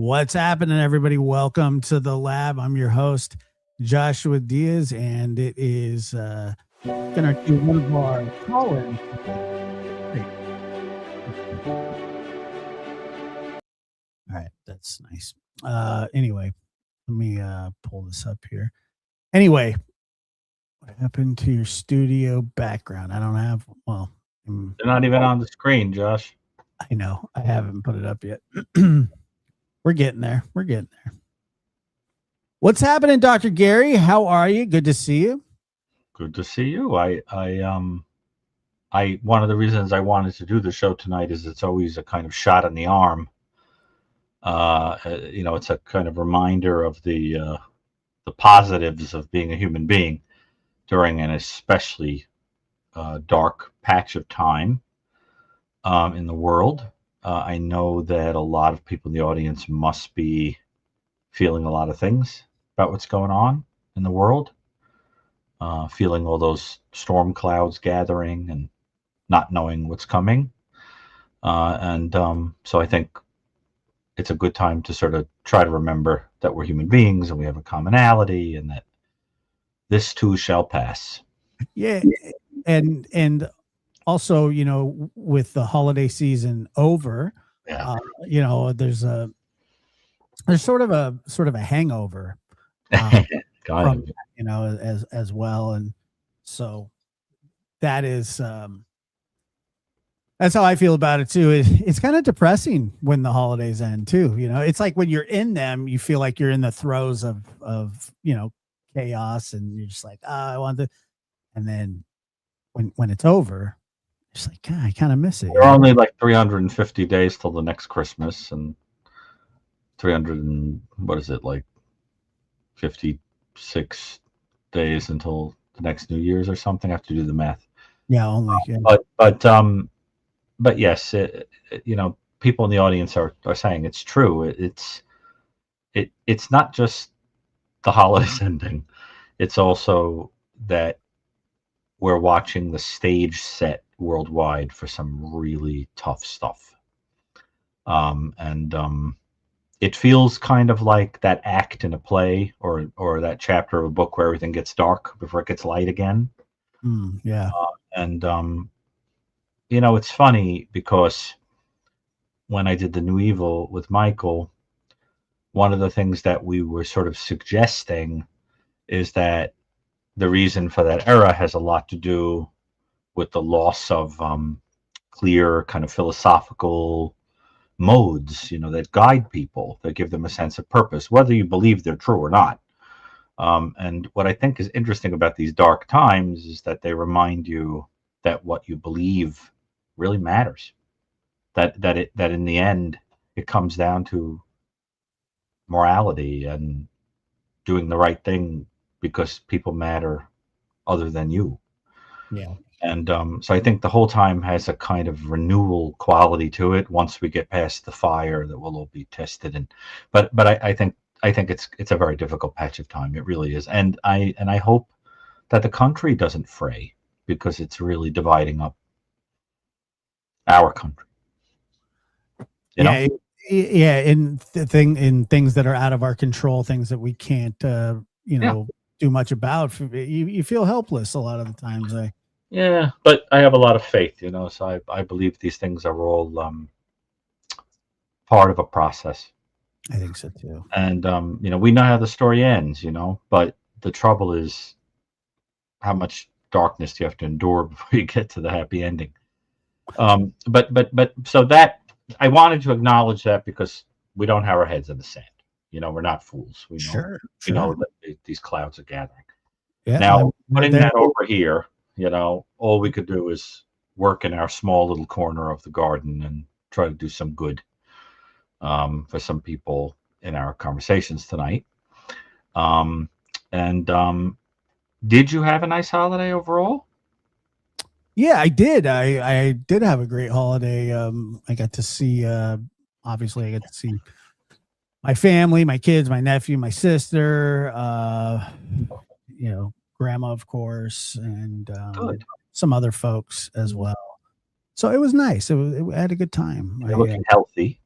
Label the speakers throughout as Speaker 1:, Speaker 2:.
Speaker 1: What's happening, everybody? Welcome to the lab. I'm your host, Joshua Diaz, and it is gonna do one of our call-ins. All right, that's nice. Anyway, let me pull this up here. Anyway, what happened to your studio background? I don't have. Well,
Speaker 2: they're not even on the screen, Josh.
Speaker 1: I know I haven't put it up yet. We're getting there. We're getting there. What's happening, Dr. Gary? How are you? Good to see you.
Speaker 2: Good to see you. I one of the reasons I wanted to do the show tonight is it's always a kind of shot in the arm. It's a kind of reminder of the positives of being a human being during an especially dark patch of time in the world. I know that a lot of people in the audience must be feeling a lot of things about what's going on in the world, feeling all those storm clouds gathering and not knowing what's coming. So I think it's a good time to sort of try to remember that we're human beings and we have a commonality and that this too shall pass.
Speaker 1: Yeah. And also, with the holiday season over, there's sort of a hangover from, as well. And so that is, that's how I feel about it too. It's kind of depressing when the holidays end too. It's like when you're in them, you feel like you're in the throes of chaos, and you're just like, I want to. And then when it's over, it's like, God, I kind of miss it.
Speaker 2: There are only like 350 days till the next Christmas, and 300 and what is it, like 56 days until the next New Year's or something. I have to do the math.
Speaker 1: Yeah, only. Yeah.
Speaker 2: But yes, people in the audience are saying it's true. It's not just the holidays ending. It's also that we're watching the stage set worldwide for some really tough stuff. It feels kind of like that act in a play or that chapter of a book where everything gets dark before it gets light again.
Speaker 1: Yeah.
Speaker 2: It's funny because when I did The New Evil with Michael, one of the things that we were sort of suggesting is that the reason for that era has a lot to do with the loss of clear kind of philosophical modes, that guide people, that give them a sense of purpose, whether you believe they're true or not. And what I think is interesting about these dark times is that they remind you that what you believe really matters. That in the end it comes down to morality and doing the right thing because people matter other than you.
Speaker 1: Yeah.
Speaker 2: And so I think the whole time has a kind of renewal quality to it. Once we get past the fire, that we'll all be tested. But I think it's a very difficult patch of time. It really is. And I hope that the country doesn't fray, because it's really dividing up our country.
Speaker 1: Yeah, in things that are out of our control, things that we can't do much about. You feel helpless a lot of the times.
Speaker 2: Yeah, but I have a lot of faith, so I believe these things are all part of a process.
Speaker 1: I think so too.
Speaker 2: And we know how the story ends, but the trouble is how much darkness do you have to endure before you get to the happy ending. But so that I wanted to acknowledge that, because we don't have our heads in the sand. We're not fools. We know, we know that these clouds are gathering. Yeah, now, putting that over here, all we could do is work in our small little corner of the garden and try to do some good for some people in our conversations tonight. Did you have a nice holiday overall?
Speaker 1: Yeah, I did. I did have a great holiday. I got to see, obviously, I got to see my family, my kids, my nephew, my sister, grandma, of course, and some other folks as well. So it was nice. I had a good time.
Speaker 2: You're looking healthy.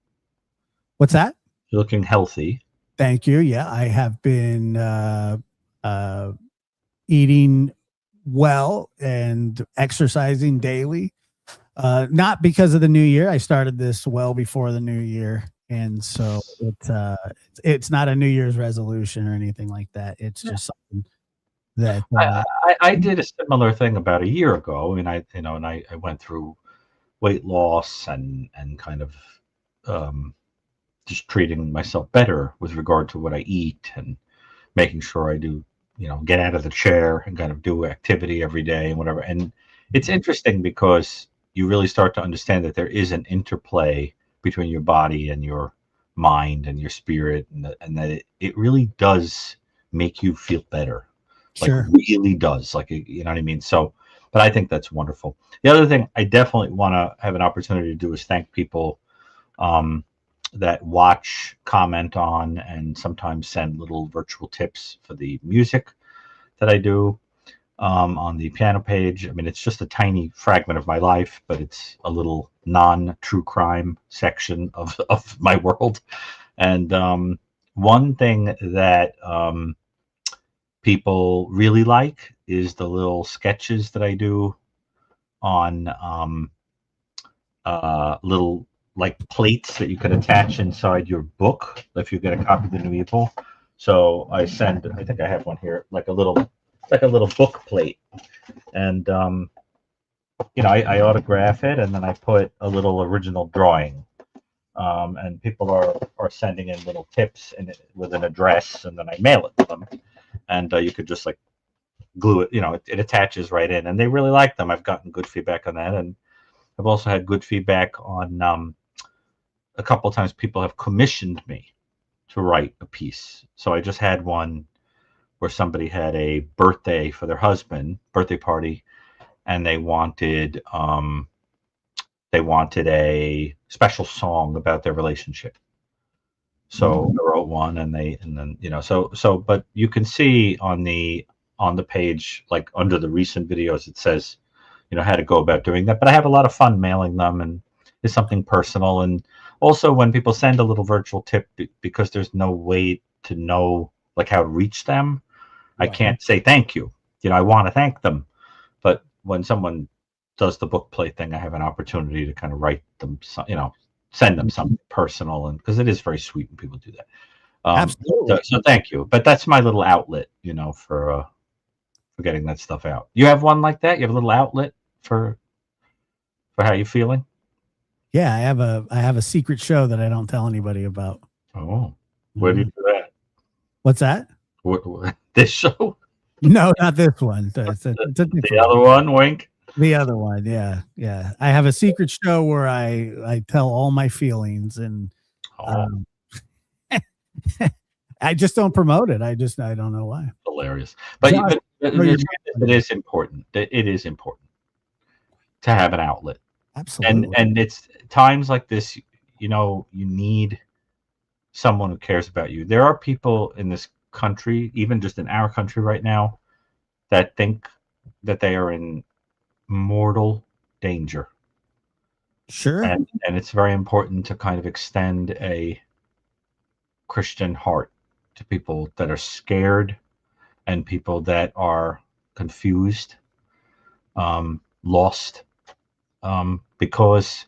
Speaker 1: What's that?
Speaker 2: You're looking healthy.
Speaker 1: Thank you. Yeah, I have been uh, eating well and exercising daily. Not because of the new year. I started this well before the new year, and so it's not a New Year's resolution or anything like that. It's
Speaker 2: Yeah.
Speaker 1: just something that
Speaker 2: I did a similar thing about a year ago. I mean, I went through weight loss and kind of um, just treating myself better with regard to what I eat and making sure I do, get out of the chair and kind of do activity every day and whatever. And it's interesting because you really start to understand that there is an interplay between your body and your mind and your spirit, and that it really does make you feel better. Like
Speaker 1: sure,
Speaker 2: really does. Like, you know what I mean? So, but I think that's wonderful. The other thing I definitely want to have an opportunity to do is thank people um, that watch, comment on, and sometimes send little virtual tips for the music that I do on the piano page. I mean, it's just a tiny fragment of my life, but it's a little non-true crime section of my world. And one thing that people really like is the little sketches that I do on little like plates that you can attach inside your book if you get a copy of the New Evil. So I think I have one here, like a little book plate, and I autograph it, and then I put a little original drawing. And people are sending in little tips with an address, and then I mail it to them. And you could just like glue it, it attaches right in, and they really like them. I've gotten good feedback on that, and I've also had good feedback on a couple of times people have commissioned me to write a piece. So I just had one where somebody had a birthday for their husband, birthday party, and they wanted a special song about their relationship. So I wrote one, and then but you can see on the page, like under the recent videos, it says how to go about doing that. But I have a lot of fun mailing them, and it's something personal. And also when people send a little virtual tip, because there's no way to know like how to reach them, I
Speaker 1: right.
Speaker 2: can't say thank you. I want to thank them, but when someone does the book play thing, I have an opportunity to kind of write them, send them something personal, and because it is very sweet when people do that.
Speaker 1: Absolutely.
Speaker 2: So thank you. But that's my little outlet, for getting that stuff out. You have one like that? You have a little outlet for how you feeling?
Speaker 1: Yeah, I have a secret show that I don't tell anybody about.
Speaker 2: Oh, where do you
Speaker 1: Mhm.
Speaker 2: do that?
Speaker 1: What's that?
Speaker 2: This show?
Speaker 1: No, not this one. It's a
Speaker 2: The
Speaker 1: different one.
Speaker 2: other one, Wink?
Speaker 1: The other one, yeah, yeah. I have a secret show where I tell all my feelings, and
Speaker 2: Oh,
Speaker 1: um, I just don't promote it. I don't know why.
Speaker 2: hilarious. But,
Speaker 1: Josh,
Speaker 2: the
Speaker 1: know
Speaker 2: truth
Speaker 1: your
Speaker 2: is, it is important. It is important to have an outlet. And
Speaker 1: absolutely.
Speaker 2: and it's times like this, you need someone who cares about you. There are people in this country, even just in our country right now, that think that they are in mortal danger.
Speaker 1: Sure.
Speaker 2: And it's very important to kind of extend a Christian heart to people that are scared and people that are confused, lost, because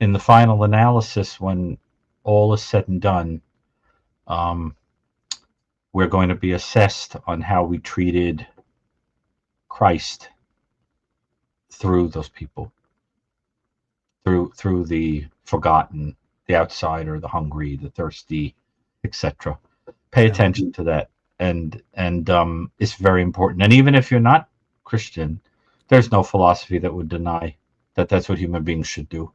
Speaker 2: in the final analysis, when all is said and done, um, we're going to be assessed on how we treated Christ through those people, through the forgotten, the outsider, the hungry, the thirsty, etc. Pay
Speaker 1: Yeah.
Speaker 2: attention to that, and it's very important. And even if you're not Christian, there's no philosophy that would deny that that's what human beings should do.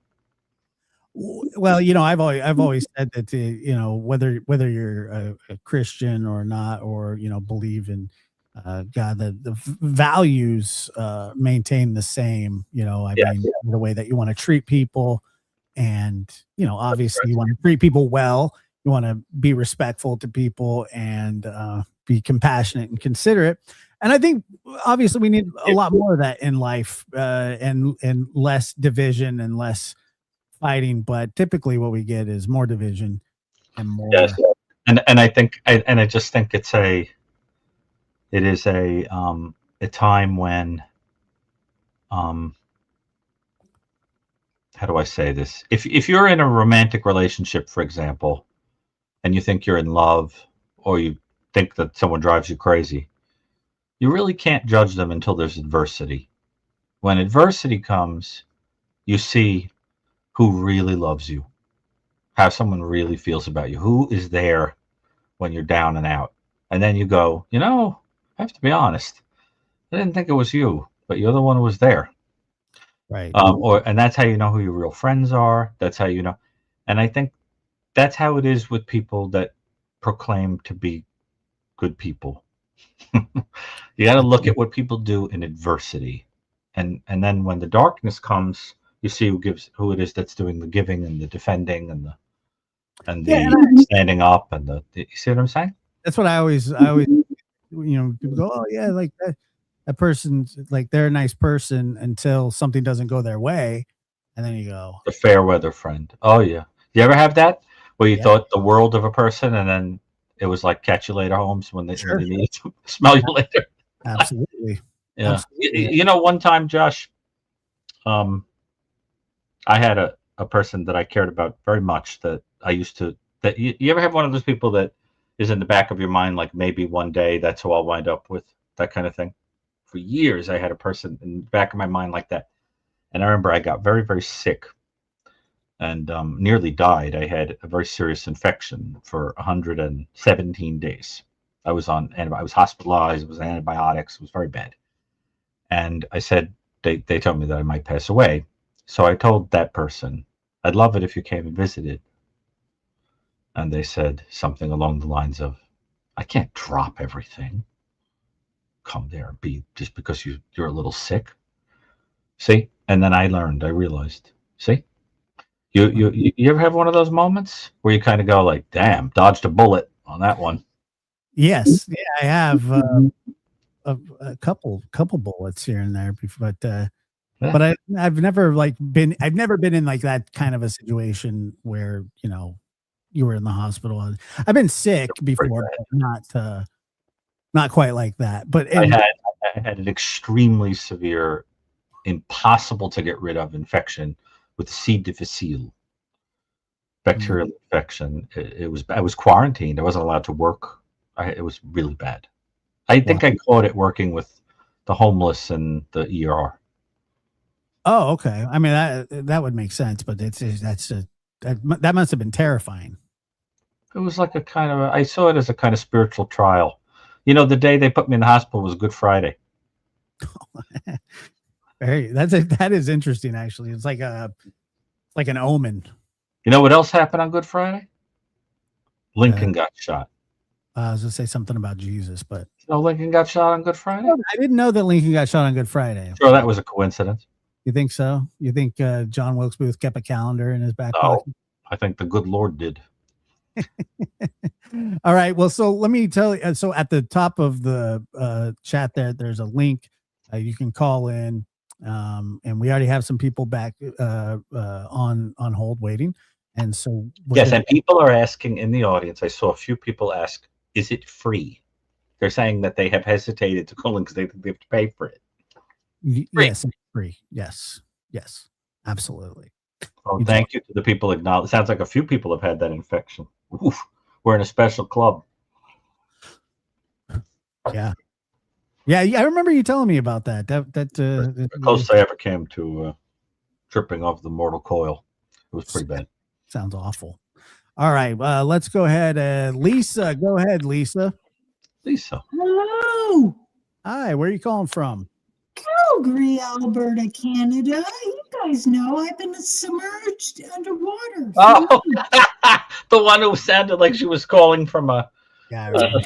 Speaker 1: Well, I've always said that whether you're a Christian or not, or believe in God, the values maintain the same. I
Speaker 2: Yes,
Speaker 1: mean, the way that you want to treat people, and obviously you
Speaker 2: right.
Speaker 1: want to treat people well. You want to be respectful to people, and be compassionate and considerate. And I think obviously we need a lot more of that in life, and less division and less fighting, but typically what we get is more division and more.
Speaker 2: Yes, and I think and I just think it is a time when how do I say this? If you're in a romantic relationship, for example, and you think you're in love, or you think that someone drives you crazy, you really can't judge them until there's adversity. When adversity comes, you see who really loves you, how someone really feels about you, who is there when you're down and out. And then you go, I have to be honest. I didn't think it was you, but you're the one who was there.
Speaker 1: Right.
Speaker 2: And that's how you know who your real friends are. That's how you know. And I think that's how it is with people that proclaim to be good people. You got to look at what people do in adversity, and then when the darkness comes, you see who it is that's doing the giving and the defending and the standing up and you see what I'm saying?
Speaker 1: That's what I always people go, oh yeah, like that person's like they're a nice person until something doesn't go their way, and then you go,
Speaker 2: The fair weather friend. Oh yeah. You ever have that where you
Speaker 1: Yeah.
Speaker 2: thought the world of a person and then it was like catch you later, Holmes, when they needed to smell you later?
Speaker 1: absolutely.
Speaker 2: Yeah.
Speaker 1: Absolutely.
Speaker 2: One time, Josh, I had a person that I cared about very much that I used to, that you ever have one of those people that is in the back of your mind, like maybe one day that's who I'll wind up with, that kind of thing? For years, I had a person in the back of my mind like that. And I remember I got very, very sick and nearly died. I had a very serious infection for 117 days. I was hospitalized. It was antibiotics. It was very bad. And I said, they told me that I might pass away. So I told that person, I'd love it if you came and visited. And they said something along the lines of, I can't drop everything. Come there and be just because you're a little sick. See? And then I realized, see? You ever have one of those moments where you kind of go like, damn, dodged a bullet on that one?
Speaker 1: Yes, yeah, I have a couple bullets here and there, but
Speaker 2: Yeah.
Speaker 1: I've never been in like that kind of a situation where you were in the hospital. I've been sick before, but not quite like that. But
Speaker 2: I had an extremely severe, impossible to get rid of infection with C. difficile, bacterial infection. I was quarantined. I wasn't allowed to work. It was really bad. I think I caught it working with the homeless and the ER.
Speaker 1: Oh, okay. I mean that would make sense, but that must have been terrifying.
Speaker 2: It was like I saw it as a kind of spiritual trial. The day they put me in the hospital was Good Friday.
Speaker 1: That is interesting. Actually, it's like an omen.
Speaker 2: You know what else happened on Good Friday? Lincoln got shot.
Speaker 1: I was gonna say something about Jesus, but
Speaker 2: Lincoln got shot on Good Friday.
Speaker 1: I didn't know that Lincoln got shot on Good Friday.
Speaker 2: Sure, that was a coincidence.
Speaker 1: You think so? You think John Wilkes Booth kept a calendar in his back pocket?
Speaker 2: I think the good Lord did.
Speaker 1: All right. Well, so let me tell you. So at the top of the chat there's a link. You can call in, and we already have some people back on hold waiting. And so
Speaker 2: yes, and people are asking in the audience. I saw a few people ask, "Is it free?" They're saying that they have hesitated to call in because they think they have to pay for it.
Speaker 1: Yes, free. Yes, absolutely.
Speaker 2: Oh, thank you to the people acknowledge. Sounds like a few people have had that infection. Oof, we're in a special club.
Speaker 1: Yeah. I remember you telling me about that.
Speaker 2: The closest I ever came to tripping off the mortal coil. It was pretty bad.
Speaker 1: Sounds awful. All right, let's go ahead. Lisa, go ahead, Lisa.
Speaker 2: Lisa.
Speaker 3: Hello.
Speaker 1: Hi, where are you calling from?
Speaker 3: Calgary, Alberta, Canada. You guys know I've been submerged underwater.
Speaker 2: Oh, the one who sounded like she was calling from a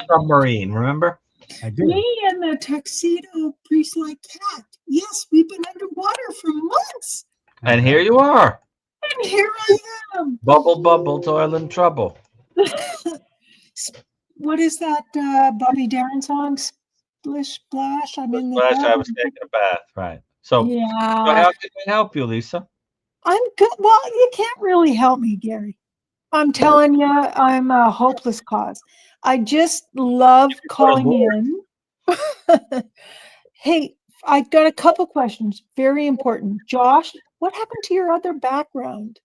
Speaker 2: submarine, remember?
Speaker 1: I do.
Speaker 3: Me and the tuxedo priest-like cat. Yes, we've been underwater for months.
Speaker 2: And here you are.
Speaker 3: And here I am.
Speaker 2: Bubble, bubble, toil and trouble.
Speaker 3: What is that Bobby Darin song? Splish splash. I'm in the
Speaker 2: bath. I was taking a bath, right? So,
Speaker 3: yeah.
Speaker 2: So how can we help you, Lisa?
Speaker 3: I'm good. Well, you can't really help me, Gary. I'm telling you, I'm a hopeless cause. I just love calling in. Hey, I got a couple questions. Very important. Josh, what happened to your other background?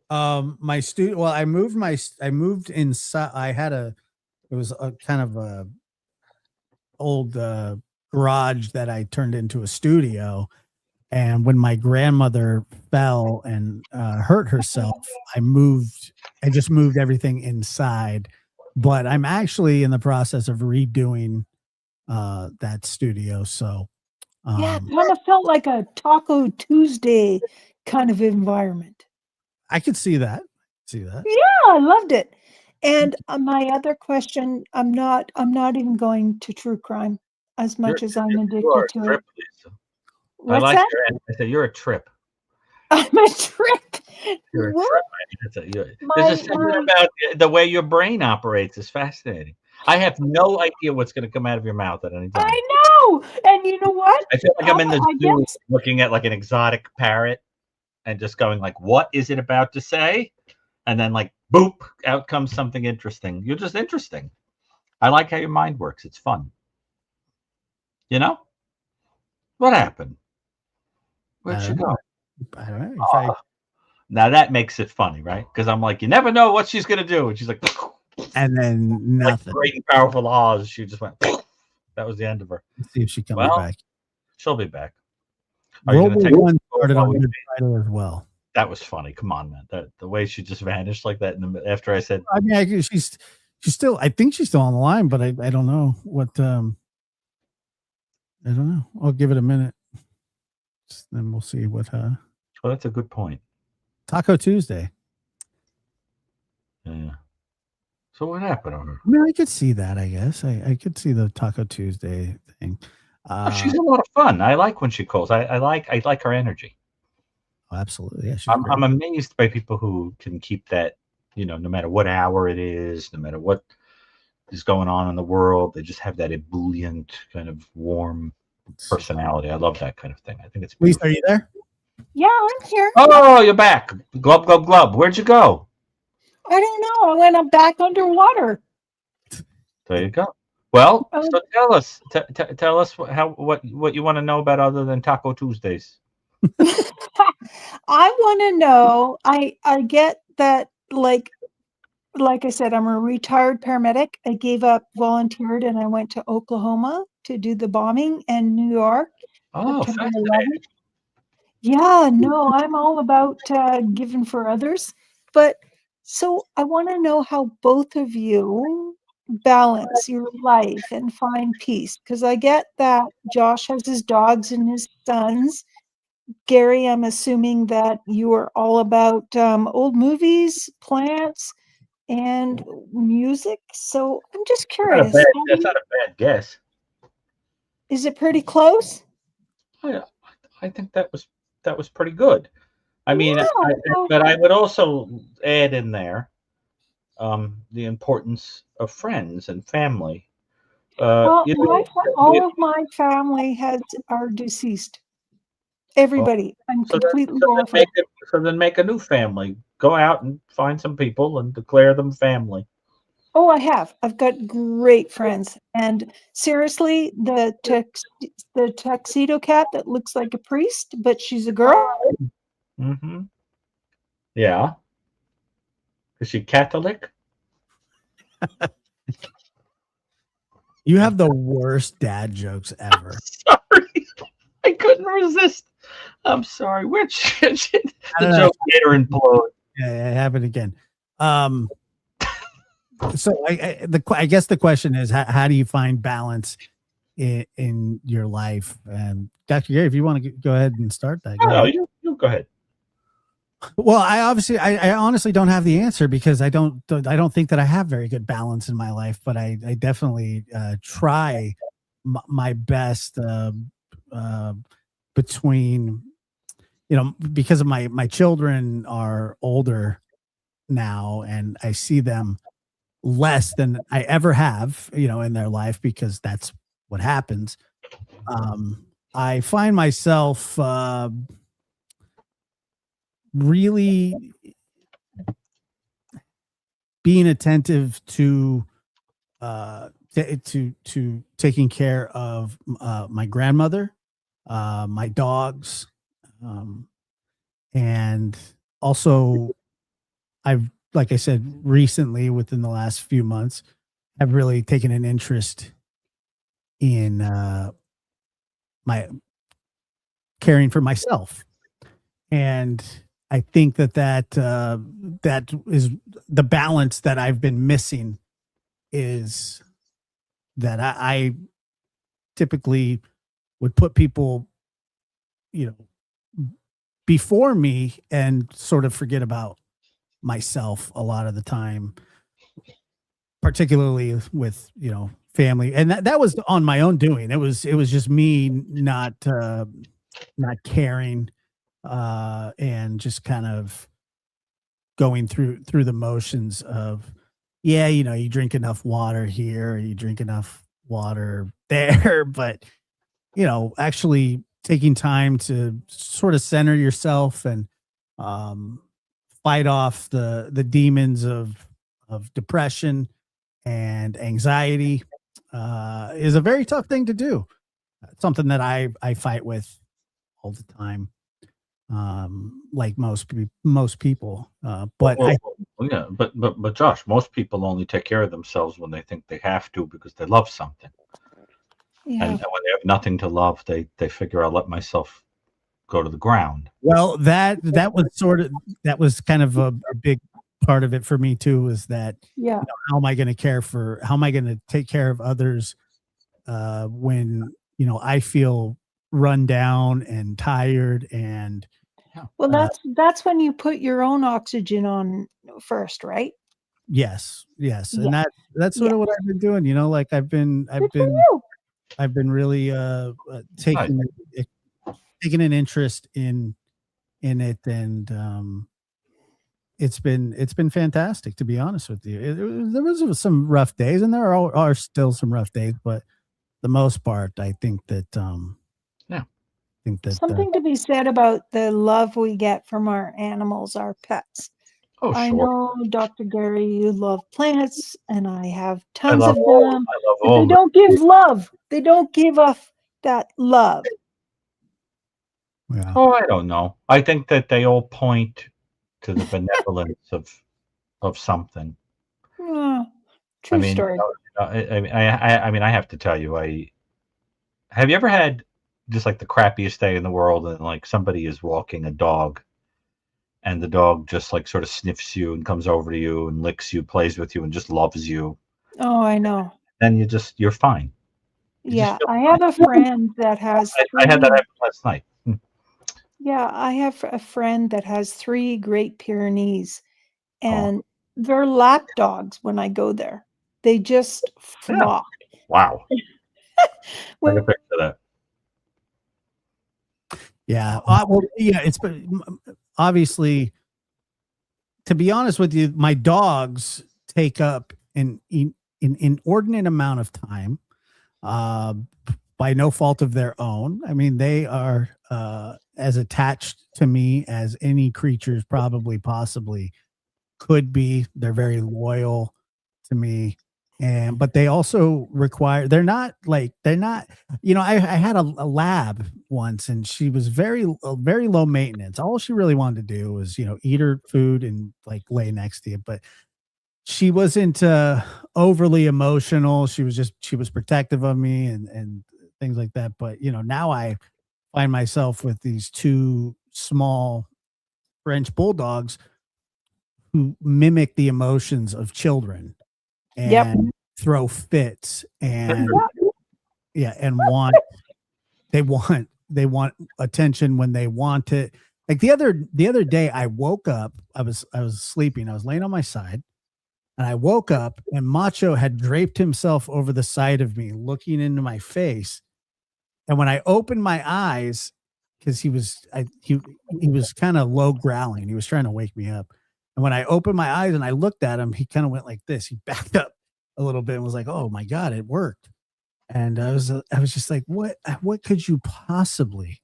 Speaker 1: My studio. Well, I moved inside. I had it was a kind of a old garage that I turned into a studio. And when my grandmother fell and hurt herself, I just moved everything inside. But I'm actually in the process of redoing that studio. So
Speaker 3: Yeah,
Speaker 1: um,
Speaker 3: kind of felt like a Taco Tuesday kind of environment.
Speaker 1: I could see that. See that.
Speaker 3: Yeah, I loved it. And my other question, I'm not even going to true crime as
Speaker 2: You're,
Speaker 3: much as I'm
Speaker 2: you are
Speaker 3: addicted
Speaker 2: a
Speaker 3: to it.
Speaker 2: trip, Lisa. I
Speaker 3: What's
Speaker 2: like
Speaker 3: that?
Speaker 2: your. I said you're a trip.
Speaker 3: I'm a trip.
Speaker 2: You're a
Speaker 3: What?
Speaker 2: trip. Man. There's a
Speaker 3: My
Speaker 2: something
Speaker 3: my
Speaker 2: about the way your brain operates is fascinating. I have no idea what's going to come out of your mouth at any time.
Speaker 3: I know. And you know what?
Speaker 2: I feel like I'm in the
Speaker 3: I
Speaker 2: zoo
Speaker 3: guess
Speaker 2: looking at like an exotic parrot and just going like, "What is it about to say?" And then like, boop, out comes something interesting. You're just interesting. I like how your mind works. It's fun. You know what happened? Where'd
Speaker 1: I
Speaker 2: she
Speaker 1: don't
Speaker 2: go?
Speaker 1: know. I don't know. If I
Speaker 2: Now that makes it funny, right? Because I'm like, you never know what she's gonna do, and she's like,
Speaker 1: and then
Speaker 2: like
Speaker 1: nothing.
Speaker 2: great and powerful Oz. She just went. That was the end of her.
Speaker 1: Let's see if she comes
Speaker 2: Well,
Speaker 1: back.
Speaker 2: she'll be back. Are you
Speaker 1: World
Speaker 2: gonna
Speaker 1: War
Speaker 2: take?
Speaker 1: One started
Speaker 2: While
Speaker 1: on
Speaker 2: we
Speaker 1: Good Friday as well.
Speaker 2: That was funny. Come on, man. The way she just vanished like that after I said,
Speaker 1: I mean, she's still. I think she's still on the line, but I don't know what. I don't know. I'll give it a minute. Then we'll see what.
Speaker 2: "Oh, that's a good point."
Speaker 1: Taco Tuesday.
Speaker 2: Yeah. So what happened on her?
Speaker 1: I mean, I could see that. I guess I could see the Taco Tuesday thing.
Speaker 2: Oh, she's a lot of fun. I like when she calls. I like her energy.
Speaker 1: Absolutely, yeah, she's
Speaker 2: I'm
Speaker 1: great.
Speaker 2: amazed by people who can keep that. No matter what hour it is, no matter what is going on in the world, they just have that ebullient kind of warm personality. I love that kind of thing. I think it's
Speaker 1: Lisa,
Speaker 2: beautiful.
Speaker 1: are you there?
Speaker 3: yeah, I'm here.
Speaker 2: Oh, you're back. Glub, glub, glub. Where'd you go?
Speaker 3: I don't know. I went up back underwater.
Speaker 2: There you go. Well,
Speaker 3: Um,
Speaker 2: so tell us, tell us what you want to know about other than Taco Tuesdays.
Speaker 3: I want to know. I get that like I said, I'm a retired paramedic. I gave up, volunteered, and I went to Oklahoma to do the bombing and New York,
Speaker 2: Oh,
Speaker 3: September
Speaker 2: fascinating.
Speaker 3: 11th. Yeah, no, I'm all about giving for others. But so I want to know how both of you balance your life and find peace. Because I get that Josh has his dogs and his sons. Gary, I'm assuming that you are all about old movies, plants, and music. So I'm just
Speaker 2: Not a
Speaker 3: curious,
Speaker 2: bad. That's not a bad guess.
Speaker 3: is it pretty close?
Speaker 2: I, I think that was pretty good. I mean,
Speaker 3: Yeah. So,
Speaker 2: but I would also add in there the importance of friends and family.
Speaker 3: well,
Speaker 2: You know,
Speaker 3: all of my family has are deceased. Everybody. I'm
Speaker 2: so then,
Speaker 3: completely
Speaker 2: so then
Speaker 3: over
Speaker 2: make
Speaker 3: it.
Speaker 2: it. So then make a new family. Go out and find some people and declare them family.
Speaker 3: Oh, I have. I've got great friends. And seriously, the tuxedo cat that looks like a priest, but she's a girl.
Speaker 2: Mm-hmm. Yeah. Is she Catholic?
Speaker 1: You have the worst dad jokes ever.
Speaker 2: Sorry, I couldn't resist. I'm sorry. The
Speaker 1: I don't know.
Speaker 2: joke made her implode.
Speaker 1: Yeah, it happened again. So I guess the question is, how do you find balance in your life? And Dr. Gary, if you want to go ahead and start that, go
Speaker 2: No,
Speaker 1: ahead.
Speaker 2: you go ahead.
Speaker 1: Well, I honestly don't have the answer because I don't think that I have very good balance in my life, but I definitely try my best uh, between, because of my children are older now and I see them less than I ever have, in their life because that's what happens. I find myself really being attentive to taking care of my grandmother, my dogs, and also I've, like I said, recently within the last few months, I've really taken an interest in my caring for myself, and I think that is the balance that I've been missing. Is that I typically would put people, before me and sort of forget about myself a lot of the time, particularly with, family. And that was on my own doing. It was just me not caring, and just kind of going through the motions of, yeah, you drink enough water here, you drink enough water there, but actually taking time to sort of center yourself and um, fight off the demons of depression and anxiety is a very tough thing to do. It's something that I fight with all the time, like most people. But
Speaker 2: yeah, but Josh, most people only take care of themselves when they think they have to because they love something.
Speaker 3: Yeah.
Speaker 2: And when they have nothing to love, they figure I'll let myself go to the ground.
Speaker 1: Well, that was kind of a big part of it for me too, was that,
Speaker 3: Yeah.
Speaker 1: how am I going to take care of others when, I feel run down and tired, and
Speaker 3: Well, that's when you put your own oxygen on first, right?
Speaker 1: yes.
Speaker 3: Yeah.
Speaker 1: And that's sort of what I've been doing, like I've been really taking an interest in it, and it's been fantastic, to be honest with you. There was some rough days, and there are still some rough days, but the most part, I think that
Speaker 3: something to be said about the love we get from our animals, our pets.
Speaker 2: Oh,
Speaker 3: I
Speaker 2: sure.
Speaker 3: know, Dr. Gary, you love plants, and I have
Speaker 2: I
Speaker 3: tons
Speaker 2: love
Speaker 3: of
Speaker 2: all.
Speaker 3: them,
Speaker 2: I love
Speaker 3: but
Speaker 2: all.
Speaker 3: they don't give love. They don't give off that love.
Speaker 1: Yeah.
Speaker 2: Oh, I don't know. I think that they all point to the benevolence of something.
Speaker 3: True
Speaker 2: I mean,
Speaker 3: story.
Speaker 2: I mean, I have to tell you, have you ever had just like the crappiest day in the world, and like somebody is walking a dog, and the dog just like sort of sniffs you and comes over to you and licks you, plays with you, and just loves you,
Speaker 3: Oh, I know.
Speaker 2: and you're fine. You just
Speaker 3: Yeah,
Speaker 2: feel
Speaker 3: I
Speaker 2: fine.
Speaker 3: have a friend that has
Speaker 2: I had that
Speaker 3: three.
Speaker 2: happen last night.
Speaker 3: Yeah, I have a friend that has 3 Great Pyrenees,
Speaker 2: Oh,
Speaker 3: and they're lap dogs when I go there. They just
Speaker 2: yeah.
Speaker 3: flock.
Speaker 2: Wow. I
Speaker 3: When
Speaker 2: can picture that.
Speaker 1: Yeah. Well, yeah, it's obviously, to be honest with you, my dogs take up an inordinate amount of time, uh, by no fault of their own. I mean, they are as attached to me as any creatures probably possibly could be. They're very loyal to me. But they also they're not, I had a lab once, and she was very low maintenance. All she really wanted to do was, eat her food and like lay next to you. But she wasn't overly emotional. She was protective of me, and things like that. But now I find myself with these two small French bulldogs who mimic the emotions of children
Speaker 3: Yep.
Speaker 1: and throw fits, and and they want attention when they want it. Like the other day, I woke up, I was sleeping, I was laying on my side, and I woke up, and Macho had draped himself over the side of me, looking into my face. And when I opened my eyes, because he was kind of low growling, he was trying to wake me up. And when I opened my eyes and I looked at him, he kind of went like this. He backed up a little bit and was like, "Oh my God, it worked." And I was just like, what could you possibly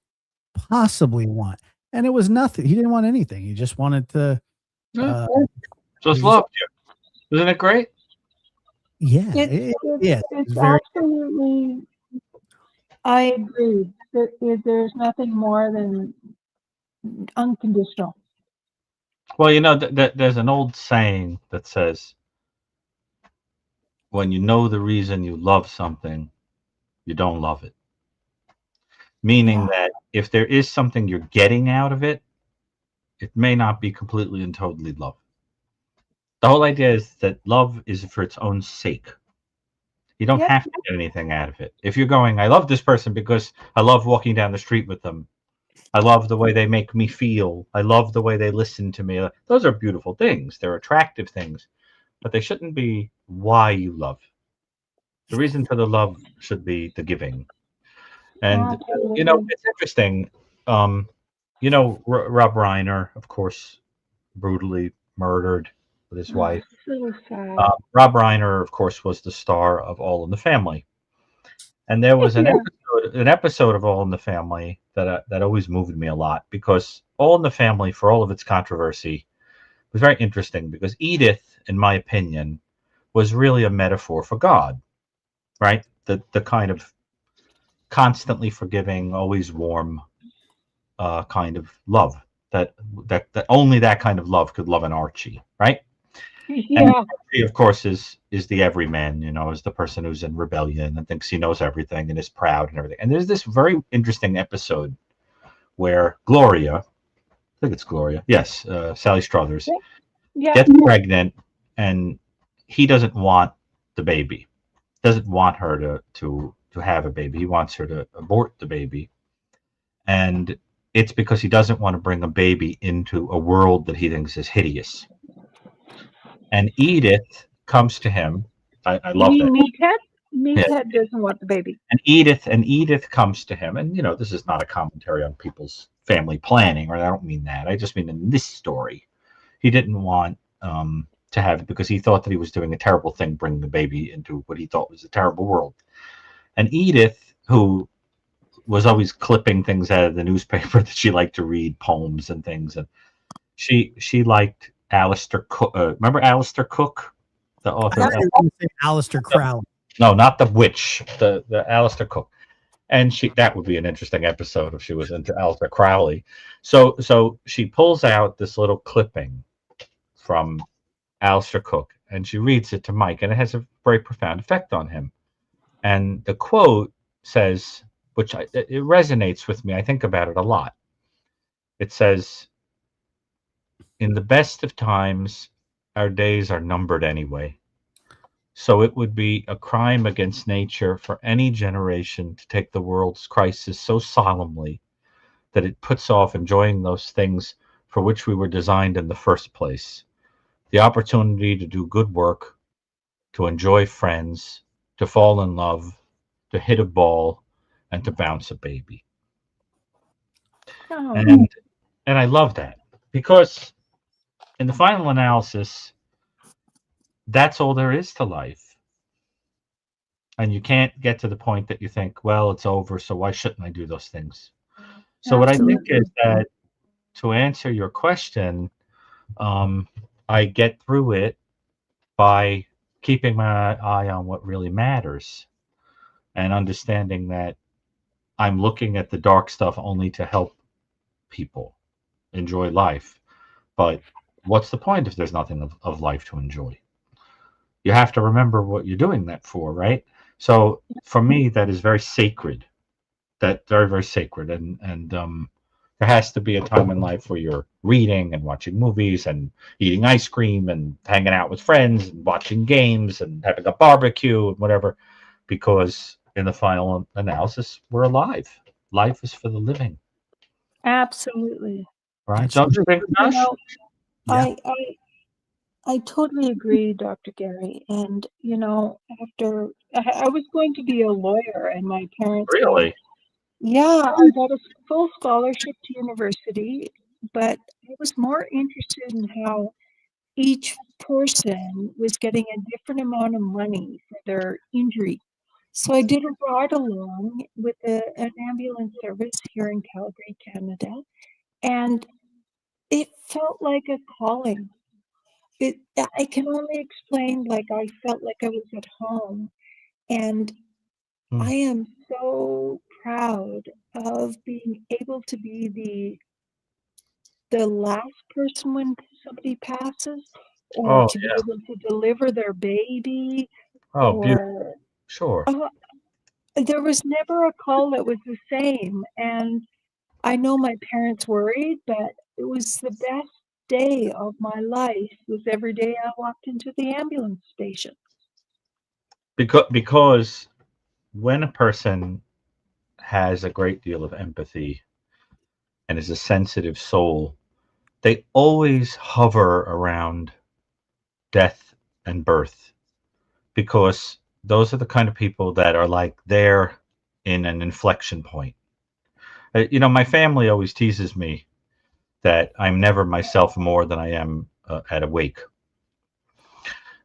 Speaker 1: want? And it was nothing. He didn't want anything. He just wanted to,
Speaker 2: Yeah.
Speaker 1: uh,
Speaker 2: Just
Speaker 1: he
Speaker 2: loved you. Isn't it great?
Speaker 1: Yeah,
Speaker 3: It's
Speaker 1: it's very.
Speaker 3: absolutely, I agree. There's nothing more than unconditional.
Speaker 2: Well, there's an old saying that says, when you know the reason you love something, you don't love it. Meaning
Speaker 3: Yeah.
Speaker 2: that if there is something you're getting out of it, it may not be completely and totally love. The whole idea is that love is for its own sake. You don't
Speaker 3: Yep.
Speaker 2: have to get anything out of it. If you're going, I love this person because I love walking down the street with them. I love the way they make me feel. I love the way they listen to me. Those are beautiful things. They're attractive things, but they shouldn't be why you love. The reason for the love should be the giving. And
Speaker 3: Absolutely.
Speaker 2: it's interesting. Um, Rob Reiner, of course, brutally murdered with his
Speaker 3: Oh,
Speaker 2: wife.
Speaker 3: so sad.
Speaker 2: Rob Reiner, of course, was the star of All in the Family, and there was
Speaker 3: Yeah.
Speaker 2: an episode of All in the Family that always moved me a lot because All in the Family, for all of its controversy, was very interesting because Edith, in my opinion, was really a metaphor for God, right? The kind of constantly forgiving, always warm kind of love that only that kind of love could love an Archie, right? And
Speaker 3: Yeah.
Speaker 2: Archie, of course, is the everyman, is the person who's in rebellion and thinks he knows everything and is proud and everything. And there's this very interesting episode where Gloria, I think it's Gloria, yes, Sally Struthers,
Speaker 3: Yeah.
Speaker 2: gets pregnant, and he doesn't want the baby, doesn't want her to have a baby. He wants her to abort the baby, and it's because he doesn't want to bring a baby into a world that he thinks is hideous. And Edith comes to him. I
Speaker 3: You
Speaker 2: love
Speaker 3: mean
Speaker 2: that.
Speaker 3: Meathead?
Speaker 2: Yeah.
Speaker 3: Meathead doesn't want the baby.
Speaker 2: And Edith comes to him, and this is not a commentary on people's family planning, or I don't mean that. I just mean in this story, he didn't want to have it because he thought that he was doing a terrible thing, bringing the baby into what he thought was a terrible world. And Edith, who was always clipping things out of the newspaper that she liked to read, poems and things, and she liked Alistair Cook. Remember Alistair Cook, the
Speaker 1: I thought
Speaker 2: author?
Speaker 1: you were going to say Aleister Crowley.
Speaker 2: No, not the witch. The Alistair Cook. And that would be an interesting episode if she was into Alistair Crowley. So she pulls out this little clipping from Alistair Cook and she reads it to Mike, and it has a very profound effect on him. And the quote says, it resonates with me. I think about it a lot. It says, "In the best of times, our days are numbered anyway. So it would be a crime against nature for any generation to take the world's crisis so solemnly that it puts off enjoying those things for which we were designed in the first place. The opportunity to do good work, to enjoy friends, to fall in love, to hit a ball, and to bounce a baby."
Speaker 3: Oh,
Speaker 2: And I love that because in the final analysis, that's all there is to life. And you can't get to the point that you think, well, it's over, so why shouldn't I do those things? So what I think
Speaker 3: absolutely.
Speaker 2: is that to answer your question, um, I get through it by keeping my eye on what really matters and understanding that I'm looking at the dark stuff only to help people enjoy life. But what's the point if there's nothing of life to enjoy? You have to remember what you're doing that for, right? So for me, that is very sacred. That very, very sacred. And there has to be a time in life where you're reading and watching movies and eating ice cream and hanging out with friends and watching games and having a barbecue and whatever, because in the final analysis, we're alive. Life is for the living,
Speaker 3: Absolutely.
Speaker 2: right?
Speaker 1: That's
Speaker 2: Don't
Speaker 1: true.
Speaker 2: you think,
Speaker 3: You
Speaker 2: Josh?
Speaker 3: know,
Speaker 1: Yeah.
Speaker 3: I totally agree, Dr. Gary. And after I was going to be a lawyer, and my parents got
Speaker 2: Really?
Speaker 3: I got a full scholarship to university, but I was more interested in how each person was getting a different amount of money for their injury. So I did a ride along with an ambulance service here in Calgary, Canada, and it felt like a calling I can only explain, like, I felt like I was at home, and
Speaker 2: Hmm.
Speaker 3: I am so proud of being able to be the last person when somebody passes, or
Speaker 2: Oh,
Speaker 3: to be
Speaker 2: yeah.
Speaker 3: able to deliver their baby,
Speaker 2: Oh, beautiful.
Speaker 3: or
Speaker 2: Sure.
Speaker 3: oh, there was never a call that was the same, and I know my parents worried, but it was the best day of my life was every day I walked into the ambulance station.
Speaker 2: Because when a person has a great deal of empathy and is a sensitive soul, they always hover around death and birth because those are the kind of people that are like they're in an inflection point. My family always teases me that I'm never myself more than I am at a wake.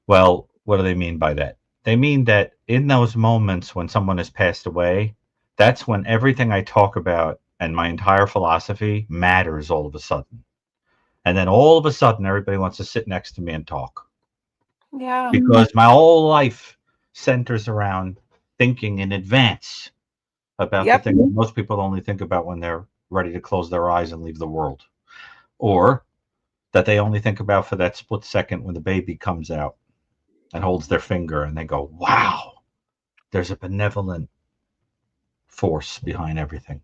Speaker 2: Well, what do they mean by that? They mean that in those moments when someone has passed away, that's when everything I talk about and my entire philosophy matters all of a sudden. And then all of a sudden, everybody wants to sit next to me and talk
Speaker 3: Yeah.
Speaker 2: because my whole life centers around thinking in advance about the
Speaker 3: Yep.
Speaker 2: thing that most people only think about when they're ready to close their eyes and leave the world, or that they only think about for that split second when the baby comes out and holds their finger and they go, wow, there's a benevolent force behind everything.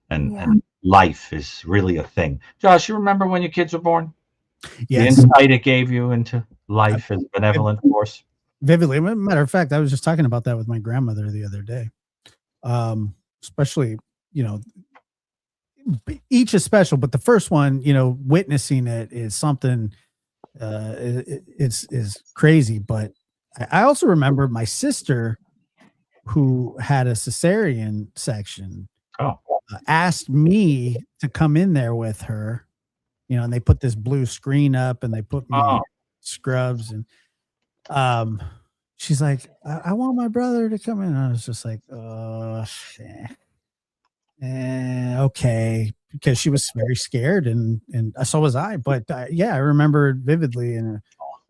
Speaker 2: And,
Speaker 3: Yeah.
Speaker 2: and life is really a thing. Josh, you remember when your kids were born? The
Speaker 1: Yes,
Speaker 2: insight it gave you into life as a benevolent force?
Speaker 1: vividly. Matter of fact, I was just talking about that with my grandmother the other day. Especially, you know, each is special, but the first one, witnessing it is something. It's crazy. But I also remember my sister, who had a cesarean section,
Speaker 2: Oh,
Speaker 1: asked me to come in there with her. And they put this blue screen up, and they put me in
Speaker 2: oh,
Speaker 1: scrubs, and um, she's like, I want my brother to come in. I was just like, okay, because she was very scared, and so was I. But yeah, I remember it vividly, and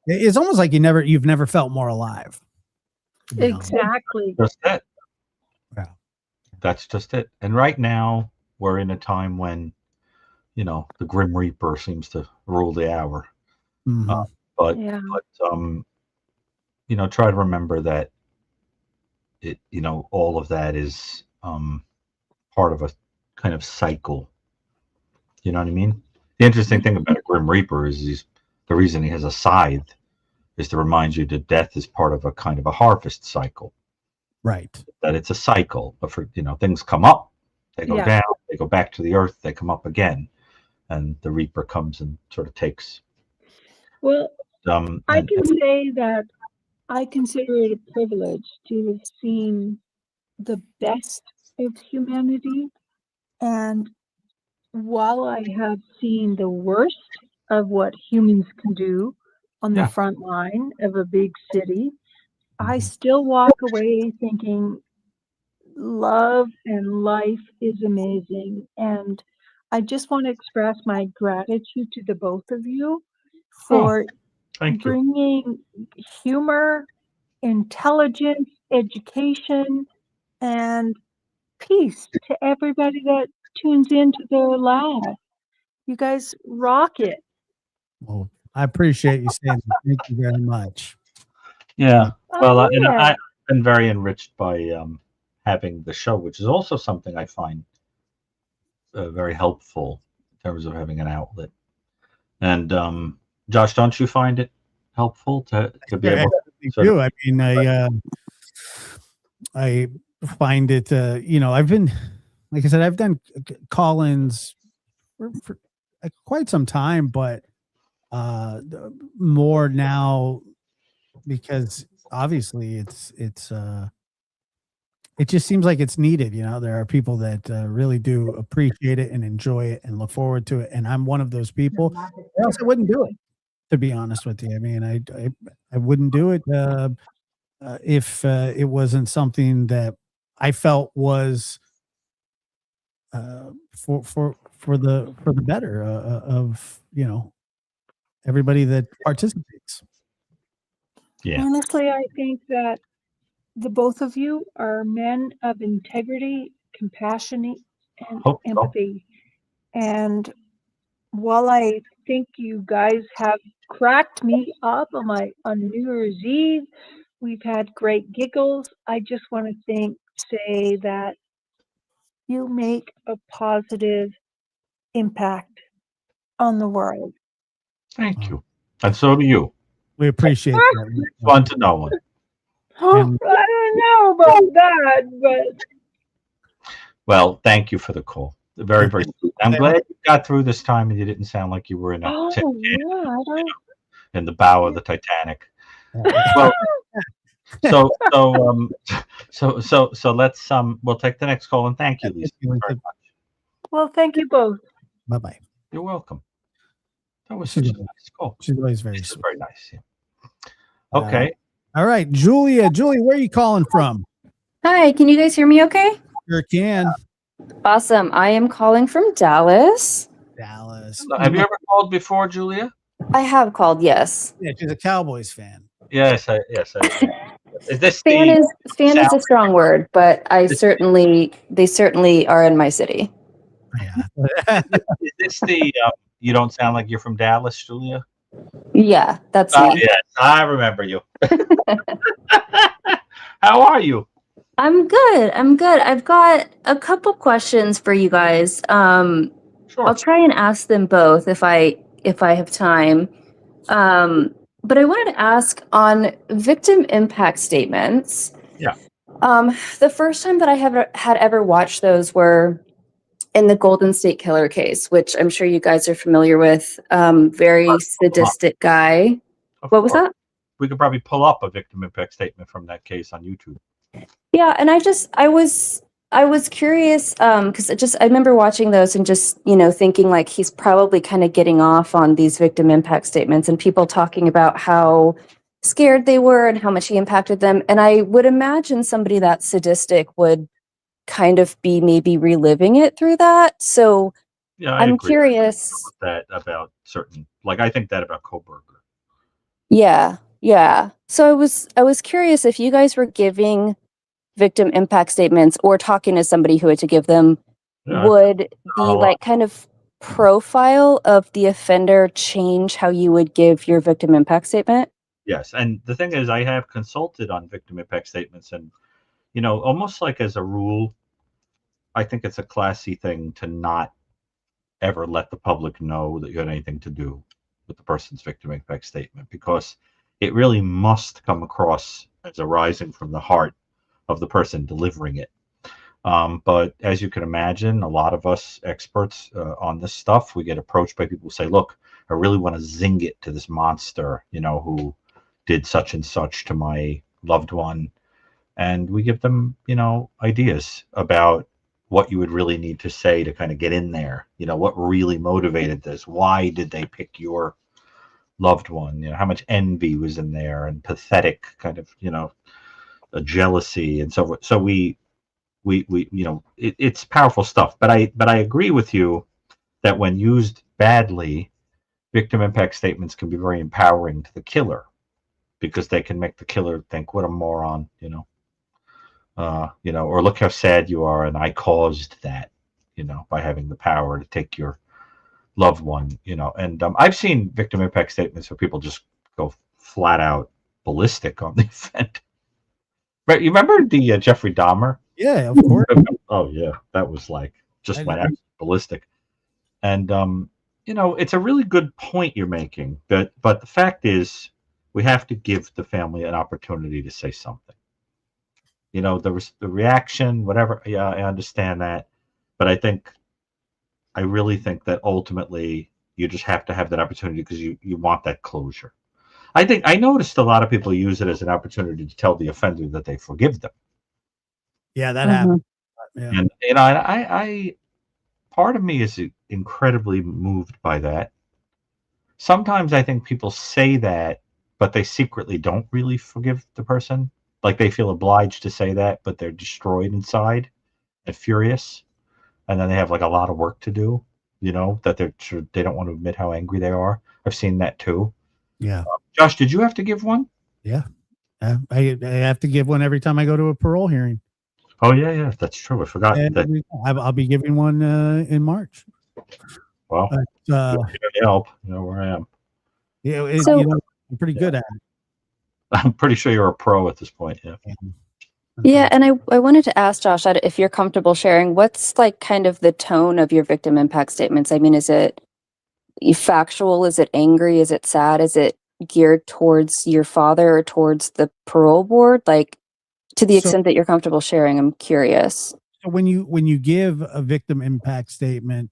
Speaker 1: it's almost like you've never felt more alive, to be honest.
Speaker 3: Exactly.
Speaker 2: just it.
Speaker 1: Yeah.
Speaker 2: That's just it. And right now, we're in a time when, the Grim Reaper seems to rule the hour. Uh,
Speaker 1: Mhm.
Speaker 2: but,
Speaker 3: Yeah.
Speaker 2: try to remember that all of that is part of a kind of cycle. You know what I mean? The interesting thing about a Grim Reaper is the reason he has a scythe is to remind you that death is part of a kind of a harvest cycle.
Speaker 1: Right.
Speaker 2: That it's a cycle. But for things come up, they go
Speaker 3: Yeah.
Speaker 2: down, they go back to the earth, they come up again, and the Reaper comes and sort of takes.
Speaker 3: Well, I
Speaker 2: And
Speaker 3: can say that I consider it a privilege to have seen the best of humanity. And while I have seen the worst of what humans can do on the
Speaker 2: yeah,
Speaker 3: front line of a big city, I
Speaker 1: Mhm.
Speaker 3: still walk away thinking love and life is amazing. And I just want to express my gratitude to the both of you
Speaker 2: oh,
Speaker 3: for
Speaker 2: thank you.
Speaker 3: bringing humor, intelligence, education, and peace to everybody that tunes into their lives. You guys rock it.
Speaker 1: Well, I appreciate you saying that. Thank you very much.
Speaker 2: Yeah.
Speaker 1: Thank
Speaker 2: Well,
Speaker 3: Oh,
Speaker 2: and
Speaker 3: yeah.
Speaker 2: I've been very enriched by having the show, which is also something I find very helpful in terms of having an outlet. And Josh, don't you find it helpful to be
Speaker 1: I
Speaker 2: able to
Speaker 1: definitely
Speaker 2: sort of?
Speaker 1: do. I mean, I find it, I've been, like I said, I've done call-ins for quite some time, but more now because obviously it just seems like it's needed. There are people that really do appreciate it and enjoy it and look forward to it, and I'm one of those people. Or else I wouldn't do it. To be honest with you, I mean, I wouldn't do it if it wasn't something that I felt was for the better of everybody that participates.
Speaker 2: Yeah.
Speaker 3: Honestly, I think that the both of you are men of integrity, compassion, and
Speaker 2: Hope so.
Speaker 3: empathy. And while I think you guys have cracked me up on New Year's Eve, we've had great giggles. I just want to say that you make a positive impact on the world.
Speaker 2: Thank you. And so do you.
Speaker 1: We appreciate that.
Speaker 2: It's fun to know one.
Speaker 1: And-
Speaker 3: I don't know about that, but
Speaker 2: Well, thank you for the call. Very, very sweet. I'm glad you got through this time and you didn't sound like you were in a
Speaker 3: yeah, I don't.
Speaker 2: in the bow of the Titanic. Well, so let's we'll take the next call and thank you, Lisa, very much.
Speaker 3: Well, thank you both.
Speaker 1: Bye bye.
Speaker 2: You're welcome. That was such a nice call.
Speaker 1: She's always very
Speaker 2: This is
Speaker 1: sweet.
Speaker 2: very nice. Yeah. Okay.
Speaker 1: All right, Julia. Julie, where are you calling from?
Speaker 4: Hi, can you guys hear me okay?
Speaker 1: Sure can.
Speaker 4: Awesome. I am calling from Dallas.
Speaker 1: Dallas.
Speaker 2: Have you ever called before, Julia?
Speaker 4: I have called, yes.
Speaker 1: Yeah, she's a Cowboys fan.
Speaker 2: Yes. Is this
Speaker 4: Fan
Speaker 2: the
Speaker 4: is a strong word, but they certainly are in my city.
Speaker 1: Yeah.
Speaker 2: is this the you don't sound like you're from Dallas, Julia?
Speaker 4: Yeah, that's me.
Speaker 2: Yes, I remember you. How are you?
Speaker 4: I'm good. I've got a couple questions for you guys.
Speaker 2: Sure.
Speaker 4: I'll try and ask them both if I have time. But I wanted to ask on victim impact statements.
Speaker 2: Yeah.
Speaker 4: The first time that I had ever watched those were in the Golden State Killer case, which I'm sure you guys are familiar with. Very sadistic guy. What was that?
Speaker 2: We could probably pull up a victim impact statement from that case on YouTube.
Speaker 4: Yeah, and I was curious because I remember watching those and just thinking like he's probably kind of getting off on these victim impact statements and people talking about how scared they were and how much he impacted them. And I would imagine somebody that sadistic would kind of be maybe reliving it through that. So
Speaker 2: Yeah,
Speaker 4: I'm curious.
Speaker 2: That about certain, like I think that about Koberger.
Speaker 4: Yeah. So I was curious if you guys were giving victim impact statements or talking to somebody who had to give them, would the like kind of profile of the offender change how you would give your victim impact statement?
Speaker 2: Yes, and the thing is, I have consulted on victim impact statements, and almost like as a rule, I think it's a classy thing to not ever let the public know that you had anything to do with the person's victim impact statement, because it really must come across as arising from the heart of the person delivering it. But as you can imagine, a lot of us experts on this stuff, we get approached by people who say, look, I really want to zing it to this monster, who did such and such to my loved one. And we give them, ideas about what you would really need to say to kind of get in there. What really motivated this? Why did they pick your loved one? How much envy was in there and pathetic kind of, a jealousy and so forth. So we it's powerful stuff. But I agree with you that when used badly, victim impact statements can be very empowering to the killer, because they can make the killer think, what a moron, or look how sad you are, and I caused that, by having the power to take your loved one, and I've seen victim impact statements where people just go flat out ballistic on the event. Right? You remember the Jeffrey Dahmer?
Speaker 1: Yeah, of course.
Speaker 2: Oh yeah, that was like just went absolutely ballistic. And it's a really good point you're making, but the fact is, we have to give the family an opportunity to say something. The reaction, whatever. Yeah, I understand that, but I really think that ultimately you just have to have that opportunity, because you want that closure. I noticed a lot of people use it as an opportunity to tell the offender that they forgive them.
Speaker 1: Yeah, that happened. Yeah.
Speaker 2: And I part of me is incredibly moved by that. Sometimes I think people say that, but they secretly don't really forgive the person. Like they feel obliged to say that, but they're destroyed inside and furious. And then they have like a lot of work to do. that they don't want to admit how angry they are. I've seen that too.
Speaker 1: Yeah.
Speaker 2: Josh, did you have to give one?
Speaker 1: Yeah. I have to give one every time I go to a parole hearing.
Speaker 2: Oh yeah, that's true. I forgot that.
Speaker 1: I'll be giving one in March.
Speaker 2: Well,
Speaker 1: Uh,
Speaker 2: help. You know where I am.
Speaker 1: Yeah,
Speaker 4: So-
Speaker 1: I'm pretty good at it.
Speaker 2: I'm pretty sure you're a pro at this point. Yeah.
Speaker 4: Yeah, and I wanted to ask Josh if you're comfortable sharing, what's like kind of the tone of your victim impact statements? I mean, is it factual? Is it angry? Is it sad? Is it geared towards your father or towards the parole board? Like, to the
Speaker 1: So-
Speaker 4: extent that you're comfortable sharing, I'm curious.
Speaker 1: So when you give a victim impact statement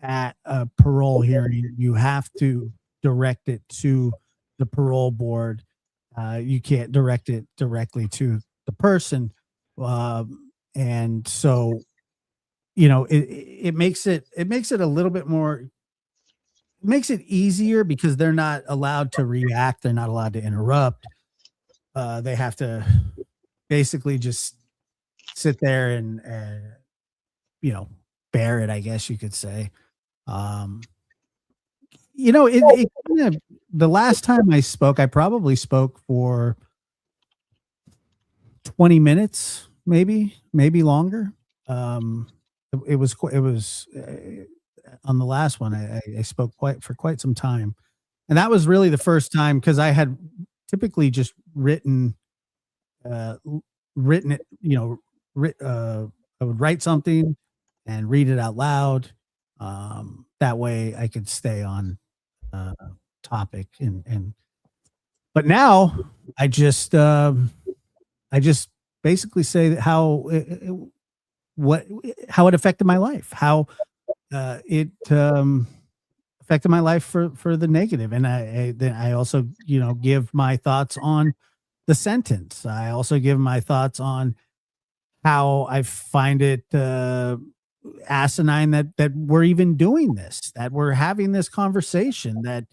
Speaker 1: at a parole hearing, you have to direct it to the parole board. You can't direct it directly to the person, and so it makes it a little bit more. It makes it easier because they're not allowed to react. They're not allowed to interrupt. They have to basically just sit there and bear it, I guess you could say. It kind of, the last time I spoke, I probably spoke for 20 minutes, maybe longer. It was on the last one, I spoke for quite some time. And that was really the first time, because I had typically just written it, I would write something and read it out loud. That way I could stay on topic but now I just basically say that how it affected my life, how it affected my life for the negative. And then I also give my thoughts on the sentence. I also give my thoughts on how I find it asinine that we're even doing this, that we're having this conversation, that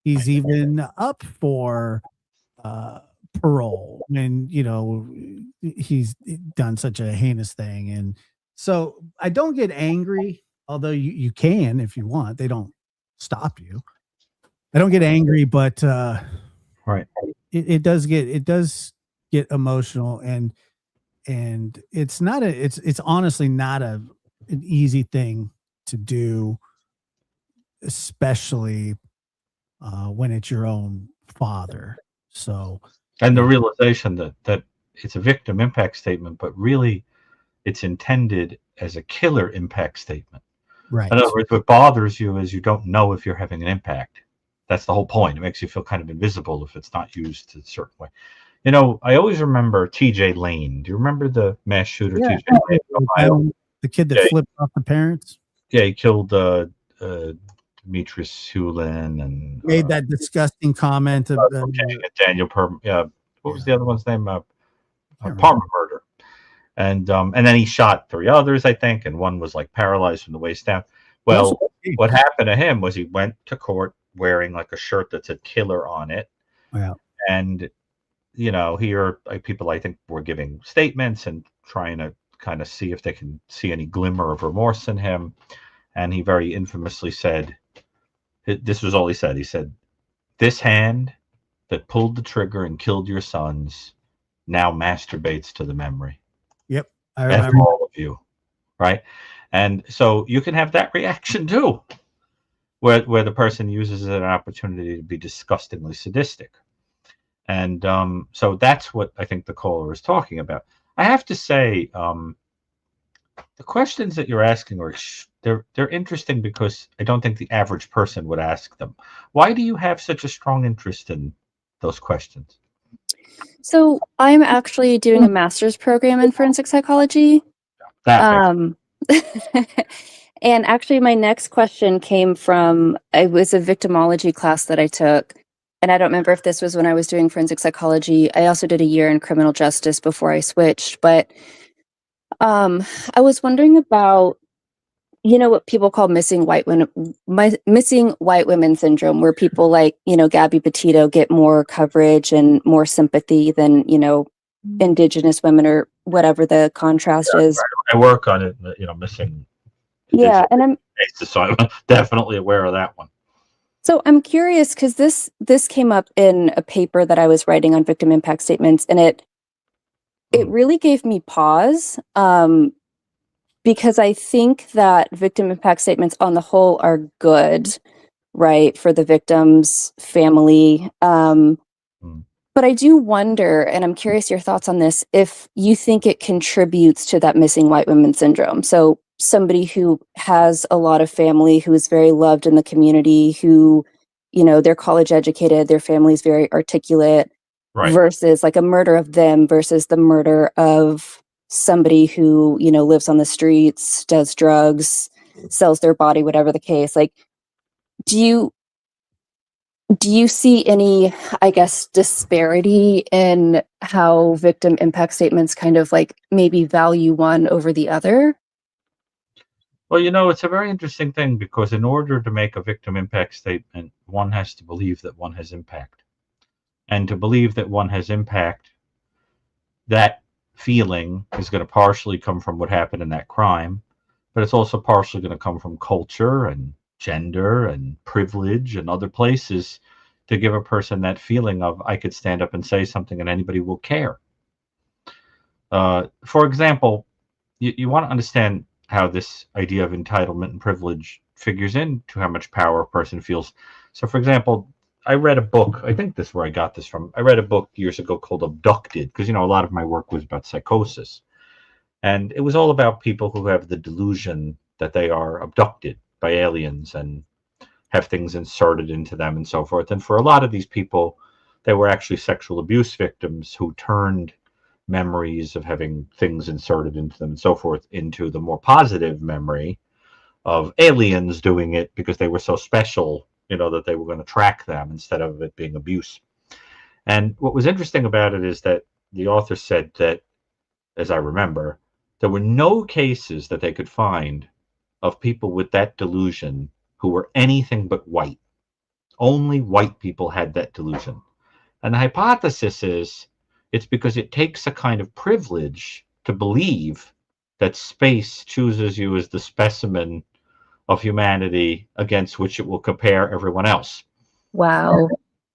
Speaker 1: he's even up for parole when he's done such a heinous thing. And so I don't get angry, although you can if you want. They don't stop you. I don't get angry, but
Speaker 2: Right.
Speaker 1: it does get emotional, and it's honestly not an easy thing to do, especially when it's your own father. So,
Speaker 2: And the realization that it's a victim impact statement, but really it's intended as a killer impact statement.
Speaker 1: right.
Speaker 2: In other words, what bothers you is you don't know if you're having an impact. That's the whole point. It makes you feel kind of invisible if it's not used a certain way. I always remember TJ Lane. Do you remember the mass shooter,
Speaker 1: Yeah.
Speaker 2: TJ Lane in Ohio?
Speaker 1: The kid that flipped off the parents.
Speaker 2: Yeah, he killed Demetrius Hewlin and
Speaker 1: Made that disgusting comment of
Speaker 2: Daniel what was the other one's name?
Speaker 1: remember.
Speaker 2: Palmer murder. And then he shot 3 others, I think, and one was like paralyzed from the waist down. Well, what happened to him was he went to court wearing like a shirt that said "killer" on it.
Speaker 1: Yeah.
Speaker 2: And here people, I think, were giving statements and trying to kind of see if they can see any glimmer of remorse in him. And he very infamously said, this was all he said. He said, "This hand that pulled the trigger and killed your sons now masturbates to the memory."
Speaker 1: Yep. I
Speaker 2: That's
Speaker 1: remember.
Speaker 2: all of you, right? And so you can have that reaction too, where the person uses it as an opportunity to be disgustingly sadistic. And so that's what I think the caller is talking about. I have to say, the questions that you're asking they're interesting because I don't think the average person would ask them. Why do you have such a strong interest in those questions?
Speaker 4: So I'm actually doing a master's program in forensic psychology. And actually my next question came from, it was a victimology class that I took. And I don't remember if this was when I was doing forensic psychology. I also did a year in criminal justice before I switched. But I was wondering about, what people call missing white women syndrome, where people like, Gabby Petito get more coverage and more sympathy than, Indigenous women or whatever the contrast is.
Speaker 2: I work on it, missing
Speaker 4: Yeah, and I'm
Speaker 2: cases, so I'm definitely aware of that one.
Speaker 4: So I'm curious because this came up in a paper that I was writing on victim impact statements, and it really gave me pause, because I think that victim impact statements on the whole are good, right, for the victim's family. But I do wonder, and I'm curious your thoughts on this, if you think it contributes to that missing white women syndrome. So somebody who has a lot of family, who is very loved in the community, who, they're college educated, their family's very articulate,
Speaker 2: Right.
Speaker 4: versus like a murder of them versus the murder of somebody who, lives on the streets, does drugs, sells their body, whatever the case. Like, do you see any, I guess, disparity in how victim impact statements kind of like maybe value one over the other?
Speaker 2: Well, it's a very interesting thing because in order to make a victim impact statement, one has to believe that one has impact. And to believe that one has impact, that feeling is going to partially come from what happened in that crime, but it's also partially going to come from culture and gender and privilege and other places to give a person that feeling of, I could stand up and say something and anybody will care. For example, you want to understand how this idea of entitlement and privilege figures into how much power a person feels. So, for example, I read a book. I think this is where I got this from. I read a book years ago called Abducted, because, a lot of my work was about psychosis. And it was all about people who have the delusion that they are abducted by aliens and have things inserted into them and so forth. And for a lot of these people, they were actually sexual abuse victims who turned memories of having things inserted into them and so forth into the more positive memory of aliens doing it because they were so special, that they were going to track them instead of it being abuse. And what was interesting about it is that the author said that, as I remember, there were no cases that they could find of people with that delusion who were anything but white. Only white people had that delusion. And the hypothesis is it's because it takes a kind of privilege to believe that space chooses you as the specimen of humanity against which it will compare everyone else.
Speaker 4: Wow.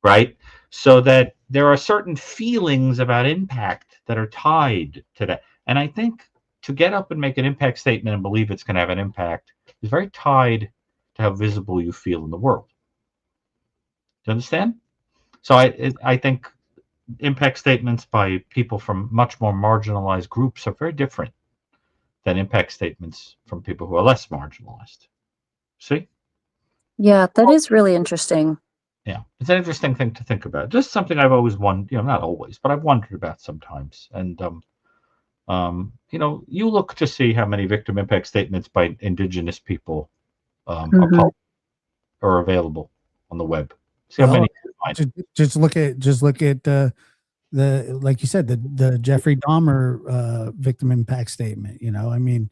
Speaker 2: Right? So that there are certain feelings about impact that are tied to that. And I think to get up and make an impact statement and believe it's going to have an impact is very tied to how visible you feel in the world. Do you understand? So I think impact statements by people from much more marginalized groups are very different than impact statements from people who are less marginalized. See?
Speaker 4: Yeah, that is really interesting.
Speaker 2: Yeah, it's an interesting thing to think about. Just something I've always wondered, not always, but I've wondered about sometimes. And you look to see how many victim impact statements by indigenous people are available on the web. See how many.
Speaker 1: Just look at the like you said, the Jeffrey Dahmer victim impact statement. I mean,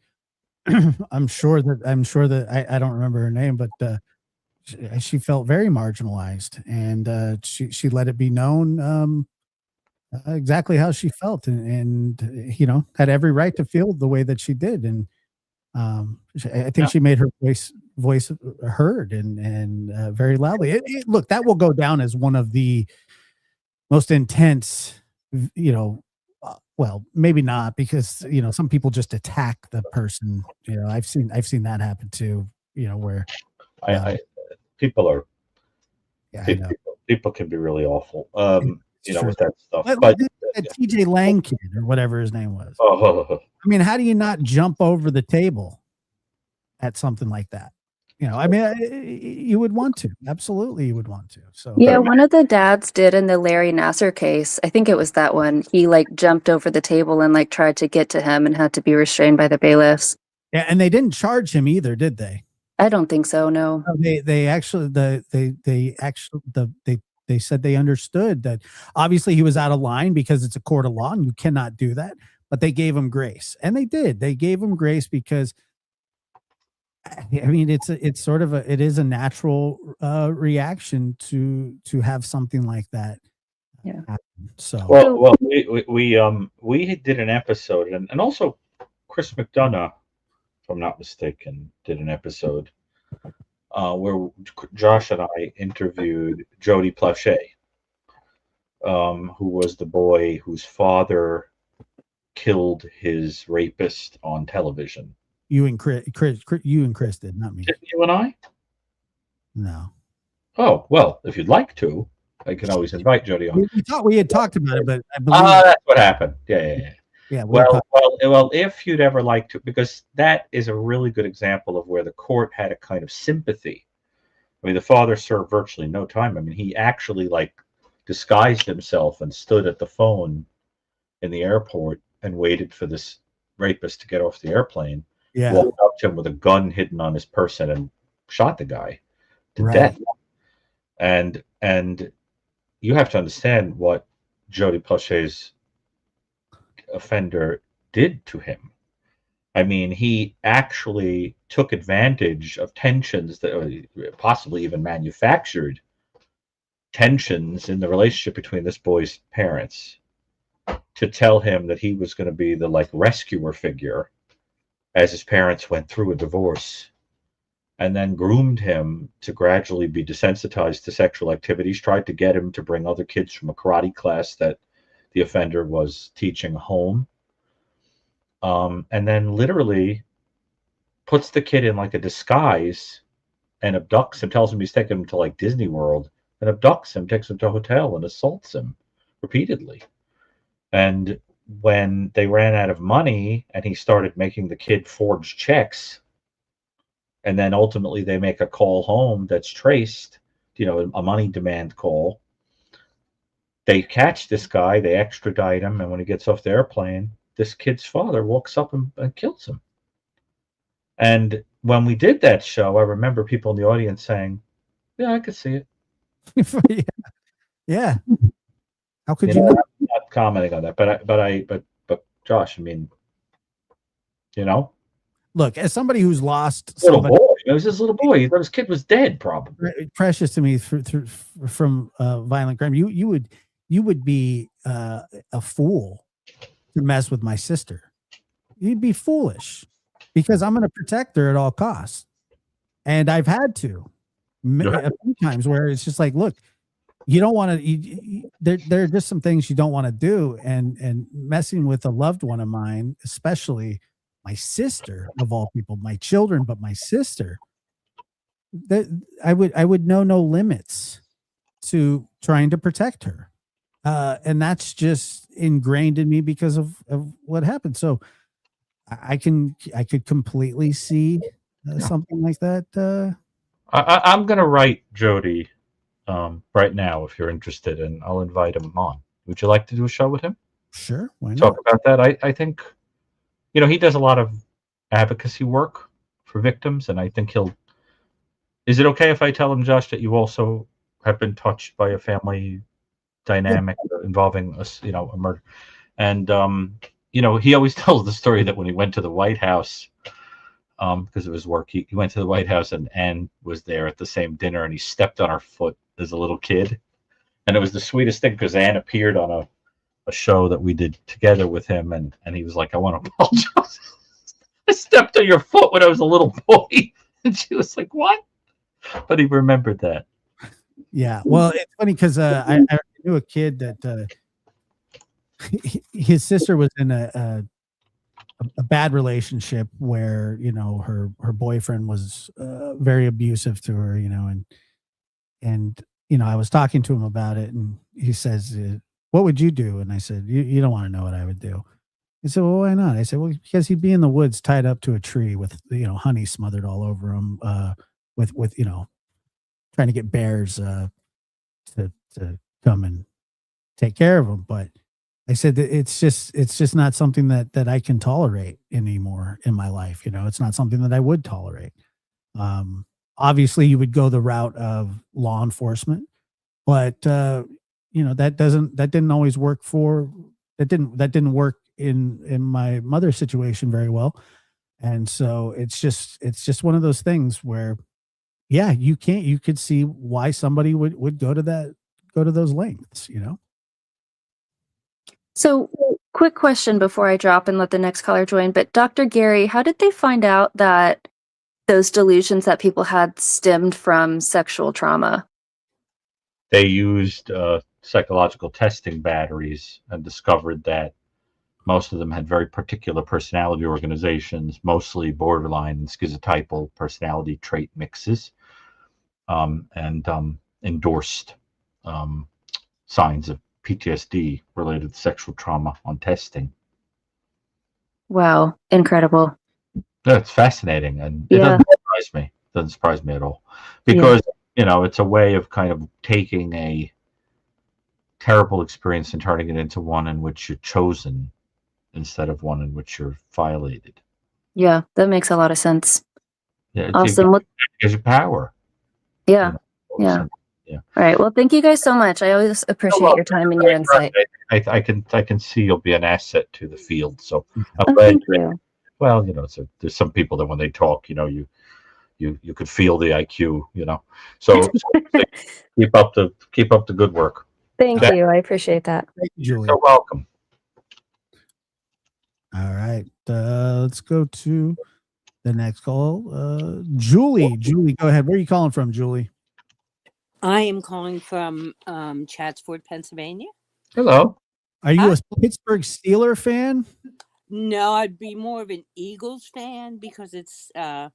Speaker 1: I'm sure that I don't remember her name, but she felt very marginalized, and she let it be known exactly how she felt, and had every right to feel the way that she did. And I think she made her voice heard and very loudly. Look, that will go down as one of the most intense, well, maybe not, because some people just attack the person. I've seen that happen too. Where
Speaker 2: People are.
Speaker 1: Yeah,
Speaker 2: people can be really awful. With that stuff.
Speaker 1: But TJ Lang kid or whatever his name was. I mean, how do you not jump over the table at something like that? I mean, you would want to. Absolutely, you would want to. So
Speaker 4: yeah, one of the dads did in the Larry Nasser case. I think it was that one. He jumped over the table and tried to get to him and had to be restrained by the bailiffs.
Speaker 1: Yeah, and they didn't charge him either, did they?
Speaker 4: I don't think so. No.
Speaker 1: They actually they said they understood that obviously he was out of line because it's a court of law and you cannot do that. But they gave him grace, and they did. They gave him grace because, I mean, it is a natural reaction to have something like that happen. So
Speaker 2: we did an episode, and also Chris McDonough I'm not mistaken, did an episode where Josh and I interviewed Jody Plauché, who was the boy whose father killed his rapist on television.
Speaker 1: You and Chris did, not me.
Speaker 2: Didn't you and I?
Speaker 1: No.
Speaker 2: Oh, well, if you'd like to, I can always invite Jody on.
Speaker 1: We thought we had talked about it, but I believe
Speaker 2: That's what happened. Yeah.
Speaker 1: yeah.
Speaker 2: Well, if you'd ever like to, because that is a really good example of where the court had a kind of sympathy. I mean, the father served virtually no time. I mean, he actually like disguised himself and stood at the phone in the airport and waited for this rapist to get off the airplane.
Speaker 1: Yeah.
Speaker 2: Walked up to him with a gun hidden on his person and shot the guy to
Speaker 1: Right.
Speaker 2: death. And you have to understand what Jody Plauché's offender did to him. I mean, he actually took advantage of tensions that possibly even manufactured tensions in the relationship between this boy's parents to tell him that he was going to be the like rescuer figure as his parents went through a divorce, and then groomed him to gradually be desensitized to sexual activities, tried to get him to bring other kids from a karate class that the offender was teaching home. And then literally puts the kid in like a disguise and abducts him, tells him he's taking him to like Disney World, and abducts him, takes him to a hotel and assaults him repeatedly. And when they ran out of money and he started making the kid forge checks, and then ultimately they make a call home that's traced, a money demand call. They catch this guy, they extradite him, and when he gets off the airplane, this kid's father walks up and kills him. And when we did that show, I remember people in the audience saying, "Yeah, I could see it."
Speaker 1: Yeah. How could you not?
Speaker 2: I'm not commenting on that, but Josh, I mean,
Speaker 1: Look, as somebody who's lost
Speaker 2: little boy, it was his little boy. He thought his kid was dead, probably.
Speaker 1: Precious to me from violent crime. You would be a fool to mess with my sister. You'd be foolish because I'm going to protect her at all costs, and I've had to a few times where it's just like, look, you don't want to. There are just some things you don't want to do, and messing with a loved one of mine, especially my sister of all people, my children, but my sister, that I would know no limits to trying to protect her. And that's just ingrained in me because of what happened. So I could completely see something like that.
Speaker 2: I'm going to write Jody right now if you're interested, and I'll invite him on. Would you like to do a show with him?
Speaker 1: Sure. Why not?
Speaker 2: Talk about that. I think, he does a lot of advocacy work for victims, and I think is it okay if I tell him, Josh, that you also have been touched by a family dynamic involving a murder? And he always tells the story that when he went to the White House, because of his work, he went to the White House, and Anne was there at the same dinner, and he stepped on her foot as a little kid, and it was the sweetest thing because Anne appeared on a show that we did together with him, and he was like, "I want to apologize. I stepped on your foot when I was a little boy," and she was like, "What?" But he remembered that.
Speaker 1: Yeah, well, it's funny because I knew a kid that his sister was in a bad relationship where her boyfriend was very abusive to her, and I was talking to him about it, and he says, "What would you do?" And I said, "You don't want to know what I would do." He said, "Well, why not?" I said, "Well, because he'd be in the woods tied up to a tree with honey smothered all over him, with trying to get bears to come and take care of him." But I said that it's just not something that I can tolerate anymore in my life. It's not something that I would tolerate. Obviously you would go the route of law enforcement, but that didn't always work that didn't work in my mother's situation very well. And so it's just one of those things where, yeah, you could see why somebody would go to those lengths,
Speaker 4: So, quick question before I drop and let the next caller join. But Dr. Gary, how did they find out that those delusions that people had stemmed from sexual trauma?
Speaker 2: They used psychological testing batteries and discovered that most of them had very particular personality organizations, mostly borderline and schizotypal personality trait mixes, and endorsed signs of PTSD related to sexual trauma on testing.
Speaker 4: Wow, incredible.
Speaker 2: That's fascinating, and it
Speaker 4: Yeah.
Speaker 2: doesn't surprise me. Doesn't surprise me at all, because it's a way of kind of taking a terrible experience and turning it into one in which you're chosen instead of one in which you're violated.
Speaker 4: Yeah, that makes a lot of sense.
Speaker 2: Yeah,
Speaker 4: Awesome.
Speaker 2: it gives you power.
Speaker 4: Yeah.
Speaker 2: All of a
Speaker 4: Yeah.
Speaker 2: sudden. Yeah.
Speaker 4: All right. Well, thank you guys so much. I always appreciate your time and your insight.
Speaker 2: I can see you'll be an asset to the field. So I'm
Speaker 4: Oh,
Speaker 2: glad.
Speaker 4: thank you.
Speaker 2: Well, there's some people that when they talk, you could feel the IQ, So keep up the good work.
Speaker 4: Thank you. I appreciate that.
Speaker 1: Thank you, Julie.
Speaker 2: You're welcome.
Speaker 1: All right. Let's go to the next call. Julie, go ahead. Where are you calling from, Julie?
Speaker 5: I am calling from Chatsford, Pennsylvania.
Speaker 2: Hello.
Speaker 1: Are you a Pittsburgh Steeler fan?
Speaker 5: No, I'd be more of an Eagles fan because it's I'm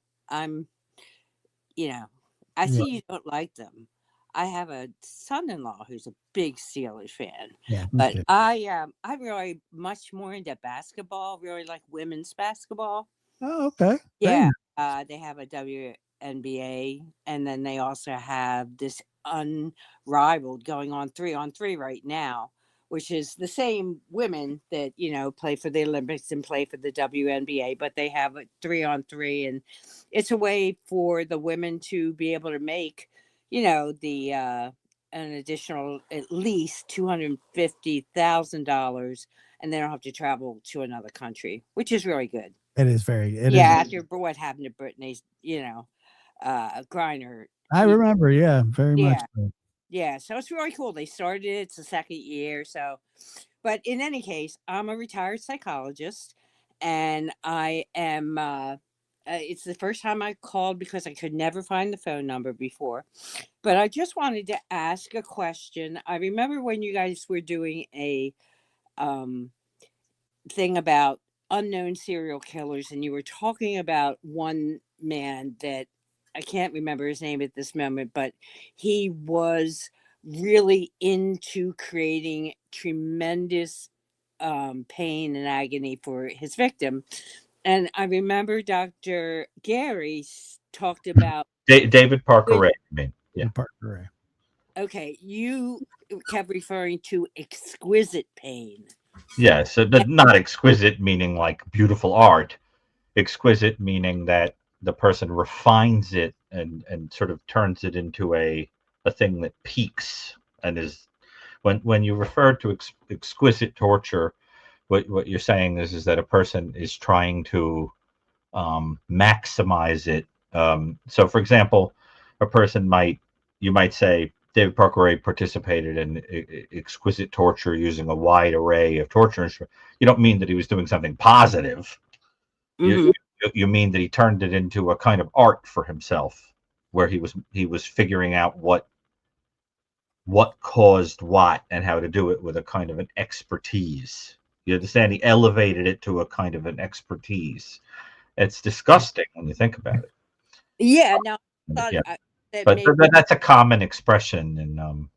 Speaker 5: I see you don't like them. I have a son-in-law who's a big Steelers fan.
Speaker 1: Yeah.
Speaker 5: But
Speaker 1: Okay.
Speaker 5: I'm really much more into basketball, really like women's basketball.
Speaker 1: Oh, okay.
Speaker 5: Yeah. They have a WNBA, and then they also have this unrivaled going on 3-on-3 right now, which is the same women that play for the Olympics and play for the WNBA, but they have a 3-on-3, and it's a way for the women to be able to make the an additional at least $250,000, and they don't have to travel to another country, which is really good.
Speaker 1: It is very.
Speaker 5: After what happened to Brittany's, Griner.
Speaker 1: I remember. Yeah, very much. So.
Speaker 5: Yeah, so it's really cool. They started it. It's the second year. So, but in any case, I'm a retired psychologist, and I am. It's the first time I called because I could never find the phone number before. But I just wanted to ask a question. I remember when you guys were doing a thing about unknown serial killers, and you were talking about one man that I can't remember his name at this moment, but he was really into creating tremendous pain and agony for his victim. And I remember Dr. Gary talked about
Speaker 2: David Parker Ray.
Speaker 1: Yeah, Parker Ray.
Speaker 5: Okay, you kept referring to exquisite pain.
Speaker 2: Yes, but not exquisite meaning like beautiful art. Exquisite meaning that the person refines it and sort of turns it into a thing that peaks and is when you refer to exquisite torture, what you're saying is that a person is trying to maximize it. So, for example, you might say David Parker Ray participated in exquisite torture using a wide array of torture instruments. You don't mean that he was doing something positive.
Speaker 5: Mm-hmm.
Speaker 2: You mean that he turned it into a kind of art for himself, where he was figuring out what caused what and how to do it with a kind of an expertise. You understand? He elevated it to a kind of an expertise. It's disgusting when you think about it.
Speaker 5: Yeah. Now,
Speaker 2: Yeah. But that's a common expression, and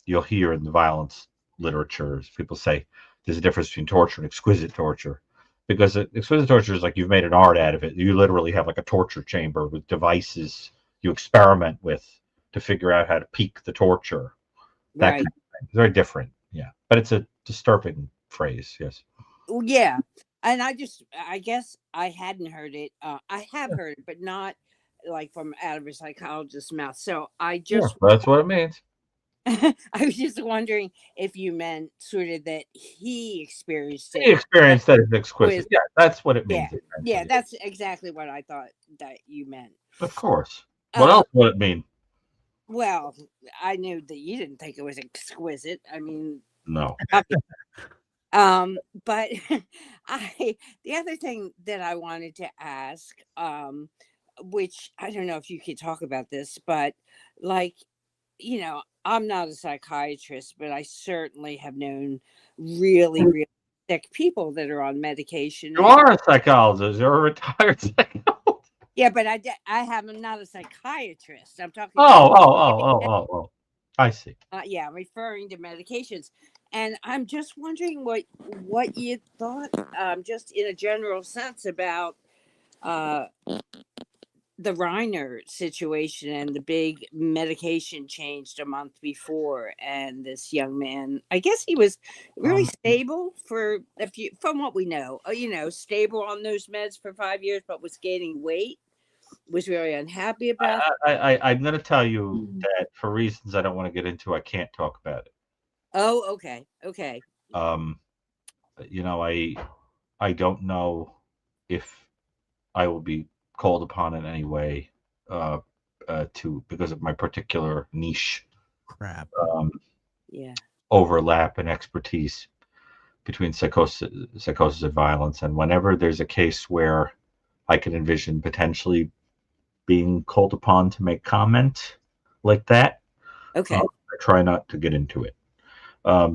Speaker 2: you'll hear in the violence literature. People say there's a difference between torture and exquisite torture, because exquisite torture is like you've made an art out of it. You literally have like a torture chamber with devices you experiment with to figure out how to peak the torture. That
Speaker 5: right.
Speaker 2: kind of thing. Very different. Yeah, but it's a disturbing phrase. Yes.
Speaker 5: Yeah, and I guess I hadn't heard it. I have heard it, but not like from out of a psychologist's mouth. So
Speaker 2: That's what it means.
Speaker 5: I was just wondering if you meant sort of that he experienced it.
Speaker 2: He experienced that as exquisite. Yeah, that's what it means.
Speaker 5: Yeah, that's exactly what I thought that you meant.
Speaker 2: Of course. What else would it mean?
Speaker 5: Well, I knew that you didn't think it was exquisite. I mean,
Speaker 2: no.
Speaker 5: But the other thing that I wanted to ask, which I don't know if you could talk about this, but like, I'm not a psychiatrist, but I certainly have known really, really sick people that are on medication.
Speaker 2: You are a psychologist. You're a retired psychologist.
Speaker 5: Yeah, but I'm not a psychiatrist. I'm talking.
Speaker 2: Oh. I see.
Speaker 5: Yeah, I'm referring to medications, and I'm just wondering what you thought, just in a general sense, about uh, the Reiner situation and the big medication changed a month before, and this young man, I guess he was really stable for a few, from what we know, stable on those meds for 5 years, but was gaining weight, was really unhappy about it.
Speaker 2: I'm going to tell you that for reasons I don't want to get into, I can't talk about it.
Speaker 5: Oh, okay.
Speaker 2: I don't know if I will be called upon in any way because of my particular niche
Speaker 1: Crap.
Speaker 5: Yeah.
Speaker 2: overlap and expertise between psychosis and violence. And whenever there's a case where I can envision potentially being called upon to make comment like that,
Speaker 5: Okay.
Speaker 2: I try not to get into it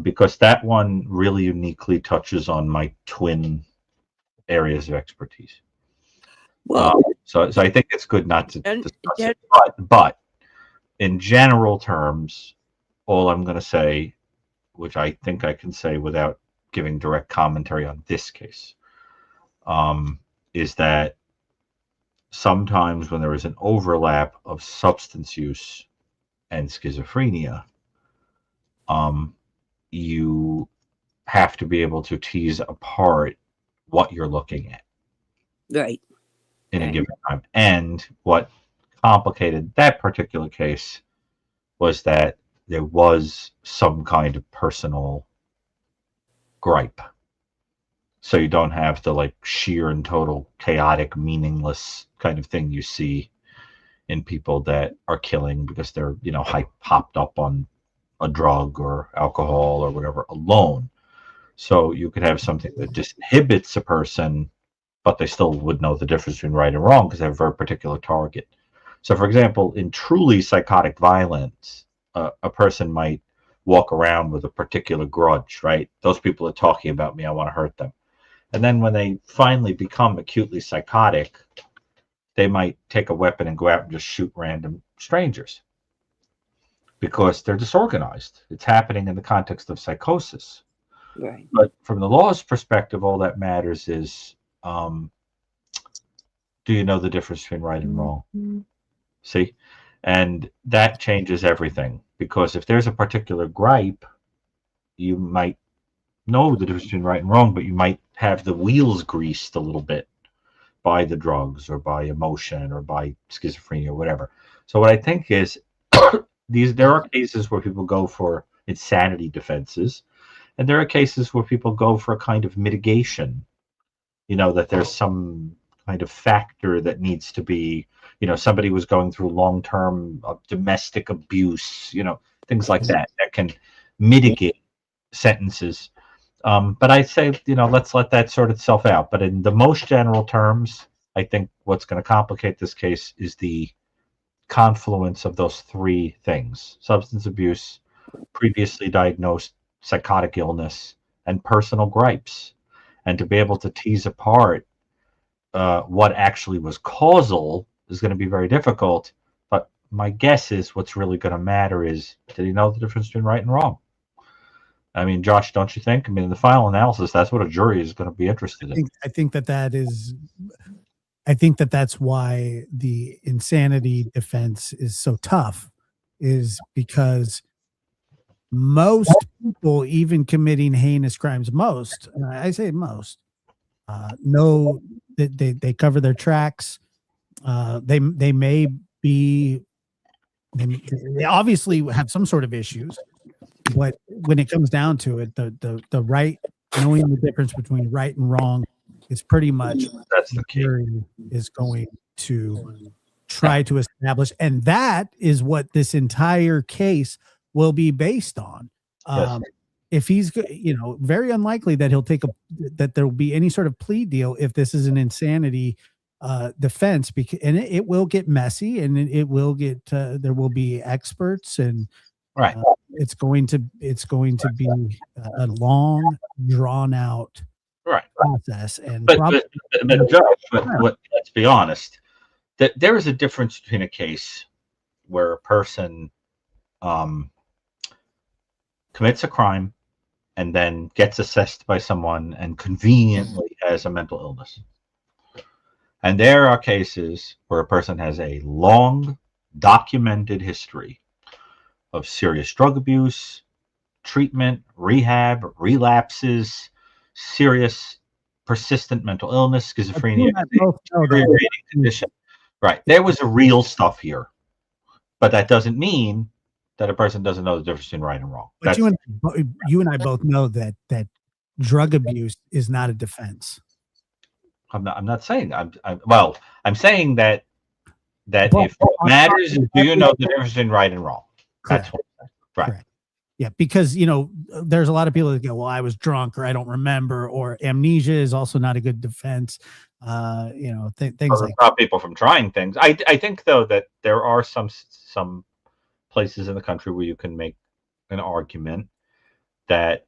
Speaker 2: because that one really uniquely touches on my twin areas of expertise.
Speaker 5: Well,
Speaker 2: so I think it's good not to discuss
Speaker 5: don't-
Speaker 2: it. But in general terms, all I'm going to say, which I think I can say without giving direct commentary on this case, is that sometimes when there is an overlap of substance use and schizophrenia, you have to be able to tease apart what you're looking at
Speaker 5: right.
Speaker 2: in a given time. And what complicated that particular case was that there was some kind of personal gripe. So you don't have the like sheer and total chaotic, meaningless kind of thing you see in people that are killing because they're, hopped up on a drug or alcohol or whatever alone. So you could have something that just inhibits a person, but they still would know the difference between right and wrong because they have a very particular target. So, for example, in truly psychotic violence, a person might walk around with a particular grudge, right? Those people are talking about me, I want to hurt them. And then when they finally become acutely psychotic, they might take a weapon and go out and just shoot random strangers because they're disorganized. It's happening in the context of psychosis.
Speaker 5: Right.
Speaker 2: But from the law's perspective, all that matters is, do you know the difference between right and wrong? See? And that changes everything because if there's a particular gripe, you might know the difference between right and wrong, but you might have the wheels greased a little bit by the drugs or by emotion or by schizophrenia or whatever. So what I think is there are cases where people go for insanity defenses, and there are cases where people go for a kind of mitigation, that there's some kind of factor that needs to be, somebody was going through long-term domestic abuse, things like that can mitigate sentences. But I say, let's let that sort itself out. But in the most general terms, I think what's going to complicate this case is the confluence of those three things: substance abuse, previously diagnosed psychotic illness, and personal gripes. And to be able to tease apart what actually was causal is going to be very difficult. But my guess is what's really going to matter is, did he know the difference between right and wrong? I mean, Josh, don't you think? I mean, in the final analysis, that's what a jury is going to be interested in.
Speaker 1: I think that's why the insanity defense is so tough, is because most people, even committing heinous crimes, I say most, know that they cover their tracks. They obviously have some sort of issues, but when it comes down to it, the right, knowing the difference between right and wrong is pretty much
Speaker 2: that's the key.
Speaker 1: Is going to try to establish, and that is what this entire case will be based on.
Speaker 2: Yes.
Speaker 1: if he's, very unlikely that that there will be any sort of plea deal if this is an insanity defense, because and it will get messy, and it will get there will be experts, and
Speaker 2: Right.
Speaker 1: it's going to be a long, drawn out
Speaker 2: Right.
Speaker 1: process. And
Speaker 2: But
Speaker 1: probably,
Speaker 2: Josh, let's be honest. That there is a difference between a case where a person commits a crime and then gets assessed by someone and conveniently has a mental illness. And there are cases where a person has a long documented history of serious drug abuse, treatment, rehab, relapses, serious persistent mental illness, schizophrenia, deteriorating condition. Right. There was a real stuff here. But that doesn't mean that a person doesn't know the difference between right and wrong.
Speaker 1: But you and I both know that drug abuse is not a defense.
Speaker 2: I'm not saying I'm saying that if what matters is, do you know the difference between right and wrong?
Speaker 1: Correct.
Speaker 2: That's what I'm saying. Right.
Speaker 1: Correct. Yeah, because there's a lot of people that go, well, I was drunk, or I don't remember, or amnesia is also not a good defense. Things like
Speaker 2: stop people from trying things. I think though that there are some places in the country where you can make an argument that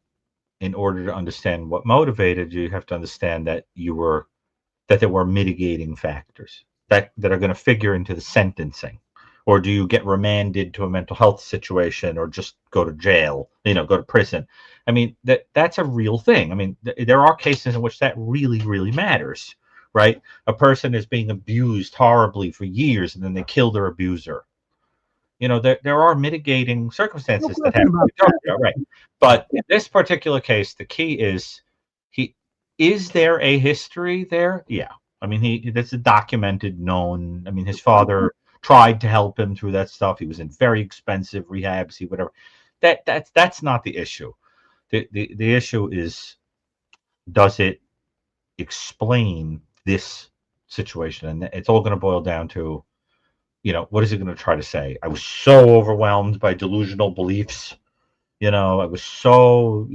Speaker 2: in order to understand what motivated you, you have to understand that there were mitigating factors that are going to figure into the sentencing. Or do you get remanded to a mental health situation, or just go to jail, go to prison? I mean, that's a real thing. I mean, there are cases in which that really, really matters, right? A person is being abused horribly for years, and then they kill their abuser. There are mitigating circumstances that have to be talked about, right? But in this particular case, the key is, is there a history there? Yeah. I mean, that's a documented, known. I mean, his father tried to help him through that stuff. He was in very expensive rehabs, whatever. That's not the issue. The issue is, does it explain this situation? And it's all going to boil down to, what is he going to try to say? I was so overwhelmed by delusional beliefs. I was so,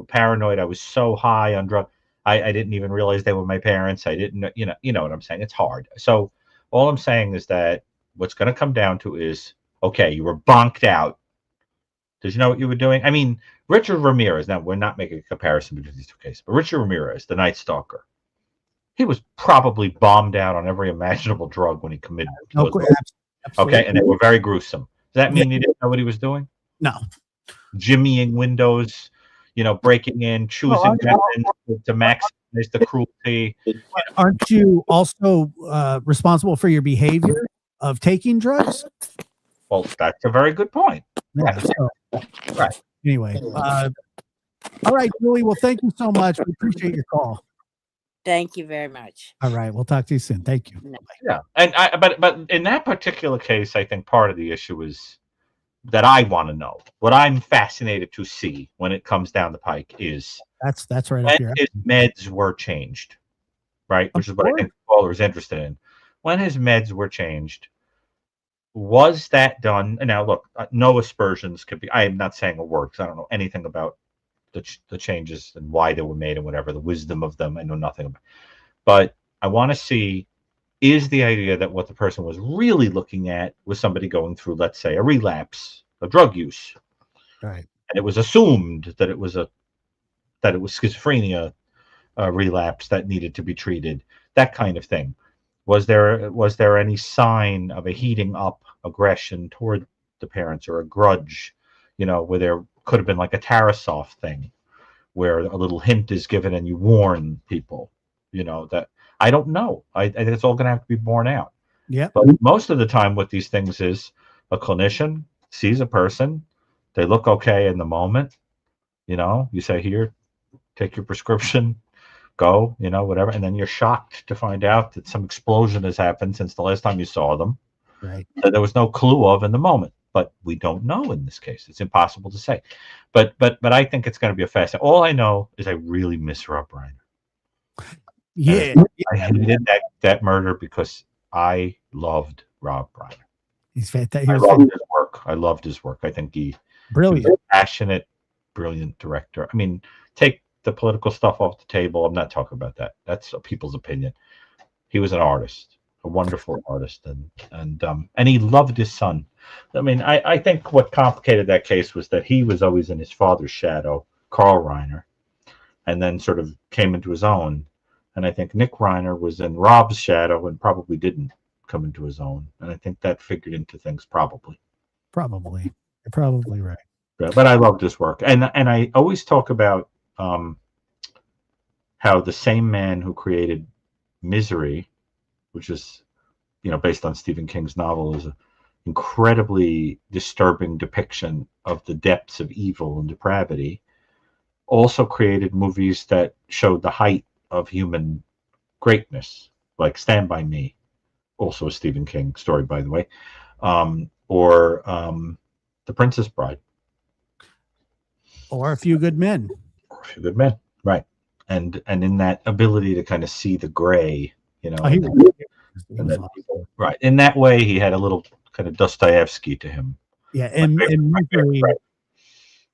Speaker 2: paranoid. I was so high on drugs. I didn't even realize they were my parents. I didn't, you know what I'm saying? It's hard. So all I'm saying is that what's going to come down to is, okay, you were bonked out. Did you know what you were doing? I mean, Richard Ramirez, now we're not making a comparison between these two cases, but Richard Ramirez, the Night Stalker, he was probably bombed out on every imaginable drug when he committed those. Okay, and they were very gruesome. Does that mean he didn't know what he was doing?
Speaker 1: No.
Speaker 2: Jimmying windows, breaking in, choosing weapons to maximize the cruelty.
Speaker 1: Aren't you also responsible for your behavior of taking drugs?
Speaker 2: Well, that's a very good point.
Speaker 1: Yeah, right. Anyway, all right, Julie. Well, thank you so much. We appreciate your call.
Speaker 5: Thank you very much.
Speaker 1: All right, we'll talk to you soon. Thank you.
Speaker 2: Yeah, and but in that particular case, I think part of the issue is that I want to know. What I'm fascinated to see when it comes down the pike is
Speaker 1: that's right up here.
Speaker 2: When his meds were changed, right? Which is what I think the caller is interested in. When his meds were changed, was that done? And now, look, no aspersions could be. I am not saying a word because I don't know anything about the changes and why they were made and whatever, the wisdom of them. I know nothing about. But I want to see, is the idea that what the person was really looking at was somebody going through, let's say, a relapse of drug use,
Speaker 1: right? And
Speaker 2: it was assumed that it was schizophrenia relapse that needed to be treated, that kind of thing. Was there any sign of a heating up aggression toward the parents, or a grudge, where there could have been like a Tarasov thing, where a little hint is given and you warn people, that I don't know. I think it's all going to have to be borne out.
Speaker 1: Yeah.
Speaker 2: But most of the time, what these things is, a clinician sees a person, they look okay in the moment, you say, here, take your prescription, go, whatever, and then you're shocked to find out that some explosion has happened since the last time you saw them,
Speaker 1: right?
Speaker 2: That there was no clue of in the moment. But we don't know in this case. It's impossible to say. But I think it's going to be a fast. All I know is I really miss Rob Reiner.
Speaker 1: Yeah,
Speaker 2: I hated that murder because I loved Rob Reiner.
Speaker 1: He's fantastic.
Speaker 2: I loved his work. I think he was a passionate, brilliant director. I mean, take the political stuff off the table. I'm not talking about that. That's people's opinion. He was an artist, a wonderful artist, and he loved his son. I mean, I think what complicated that case was that he was always in his father's shadow, Carl Reiner, and then sort of came into his own. And I think Nick Reiner was in Rob's shadow and probably didn't come into his own. And I think that figured into things probably.
Speaker 1: Probably. You're probably right.
Speaker 2: Yeah, but I loved his work. And I always talk about how the same man who created Misery, which is, based on Stephen King's novel, is an incredibly disturbing depiction of the depths of evil and depravity, also created movies that showed the height of human greatness, like Stand By Me, also a Stephen King story, by the way, or The Princess Bride.
Speaker 1: Or A Few Good Men.
Speaker 2: Or A Few Good Men, right. And in that ability to kind of see the gray, right. In that way, he had a little kind of Dostoevsky to him.
Speaker 1: Yeah, and Misery.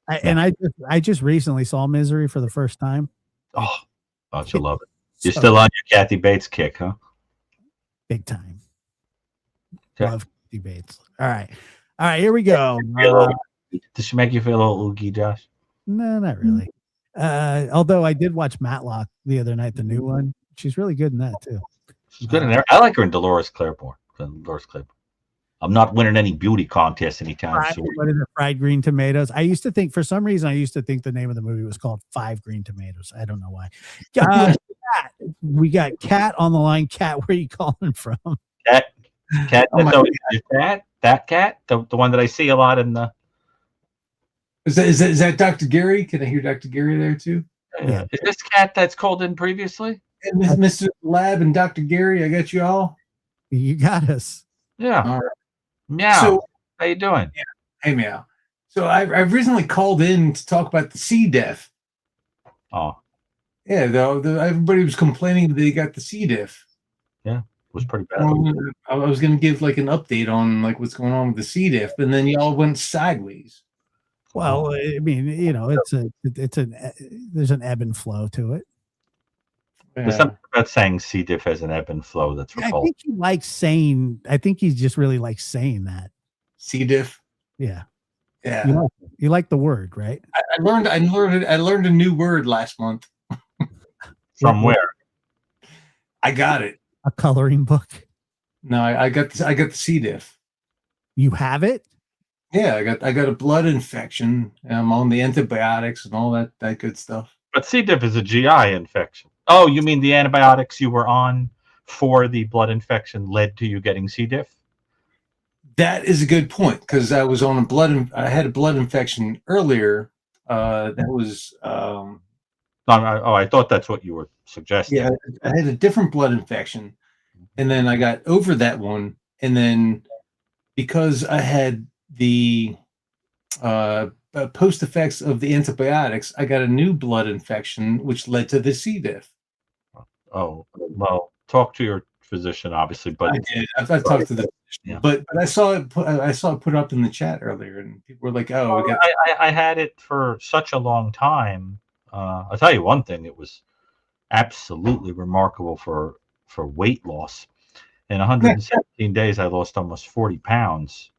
Speaker 1: And I just recently saw Misery for the first time.
Speaker 2: Oh, you love it. You're still on your Kathy Bates kick, huh?
Speaker 1: Big time.
Speaker 2: Okay.
Speaker 1: Love Kathy Bates. All right, here we go.
Speaker 2: Does she make you feel a little oogie, Josh?
Speaker 1: No, not really. Although I did watch Matlock the other night, the new one. She's really good in that too.
Speaker 2: She's good in there. I like her in Dolores Claiborne. I'm not winning any beauty contests anytime soon.
Speaker 1: What is it? Fried Green Tomatoes. For some reason, I used to think the name of the movie was called Five Green Tomatoes. I don't know why. We got Kat on the line. Kat, where are you calling from?
Speaker 2: Kat. That cat, the one that I see a lot in the.
Speaker 6: Is that Dr. Gary? Can I hear Dr. Gary there too?
Speaker 2: Yeah. Is this Cat that's called in previously?
Speaker 6: And Mr. Lab and Dr. Gary, I got you all.
Speaker 1: You got us.
Speaker 2: Yeah.
Speaker 6: All right.
Speaker 2: Meow.
Speaker 6: So,
Speaker 2: how you doing?
Speaker 6: Yeah. Hey, meow. So I've recently called in to talk about the C. diff.
Speaker 2: Oh.
Speaker 6: Yeah, everybody was complaining that they got the C. diff.
Speaker 2: Yeah, it was pretty bad.
Speaker 6: I was going to give like an update on like what's going on with the C. diff, and then y'all went sideways.
Speaker 1: Well, I mean, there's an ebb and flow to it.
Speaker 6: Yeah.
Speaker 2: There's something about saying C. diff has an ebb and flow that's repulsive.
Speaker 1: I think he just really likes saying that.
Speaker 6: C. diff.
Speaker 1: Yeah.
Speaker 6: Yeah.
Speaker 1: You like the word, right?
Speaker 6: I learned a new word last month.
Speaker 2: From where?
Speaker 6: I got it.
Speaker 1: A coloring book.
Speaker 6: No, I got the C. diff.
Speaker 1: You have it?
Speaker 6: Yeah, I got a blood infection. I'm on the antibiotics and all that good stuff.
Speaker 2: But C. diff is a GI infection. Oh, you mean the antibiotics you were on for the blood infection led to you getting C. diff?
Speaker 6: That is a good point, because I was on I had a blood infection earlier. That was.
Speaker 2: I thought that's what you were suggesting.
Speaker 6: Yeah, I had a different blood infection, and then I got over that one, and then because I had the post effects of the antibiotics, I got a new blood infection, which led to the C. diff.
Speaker 2: Oh, well, talk to your physician, obviously, but
Speaker 6: I did. I've talked to the physician,
Speaker 2: yeah.
Speaker 6: but I saw it put up in the chat earlier, and people were like, "Oh,
Speaker 2: I had it for such a long time." I'll tell you one thing: it was absolutely remarkable for weight loss. In 117 days, I lost almost 40 pounds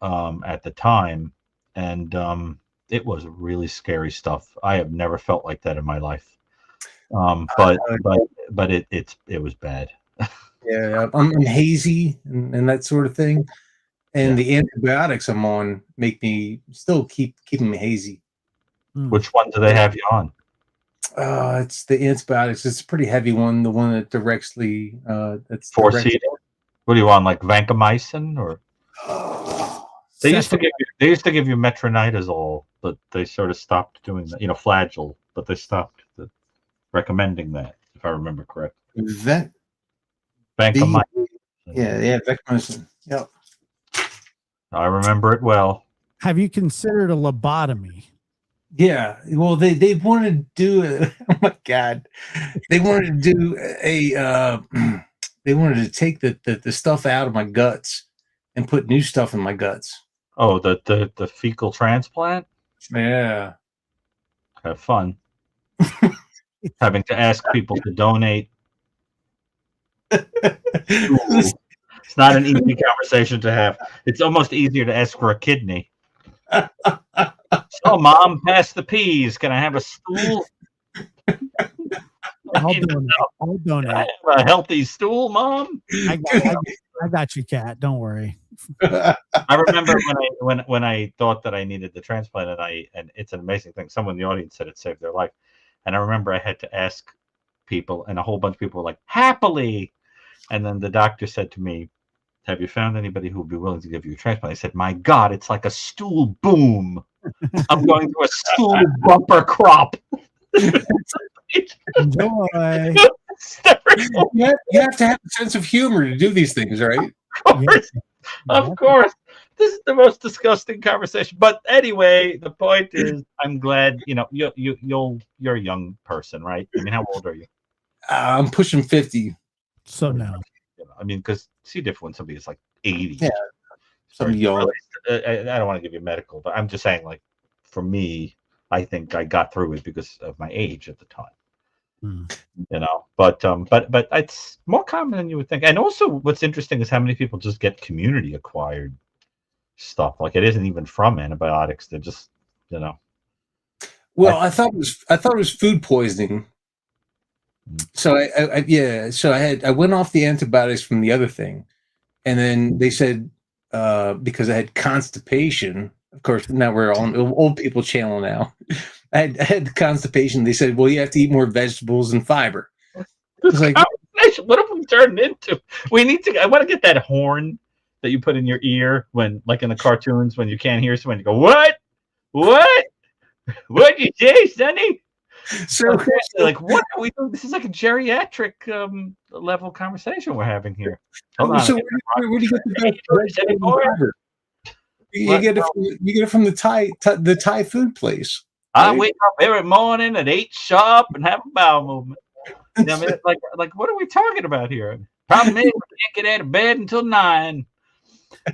Speaker 2: at the time, and it was really scary stuff. I have never felt like that in my life. But it was bad.
Speaker 6: Yeah, I'm hazy and that sort of thing, and the antibiotics I'm on make me still keeping me hazy.
Speaker 2: Which one do they have you on?
Speaker 6: It's the antibiotics. It's a pretty heavy one. The one that directly that's
Speaker 2: Forceed. What do you want, like vancomycin or? They used to give you metronidazole, but they sort of stopped doing that. Flagyl, but they stopped recommending that, if I remember correctly. Vancomycin.
Speaker 6: Yeah, vancomycin. Yep.
Speaker 2: I remember it well.
Speaker 1: Have you considered a lobotomy?
Speaker 6: Yeah. Well, they wanted to do. Oh my God, they wanted to do they wanted to take the stuff out of my guts and put new stuff in my guts.
Speaker 2: Oh, the fecal transplant?
Speaker 6: Yeah.
Speaker 2: have fun. Having to ask people to donate. It's not an easy conversation to have. It's almost easier to ask for a kidney. So, Mom, pass the peas. Can I have a stool?
Speaker 1: I'll donate. I'll
Speaker 2: Can I
Speaker 1: donate.
Speaker 2: have a healthy stool, Mom?
Speaker 1: I got you, Cat. Don't worry.
Speaker 2: I remember when I thought that I needed the transplant, and it's an amazing thing. Someone in the audience said it saved their life, and I remember I had to ask people, and a whole bunch of people were like, "Happily," and then the doctor said to me, "Have you found anybody who would be willing to give you a transplant?" I said, "My God, it's like a stool boom. I'm going through a stool bumper crop."
Speaker 1: Enjoy.
Speaker 6: You have to have a sense of humor to do these things, right?
Speaker 2: Of course. This is the most disgusting conversation. But anyway, the point is, I'm glad you're a young person, right? I mean, how old are you?
Speaker 6: I'm pushing 50.
Speaker 1: So no.
Speaker 2: I mean, because see, different when somebody is like 80.
Speaker 6: Yeah, some young.
Speaker 2: I don't want to give you medical, but I'm just saying, like, for me, I think I got through it because of my age at the time. But it's more common than you would think. And also, what's interesting is how many people just get community acquired stuff. Like, it isn't even from antibiotics. They're just,
Speaker 6: Well, I thought it was food poisoning. So I went off the antibiotics from the other thing, and then they said because I had constipation. Of course, now we're on old people channel now. I had constipation. They said, well, you have to eat more vegetables and fiber. It's like,
Speaker 2: what have we turned into? I want to get that horn that you put in your ear when, like in the cartoons, when you can't hear someone, you go, what? What'd you say, Sonny?
Speaker 6: So,
Speaker 2: like, what are we doing? This is like a geriatric level conversation we're having here. Hold on.
Speaker 6: So where do you get the fiber? You get it from the Thai food place.
Speaker 2: I wake up every morning at 8 sharp and have a bowel movement. I mean, like, what are we talking about here? Problem is, we can't get out of bed until 9.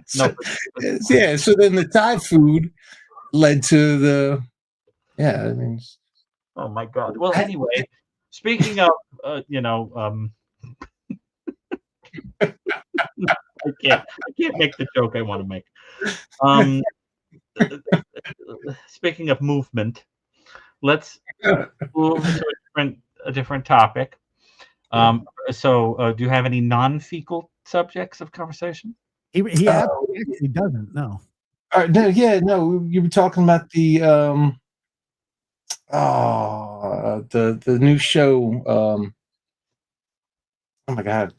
Speaker 6: So then the Thai food led to the. Yeah, I mean.
Speaker 2: Oh my God. Well, anyway, speaking of, I can't make the joke I want to make. Speaking of movement, let's move to a different topic. So, do you have any non-fecal subjects of conversation?
Speaker 1: He actually doesn't. No.
Speaker 6: No. You were talking about the the new show. Oh my God.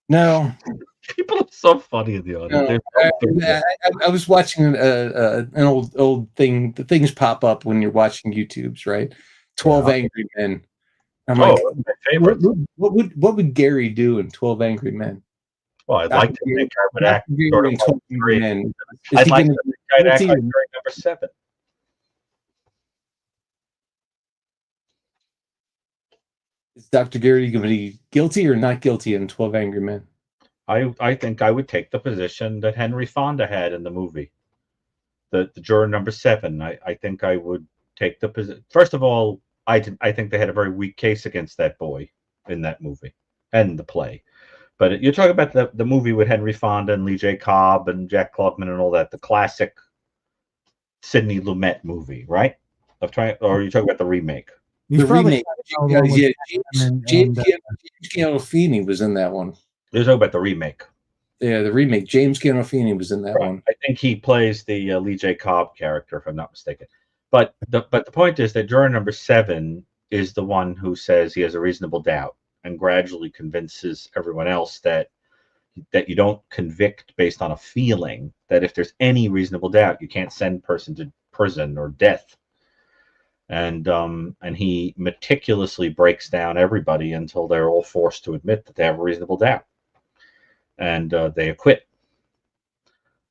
Speaker 6: No.
Speaker 2: People are so funny in the audience.
Speaker 6: No, I was watching an old thing. The things pop up when you're watching YouTube's, right? 12 Angry Men. I'm like,
Speaker 2: my favorite.
Speaker 6: What would Gary do in 12 Angry Men?
Speaker 2: Well, I'd like to think I would act sort of like Gary.
Speaker 6: Men.
Speaker 2: I'd like to think I'd act like Gary number 7.
Speaker 6: Is Dr. Gary going to be guilty or not guilty in 12 Angry Men?
Speaker 2: I think I would take the position that Henry Fonda had in the movie. The juror number 7. I think I would take the position. First of all, I think they had a very weak case against that boy in that movie and the play. But you're talking about the movie with Henry Fonda and Lee J. Cobb and Jack Klugman and all that, the classic Sidney Lumet movie, right? Or are you talking about the remake?
Speaker 6: The remake. James Gandolfini was in that one.
Speaker 2: You're talking about the remake.
Speaker 6: Yeah, the remake. James Gandolfini was in that one.
Speaker 2: I think he plays the Lee J. Cobb character, if I'm not mistaken. But the point is that juror number 7 is the one who says he has a reasonable doubt and gradually convinces everyone else that you don't convict based on a feeling, that if there's any reasonable doubt, you can't send person to prison or death. And he meticulously breaks down everybody until they're all forced to admit that they have a reasonable doubt, and they acquit.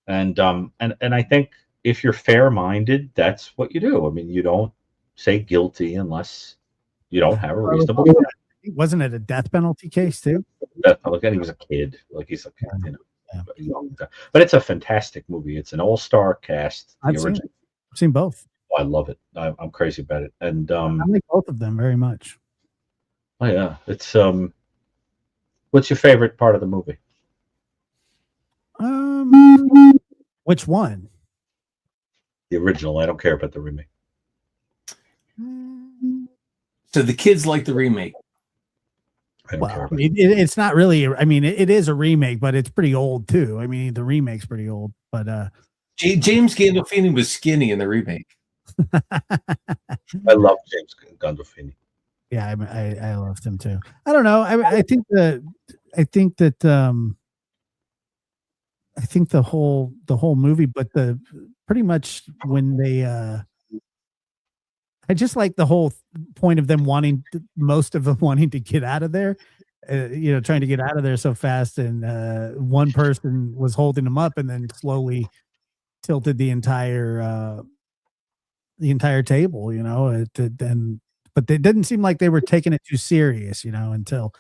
Speaker 2: And I think if you're fair-minded, that's what you do. I mean, you don't say guilty unless you don't have a reasonable doubt.
Speaker 1: Wasn't it a death penalty case too?
Speaker 2: Look, he was a kid. Like, he's a kid, young. But it's a fantastic movie. It's an all-star cast.
Speaker 1: I've seen both.
Speaker 2: I love it. I'm crazy about it. And
Speaker 1: I like both of them very much.
Speaker 2: oh yeah, it's what's your favorite part of the movie?
Speaker 1: Which one?
Speaker 2: The original. I don't care about the remake.
Speaker 6: So the kids like the remake.
Speaker 2: I don't care
Speaker 1: Well,
Speaker 2: about
Speaker 1: it's not really. I mean, it is a remake, but it's pretty old too. I mean, the remake's pretty old, but
Speaker 6: James Gandolfini was skinny in the remake.
Speaker 2: I love James Gandolfini.
Speaker 1: yeah, I loved him too. I don't know. I think that I think the whole movie, but the pretty much when they I just like the whole point of them most of them wanting to get out of there, trying to get out of there so fast, and one person was holding them up, and then slowly tilted the entire table. Then, but it didn't seem like they were taking it too serious, until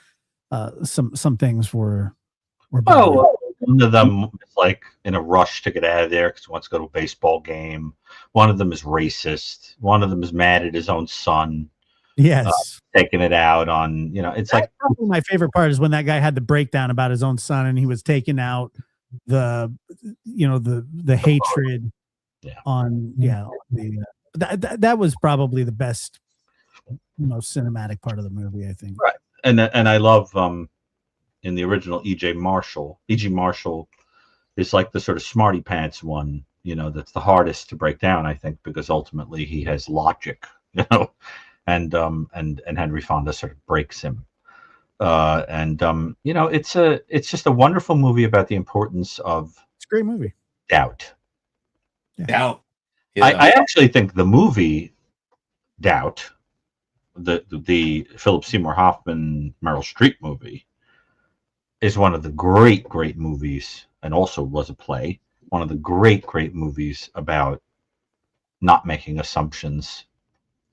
Speaker 1: some things were.
Speaker 2: Oh, one of them is like in a rush to get out of there because he wants to go to a baseball game. One of them is racist. One of them is mad at his own son.
Speaker 1: Yes.
Speaker 2: Taking it out on, it's like
Speaker 1: probably my favorite part is when that guy had the breakdown about his own son and he was taking out the hatred on that was probably the best, most cinematic part of the movie, I think.
Speaker 2: Right. And I love in the original E.G. Marshall is like the sort of smarty pants one, that's the hardest to break down, I think, because ultimately he has logic, and Henry Fonda sort of breaks him. It's just a wonderful movie about the importance of
Speaker 1: it's a great movie.
Speaker 2: Doubt.
Speaker 6: Yeah. Doubt.
Speaker 2: Yeah. I actually think the movie Doubt, the Philip Seymour Hoffman Meryl Streep movie, is one of the great movies, and also was a play, one of the great movies about not making assumptions,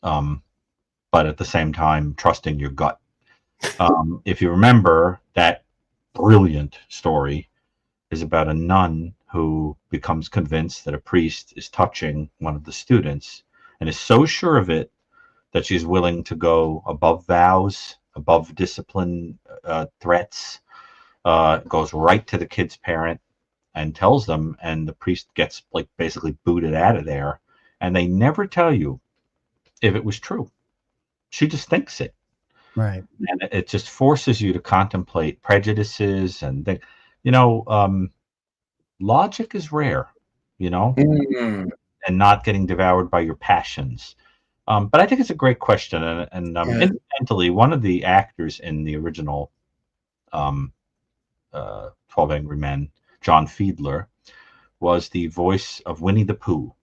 Speaker 2: but at the same time trusting your gut. If you remember, that brilliant story is about a nun who becomes convinced that a priest is touching one of the students and is so sure of it that she's willing to go above vows, above discipline threats, goes right to the kid's parent and tells them, and the priest gets like basically booted out of there, and they never tell you if it was true. She just thinks it.
Speaker 1: Right.
Speaker 2: And it just forces you to contemplate prejudices and think, logic is rare, and not getting devoured by your passions. But I think it's a great question. And incidentally, one of the actors in the original 12 Angry Men, John Fiedler, was the voice of Winnie the Pooh,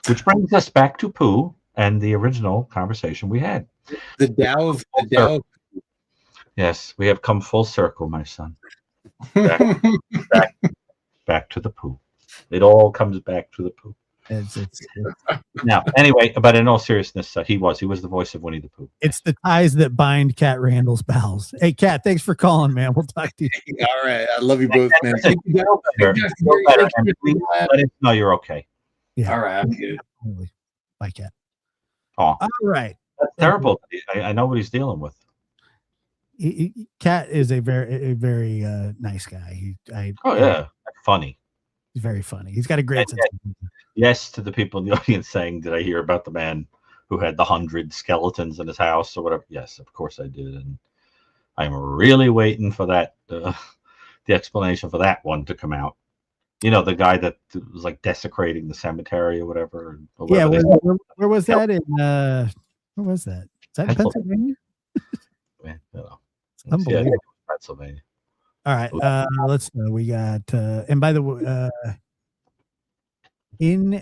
Speaker 2: which brings us back to Pooh and the original conversation we had.
Speaker 6: The Dow.
Speaker 2: Yes, we have come full circle, my son. Back to the Pooh. It all comes back to the Pooh.
Speaker 1: It's
Speaker 2: Now, anyway, but in all seriousness, he was the voice of Winnie the Pooh.
Speaker 1: It's the ties that bind Cat Randall's bowels. Hey, Cat, thanks for calling, man. We'll talk to you.
Speaker 6: All right, I love you both, man.
Speaker 2: Let us know you're okay.
Speaker 6: Yeah. All right, I'm good.
Speaker 1: Bye, Cat.
Speaker 2: Oh,
Speaker 1: all right.
Speaker 2: That's terrible. I know what he's dealing with.
Speaker 1: Cat is a very nice guy.
Speaker 2: Funny.
Speaker 1: He's very funny. He's got a great sense of humor.
Speaker 2: Yes, to the people in the audience saying, did I hear about the man who had the 100 skeletons in his house or whatever? Yes, of course I did. And I'm really waiting for that, the explanation for that one to come out. The guy that was like desecrating the cemetery or whatever.
Speaker 1: Where was that in? Where was that? Is that in Pennsylvania? It's unbelievable.
Speaker 2: Pennsylvania.
Speaker 1: All right. Let's know. We got and by the way, in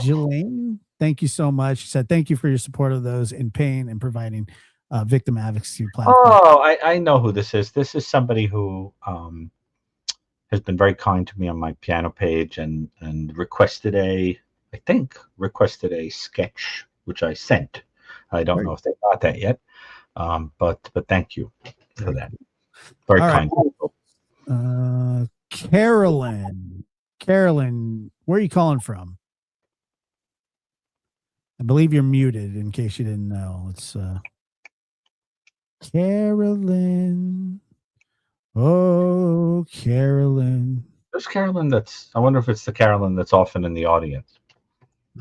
Speaker 1: Jelaine, thank you so much. She said thank you for your support of those in pain and providing victim advocacy platform.
Speaker 2: Oh, I know who this is. This is somebody who has been very kind to me on my piano page and requested a sketch, which I sent. I don't know if they got that yet, but thank you for that. Very kind.
Speaker 1: Carolyn, where are you calling from? I believe you're muted. In case you didn't know, it's Carolyn. Oh, Carolyn.
Speaker 2: There's Carolyn I wonder if it's the Carolyn that's often in the audience.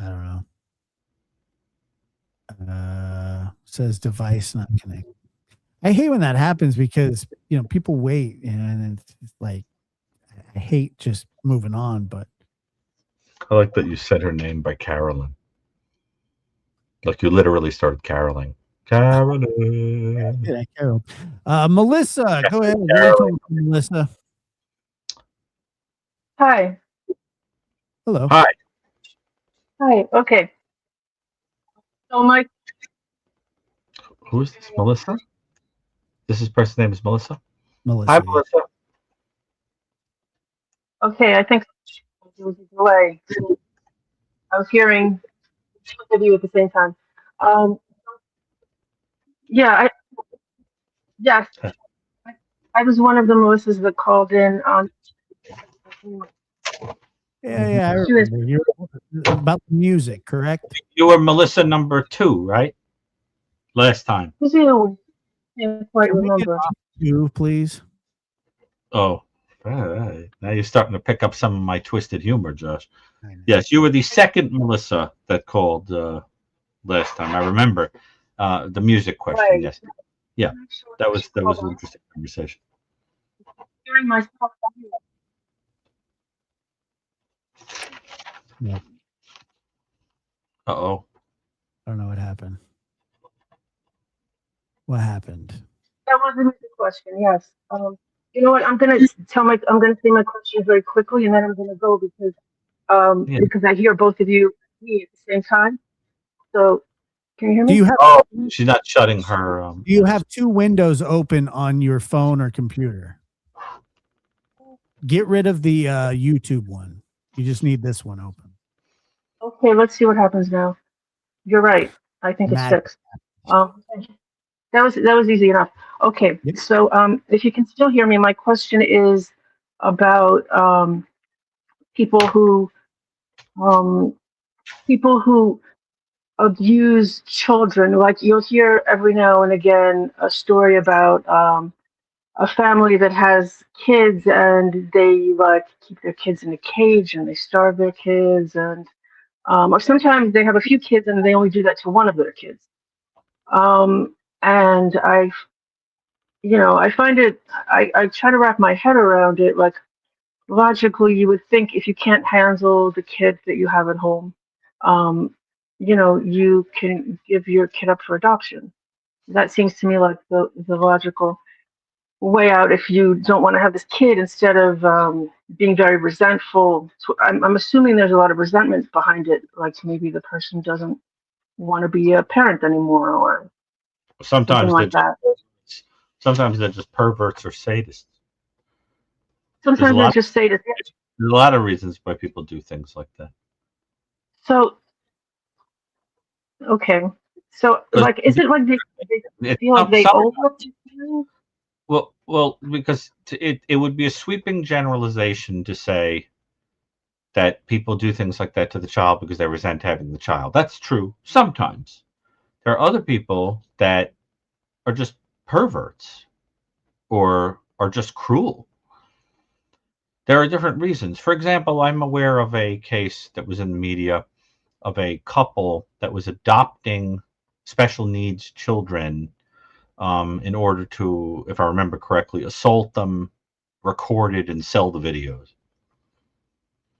Speaker 1: I don't know. Says device not connected. I hate when that happens because people wait and it's like I hate just moving on, but
Speaker 2: I like that you said her name by Carolyn. Like you literally started caroling. Carolyn.
Speaker 1: yeah, Carol. Melissa, go ahead.
Speaker 2: Carolyn.
Speaker 1: Melissa.
Speaker 7: Hi.
Speaker 1: Hello.
Speaker 2: Hi.
Speaker 7: Hi. Okay. So my
Speaker 2: Who is this? Melissa? This person's name is Melissa?
Speaker 1: Melissa.
Speaker 2: Hi, Melissa.
Speaker 7: okay, I think there was a delay. I was hearing both of you at the same time. Yeah, yes. I was one of the Melissas that called in on
Speaker 1: Yeah, I
Speaker 7: She was-
Speaker 1: remember. You're about the music, correct?
Speaker 2: You were Melissa number 2, right? Last time.
Speaker 7: who's the other one? I can't quite
Speaker 1: Can we get
Speaker 7: remember.
Speaker 1: off you, please.
Speaker 2: Oh. Now you're starting to pick up some of my twisted humor, Josh.
Speaker 1: I know.
Speaker 2: Yes, you were the second Melissa that called last time. I remember the music question.
Speaker 7: Right.
Speaker 2: Yes, yeah, that was an interesting conversation.
Speaker 7: Hearing myself.
Speaker 2: Uh-oh.
Speaker 1: I don't know what happened. What happened?
Speaker 7: That wasn't the question. Yes. You know what? I'm gonna say my question very quickly, and then I'm gonna go because
Speaker 2: Yeah.
Speaker 7: because I hear both of you me at the same time. So can you hear
Speaker 1: Do
Speaker 7: me?
Speaker 1: you have
Speaker 2: Oh, she's not shutting her.
Speaker 1: do you have two windows open on your phone or computer? Get rid of the YouTube one. You just need this one open.
Speaker 7: Okay, let's see what happens now. You're right. I think it's
Speaker 1: Magic.
Speaker 7: fixed. That was easy enough. Okay,
Speaker 1: Yep.
Speaker 7: so if you can still hear me, my question is about people who abuse children. Like you'll hear every now and again a story about a family that has kids and they like keep their kids in a cage and they starve their kids and or sometimes they have a few kids and they only do that to one of their kids. And I find it, I try to wrap my head around it. Like logically, you would think if you can't handle the kids that you have at home, you can give your kid up for adoption. That seems to me like the logical way out if you don't want to have this kid instead of being very resentful. So I'm assuming there's a lot of resentment behind it. Like maybe the person doesn't want to be a parent anymore or something
Speaker 2: Sometimes
Speaker 7: like that.
Speaker 2: Sometimes they're just perverts or sadists.
Speaker 7: Sometimes they just say to
Speaker 2: There's a lot of reasons why people do things like that.
Speaker 7: so okay. So like is it like they feel like they owe you?
Speaker 2: Well, because it would be a sweeping generalization to say that people do things like that to the child because they resent having the child. That's true sometimes. There are other people that are just perverts or are just cruel. There are different reasons. For example, I'm aware of a case that was in the media of a couple that was adopting special needs children in order to, if I remember correctly, assault them, record it, and sell the videos.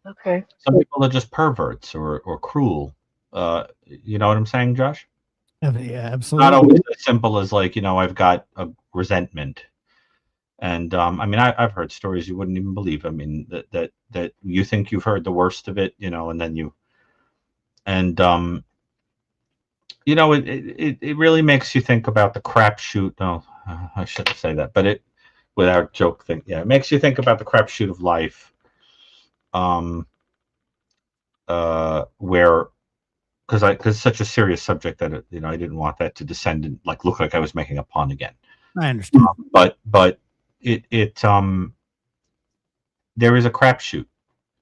Speaker 7: Okay.
Speaker 2: Some people are just perverts or cruel. You know what I'm saying, Josh?
Speaker 1: Yeah, absolutely.
Speaker 2: Not always as simple as like, I've got a resentment. And I mean, I've heard stories you wouldn't even believe. I mean, that you think you've heard the worst of it, and then it really makes you think about the crapshoot. No, I shouldn't say that, but without joke thing, yeah, it makes you think about the crapshoot of life. Where because it's such a serious subject that I didn't want that to descend and like look like I was making a pun again.
Speaker 1: I understand.
Speaker 2: But it there is a crapshoot,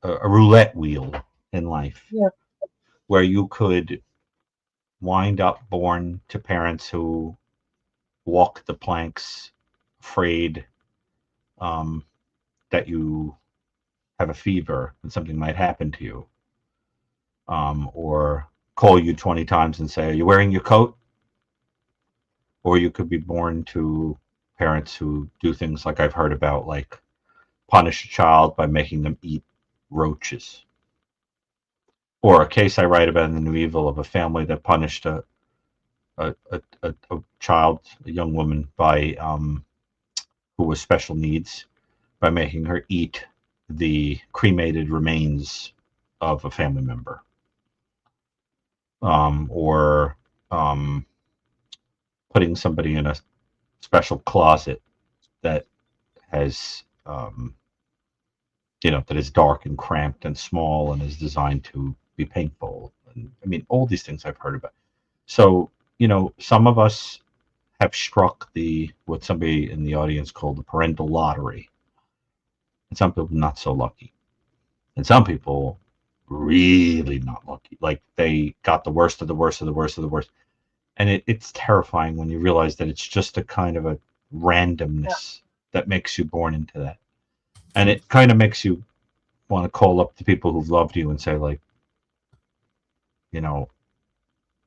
Speaker 2: a roulette wheel in life,
Speaker 7: Yeah.
Speaker 2: where you could wind up born to parents who walk the planks, afraid that you have a fever and something might happen to you, or call you 20 times and say, "Are you wearing your coat?" Or you could be born to parents who do things like I've heard about, like punish a child by making them eat roaches. Or a case I write about in the New Evil of a family that punished a child, a young woman, by who was special needs, by making her eat the cremated remains of a family member, or putting somebody in a special closet that has that is dark and cramped and small and is designed to be paintball. And I mean, all these things I've heard about. So, some of us have struck what somebody in the audience called the parental lottery. And some people not so lucky. And some people really not lucky. Like they got the worst of the worst of the worst of the worst. And it's terrifying when you realize that it's just a kind of a randomness that makes you born into that. And it kind of makes you want to call up the people who've loved you and say, like,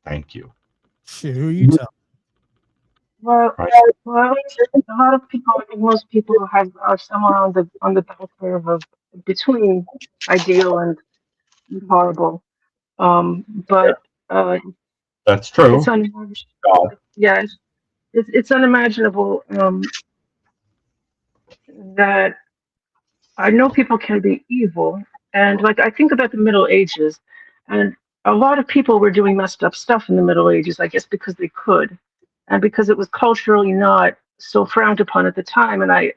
Speaker 2: thank you.
Speaker 1: Shit, who you tell?
Speaker 7: Well,
Speaker 2: Right.
Speaker 7: well, a lot of people, I think most people are somewhere on the bell curve of between ideal and horrible. But
Speaker 2: That's true.
Speaker 7: it's unimaginable. Yeah, it's unimaginable that I know people can be evil, and like I think about the Middle Ages, and a lot of people were doing messed up stuff in the Middle Ages, I guess because they could, and because it was culturally not so frowned upon at the time. And I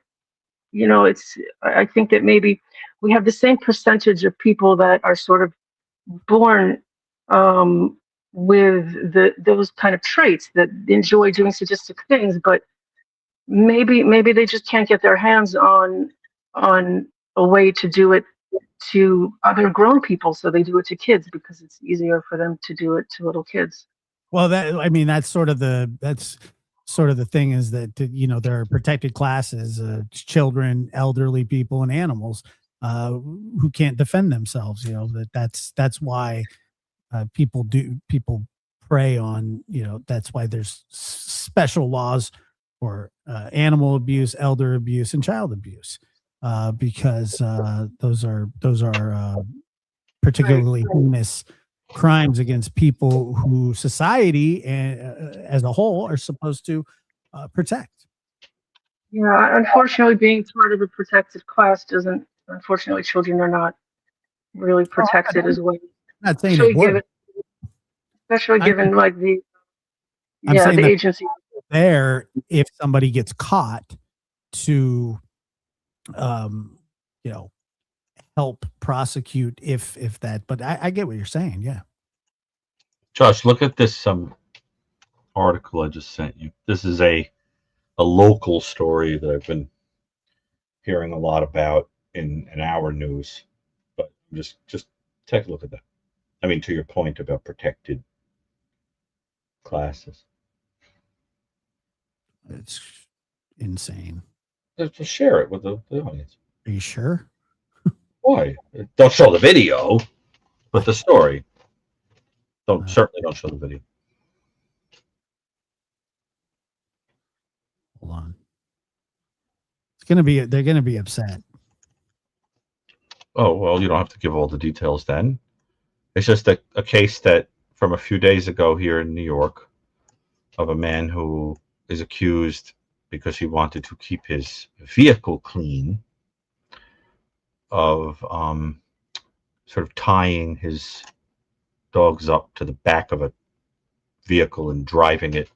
Speaker 7: think that maybe we have the same percentage of people that are sort of born with those kind of traits that enjoy doing sadistic things, but maybe they just can't get their hands on a way to do it to other grown people, so they do it to kids because it's easier for them to do it to little kids.
Speaker 1: Well, that's sort of the thing is that there are protected classes, children, elderly people, and animals who can't defend themselves. That's why people prey on. That's why there's special laws for animal abuse, elder abuse, and child abuse, because those are particularly heinous crimes against people who society as a whole are supposed to protect.
Speaker 7: Yeah, unfortunately, being part of a protected class doesn't. Unfortunately, children are not really protected as well.
Speaker 1: I'm not saying it would.
Speaker 7: Especially given like the
Speaker 1: I'm saying
Speaker 7: the
Speaker 1: that
Speaker 7: agency.
Speaker 1: there, if somebody gets caught, to help prosecute if that. But I get what you're saying. Yeah.
Speaker 2: Josh, look at this article I just sent you. This is a local story that I've been hearing a lot about in our news. But just take a look at that. I mean, to your point about protected classes.
Speaker 1: It's insane.
Speaker 2: Just share it with the audience.
Speaker 1: Are you sure?
Speaker 2: Why? Don't show the video, but the story. Certainly don't show the video.
Speaker 1: Hold on. They're gonna be upset.
Speaker 2: Oh, well, you don't have to give all the details then. It's just a case that from a few days ago here in New York of a man who is accused because he wanted to keep his vehicle clean of sort of tying his dogs up to the back of a vehicle and driving it,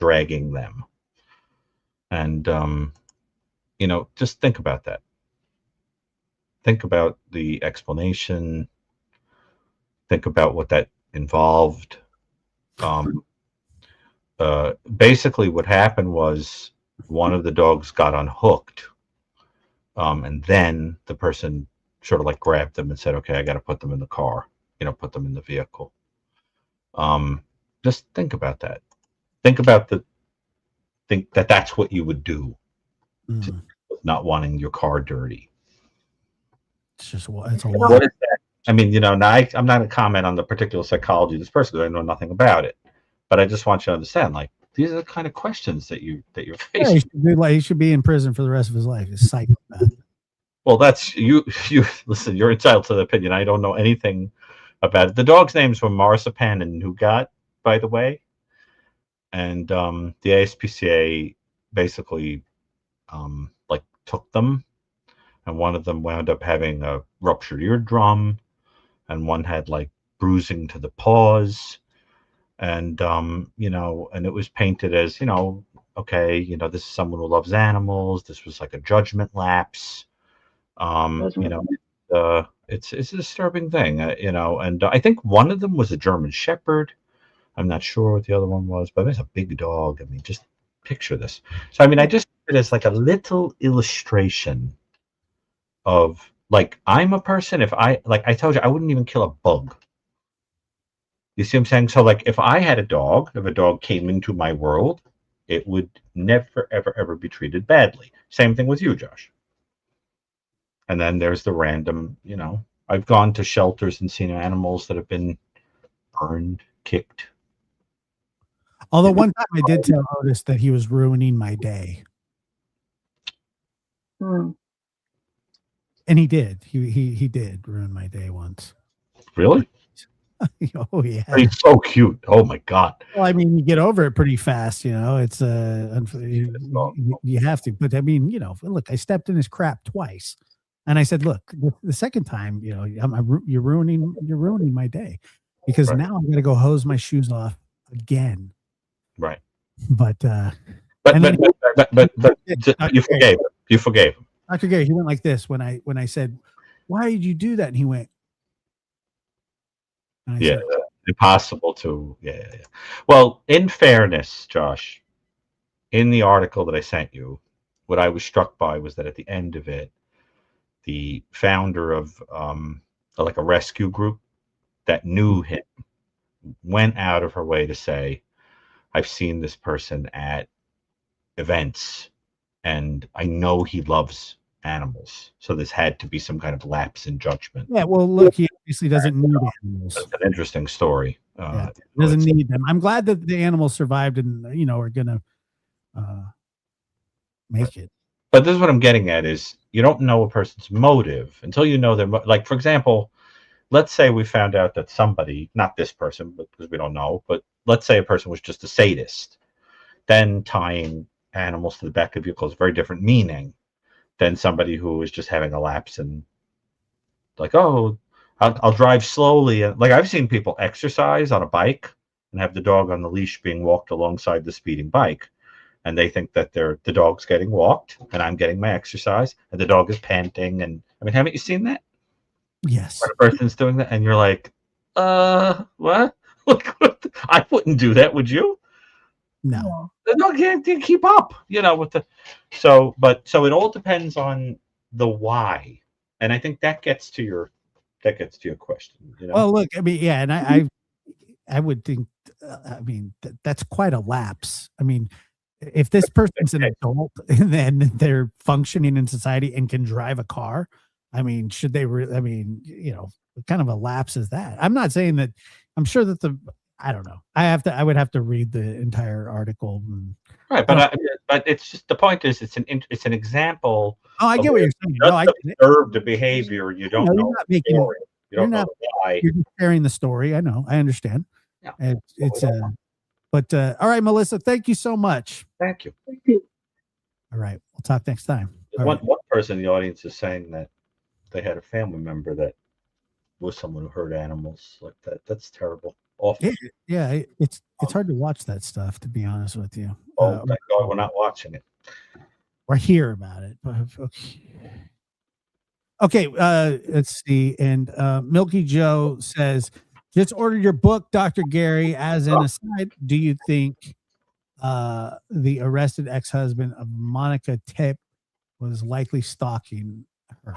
Speaker 2: dragging them. And, just think about that. Think about the explanation. Think about what that involved. Basically, what happened was one of the dogs got unhooked, and then the person sort of like grabbed them and said, "Okay, I got to put them in the car. Put them in the vehicle." Just think about that. Think about think that that's what you would do,
Speaker 1: Mm.
Speaker 2: not wanting your car dirty.
Speaker 1: It's just it's a
Speaker 2: What
Speaker 1: lot.
Speaker 2: is that? I mean, now I'm not going to comment on the particular psychology of this person because I know nothing about it. But I just want you to understand, like, these are the kind of questions that you're
Speaker 1: Yeah,
Speaker 2: facing.
Speaker 1: he should be in prison for the rest of his life. He's a psychopath.
Speaker 2: Well, that's you. You listen. You're entitled to the opinion. I don't know anything about it. The dog's names were Marzipan and Nougat, by the way, and the ASPCA basically like took them, and one of them wound up having a ruptured eardrum, and one had like bruising to the paws, and and it was painted as okay, this is someone who loves animals. This was like a judgment lapse. It's a disturbing thing, and I think one of them was a German Shepherd. I'm not sure what the other one was, but it's a big dog. I mean, just picture this. So, I mean, I just it as like a little illustration of like I'm a person. If I told you, I wouldn't even kill a bug. You see what I'm saying? So, like, if I had a dog, if a dog came into my world, it would never, ever, ever be treated badly. Same thing with you, Josh. And then there's the random, I've gone to shelters and seen animals that have been burned, kicked.
Speaker 1: Although one time I did tell Otis that he was ruining my day.
Speaker 7: Hmm.
Speaker 1: And he did. He did ruin my day once.
Speaker 2: Really?
Speaker 1: Oh yeah.
Speaker 2: He's so cute. Oh my God.
Speaker 1: Well, I mean, you get over it pretty fast, It's you have to, but I mean, look, I stepped in his crap twice, and I said, look, the second time, you're ruining my day, because
Speaker 2: Right.
Speaker 1: now I'm gonna go hose my shoes off again.
Speaker 2: Right.
Speaker 1: But
Speaker 2: you forgave him. You forgave him.
Speaker 1: Dr. Gary, he went like this when I said, why did you do that? And he went, and I said,
Speaker 2: impossible to. Yeah. Well, in fairness, Josh, in the article that I sent you, what I was struck by was that at the end of it, the founder of like a rescue group that knew him went out of her way to say, I've seen this person at events and I know he loves animals. So this had to be some kind of lapse in judgment.
Speaker 1: yeah, well, look, he obviously doesn't need animals.
Speaker 2: That's an interesting story.
Speaker 1: Yeah, doesn't need them. I'm glad that the animals survived and are gonna make it.
Speaker 2: But this is what I'm getting at is you don't know a person's motive until you know their like, for example, let's say we found out that somebody, not this person, but because we don't know, but let's say a person was just a sadist, then tying animals to the back of vehicles, very different meaning than somebody who is just having a lapse and like, oh, I'll drive slowly. Like I've seen people exercise on a bike and have the dog on the leash being walked alongside the speeding bike. And they think that the dog's getting walked and I'm getting my exercise and the dog is panting. And I mean, haven't you seen that?
Speaker 1: Yes.
Speaker 2: When a person's doing that and you're like, what? I wouldn't do that, would you?
Speaker 1: No.
Speaker 2: The dog can't keep up, with the so it all depends on the why. And I think that gets to your question.
Speaker 1: Well, look, I mean, yeah, and I would think, I mean, that's quite a lapse. I mean, if this person's an adult and then they're functioning in society and can drive a car, I mean, should they? I mean, what kind of a lapse is that? I'm not saying that. I'm sure that I don't know. I would have to read the entire artitle.
Speaker 2: Right, but it's just the point is it's an example.
Speaker 1: Oh, I get what you're saying. No, I
Speaker 2: observe the behavior. You don't know.
Speaker 1: You're not making.
Speaker 2: You don't know why.
Speaker 1: You're just sharing the story. I know. I understand.
Speaker 2: Yeah.
Speaker 1: It's But all right, Melissa, thank you so much.
Speaker 2: Thank you.
Speaker 1: All right, we'll talk next time.
Speaker 2: One person in the audience is saying that they had a family member that was someone who hurt animals like that. That's terrible. Awful.
Speaker 1: Yeah, it's hard to watch that stuff, to be honest with you.
Speaker 2: Oh, thank God we're not watching it.
Speaker 1: Or hear about it. Okay, let's see. And Milky Joe says, just ordered your book, Dr. Gary. As an aside, do you think the arrested ex-husband of Monica Tip was likely stalking her?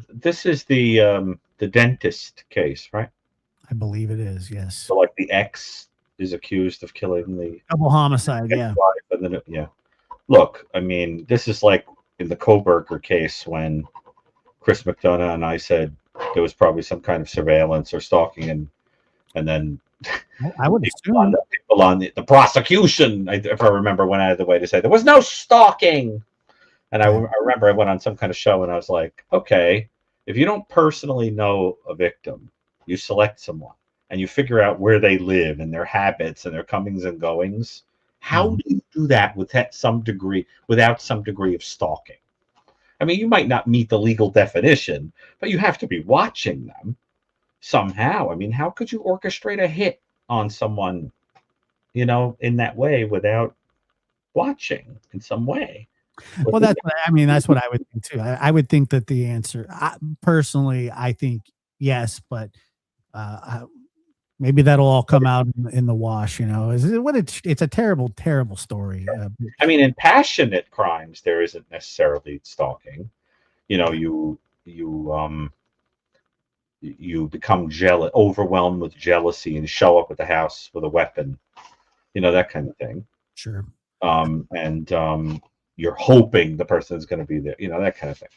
Speaker 2: This is the dentist case, right?
Speaker 1: I believe it is. Yes.
Speaker 2: So like the ex is accused of killing the
Speaker 1: Double homicide. Yeah.
Speaker 2: wife, and then yeah. Look, I mean, this is like in the Koberger case when Chris McDonough and I said there was probably some kind of surveillance or stalking, and then
Speaker 1: I would assume
Speaker 2: people on the prosecution, if I remember, went out of the way to say there was no stalking. And I remember I went on some kind of show and I was like, okay, if you don't personally know a victim, you select someone and you figure out where they live and their habits and their comings and goings. How do you do that without some degree of stalking? I mean, you might not meet the legal definition, but you have to be watching them somehow. I mean, how could you orchestrate a hit on someone, in that way without watching in some way?
Speaker 1: Well, that's what I would think too. I would think that the answer, personally, I think yes, but maybe that'll all come out in the wash. It's a terrible, terrible story.
Speaker 2: I mean, in passionate crimes, there isn't necessarily stalking. You become jealous, overwhelmed with jealousy, and show up at the house with a weapon. That kind of thing.
Speaker 1: Sure.
Speaker 2: And you're hoping the person is going to be there. That kind of thing.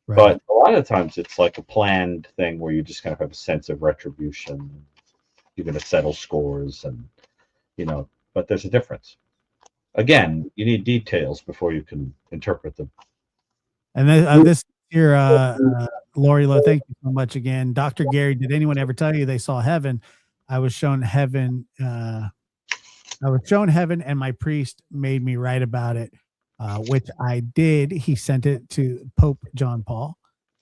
Speaker 1: Right.
Speaker 2: But a lot of times it's like a planned thing where you just kind of have a sense of retribution. You're going to settle scores, and but there's a difference. Again, you need details before you can interpret them.
Speaker 1: And this here, Lori Lowe, thank you so much again. Dr. Gary, did anyone ever tell you they saw heaven? I was shown heaven. And my priest made me write about it, which I did. He sent it to Pope John Paul.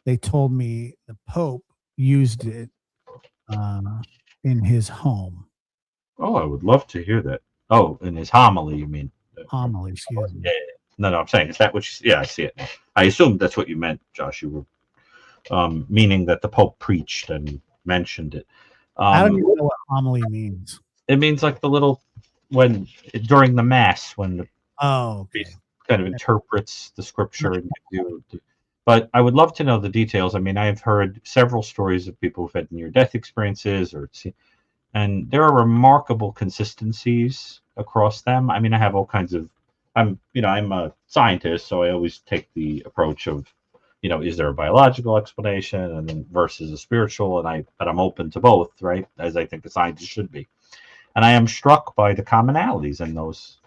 Speaker 1: They told me the Pope used it in his home.
Speaker 2: Oh, I would love to hear that. Oh, in his homily, you mean?
Speaker 1: Homily, excuse me.
Speaker 2: Yeah. No, I'm saying, is that what you? Yeah, I see it now. I assumed that's what you meant, Josh. You were meaning that the Pope preached and mentioned it.
Speaker 1: I don't even know what homily means.
Speaker 2: It means like the little during the Mass when the priest kind of interprets the scripture. But I would love to know the details. I mean, I've heard several stories of people who've had near-death experiences, and there are remarkable consistencies across them. I mean, I have all kinds of. I'm a scientist, so I always take the approach of, is there a biological explanation and then versus a spiritual, but I'm open to both, right? As I think a scientist should be. And I am struck by the commonalities in those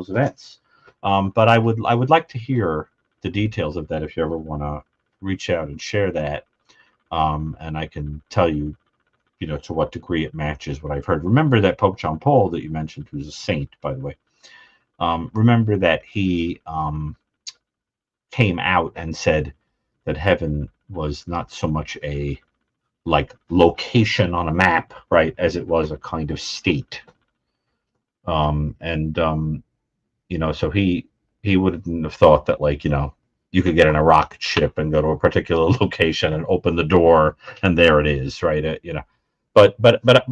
Speaker 2: events. But I would like to hear the details of that if you ever want to reach out and share that. And I can tell you, to what degree it matches what I've heard. Remember that Pope John Paul that you mentioned, who's a saint, by the way. Remember that he came out and said that heaven was not so much a location on a map, right, as it was a kind of state. So he wouldn't have thought that you could get in a rocket ship and go to a particular location and open the door and there it is, right? But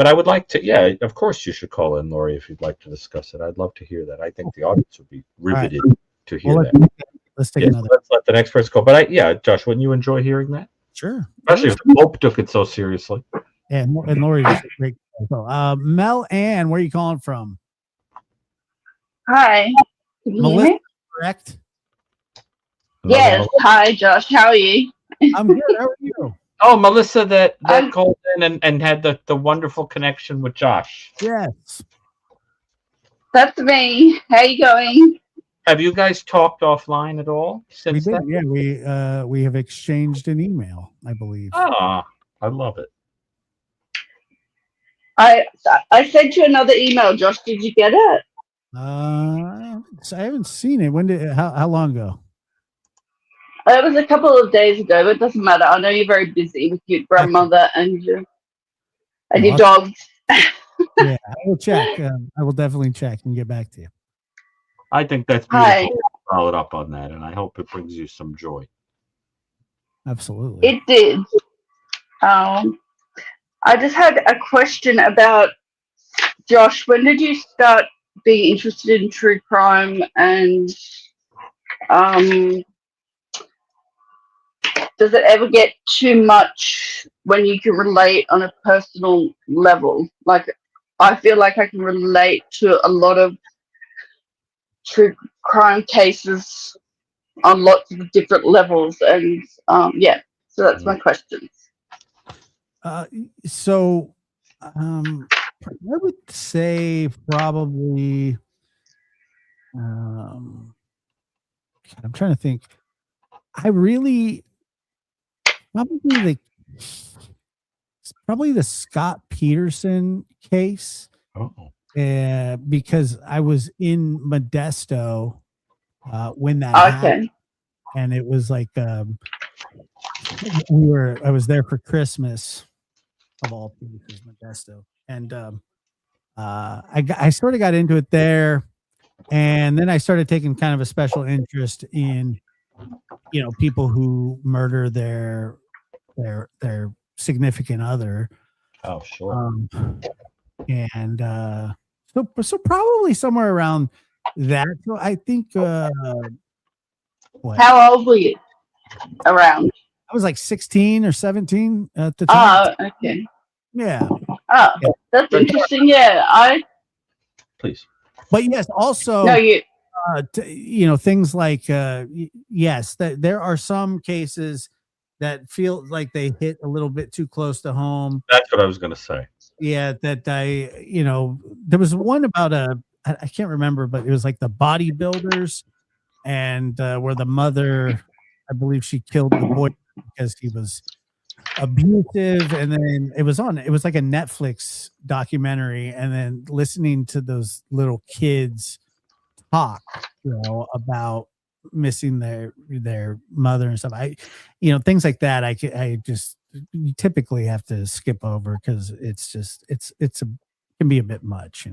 Speaker 2: I would like to, yeah, of course you should call in, Lori, if you'd like to discuss it. I'd love to hear that. I think the audience would be riveted to hear that.
Speaker 1: Let's take another.
Speaker 2: Let's let the next person go. But Josh, wouldn't you enjoy hearing that?
Speaker 1: Sure.
Speaker 2: Especially if the Pope took it so seriously.
Speaker 1: Yeah, and Lori's great. Mel Ann, where are you calling from?
Speaker 8: Hi. Can you hear
Speaker 1: Melissa,
Speaker 8: me?
Speaker 1: correct?
Speaker 8: Yes. Hi, Josh. How are you?
Speaker 1: I'm good. How are you?
Speaker 2: Oh, Melissa, that called in and had the wonderful connection with Josh.
Speaker 1: Yes.
Speaker 8: That's me. How you going?
Speaker 2: Have you guys talked offline at all since
Speaker 1: We did.
Speaker 2: then?
Speaker 1: Yeah, we have exchanged an email, I believe.
Speaker 2: Ah, I love it.
Speaker 8: I sent you another email, Josh. Did you get it?
Speaker 1: I haven't seen it. When did? How long ago?
Speaker 8: It was a couple of days ago, but it doesn't matter. I know you're very busy with your grandmother and your dogs.
Speaker 1: Yeah, I will check. I will definitely check and get back to you.
Speaker 2: I think that's beautiful. Followed up on that, and I hope it brings you some joy.
Speaker 1: Absolutely.
Speaker 8: It did. I just had a question about Josh. When did you start being interested in true crime, and does it ever get too much when you can relate on a personal level? Like, I feel like I can relate to a lot of true crime cases on lots of different levels, and yeah. So that's my question.
Speaker 1: So, I would say probably. I'm trying to think. I really probably the Scott Peterson case,
Speaker 2: Oh,
Speaker 1: because I was in Modesto when that happened,
Speaker 8: Okay.
Speaker 1: and it was like I was there for Christmas of all places, Modesto, and I sort of got into it there, and then I started taking kind of a special interest in people who murder their significant other.
Speaker 2: oh, sure.
Speaker 1: And so probably somewhere around that. So I think what
Speaker 8: How old were you around?
Speaker 1: I was like 16 or 17 at the time.
Speaker 8: Oh, okay.
Speaker 1: Yeah.
Speaker 8: Oh,
Speaker 1: Yeah.
Speaker 8: that's interesting. Yeah,
Speaker 2: Please.
Speaker 1: But yes, also
Speaker 8: no, you.
Speaker 1: things like yes, that there are some cases that feel like they hit a little bit too close to home.
Speaker 2: That's what I was going to say.
Speaker 1: Yeah, that there was one about I can't remember, but it was like the bodybuilders, and where the mother, I believe she killed the boy because he was abusive, and then it was like a Netflix documentary, and then listening to those little kids talk, about missing their mother and stuff. Things like that. I just you typically have to skip over because it's just can be a bit much.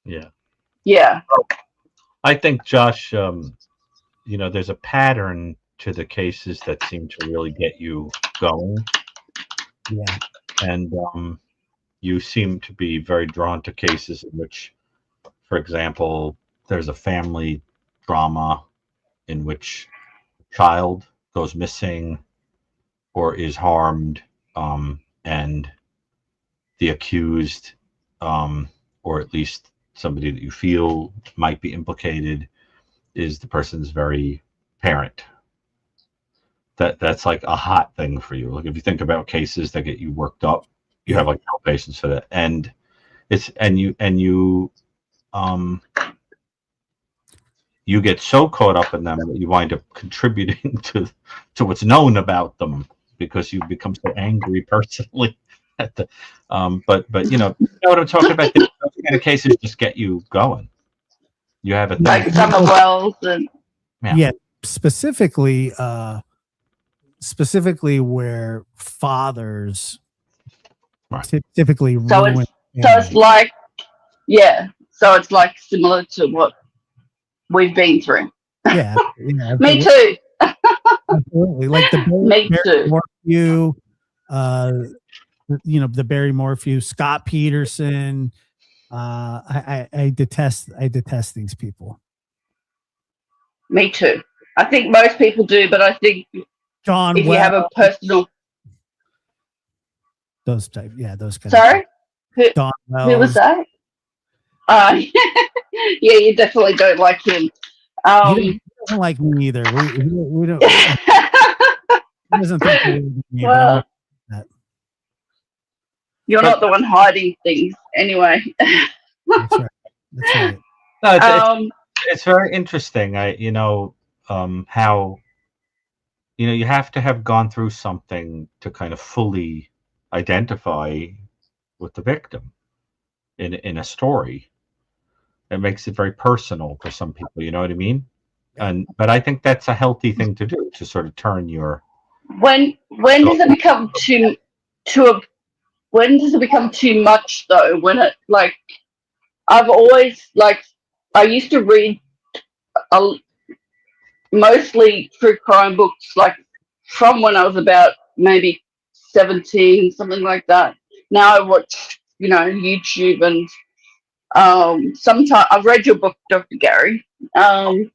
Speaker 2: Yeah.
Speaker 8: Yeah.
Speaker 2: I think, Josh, there's a pattern to the cases that seem to really get you going.
Speaker 1: Yeah.
Speaker 2: And you seem to be very drawn to cases in which, for example, there's a family drama in which a child goes missing or is harmed, and the accused, or at least somebody that you feel might be implicated, is the person's very parent. That's like a hot thing for you. Like, if you think about cases that get you worked up, you have like no patience for that, and you get so caught up in them that you wind up contributing to what's known about them because you become so angry personally at the but you know what I'm talking about. Those kind of cases just get you going. You have a thing.
Speaker 8: Like Summer Wells and
Speaker 1: Yeah, specifically where fathers typically
Speaker 8: so
Speaker 1: ruin
Speaker 8: it's like, yeah, so it's like similar to what we've been through.
Speaker 1: yeah,
Speaker 8: Me too.
Speaker 1: Absolutely. Like the
Speaker 8: Me too.
Speaker 1: Morphew, the Barry Morphew, Scott Peterson. I detest these people.
Speaker 8: Me too. I think most people do, but I think
Speaker 1: John
Speaker 8: if you have a personal,
Speaker 1: those kind
Speaker 8: sorry,
Speaker 1: of Don Wells.
Speaker 8: who was that? Yeah, you definitely don't like him.
Speaker 1: He doesn't like me either. We don't. He doesn't think we like me,
Speaker 8: well,
Speaker 1: but
Speaker 8: you're not the one hiding things, anyway.
Speaker 1: that's right. That's right.
Speaker 2: No, it's very interesting. How you have to have gone through something to kind of fully identify with the victim in a story. It makes it very personal for some people. You know what I mean? But I think that's a healthy thing to do, to sort of turn your.
Speaker 8: When does it become when does it become too much though? When it like I've always I used to read mostly true crime books from when I was about maybe 17, something like that. Now I watch YouTube and sometimes I've read your book, Dr. Gary, and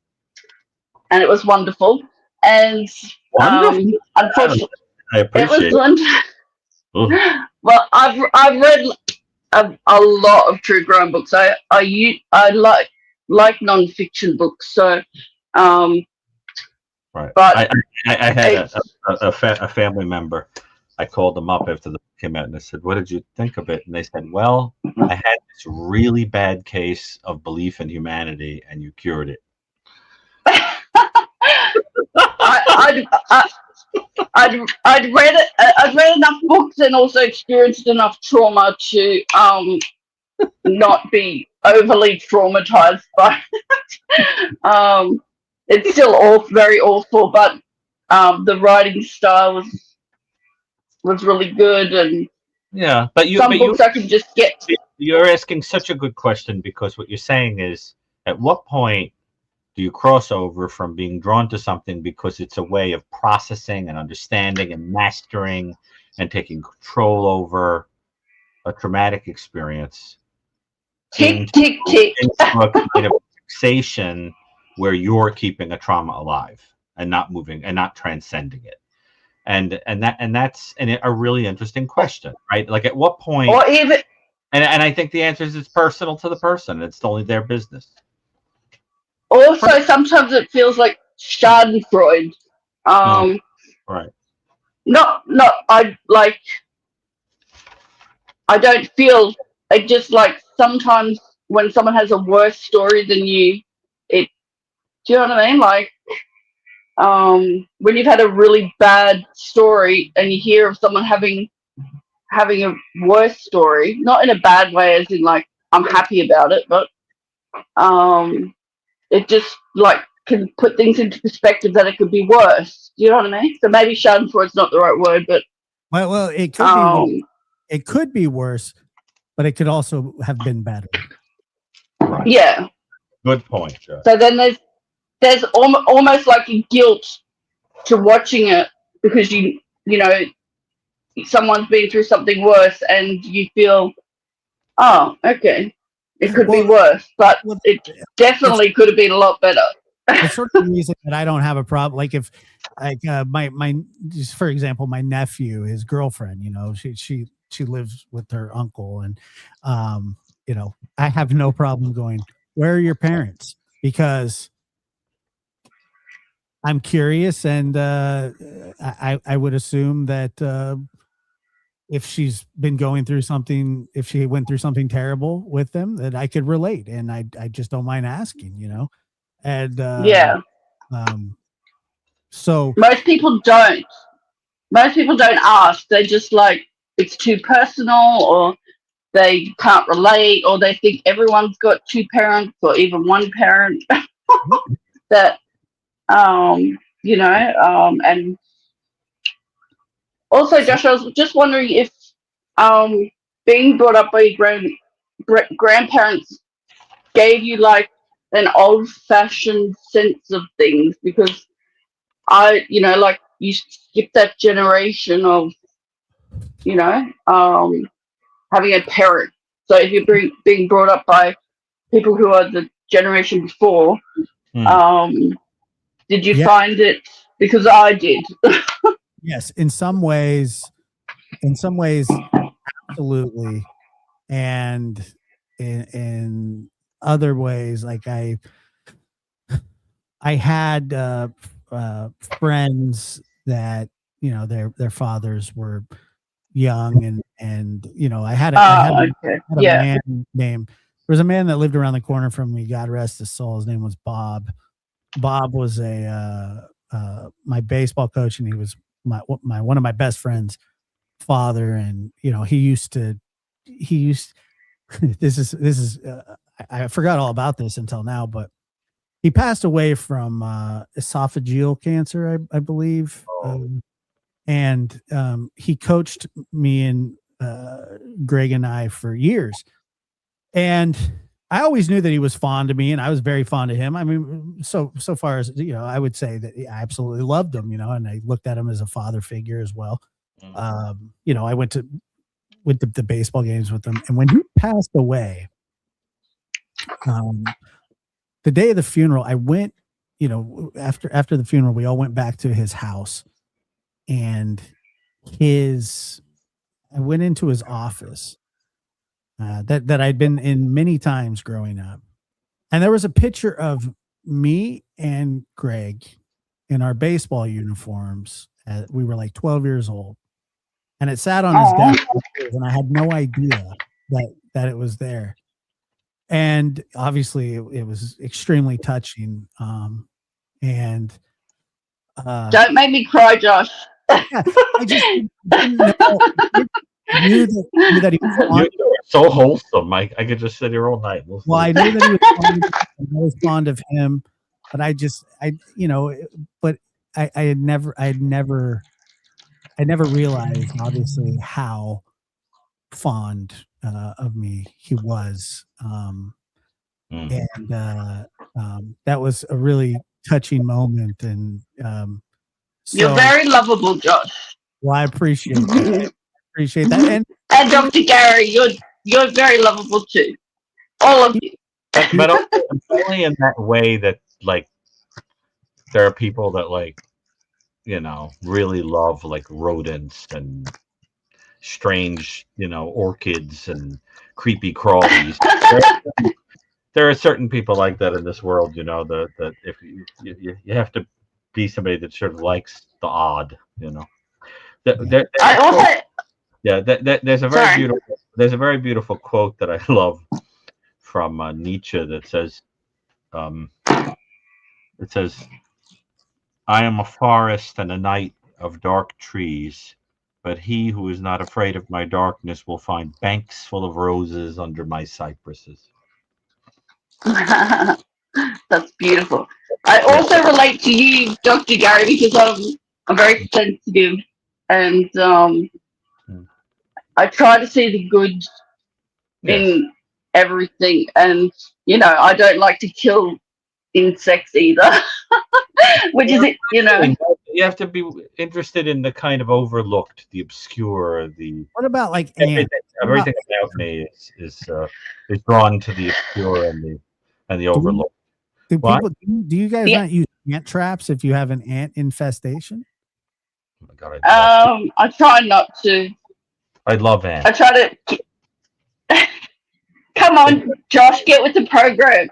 Speaker 8: it was wonderful. and
Speaker 2: Wonderful.
Speaker 8: unfortunately,
Speaker 2: I
Speaker 8: it was
Speaker 2: appreciate it.
Speaker 8: one.
Speaker 2: Ugh.
Speaker 8: Well, I've read a lot of true crime books. I like non-fiction books. So,
Speaker 2: Right.
Speaker 8: but
Speaker 2: I had
Speaker 8: it's
Speaker 2: a family member. I called them up after the book came out and I said, "What did you think of it?" And they said, "Well, I had this really bad case of belief in humanity, and you cured it."
Speaker 8: I'd read it. I'd read enough books and also experienced enough trauma to not be overly traumatized by it. It's still very awful, but the writing style was really good, and
Speaker 2: Yeah, but
Speaker 8: some books I could just get.
Speaker 2: you're asking such a good question, because what you're saying is, at what point do you cross over from being drawn to something because it's a way of processing and understanding and mastering and taking control over a traumatic experience
Speaker 8: Tick, tick, tick.
Speaker 2: into a kind of fixation where you're keeping a trauma alive and not moving and not transcending it? And that's a really interesting question, right? Like, at what point?
Speaker 8: Or even,
Speaker 2: and I think the answer is it's personal to the person. It's only their business.
Speaker 8: also, sometimes it feels like Schadenfreude.
Speaker 2: Right.
Speaker 8: I don't feel. I just like sometimes when someone has a worse story than you, it. Do you know what I mean? Like, when you've had a really bad story and you hear of someone having a worse story, not in a bad way, as in like I'm happy about it, but it just like can put things into perspective that it could be worse. Do you know what I mean? So maybe Schadenfreude's not the right word, but
Speaker 1: well, it could be. It could be worse, but it could also have been better.
Speaker 2: Right.
Speaker 8: Yeah.
Speaker 2: Good point, Joe.
Speaker 8: So then there's almost like a guilt to watching it because you know someone's been through something worse and you feel, oh, okay, it could be worse, but it definitely could have been a lot better.
Speaker 1: It's sort of the reason that I don't have a problem. Like if, like my just for example, my nephew, his girlfriend, you know, she lives with her uncle, and you know, I have no problem going, where are your parents? Because I'm curious, and I would assume that if she's been going through something, if she went through something terrible with them, that I could relate, and I just don't mind asking, you know, and
Speaker 8: yeah.
Speaker 1: So
Speaker 8: most people don't ask. They just like it's too personal, or they can't relate, or they think everyone's got two parents or even one parent. That you know, and also, Josh, I was just wondering if being brought up by your grandparents gave you like an old-fashioned sense of things, because you know, like you skip that generation of, you know, having a parent. So if you're being brought up by people who are the generation before, did you find it? Because I did.
Speaker 1: Yes, in some ways, absolutely, and in other ways, like I had friends that, you know, their fathers were young, and you know, I had a man named, there was a man that lived around the corner from me, God rest his soul. His name was Bob. Bob was my baseball coach, and he was my one of my best friends' father. And you know, he used this is I forgot all about this until now, but he passed away from esophageal cancer, I believe. And he coached me and Greg and I for years, and I always knew that he was fond of me, and I was very fond of him. I mean, so far as, you know, I would say that I absolutely loved him, you know, and I looked at him as a father figure as well. You know, I went to the baseball games with him, and when he passed away, the day of the funeral, I went after the funeral, we all went back to his house, and I went into his office that I'd been in many times growing up. And there was a picture of me and Greg in our baseball uniforms. We were like 12 years old. And it sat on his desk, and I had no idea that it was there. And obviously it was extremely touching. And
Speaker 8: Don't make me cry, Josh.
Speaker 1: yeah, I just didn't know. Knew that he was fond.
Speaker 2: You're so wholesome. I could just sit here all night.
Speaker 1: Well, I knew that he was fond of him, but I had never realized, obviously, how fond of me he was. And that was a really touching moment. And
Speaker 8: you're very lovable, Josh.
Speaker 1: Well, I appreciate that. And
Speaker 8: Dr. Gary, you're very lovable too. All of you.
Speaker 2: But only in that way that, like, there are people that, like, really love, like, rodents and strange, orchids and creepy crawlies. There are certain people like that in this world, that if you have to be somebody that sort of likes the odd,
Speaker 8: I also.
Speaker 2: Yeah, there's a very beautiful quote that I love from Nietzsche that says, "I am a forest and a night of dark trees, but he who is not afraid of my darkness will find banks full of roses under my cypresses."
Speaker 8: That's beautiful. I also relate to you, Dr. Gary, because I'm very sensitive, and I try to see the good in everything, and I don't like to kill insects either. Which is it,
Speaker 2: You have to be interested in the kind of overlooked, the obscure, the.
Speaker 1: What about like ants?
Speaker 2: Everything about me is drawn to the obscure and the overlooked.
Speaker 1: Do you guys not use ant traps if you have an ant infestation?
Speaker 2: Oh my God,
Speaker 8: I try not to.
Speaker 2: I love ants.
Speaker 8: I try to. Come on, Josh, get with the program.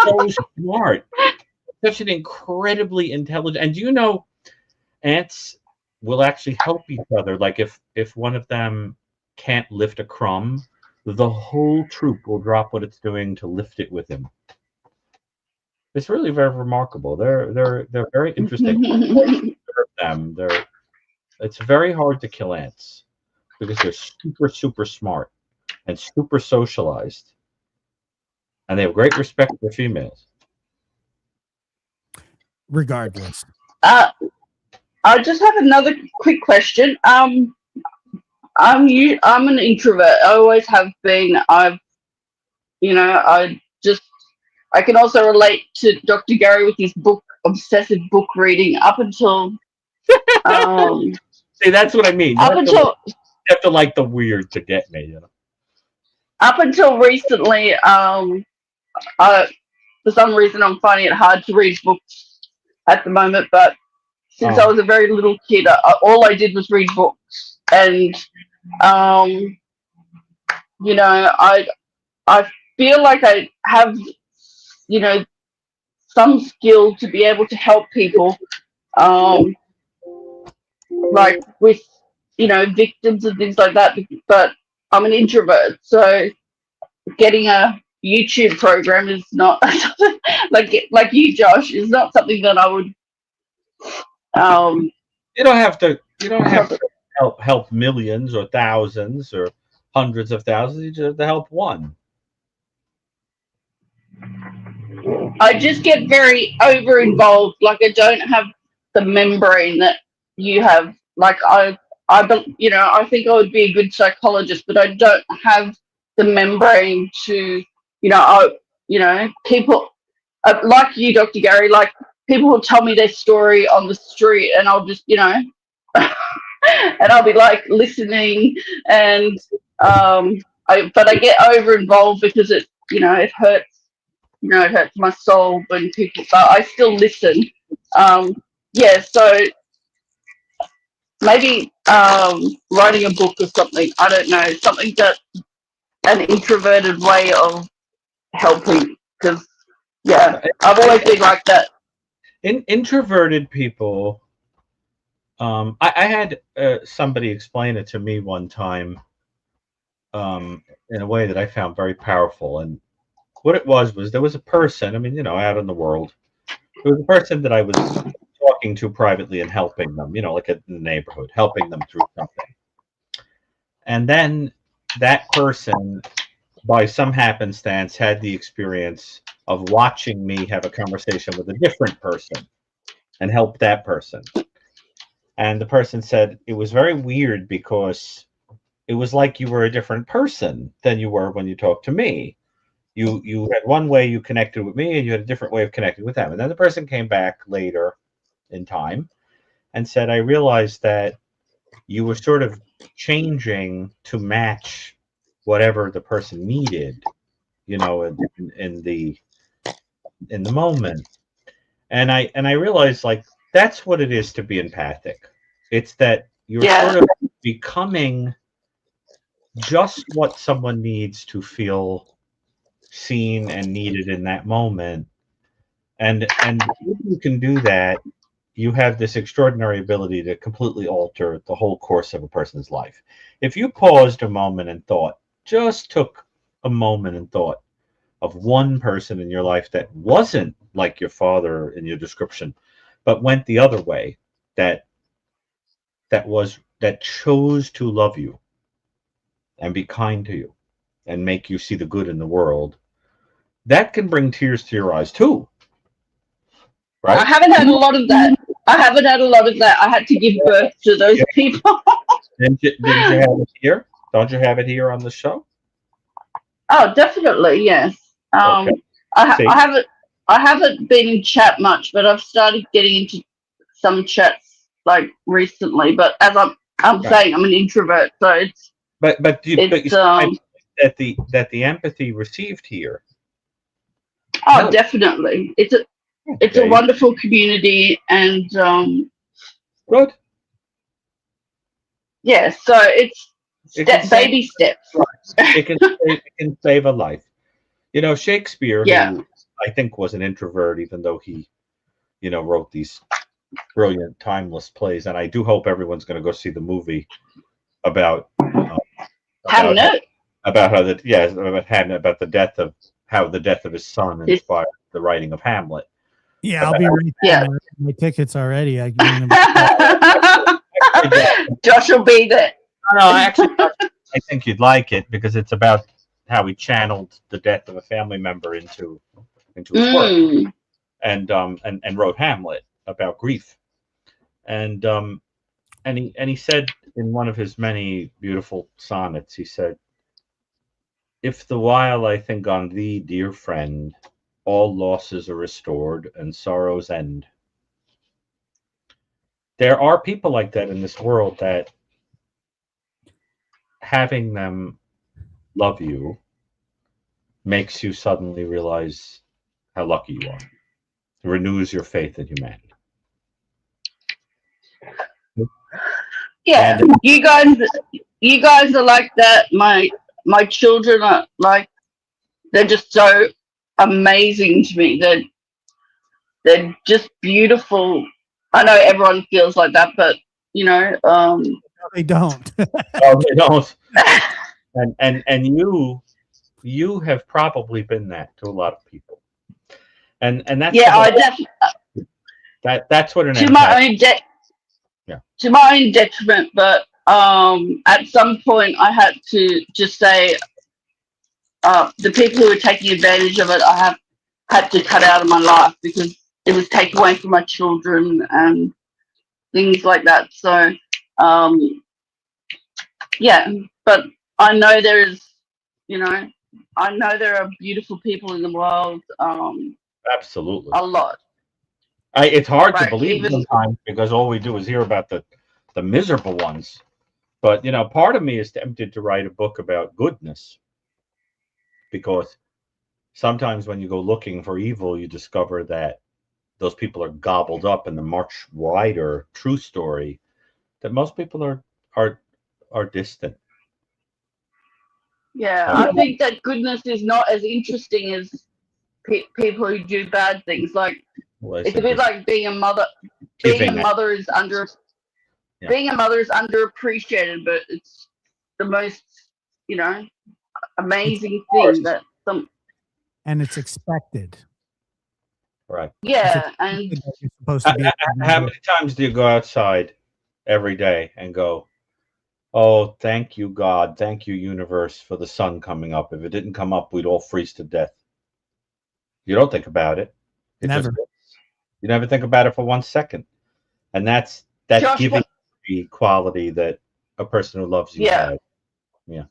Speaker 2: So smart. Such an incredibly intelligent. And do you know, ants will actually help each other. Like if one of them can't lift a crumb, the whole troop will drop what it's doing to lift it with him. It's really very remarkable. They're very interesting. It's very hard to kill ants because they're super, super smart and super socialized, and they have great respect for females.
Speaker 1: Regardless,
Speaker 8: I just have another quick question. I'm an introvert. I always have been. I can also relate to Dr. Gary with his obsessive book reading up until.
Speaker 2: See, that's what I mean. You have to like the weird to get me,
Speaker 8: Up until recently, for some reason, I'm finding it hard to read books at the moment. But since I was a very little kid, all I did was read books, and I feel like I have some skill to be able to help people, like with victims and things like that. But I'm an introvert, so getting a YouTube program is not like you, Josh, is not something that I would.
Speaker 2: You don't have to help millions or thousands or hundreds of thousands. You just have to help one.
Speaker 8: I just get very over involved. Like I don't have the membrane that you have. Like I think I would be a good psychologist, but I don't have the membrane to, people like you, Dr. Gary, like people will tell me their story on the street, and I'll just, and I'll be like listening, and but I get over involved because it hurts you know, it hurts my soul when people, but I still listen. Yeah, so maybe writing a book or something. I don't know, something that an introverted way of helping, because yeah, I've always been like that.
Speaker 2: Introverted people. I had somebody explain it to me one time in a way that I found very powerful. And what it was there was a person, I mean, you know, out in the world, there was a person that I was talking to privately and helping them, you know, like in the neighborhood, helping them through something. And then that person, by some happenstance, had the experience of watching me have a conversation with a different person and help that person. And the person said it was very weird because it was like you were a different person than you were when you talked to me. You had one way you connected with me, and you had a different way of connecting with them. And then the person came back later in time and said, I realized that you were sort of changing to match whatever the person needed, you know, in the moment. And I realized, like, that's what it is to be empathic. It's that you're sort of becoming just what someone needs to feel seen and needed in that moment. And if you can do that, you have this extraordinary ability to completely alter the whole course of a person's life. If you paused a moment and thought, just took a moment and thought of one person in your life that wasn't like your father in your description, but went the other way, that chose to love you and be kind to you and make you see the good in the world, that can bring tears to your eyes too. Right?
Speaker 8: I haven't had a lot of that. I had to give birth to those people.
Speaker 2: Didn't you have it here? Don't you have it here on the show?
Speaker 8: Oh, definitely, yes.
Speaker 2: Okay.
Speaker 8: I haven't been in chat much, but I've started getting into some chats like recently. But as I'm saying, I'm an introvert, so it's.
Speaker 2: But you that the empathy received here.
Speaker 8: Oh, definitely. It's a wonderful community, and
Speaker 2: good.
Speaker 8: Yeah, so it's baby steps.
Speaker 2: It can save a life. You know, Shakespeare, who I think was an introvert, even though he, you know, wrote these brilliant, timeless plays. And I do hope everyone's going to go see the movie about
Speaker 8: Hamlet.
Speaker 2: About the death of his son inspired the writing of Hamlet.
Speaker 1: Yeah, I'll be right there. My tickets already.
Speaker 8: Josh will be there.
Speaker 2: No, actually, I think you'd like it because it's about how he channeled the death of a family member into his work, and wrote Hamlet about grief, and he said in one of his many beautiful sonnets, he said, "If the while I think on thee, dear friend, all losses are restored and sorrows end." There are people like that in this world that having them love you makes you suddenly realize how lucky you are. It renews your faith in humanity.
Speaker 8: Yeah, and you guys are like that. My children are like, they're just so amazing to me. They're just beautiful. I know everyone feels like that, but you know,
Speaker 1: they don't.
Speaker 2: Oh, they don't. And you have probably been that to a lot of people. And that's
Speaker 8: I definitely
Speaker 2: that's what an
Speaker 8: to my own to my own detriment, but at some point I had to just say the people who were taking advantage of it, I had to cut out of my life because it was taken away from my children and things like that. So but I know there is, you know, I know there are beautiful people in the world.
Speaker 2: Absolutely.
Speaker 8: A lot.
Speaker 2: It's hard to believe sometimes because all we do is hear about the miserable ones. But, you know, part of me is tempted to write a book about goodness because sometimes when you go looking for evil, you discover that those people are gobbled up in the much wider true story that most people are distant.
Speaker 8: Yeah, I think that goodness is not as interesting as people who do bad things. Like,
Speaker 2: Well, I
Speaker 8: it's a
Speaker 2: said
Speaker 8: bit
Speaker 2: this
Speaker 8: like being a mother.
Speaker 2: giving.
Speaker 8: Being a mother is
Speaker 2: Yeah.
Speaker 8: being a mother is underappreciated, but it's the most, you know, amazing thing that some.
Speaker 1: And it's expected.
Speaker 2: Right.
Speaker 8: Yeah, and
Speaker 1: You're supposed to be.
Speaker 2: How many times do you go outside every day and go, "Oh, thank you, God, thank you, universe, for the sun coming up. If it didn't come up, we'd all freeze to death." You don't think about it.
Speaker 1: Never.
Speaker 2: You never think about it for 1 second, and that's
Speaker 8: Josh,
Speaker 2: giving the quality that a person who loves you
Speaker 8: Yeah.
Speaker 2: has. Yeah.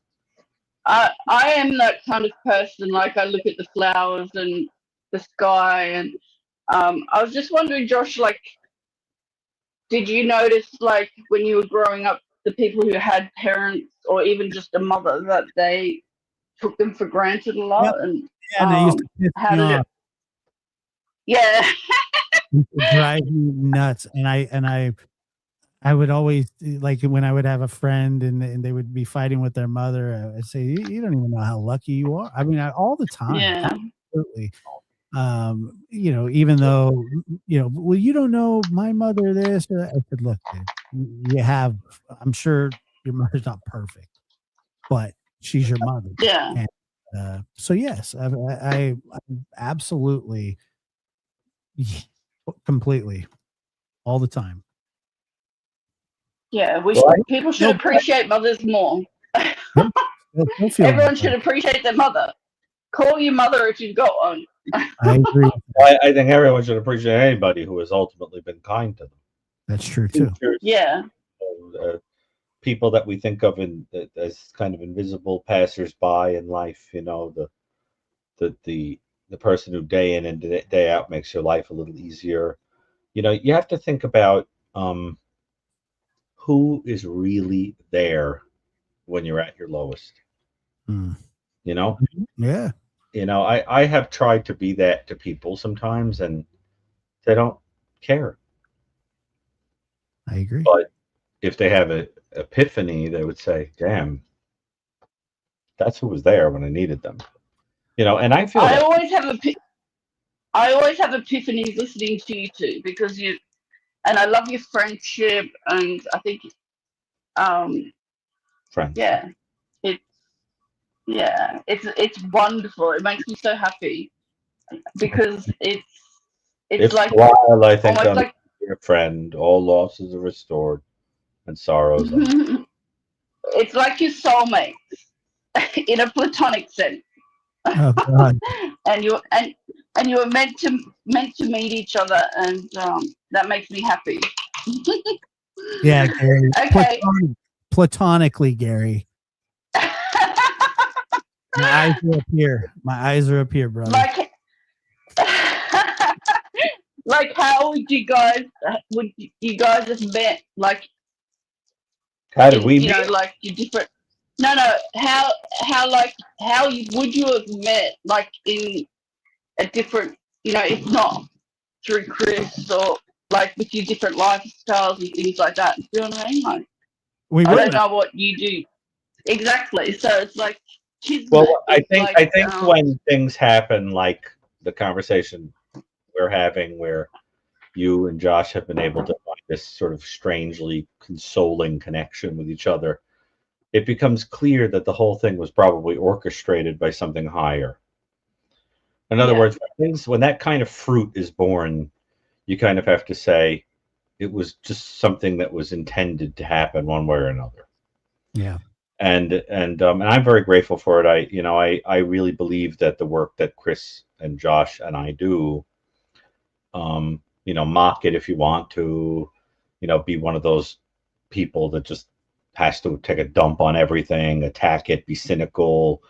Speaker 8: I am that kind of person. Like, I look at the flowers and the sky, and I was just wondering, Josh, like, did you notice, like, when you were growing up, the people who had parents or even just a mother, that they took them for granted a lot?
Speaker 1: Yep.
Speaker 8: And
Speaker 1: And they used to piss
Speaker 8: how
Speaker 1: me
Speaker 8: did
Speaker 1: off.
Speaker 8: it? Yeah.
Speaker 1: It drive me nuts. And I would always, like, when I would have a friend and they would be fighting with their mother, I'd say, you don't even know how lucky you are. I mean, all the time.
Speaker 8: Yeah.
Speaker 1: Absolutely. You know, even though, you know, well, you don't know my mother this. I said, look, dude, you have, I'm sure your mother's not perfect, but she's your mother.
Speaker 8: Yeah.
Speaker 1: And, so yes, I absolutely, completely, all the time.
Speaker 8: Yeah. People should
Speaker 1: Nope.
Speaker 8: appreciate mothers more.
Speaker 1: Still feel
Speaker 8: Everyone
Speaker 1: that
Speaker 8: should
Speaker 1: way.
Speaker 8: appreciate their mother. Call your mother if you've got one.
Speaker 1: I agree.
Speaker 2: I think everyone should appreciate anybody who has ultimately been kind to them.
Speaker 1: That's true too.
Speaker 8: Yeah.
Speaker 2: People that we think of as kind of invisible passersby in life, you know, the person who day in and day out makes your life a little easier. You know, you have to think about who is really there when you're at your lowest.
Speaker 1: Mm.
Speaker 2: You know?
Speaker 1: Yeah.
Speaker 2: You know, I have tried to be that to people sometimes, and they don't care.
Speaker 1: I agree.
Speaker 2: But if they have an epiphany, they would say, "Damn, that's who was there when I needed them." You know, and I feel
Speaker 8: I
Speaker 2: that.
Speaker 8: always have epiphanies listening to you two, because and I love your friendship, and I think
Speaker 2: Friends.
Speaker 8: It's wonderful. It makes me so happy, because it's
Speaker 2: If
Speaker 8: like
Speaker 2: while I think
Speaker 8: almost
Speaker 2: I'm
Speaker 8: like
Speaker 2: your friend, all losses are restored and sorrows are.
Speaker 8: it's like your soulmate in a platonic sense.
Speaker 1: Oh God.
Speaker 8: and you were meant to meet each other, and that makes me happy.
Speaker 1: Yeah, Gary.
Speaker 8: Okay.
Speaker 1: Platonically, Gary. My eyes are up here. My eyes are up here, brother.
Speaker 8: Like how would you guys have met? Like,
Speaker 2: how did we meet?
Speaker 8: know, like you different. No, how would you have met, like, in a different, if not through Chris, or like with your different lifestyles and things like that? You know what I mean? Like, I don't know what you do exactly, so it's like.
Speaker 2: Well, I think when things happen like the conversation we're having, where you and Josh have been able to find this sort of strangely consoling connection with each other, it becomes clear that the whole thing was probably orchestrated by something higher. In other words, when that kind of fruit is born, you kind of have to say it was just something that was intended to happen one way or another.
Speaker 1: Yeah.
Speaker 2: And I'm very grateful for it. I really believe that the work that Chris and Josh and I do, mock it if you want to, be one of those people that just has to take a dump on everything, attack it, be cynical,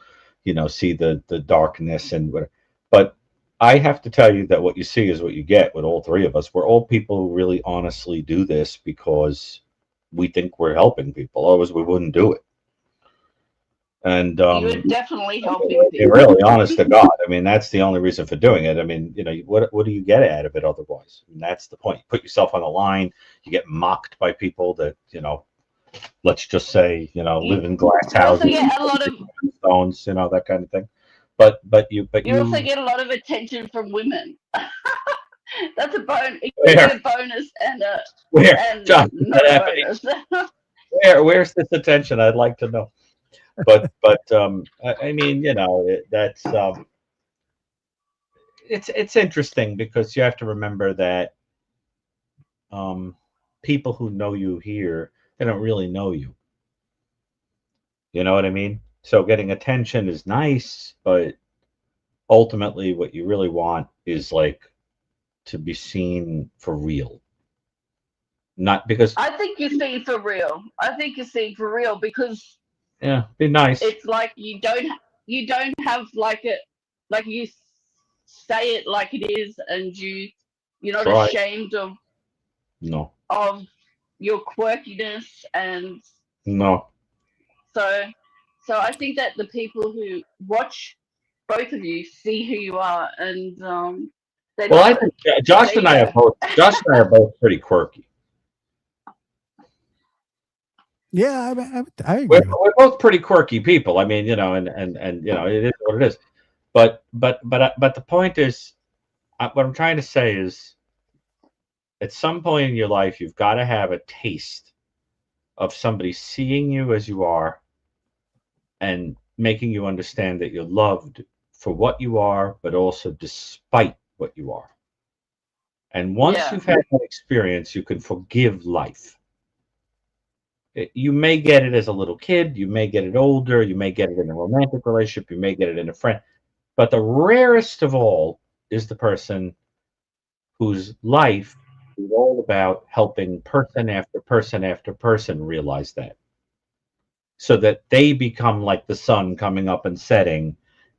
Speaker 2: see the darkness and whatever. But I have to tell you that what you see is what you get with all three of us. We're all people who really honestly do this because we think we're helping people. Otherwise, we wouldn't do it. And
Speaker 8: You're definitely helping
Speaker 2: be
Speaker 8: people.
Speaker 2: really honest to God. I mean, that's the only reason for doing it. I mean, you know, what do you get out of it otherwise? I mean, that's the point. You put yourself on the line. You get mocked by people that, you know, let's just say, you know, live in glass
Speaker 8: You also
Speaker 2: houses,
Speaker 8: get a lot of
Speaker 2: stones, you know, that kind of thing. But
Speaker 8: you also get a lot of attention from women. That's a bonus. It
Speaker 2: Where?
Speaker 8: can be a bonus and
Speaker 2: John,
Speaker 8: not a bonus.
Speaker 2: where's this attention? I'd like to know. But I mean, you know, that's it's interesting because you have to remember that people who know you here, they don't really know you. You know what I mean? So getting attention is nice, but ultimately what you really want is like to be seen for real. Not because
Speaker 8: I think you're seeing for real. I think you're seeing for real because
Speaker 2: yeah, be nice.
Speaker 8: it's like you don't have like it, like you say it like it is, and you're not
Speaker 2: Try.
Speaker 8: ashamed
Speaker 2: No.
Speaker 8: of your quirkiness, and
Speaker 2: No.
Speaker 8: so I think that the people who watch both of you see who you are, and they
Speaker 2: Well, I
Speaker 8: love
Speaker 2: think
Speaker 8: it.
Speaker 2: Josh
Speaker 8: There
Speaker 2: and
Speaker 8: you
Speaker 2: I
Speaker 8: go.
Speaker 2: are both pretty quirky.
Speaker 1: Yeah, I agree.
Speaker 2: We're both pretty quirky people. I mean, you know, and you know, it is what it is. But the point is, what I'm trying to say is, at some point in your life, you've got to have a taste of somebody seeing you as you are and making you understand that you're loved for what you are, but also despite what you are. And once
Speaker 8: Yeah.
Speaker 2: you've had that experience, you can forgive life. You may get it as a little kid, you may get it older, you may get it in a romantic relationship, you may get it in a friend. But the rarest of all is the person whose life is all about helping person after person after person realize that. So that they become like the sun coming up and setting,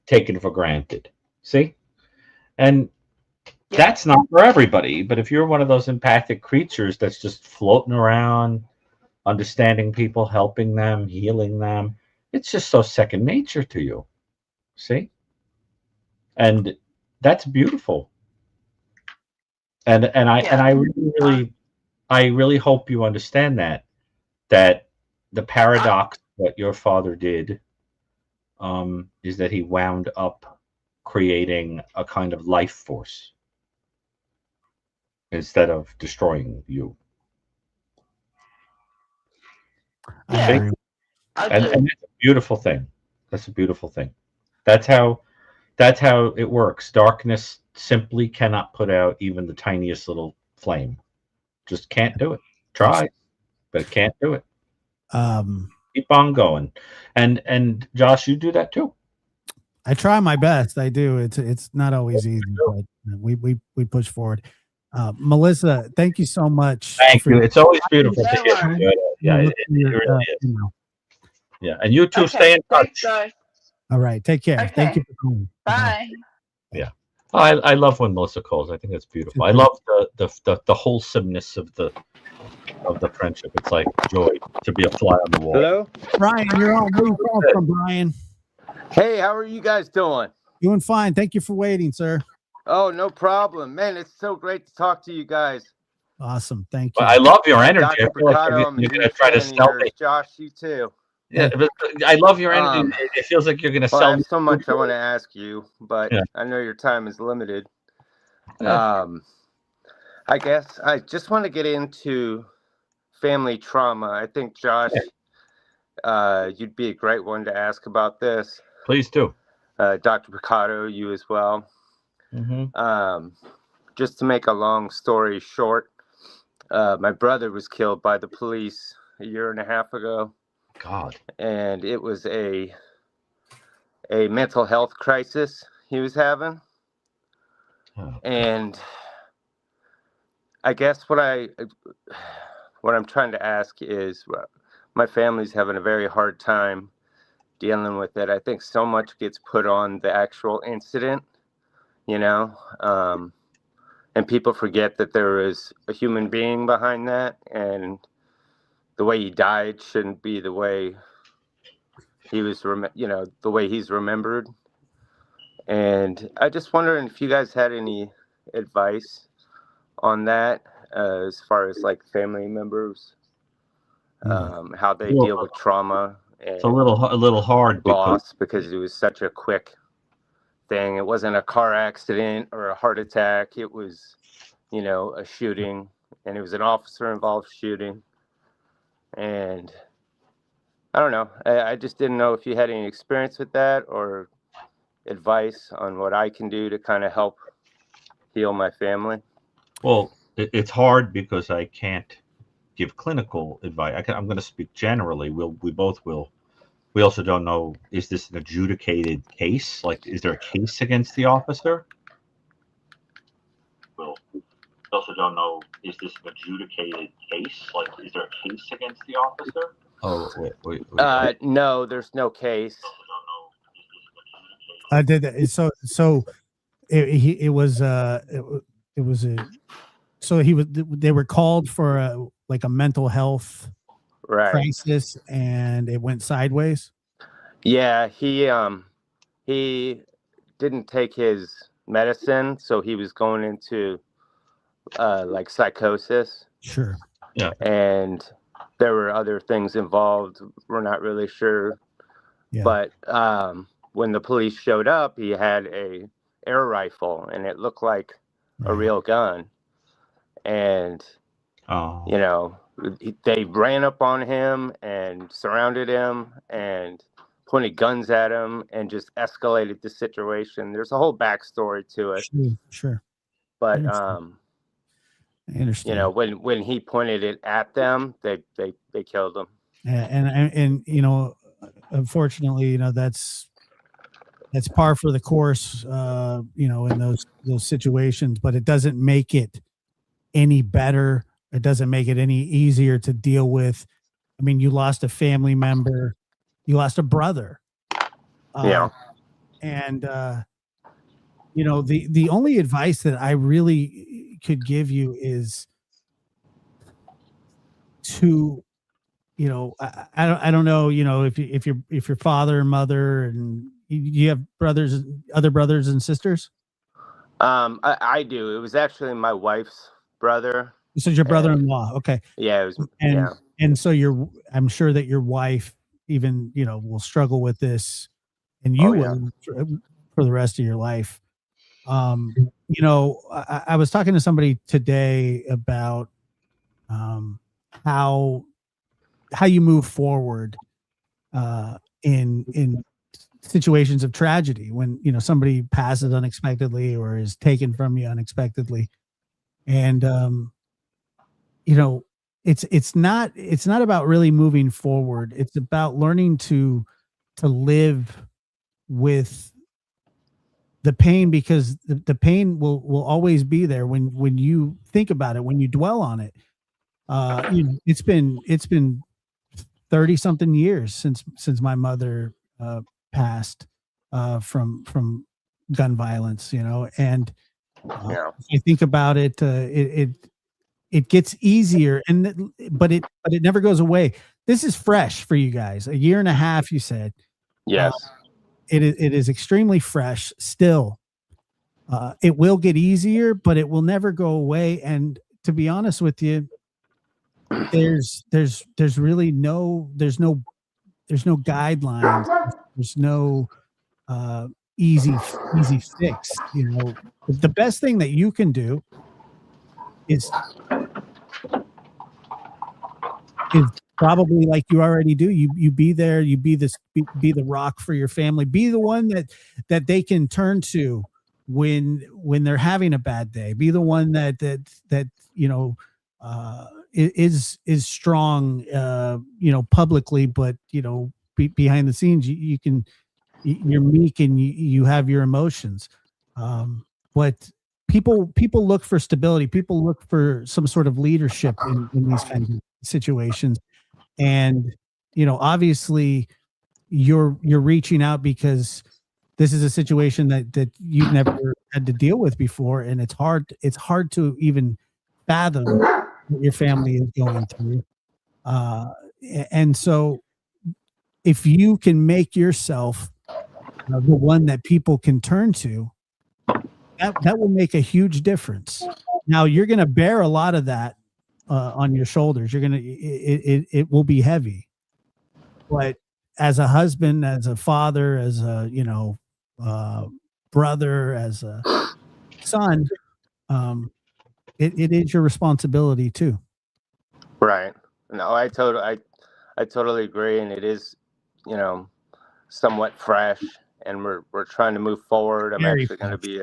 Speaker 2: taken for granted. See? And that's not for everybody. But if you're one of those empathic creatures that's just floating around, understanding people, helping them, healing them, it's just so second nature to you. See? And that's beautiful. And I really hope you understand that the paradox that your father did is that he wound up creating a kind of life force instead of destroying you.
Speaker 1: I
Speaker 8: Yeah.
Speaker 1: agree.
Speaker 2: And that's a beautiful thing. That's a beautiful thing. That's how it works. Darkness simply cannot put out even the tiniest little flame. Just can't do it. Try, but it can't do it. Keep on going. And Josh, you do that too.
Speaker 1: I try my best. I do. It's not always easy, but we push forward. Melissa, thank you so much.
Speaker 2: Thank you. It's always beautiful to
Speaker 8: No
Speaker 2: hear from
Speaker 8: worries.
Speaker 2: you. Yeah, it really is. Yeah, and you two stay in
Speaker 8: Thanks,
Speaker 2: touch.
Speaker 8: guys.
Speaker 1: All right. Take care.
Speaker 8: Okay.
Speaker 1: Thank you for calling.
Speaker 8: Bye.
Speaker 2: Yeah. Oh, I love when Melissa calls. I think it's beautiful. I love the wholesomeness of the friendship. It's like joy to be a fly on the wall.
Speaker 9: Hello?
Speaker 1: Brian, you're on. Where you calling from, Brian?
Speaker 9: Hey, how are you guys doing?
Speaker 1: Doing fine. Thank you for waiting, sir.
Speaker 9: Oh, no problem. Man, it's so great to talk to you guys.
Speaker 1: Awesome. Thank you.
Speaker 2: Well, I love your energy.
Speaker 9: Dr.
Speaker 2: I feel like
Speaker 9: Brucato, I'm a
Speaker 2: you're going to
Speaker 9: huge
Speaker 2: try to
Speaker 9: fan of
Speaker 2: sell
Speaker 9: yours.
Speaker 2: me.
Speaker 9: Josh, you too.
Speaker 2: Yeah, but I love your energy. It feels like you're going to
Speaker 9: Well, I
Speaker 2: sell
Speaker 9: have
Speaker 2: me.
Speaker 9: so much I want to ask you, but
Speaker 2: Yeah.
Speaker 9: I know your time is limited.
Speaker 2: Yeah.
Speaker 9: I guess I just want to get into family trauma. I think, Josh, you'd be a great one to ask about this.
Speaker 2: Please do.
Speaker 9: Dr. Brucato, you as well.
Speaker 2: Mm-hmm.
Speaker 9: Just to make a long story short, my brother was killed by the police a year and a half ago.
Speaker 2: God.
Speaker 9: And it was a mental health crisis he was having.
Speaker 2: Oh.
Speaker 9: And I guess what I'm trying to ask is, my family's having a very hard time dealing with it. I think so much gets put on the actual incident, and people forget that there is a human being behind that, and the way he died shouldn't be the way he was, the way he's remembered. And I just wondering if you guys had any advice on that, as far as like family members, how they
Speaker 2: Well,
Speaker 9: deal with trauma
Speaker 2: it's a
Speaker 9: and
Speaker 2: little hard
Speaker 9: loss, because it was such a quick thing. It wasn't a car accident or a heart attack. It was, a shooting, and it was an officer involved shooting. And I don't know. I just didn't know if you had any experience with that or advice on what I can do to kind of help heal my family.
Speaker 2: Well, it's hard because I can't give clinical advice. I'm going to speak generally. We both will. We also don't know, is this an adjudicated case? Like, is there a case against the officer? Well, we also don't know, is this an adjudicated case? Like, is there a case against the officer? Oh, wait.
Speaker 9: No, there's no case.
Speaker 1: I did that. So it was they were called for a mental health crisis, and it went sideways.
Speaker 9: Yeah, he didn't take his medicine, so he was going into like psychosis.
Speaker 1: Sure.
Speaker 2: Yeah.
Speaker 9: And there were other things involved. We're not really sure. Yeah. But when the police showed up, he had a air rifle, and it looked like a real gun. And they ran up on him and surrounded him and pointed guns at him and just escalated the situation. There's a whole backstory to it.
Speaker 1: Sure.
Speaker 9: But
Speaker 1: I understand.
Speaker 9: When he pointed it at them, they killed him.
Speaker 1: And unfortunately, that's par for the course, in those situations, but it doesn't make it any better. It doesn't make it any easier to deal with. I mean, you lost a family member, you lost a brother. And the only advice that I really could give you is to, I don't know, if your father and mother, and you have other brothers and sisters.
Speaker 9: I do. It was actually my wife's brother.
Speaker 1: So your brother-in-law. Okay.
Speaker 9: Yeah. It was,
Speaker 1: and so I'm sure that your wife even, will struggle with this, and you will for the rest of your life. I was talking to somebody today about how you move forward in situations of tragedy, when somebody passes unexpectedly or is taken from you unexpectedly. And it's not about really moving forward. It's about learning to live with the pain, because the pain will always be there when you think about it, when you dwell on it. It's been 30 something years since my mother passed from gun violence, and if you think about it, it gets easier, but it never goes away. This is fresh for you guys. A year and a half, you said.
Speaker 9: Yes.
Speaker 1: It is extremely fresh still. It will get easier, but it will never go away. And to be honest with you, there's really no guidelines. There's no easy fix. The best thing that you can do is probably, like you already do, you be there, you be the rock for your family, be the one that they can turn to when they're having a bad day, be the one that is strong, publicly, but behind the scenes you're meek, and you have your emotions. But people look for stability. People look for some sort of leadership in these kinds of situations. And, obviously you're reaching out because this is a situation that you've never had to deal with before. And it's hard to even fathom what your family is going through. And so if you can make yourself the one that people can turn to, that will make a huge difference. Now you're going to bear a lot of that on your shoulders. You're going to, it will be heavy, but as a husband, as a father, as a, brother, as a son, it is your responsibility too.
Speaker 9: Right. No, I totally agree, and it is, somewhat fresh, and we're trying to move forward. I'm
Speaker 1: Very
Speaker 9: actually going to be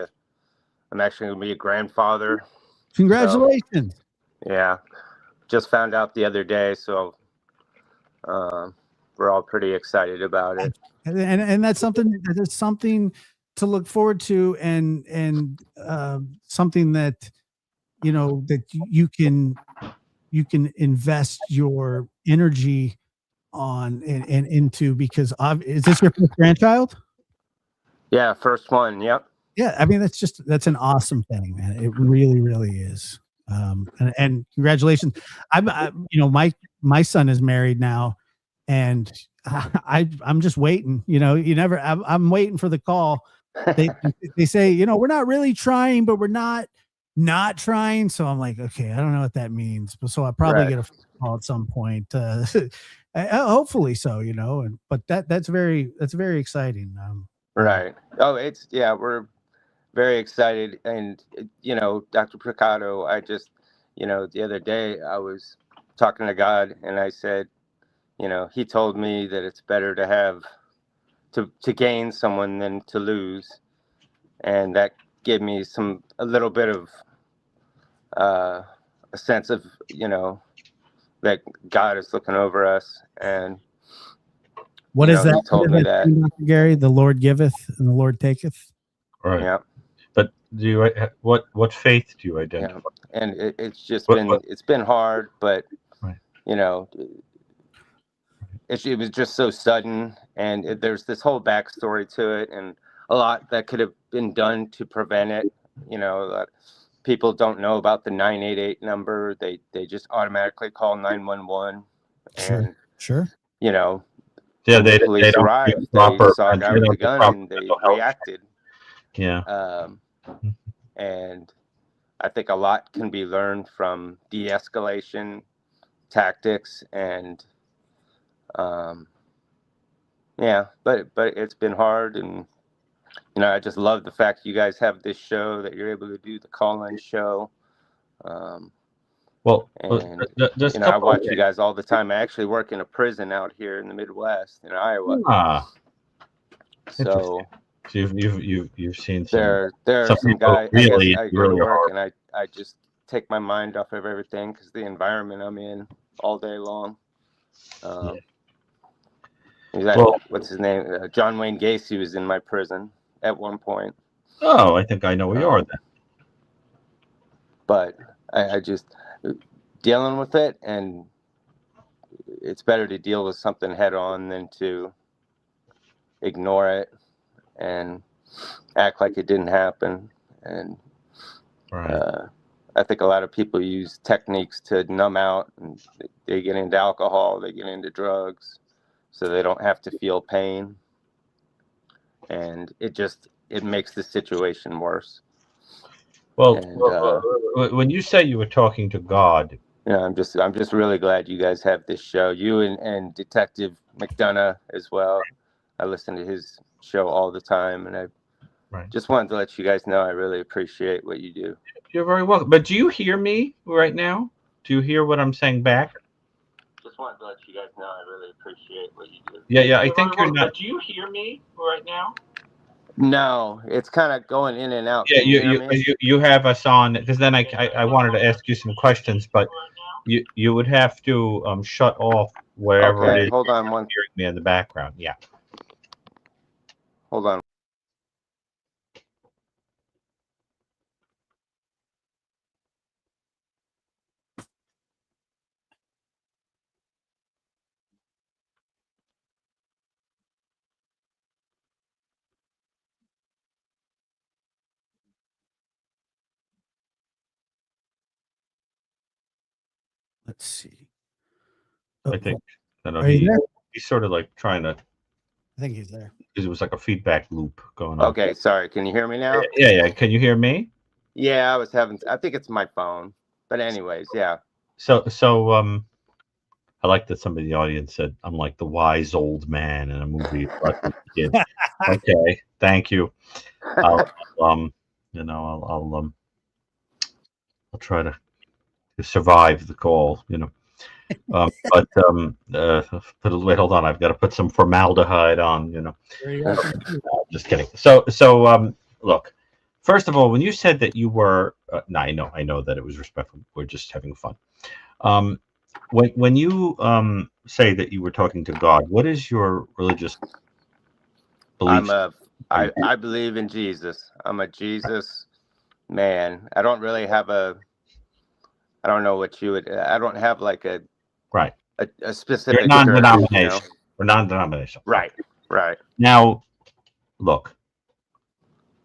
Speaker 9: a grandfather.
Speaker 1: Congratulations.
Speaker 9: So, yeah, just found out the other day, so we're all pretty excited about it.
Speaker 1: And that's something to look forward to, and something that that you can invest your energy on and into, because is this your first grandchild?
Speaker 9: Yeah, first one. Yep.
Speaker 1: Yeah, I mean that's an awesome thing, man. It really, really is. And congratulations. My son is married now, and I'm just waiting. I'm waiting for the call. They say, we're not really trying, but we're not trying. So I'm like, okay, I don't know what that means. So I'll probably get a phone call at some point. Hopefully so, but that's very exciting.
Speaker 9: Right. Oh, we're very excited. And, Dr. Brucato, I just, the other day I was talking to God, and I said, he told me that it's better to have to gain someone than to lose. And that gave me a little bit of a sense of, that God is looking over us. And
Speaker 1: what is that?
Speaker 9: He told me that,
Speaker 1: Dr. Gary, the Lord giveth and the Lord taketh.
Speaker 2: Right.
Speaker 9: Yeah.
Speaker 2: But do you what faith do you identify?
Speaker 9: Yeah. And it's just
Speaker 2: What-
Speaker 9: it's been hard, but
Speaker 2: Right.
Speaker 9: It was just so sudden, and there's this whole backstory to it, and a lot that could have been done to prevent it. People don't know about the 988 number. They just automatically call 911. And
Speaker 1: Sure.
Speaker 2: Yeah,
Speaker 9: when
Speaker 2: they
Speaker 9: the police
Speaker 2: don't
Speaker 9: arrived,
Speaker 2: give
Speaker 9: they
Speaker 2: proper
Speaker 9: saw a guy with a gun, and they
Speaker 2: mental health.
Speaker 9: reacted.
Speaker 2: Yeah.
Speaker 9: And I think a lot can be learned from de-escalation tactics, and but it's been hard, and I just love the fact you guys have this show, that you're able to do the call-in show.
Speaker 2: Well,
Speaker 9: and
Speaker 2: there's
Speaker 9: I watch you guys all the time. I actually work in a prison out here in the Midwest in Iowa. So
Speaker 2: you've seen some.
Speaker 9: there are some guys. I go to work and I just take my mind off of everything, because the environment I'm in all day long. What's his name? John Wayne Gacy was in my prison at one point.
Speaker 2: Oh, I think I know where you are then.
Speaker 9: But I just dealing with it, and it's better to deal with something head on than to ignore it and act like it didn't happen. And I think a lot of people use techniques to numb out, and they get into alcohol, they get into drugs, so they don't have to feel pain. And it makes the situation worse.
Speaker 2: Well, when you say you were talking to God,
Speaker 9: I'm just really glad you guys have this show. You and Detective McDonough as well. I listen to his show all the time, and I just wanted to let you guys know I really appreciate what you do.
Speaker 2: You're very welcome. But do you hear me right now? Do you hear what I'm saying back?
Speaker 9: Just wanted to let you guys know I really appreciate what you do.
Speaker 2: Yeah. I think you're not. But do you hear me right now?
Speaker 9: No, it's kind of going in and out.
Speaker 2: Yeah,
Speaker 9: Can you hear me?
Speaker 2: you have us on, because then I wanted to ask you some questions, but you would have to shut off wherever it is.
Speaker 9: Hold on
Speaker 2: you're hearing me in the background. Yeah.
Speaker 9: Hold on.
Speaker 1: Let's see.
Speaker 2: I think.
Speaker 1: Are you there?
Speaker 2: he's sort of like trying to.
Speaker 1: I think he's there.
Speaker 2: It was like a feedback loop going on.
Speaker 9: Okay, sorry. Can you hear me now?
Speaker 2: Yeah. Can you hear me?
Speaker 9: Yeah, I think it's my phone. But anyways, yeah.
Speaker 2: So I like that somebody in the audience said I'm like the wise old man in a movie about this kid. Okay, thank you. I'll try to survive the call. Wait, hold on. I've got to put some formaldehyde on.
Speaker 1: There you go.
Speaker 2: No, just kidding. So look. First of all, when you said that you were, I know that it was respectful. We're just having fun. When you say that you were talking to God, what is your religious belief?
Speaker 9: I believe in Jesus. I'm a Jesus man. I don't really have I don't know what you would. I don't have like a specific.
Speaker 2: You're non-denominational. We're non-denominational.
Speaker 9: Right.
Speaker 2: Now, look.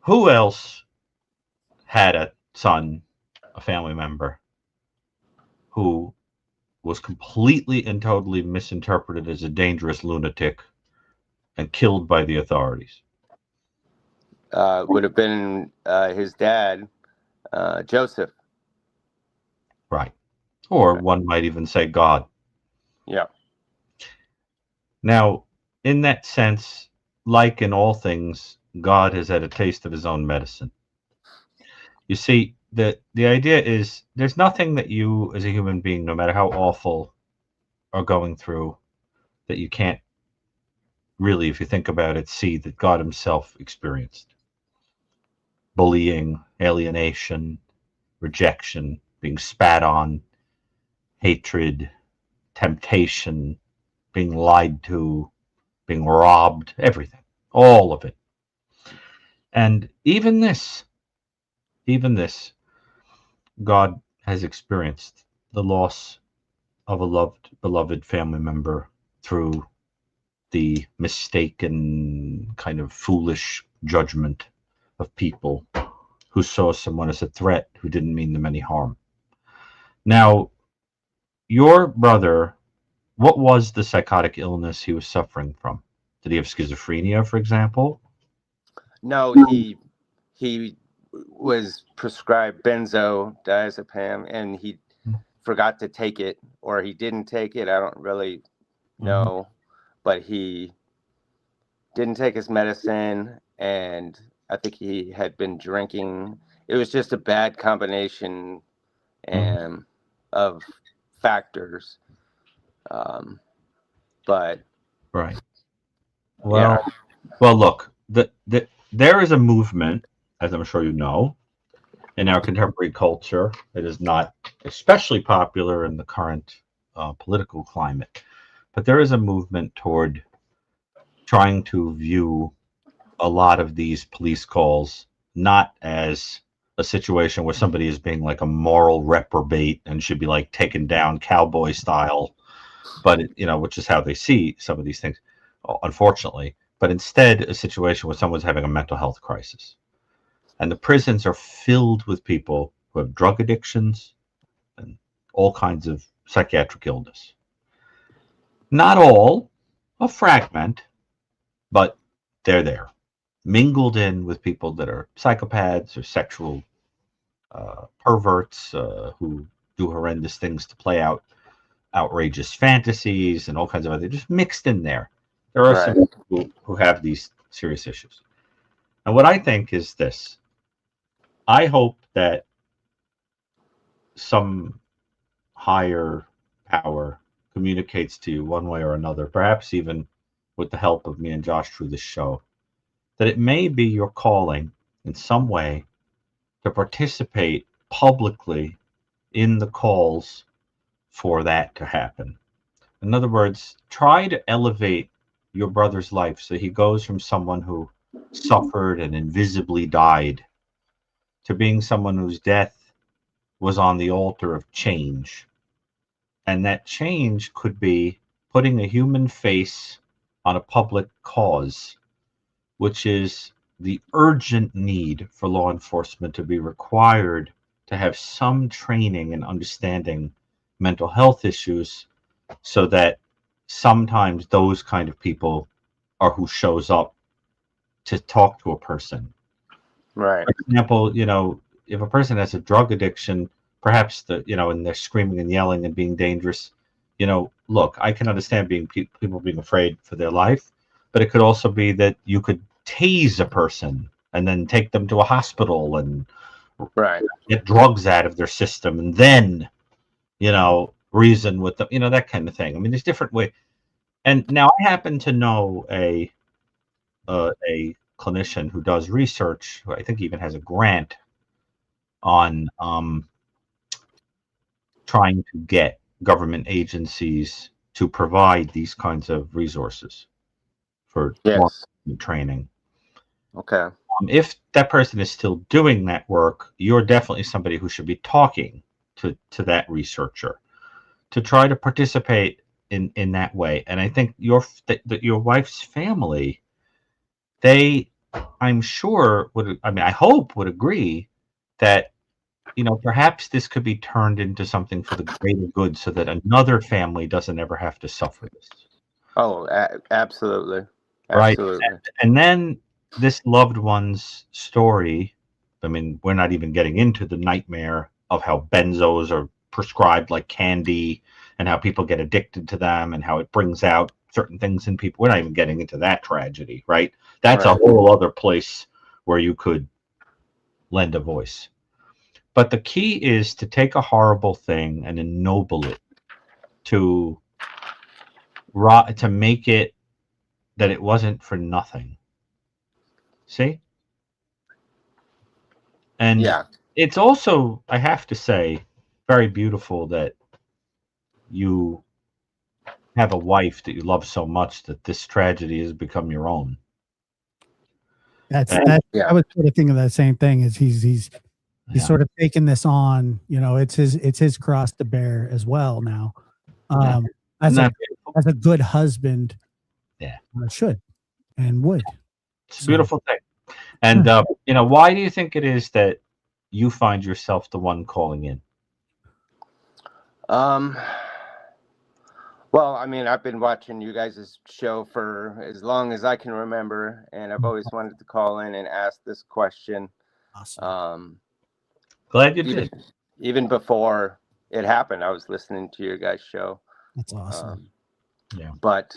Speaker 2: Who else had a son, a family member, who was completely and totally misinterpreted as a dangerous lunatic and killed by the authorities?
Speaker 9: Would have been his dad, Joseph.
Speaker 2: Right. Or one might even say God.
Speaker 9: Yeah.
Speaker 2: Now, in that sense, like in all things, God has had a taste of his own medicine. You see, the idea is there's nothing that you as a human being, no matter how awful, are going through that you can't really, if you think about it, see that God himself experienced. Bullying, alienation, rejection, being spat on, hatred, temptation, being lied to, being robbed, everything, all of it. And even this, God has experienced the loss of a beloved family member through the mistaken kind of foolish judgment of people who saw someone as a threat who didn't mean them any harm. Now, your brother, what was the psychotic illness he was suffering from? Did he have schizophrenia, for example?
Speaker 9: No, he was prescribed benzodiazepam and he forgot to take it, or he didn't take it. I don't really know, but he didn't take his medicine, and I think he had been drinking. It was just a bad combination of factors. But
Speaker 2: right. Well, look, there is a movement, as I'm sure you know, in our contemporary culture. It is not especially popular in the current political climate, but there is a movement toward trying to view a lot of these police calls not as a situation where somebody is being like a moral reprobate and should be like taken down cowboy style, but which is how they see some of these things, unfortunately, but instead a situation where someone's having a mental health crisis. And the prisons are filled with people who have drug addictions and all kinds of psychiatric illness. Not all, a fragment, but they're there, mingled in with people that are psychopaths or sexual perverts who do horrendous things to play out outrageous fantasies and all kinds of other, just mixed in there. There are some people who have these serious issues. And what I think is this. I hope that some higher power communicates to you one way or another, perhaps even with the help of me and Josh through this show, that it may be your calling in some way to participate publicly in the calls for that to happen. In other words, try to elevate your brother's life so he goes from someone who suffered and invisibly died to being someone whose death was on the altar of change. And that change could be putting a human face on a public cause, which is the urgent need for law enforcement to be required to have some training in understanding mental health issues so that sometimes those kind of people are who shows up to talk to a person.
Speaker 9: Right.
Speaker 2: For example, if a person has a drug addiction, perhaps and they're screaming and yelling and being dangerous, look, I can understand people being afraid for their life, but it could also be that you could tase a person and then take them to a hospital and
Speaker 9: Right.
Speaker 2: get drugs out of their system and then, reason with them, that kind of thing. I mean, there's different ways. And now I happen to know a clinician who does research, who I think even has a grant on trying to get government agencies to provide these kinds of resources for
Speaker 9: Yes.
Speaker 2: training.
Speaker 9: Okay.
Speaker 2: If that person is still doing that work, you're definitely somebody who should be talking to that researcher to try to participate in that way. And I think your wife's family, I'm sure I hope would agree that perhaps this could be turned into something for the greater good so that another family doesn't ever have to suffer this.
Speaker 9: Oh, absolutely.
Speaker 2: Right.
Speaker 9: Absolutely.
Speaker 2: And then this loved one's story, I mean, we're not even getting into the nightmare of how benzos are prescribed like candy and how people get addicted to them and how it brings out certain things in people. We're not even getting into that tragedy, right? That's a whole other place where you could lend a voice. But the key is to take a horrible thing and ennoble it, to make it that it wasn't for nothing. See? And it's also, I have to say, very beautiful that you have a wife that you love so much that this tragedy has become your own.
Speaker 1: I was sort of thinking the same thing. Is he's sort of taken this on. It's his cross to bear as well now. As a good husband, should and would.
Speaker 2: It's a beautiful thing. And why do you think it is that you find yourself the one calling in?
Speaker 9: Well, I mean, I've been watching you guys' show for as long as I can remember, and I've always wanted to call in and ask this question.
Speaker 1: Awesome.
Speaker 2: Glad you did.
Speaker 9: Even before it happened, I was listening to your guys' show.
Speaker 1: That's awesome.
Speaker 9: But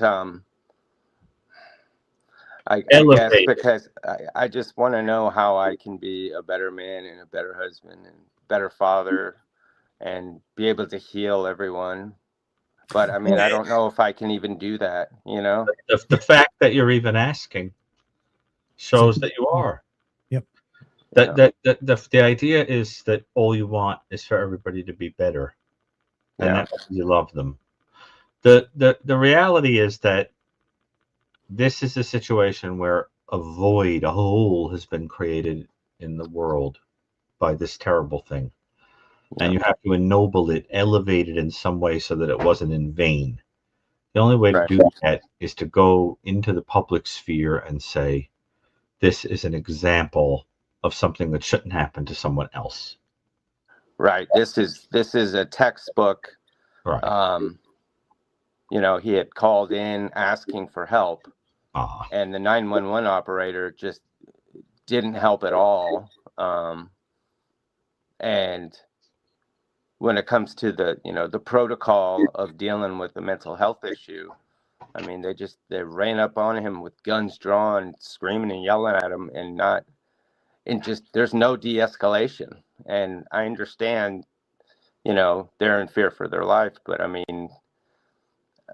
Speaker 9: I guess because I just want to know how I can be a better man and a better husband and better father and be able to heal everyone. But I mean, I don't know if I can even do that,
Speaker 2: The fact that you're even asking shows that you are.
Speaker 1: Yep.
Speaker 2: The idea is that all you want is for everybody to be better, and that you love them. The reality is that this is a situation where a hole has been created in the world by this terrible thing. And you have to ennoble it, elevate it in some way so that it wasn't in vain. The only way to do that is to go into the public sphere and say, this is an example of something that shouldn't happen to someone else.
Speaker 9: Right. This is a textbook.
Speaker 2: Right.
Speaker 9: He had called in asking for help, and the 911 operator just didn't help at all. And when it comes to the protocol of dealing with the mental health issue, I mean, they ran up on him with guns drawn, screaming and yelling at him, there's no de-escalation. And I understand, they're in fear for their life, but I mean,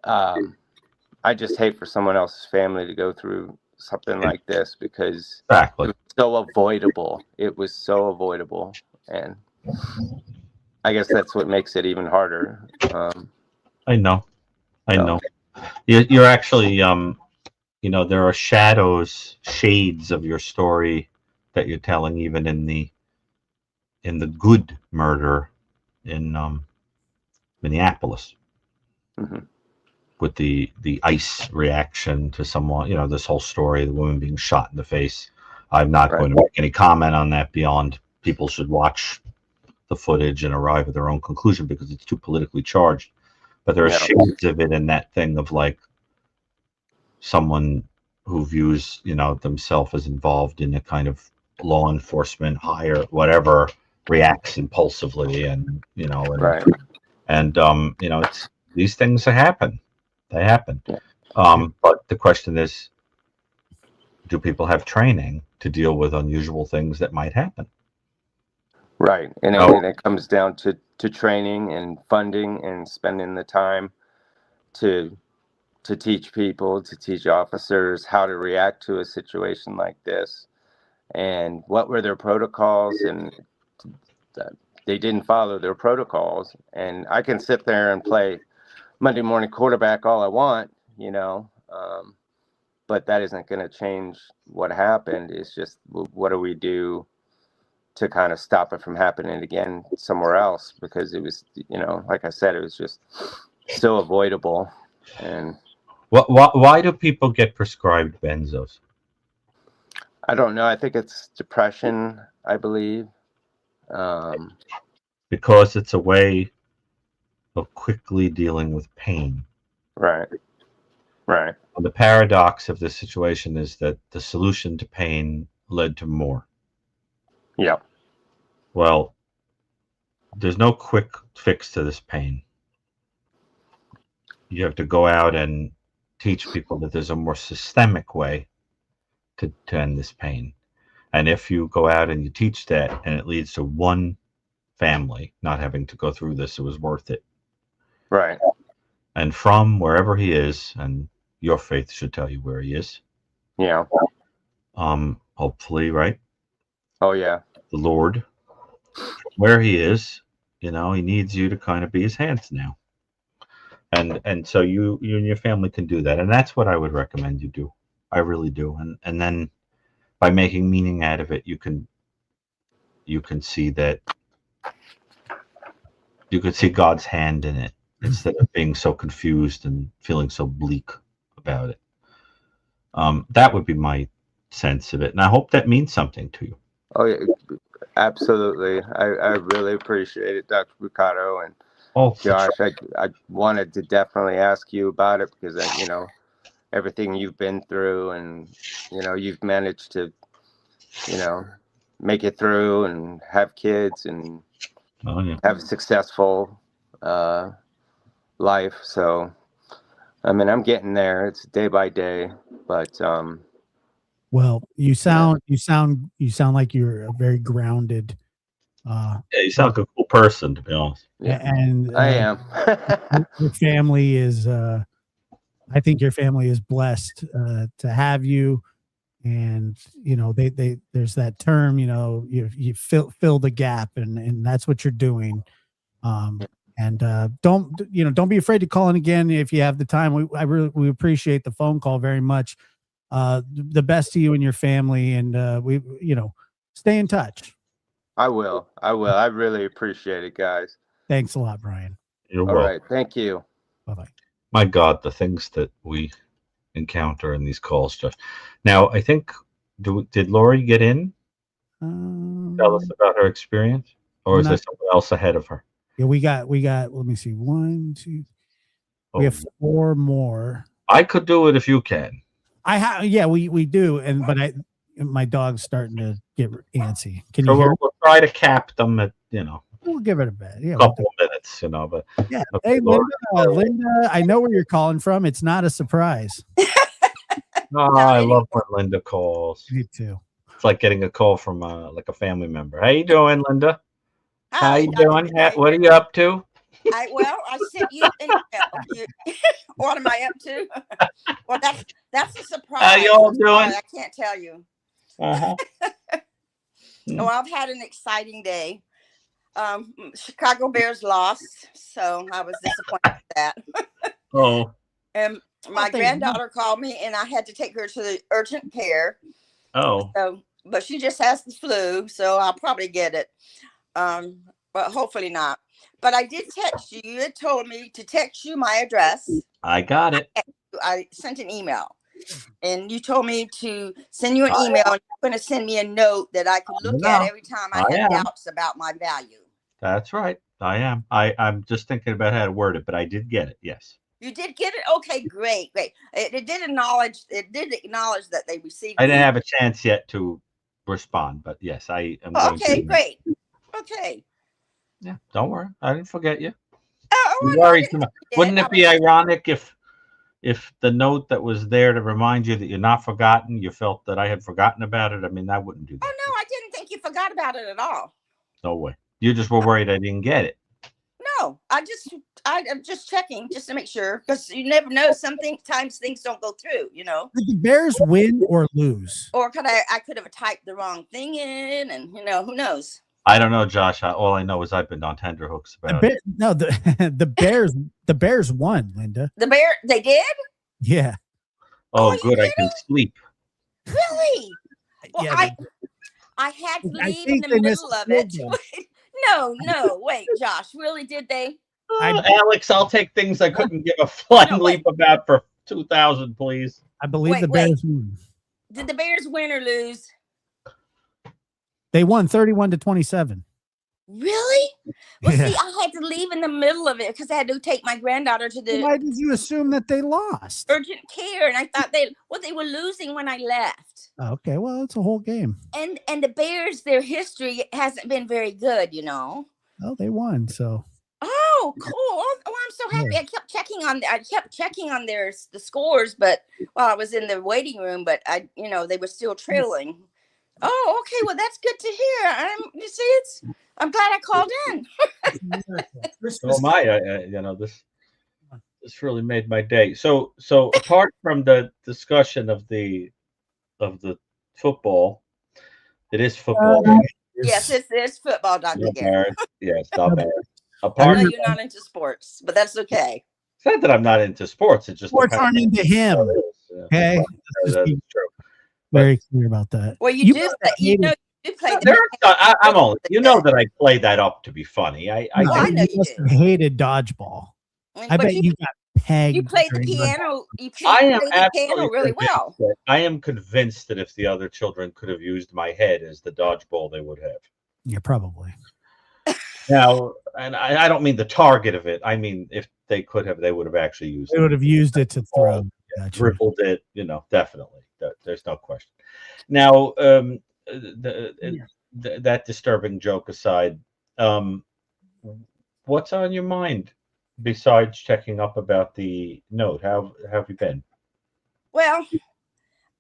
Speaker 9: I just hate for someone else's family to go through something like this because it was so avoidable. It was so avoidable. And I guess that's what makes it even harder.
Speaker 2: I know. You're actually, there are shades of your story that you're telling, even in the good murder in Minneapolis, with the ice reaction to someone. This whole story, the woman being shot in the face. I'm not going to make any comment on that beyond people should watch the footage and arrive at their own conclusion because it's too politically charged. but there are
Speaker 9: Yeah.
Speaker 2: shades of it in that thing of like someone who views, themselves as involved in a kind of law enforcement, higher, whatever, reacts impulsively, and
Speaker 9: Right.
Speaker 2: it's these things happen. They happen.
Speaker 9: Yeah.
Speaker 2: But the question is, do people have training to deal with unusual things that might happen?
Speaker 9: Right. And
Speaker 2: No.
Speaker 9: it comes down to training and funding and spending the time to teach people, to teach officers how to react to a situation like this, and what were their protocols, and they didn't follow their protocols. And I can sit there and play Monday morning quarterback all I want, but that isn't going to change what happened. It's just, what do we do to kind of stop it from happening again somewhere else? Because it was, like I said, it was just so avoidable. And
Speaker 2: why do people get prescribed benzos?
Speaker 9: I don't know. I think it's depression, I believe.
Speaker 2: Because it's a way of quickly dealing with pain.
Speaker 9: Right. Right.
Speaker 2: The paradox of this situation is that the solution to pain led to more.
Speaker 9: Yeah.
Speaker 2: Well, there's no quick fix to this pain. You have to go out and teach people that there's a more systemic way to end this pain. And if you go out and you teach that, and it leads to one family not having to go through this, it was worth it.
Speaker 9: Right.
Speaker 2: And from wherever he is, and your faith should tell you where he is.
Speaker 9: Yeah.
Speaker 2: Hopefully, right?
Speaker 9: Oh yeah.
Speaker 2: The Lord, where he is, he needs you to kind of be his hands now. And so you and your family can do that. And that's what I would recommend you do. I really do. And then by making meaning out of it, you can see that you could see God's hand in it instead of being so confused and feeling so bleak about it. That would be my sense of it. And I hope that means something to you.
Speaker 9: Oh yeah, absolutely. I really appreciate it, Dr. Brucato. And Josh, I wanted to definitely ask you about it because everything you've been through, and you've managed to make it through and have kids and have a successful life. So I mean, I'm getting there. It's day by day, but
Speaker 1: well, you sound like you're a very grounded
Speaker 2: you sound like a cool person, to be honest.
Speaker 9: Yeah,
Speaker 1: and
Speaker 9: I am.
Speaker 1: your family is I think your family is blessed to have you. And they there's that term, you fill the gap, and that's what you're doing. And don't be afraid to call in again if you have the time. We appreciate the phone call very much. The best to you and your family, and we stay in touch.
Speaker 9: I will. I really appreciate it, guys.
Speaker 1: Thanks a lot, Brian.
Speaker 2: You're
Speaker 9: All
Speaker 2: welcome.
Speaker 9: right. Thank you.
Speaker 1: Bye-bye.
Speaker 2: My God, the things that we encounter in these calls, Josh. Now, I think, did Lori get in? Tell us about her experience, or is there someone else ahead of her?
Speaker 1: Yeah, we got. Let me see. 1, 2. We have 4 more.
Speaker 2: I could do it if you can.
Speaker 1: I have. Yeah, we do. But my dog's starting to get antsy. Can you hear?
Speaker 2: We'll try to cap them at
Speaker 1: We'll give it a bit. Yeah,
Speaker 2: couple of minutes, but
Speaker 1: yeah.
Speaker 2: Okay,
Speaker 1: Hey, Linda, I know where you're calling from. It's not a surprise.
Speaker 2: I love when Linda calls.
Speaker 1: Me too.
Speaker 2: It's like getting a call from like a family member. How you doing, Linda? How you doing? What are you up to?
Speaker 10: I sent you an email. What am I up to? Well, that's a surprise.
Speaker 2: How you all doing?
Speaker 10: I can't tell you.
Speaker 2: Uh-huh.
Speaker 10: Well, I've had an exciting day. Chicago Bears lost, so I was disappointed with that.
Speaker 2: Oh.
Speaker 10: And my granddaughter called me, and I had to take her to the urgent care.
Speaker 2: Oh.
Speaker 10: So, but she just has the flu, so I'll probably get it. But hopefully not. But I did text you. You had told me to text you my address.
Speaker 2: I got it.
Speaker 10: I sent an email, and you told me to send you an email, and you're going to send me a note that I could look at every time I had doubts about my value.
Speaker 2: That's right. I am. I'm just thinking about how to word it, but I did get it. Yes.
Speaker 10: You did get it? Okay, great. It did acknowledge that they received
Speaker 2: I didn't
Speaker 10: the.
Speaker 2: have a chance yet to respond, but yes, I am
Speaker 10: Oh,
Speaker 2: going
Speaker 10: okay,
Speaker 2: to.
Speaker 10: great. Okay.
Speaker 2: Yeah, don't worry. I didn't forget you.
Speaker 10: Oh,
Speaker 2: You
Speaker 10: well, no, I
Speaker 2: worried
Speaker 10: didn't
Speaker 2: too much.
Speaker 10: think you did.
Speaker 2: Wouldn't it be ironic if the note that was there to remind you that you're not forgotten, you felt that I had forgotten about it? I mean, I wouldn't do that.
Speaker 10: Oh no, I didn't think you forgot about it at all.
Speaker 2: No way. You just were worried I didn't get it.
Speaker 10: No, I'm just checking just to make sure, because you never know. Sometimes things don't go through,
Speaker 1: Did the Bears win or lose?
Speaker 10: or I could have typed the wrong thing in, and who knows.
Speaker 2: I don't know, Josh. All I know is I've been on tenterhooks about it.
Speaker 1: No, the Bears won, Linda.
Speaker 10: They did?
Speaker 1: Yeah.
Speaker 2: Oh,
Speaker 10: you
Speaker 2: good. I can sleep.
Speaker 10: Really? Well,
Speaker 1: Yeah,
Speaker 10: I had to
Speaker 1: I
Speaker 10: leave in
Speaker 1: think
Speaker 10: the
Speaker 1: they missed
Speaker 10: middle of
Speaker 1: the
Speaker 10: it.
Speaker 1: field goal.
Speaker 10: No, wait, Josh, really? Did they?
Speaker 2: Alex, I'll take things I couldn't give a flying
Speaker 10: No, wait.
Speaker 2: leap about for 2,000, please.
Speaker 1: I believe the Bears won.
Speaker 10: Did the Bears win or lose?
Speaker 1: They won 31-27.
Speaker 10: Really? Well,
Speaker 1: Yeah.
Speaker 10: see, I had to leave in the middle of it because I had to take my granddaughter to the
Speaker 1: Why did you assume that they lost?
Speaker 10: urgent care, and I thought they were losing when I left.
Speaker 1: Okay, well, it's a whole game.
Speaker 10: And the Bears, their history hasn't been very good,
Speaker 1: Oh, they won, so.
Speaker 10: Oh, cool! Oh, I'm so happy.
Speaker 1: Yeah.
Speaker 10: I kept checking on the scores, but while I was in the waiting room, but they were still trailing. Oh, okay. Well, that's good to hear. I'm glad I called in.
Speaker 2: So am I. This really made my day. So apart from the discussion of the football, it is football.
Speaker 10: Yes, it's football, Dr.
Speaker 2: Not
Speaker 10: Gary.
Speaker 2: Barrett. Yes, not bad.
Speaker 10: I
Speaker 2: Apart
Speaker 10: know
Speaker 2: from
Speaker 10: you're not into sports, but that's okay.
Speaker 2: it's not that I'm not into sports. It's just
Speaker 1: Sports aren't into him. Okay, let's just
Speaker 2: That's
Speaker 1: be
Speaker 2: true.
Speaker 1: very clear about that.
Speaker 10: Well, you do play the
Speaker 2: I'm only. You know that I play that up to be funny. I
Speaker 10: know you
Speaker 1: must
Speaker 10: do.
Speaker 1: have hated dodgeball. I bet you got pegged.
Speaker 10: You played the
Speaker 1: during
Speaker 10: piano. You
Speaker 2: I
Speaker 10: played
Speaker 2: am
Speaker 10: the
Speaker 2: absolutely
Speaker 10: piano really well.
Speaker 2: I am convinced that if the other children could have used my head as the dodgeball, they would have.
Speaker 1: Yeah, probably.
Speaker 2: Now, and I don't mean the target of it. I mean, if they could have, they would have actually used it.
Speaker 1: They would have used it to throw.
Speaker 2: Dribbled it, definitely. There's no question. Now, that disturbing joke aside, what's on your mind besides checking up about the note? How have you been?
Speaker 10: Well,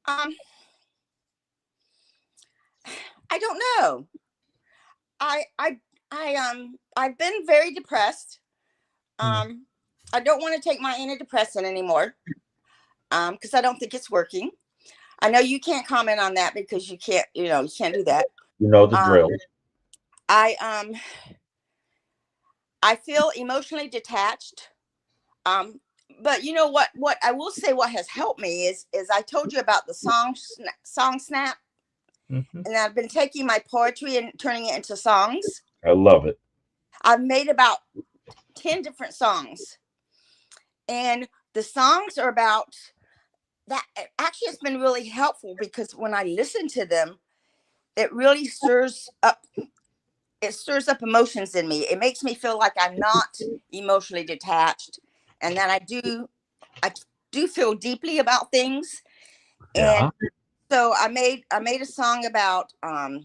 Speaker 10: I don't know. I've been very depressed. I don't want to take my antidepressant anymore. Because I don't think it's working. I know you can't comment on that because you can't do that.
Speaker 2: You know the drill.
Speaker 10: I feel emotionally detached. But you know what I will say, what has helped me is I told you about the song snap.
Speaker 2: Mm-hmm.
Speaker 10: And I've been taking my poetry and turning it into songs.
Speaker 2: I love it.
Speaker 10: I've made about 10 different songs. And the songs are about that. Actually, it's been really helpful because when I listen to them, it really stirs up emotions in me. It makes me feel like I'm not emotionally detached, and that I do feel deeply about things.
Speaker 2: Yeah.
Speaker 10: And so I made a song about I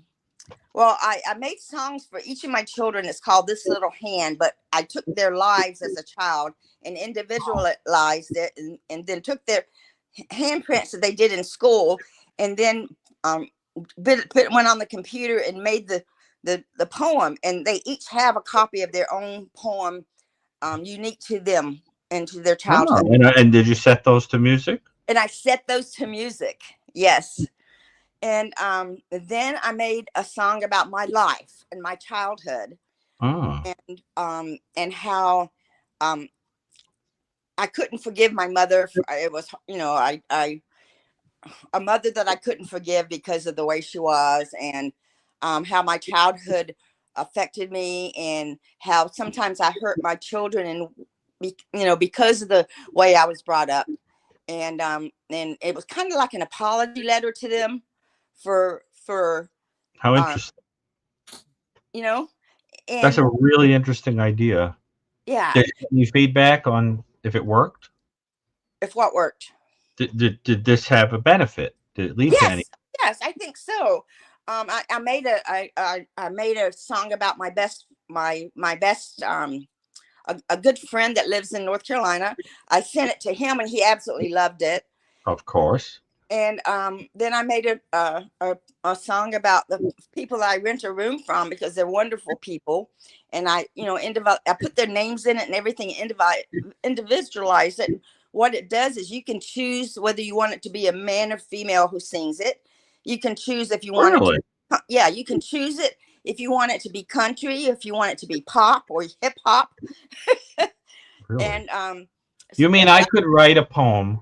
Speaker 10: made songs for each of my children. It's called This Little Hand, but I took their lives as a child and individualized it, and then took their handprints that they did in school, and then went on the computer and made the poem, and they each have a copy of their own poem, unique to them and to their childhood.
Speaker 2: And did you set those to music?
Speaker 10: And I set those to music, yes. And then I made a song about my life and my childhood, and how I couldn't forgive my mother. It was, a mother that I couldn't forgive because of the way she was, and how my childhood affected me, and how sometimes I hurt my children, and because of the way I was brought up, and it was kind of like an apology letter to them for
Speaker 2: how interesting. That's
Speaker 10: And
Speaker 2: a really interesting idea.
Speaker 10: yeah,
Speaker 2: Did you get any feedback on if it worked?
Speaker 10: if what worked.
Speaker 2: Did this have a benefit? Did it lead to any?
Speaker 10: Yes, yes, I think so. I made I made a song about my best a good friend that lives in North Carolina. I sent it to him and he absolutely loved it.
Speaker 2: Of course.
Speaker 10: And then I made a song about the people I rent a room from because they're wonderful people, and I I put their names in it and everything, individualize it. What it does is you can choose whether you want it to be a man or female who sings it. You can choose if you want it
Speaker 2: Really?
Speaker 10: to, yeah, you can choose it if you want it to be country, if you want it to be pop or hip hop.
Speaker 2: Really?
Speaker 10: And
Speaker 2: You mean I could write a poem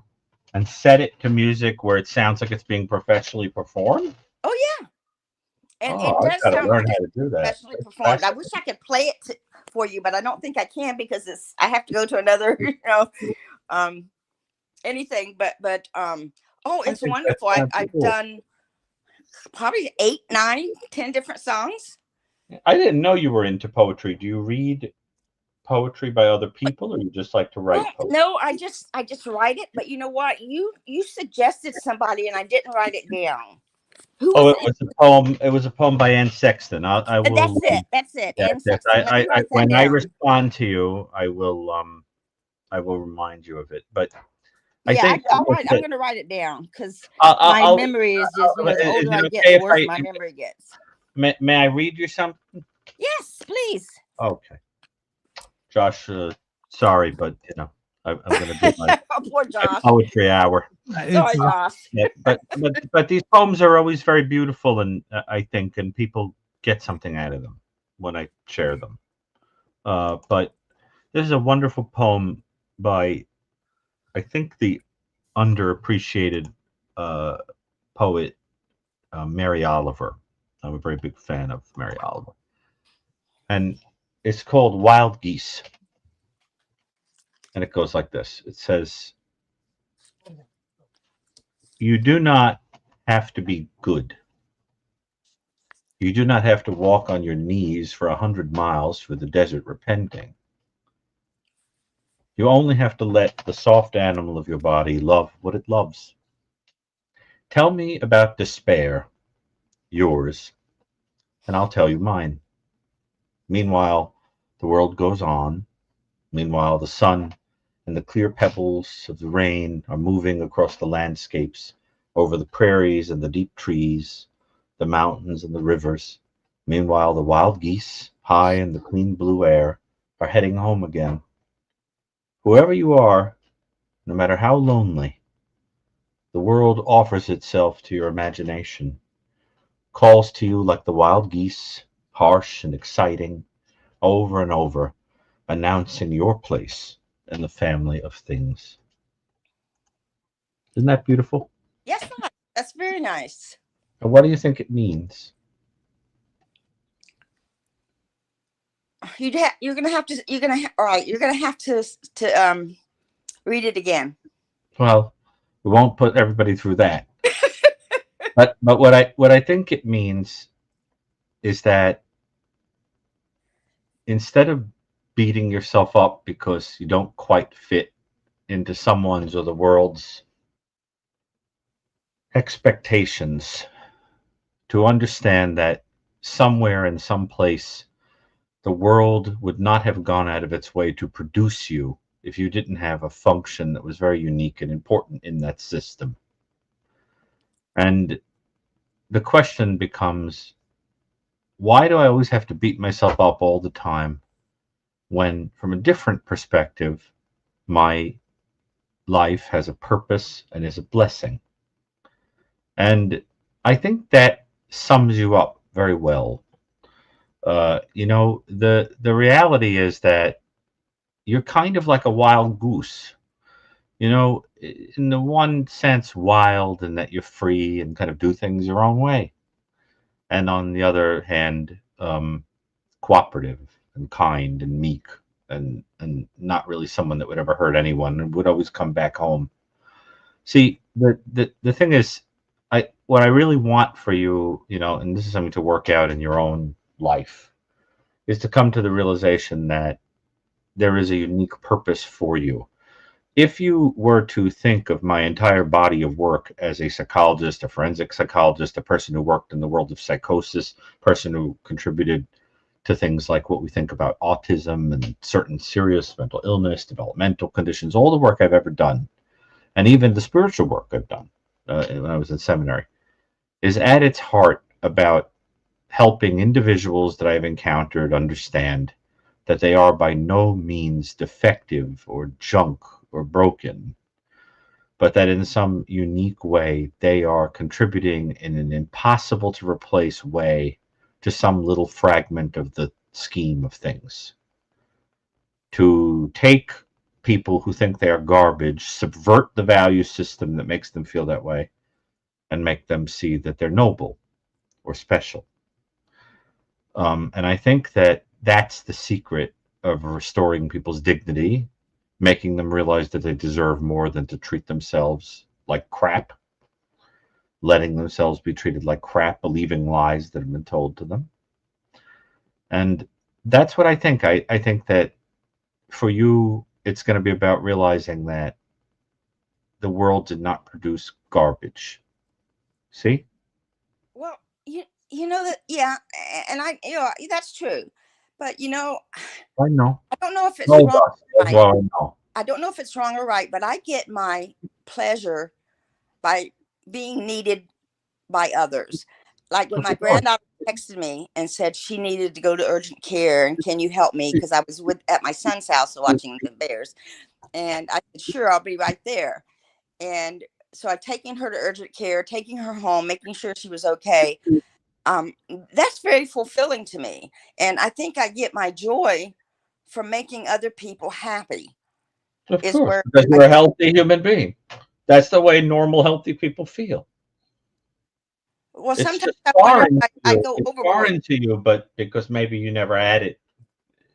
Speaker 2: and set it to music where it sounds like it's being professionally performed?
Speaker 10: oh yeah, and it
Speaker 2: Oh, I've
Speaker 10: does
Speaker 2: got to
Speaker 10: sound
Speaker 2: learn how to do that.
Speaker 10: professionally performed. I wish I could play it for you, but I don't think I can because I have to go to another, um, anything. But oh,
Speaker 2: I
Speaker 10: it's
Speaker 2: think that
Speaker 10: wonderful.
Speaker 2: sounds
Speaker 10: I've
Speaker 2: cool.
Speaker 10: done probably 8, 9, 10 different songs.
Speaker 2: I didn't know you were into poetry. Do you read poetry by other people, or you just like to write
Speaker 10: Well,
Speaker 2: poetry?
Speaker 10: no, I just write it. But you know what? You suggested somebody, and I didn't write it down. Who
Speaker 2: Oh,
Speaker 10: was
Speaker 2: it was a poem. It was a poem by Anne Sexton. I
Speaker 10: it?
Speaker 2: will.
Speaker 10: That's it.
Speaker 2: Yes,
Speaker 10: Anne
Speaker 2: yes.
Speaker 10: Sexton. Let me write that
Speaker 2: When I
Speaker 10: down.
Speaker 2: respond to you, I will remind you of it. But I
Speaker 10: Yeah,
Speaker 2: think
Speaker 10: I'm going to write it down because my
Speaker 2: I'll,
Speaker 10: memory is just, the
Speaker 2: is
Speaker 10: older
Speaker 2: it
Speaker 10: I get,
Speaker 2: okay
Speaker 10: the
Speaker 2: if
Speaker 10: worse my memory gets.
Speaker 2: may I read you something?
Speaker 10: Yes, please.
Speaker 2: Okay, Josh. Sorry, but I'm going to do my
Speaker 10: Poor Josh.
Speaker 2: poetry hour.
Speaker 10: Sorry, Josh.
Speaker 2: Yeah, but these poems are always very beautiful, and I think, and people get something out of them when I share them. But this is a wonderful poem by, I think, the underappreciated poet Mary Oliver. I'm a very big fan of Mary Oliver, and it's called Wild Geese, and it goes like this. It says, "You do not have to be good. You do not have to walk on your knees for 100 miles through the desert repenting. You only have to let the soft animal of your body love what it loves. Tell me about despair, yours, and I'll tell you mine. Meanwhile, the world goes on. Meanwhile, the sun and the clear pebbles of the rain are moving across the landscapes, over the prairies and the deep trees, the mountains and the rivers. Meanwhile, the wild geese, high in the clean blue air, are heading home again. Whoever you are, no matter how lonely, the world offers itself to your imagination, calls to you like the wild geese, harsh and exciting, over and over, announcing your place in the family of things." Isn't that beautiful?
Speaker 10: Yes, that's very nice.
Speaker 2: And what do you think it means?
Speaker 10: You're gonna have to. All right. You're gonna have to read it again.
Speaker 2: Well, we won't put everybody through that. but what I think it means is that instead of beating yourself up because you don't quite fit into someone's or the world's expectations, to understand that somewhere in some place the world would not have gone out of its way to produce you if you didn't have a function that was very unique and important in that system. And the question becomes, why do I always have to beat myself up all the time when, from a different perspective, my life has a purpose and is a blessing? And I think that sums you up very well. The reality is that you're kind of like a wild goose. In the one sense, wild in that you're free and kind of do things your own way, and on the other hand, cooperative and kind and meek, and not really someone that would ever hurt anyone and would always come back home. See, the thing is, what I really want for you, and this is something to work out in your own life, is to come to the realization that there is a unique purpose for you. If you were to think of my entire body of work as a psychologist, a forensic psychologist, a person who worked in the world of psychosis, person who contributed to things like what we think about autism and certain serious mental illness, developmental conditions, all the work I've ever done, and even the spiritual work I've done when I was in seminary, is at its heart about helping individuals that I've encountered understand that they are by no means defective or junk or broken, but that in some unique way they are contributing in an impossible to replace way to some little fragment of the scheme of things. To take people who think they are garbage, subvert the value system that makes them feel that way, and make them see that they're noble or special. And I think that that's the secret of restoring people's dignity, making them realize that they deserve more than to treat themselves like crap, letting themselves be treated like crap, believing lies that have been told to them. And that's what I think. I think that for you, it's going to be about realizing that the world did not produce garbage. See?
Speaker 10: Well, you know that, yeah, and that's true. But
Speaker 2: I know.
Speaker 10: I don't know if it's
Speaker 2: No,
Speaker 10: wrong.
Speaker 2: as well, I know.
Speaker 10: I don't know if it's wrong or right, but I get my pleasure by being needed by others. Like when my granddaughter texted me and said she needed to go to urgent care and can you help me? Because I was at my son's house watching the Bears. And I said, sure, I'll be right there. And so I've taken her to urgent care, taking her home, making sure she was okay. That's very fulfilling to me. And I think I get my joy from making other people happy.
Speaker 2: Of course, because you're a healthy human being. That's the way normal, healthy people feel.
Speaker 10: Well,
Speaker 2: it's
Speaker 10: sometimes
Speaker 2: just
Speaker 10: I wonder
Speaker 2: foreign
Speaker 10: if I go
Speaker 2: it's
Speaker 10: overboard.
Speaker 2: foreign to you, but because maybe you never had it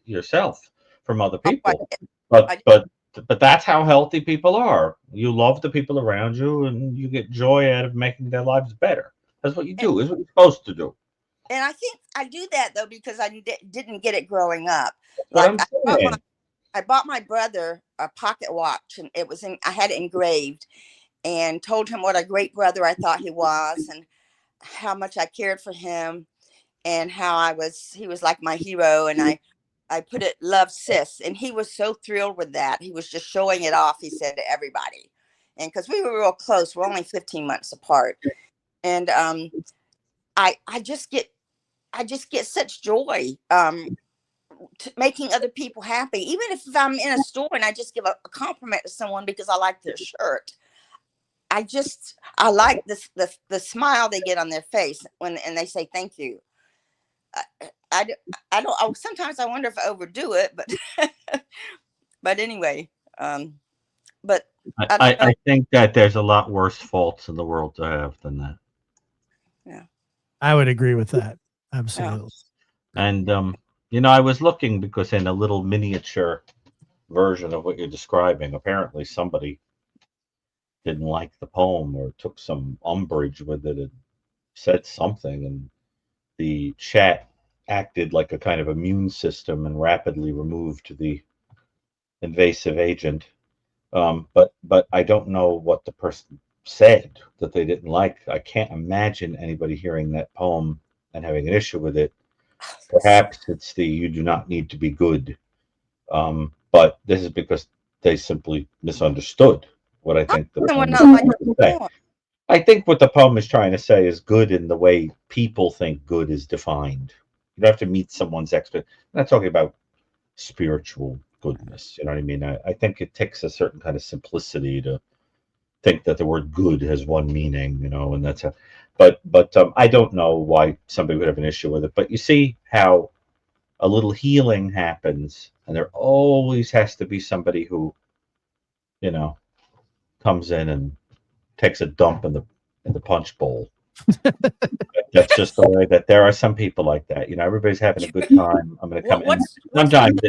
Speaker 2: yourself from other people. But that's how healthy people are. You love the people around you, and you get joy out of making their lives better. That's what you do. Is what you're supposed to do.
Speaker 10: And I think I do that though because I didn't get it growing up.
Speaker 2: That's
Speaker 10: Like I bought my brother a pocket watch, and I had it engraved, and told him what a great brother I thought he was, and how much I cared for him, and how he was like my hero. And I put it, love sis. And he was so thrilled with that. He was just showing it off, he said, to everybody. And because we were real close, we're only 15 months apart. And I just get such joy making other people happy. Even if I'm in a store and I just give a compliment to someone because I like their shirt. I like the smile they get on their face and they say thank you. I don't. Sometimes I wonder if I overdo it, but anyway. But
Speaker 2: I think that there's a lot worse faults in the world to have than that.
Speaker 10: Yeah,
Speaker 1: I would agree with that. Absolutely.
Speaker 2: Yeah. And I was looking because in a little miniature version of what you're describing, apparently somebody didn't like the poem or took some umbrage with it and said something, and the chat acted like a kind of immune system and rapidly removed the invasive agent. But I don't know what the person said that they didn't like. I can't imagine anybody hearing that poem and having an issue with it. Perhaps it's you do not need to be good. But this is because they simply misunderstood what I think the poem is trying to say. I think what the poem is trying to say is good in the way people think good is defined. You don't have to meet someone's expert. I'm not talking about spiritual goodness. You know what I mean? I think it takes a certain kind of simplicity to think that the word good has one meaning, and that's but I don't know why somebody would have an issue with it. But you see how a little healing happens, and there always has to be somebody who, comes in and takes a dump in the punch bowl. That's just the way that there are some people like that. Everybody's having a good time. I'm going to come in. Sometimes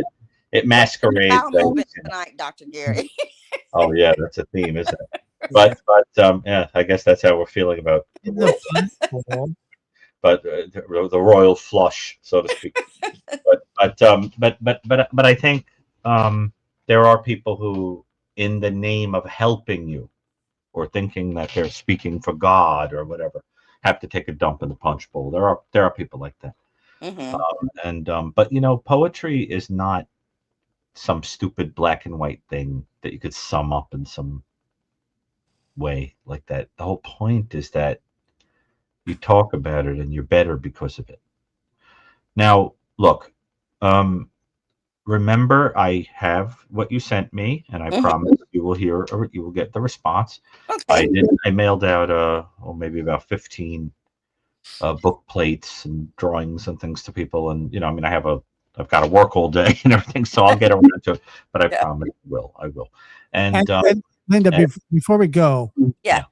Speaker 2: it masquerades.
Speaker 10: Tonight, Dr. Gary.
Speaker 2: Oh yeah, that's a theme, isn't it? But yeah, I guess that's how we're feeling about. but the royal flush, so to speak. But I think there are people who, in the name of helping you, or thinking that they're speaking for God or whatever, have to take a dump in the punch bowl. There are people like that. But poetry is not some stupid black and white thing that you could sum up in some way like that. The whole point is that you talk about it and you're better because of it. Now, look, remember, I have what you sent me, and I promise you will hear, or you will get the response.
Speaker 10: Okay.
Speaker 2: I mailed out maybe about 15 book plates and drawings and things to people, and I've got to work all day and everything, so I'll get around to it. But I promise I will. And
Speaker 1: Linda, before we go,
Speaker 10: Yeah.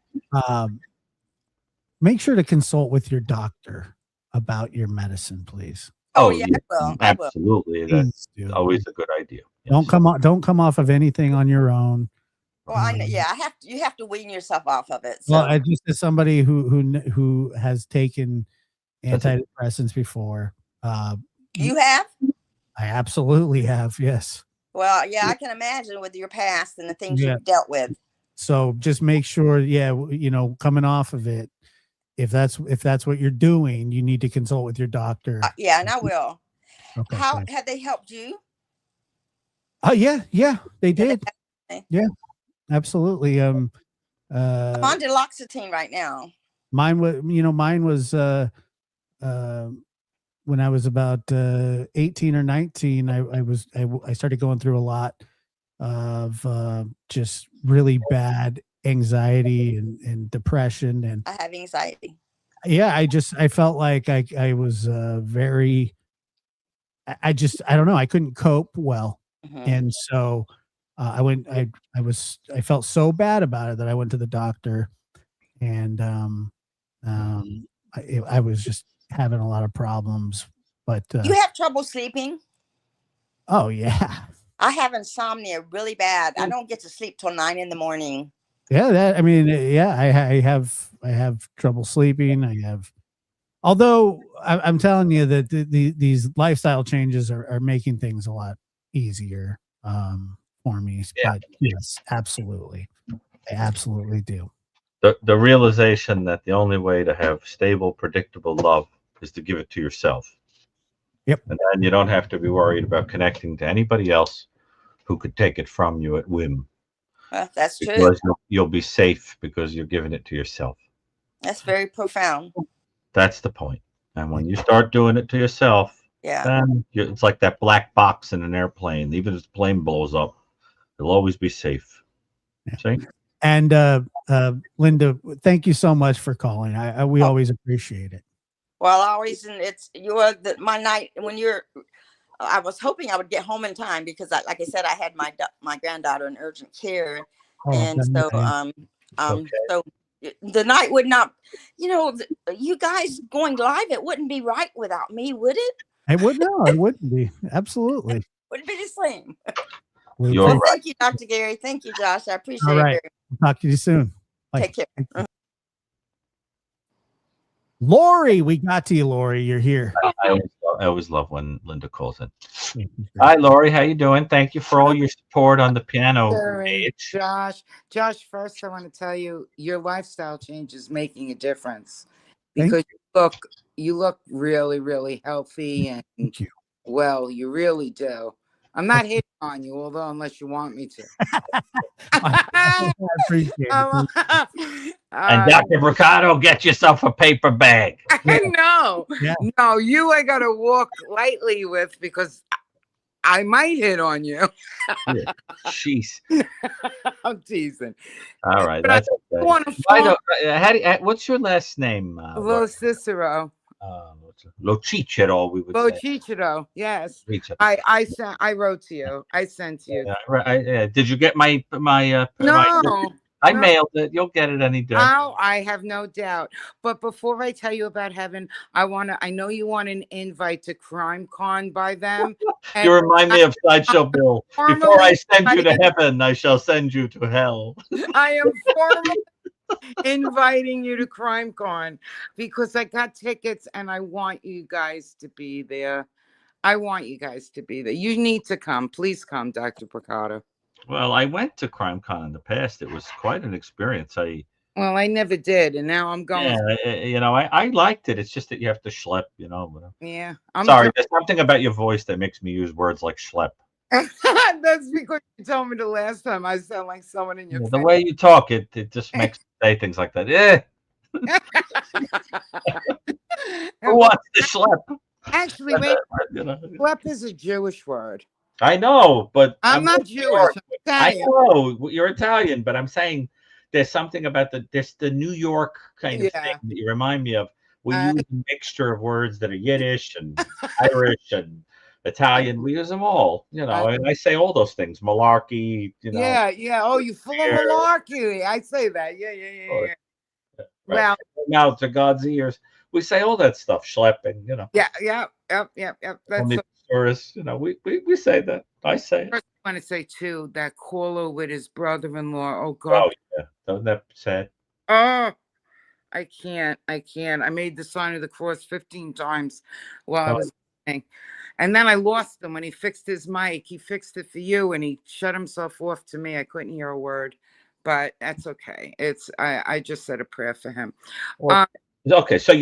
Speaker 1: Make sure to consult with your doctor about your medicine, please.
Speaker 10: Oh yeah, I will.
Speaker 2: Absolutely. That's
Speaker 1: Please do.
Speaker 2: always a good idea.
Speaker 1: Don't come off of anything on your own.
Speaker 10: Well, I know. Yeah, you have to wean yourself off of it. So.
Speaker 1: Well, I just as somebody who has taken antidepressants before.
Speaker 10: You have?
Speaker 1: I absolutely have. Yes.
Speaker 10: Well, yeah, I can imagine with your past and the things you've dealt with.
Speaker 1: So just make sure, coming off of it, if that's what you're doing, you need to consult with your doctor.
Speaker 10: Yeah, and I will.
Speaker 1: Okay,
Speaker 10: How
Speaker 1: great.
Speaker 10: have they helped you?
Speaker 1: Oh yeah, they did. Yeah, absolutely.
Speaker 10: I'm on duloxetine right now.
Speaker 1: Mine was when I was about 18 or 19. I started going through a lot of just really bad anxiety and depression, and
Speaker 10: I have anxiety.
Speaker 1: Yeah, I felt like I was very. I don't know. I couldn't cope well, and so I went. I felt so bad about it that I went to the doctor, and I was just having a lot of problems. But
Speaker 10: you have trouble sleeping?
Speaker 1: Oh yeah,
Speaker 10: I have insomnia really bad. I don't get to sleep till 9 a.m.
Speaker 1: Yeah, I have trouble sleeping. Although I'm telling you that these lifestyle changes are making things a lot easier for me.
Speaker 2: Yeah.
Speaker 1: But yes, absolutely, I absolutely do.
Speaker 2: The realization that the only way to have stable, predictable love is to give it to yourself.
Speaker 1: Yep.
Speaker 2: And then you don't have to be worried about connecting to anybody else who could take it from you at whim.
Speaker 10: That's true.
Speaker 2: Because you'll be safe because you're giving it to yourself.
Speaker 10: That's very profound.
Speaker 2: That's the point. And when you start doing it to yourself, then it's like that black box in an airplane. Even if the plane blows up, it'll always be safe. See?
Speaker 1: And Linda, thank you so much for calling. We always appreciate it.
Speaker 10: Well, my night when you're. I was hoping I would get home in time because, like I said, I had my granddaughter in urgent care, and so so the night would not. You guys going live, it wouldn't be right without me, would it?
Speaker 1: It would not. It wouldn't be. Absolutely.
Speaker 10: Wouldn't be the same.
Speaker 2: Well,
Speaker 10: thank you, Dr. Gary. Thank you, Josh. I appreciate
Speaker 1: it. All right.
Speaker 10: We'll
Speaker 1: talk to you soon. Bye.
Speaker 10: Take care.
Speaker 1: Lori, we got to you, Lori. You're here.
Speaker 2: I always love when Linda calls in. Hi, Lori. How you doing? Thank you for all your support on the piano page.
Speaker 11: Josh, first I want to tell you your lifestyle change is making a difference because you look really, really healthy and
Speaker 1: thank you.
Speaker 11: Well, you really do. I'm not hitting on you, although unless you want me to.
Speaker 1: I appreciate it.
Speaker 2: And Dr. Brucato, get yourself a paper bag.
Speaker 11: No, you I gotta walk lightly with because I might hit on you.
Speaker 2: Jeez.
Speaker 11: I'm teasing.
Speaker 2: All right, that's okay. What's your last name?
Speaker 11: Lo Cicero.
Speaker 2: Lo Cicero, we would say.
Speaker 11: Lo Cicero, yes. I wrote to you. I sent to you.
Speaker 2: Did you get my
Speaker 11: No.
Speaker 2: I mailed it. You'll get it any day.
Speaker 11: Oh, I have no doubt. But before I tell you about heaven, I know you want an invite to Crime Con by them.
Speaker 2: You remind me of Sideshow Bill. Before I send you to heaven, I shall send you to hell.
Speaker 11: I am inviting you to CrimeCon because I got tickets and I want you guys to be there. I want you guys to be there. You need to come. Please come, Dr. Brucato.
Speaker 2: Well, I went to CrimeCon in the past. It was quite an experience.
Speaker 11: Well, I never did, and now I'm going.
Speaker 2: Yeah, I liked it. It's just that you have to schlep, but
Speaker 11: Yeah, I'm
Speaker 2: sorry, there's something about your voice that makes me use words like schlep.
Speaker 11: That's because you told me the last time I sound like someone in your
Speaker 2: The
Speaker 11: family.
Speaker 2: way you talk, it just makes me say things like that. Yeah. Who wants to schlep?
Speaker 11: Actually, wait. Schlep is a Jewish word.
Speaker 2: I know, but
Speaker 11: I'm not Jewish.
Speaker 2: I know you're Italian, but I'm saying there's something about the New York kind of thing that you remind me of. We use a mixture of words that are Yiddish and Irish and Italian. We use them all, and I say all those things. Malarkey,
Speaker 11: Yeah. Oh, you full of malarkey. I say that. Yeah.
Speaker 2: Right.
Speaker 11: Well,
Speaker 2: now to God's ears, we say all that stuff. Schlepping,
Speaker 11: Yeah. That's
Speaker 2: tourists, we say that. I say it.
Speaker 11: First, I want to say too that caller with his brother-in-law. Oh God.
Speaker 2: Oh yeah, don't that sad.
Speaker 11: Oh, I can't. I made the sign of the cross 15 times while I was listening. And then I lost him when he fixed his mic. He fixed it for you and he shut himself off to me. I couldn't hear a word, but that's okay. I just said a prayer for him.
Speaker 2: Okay, so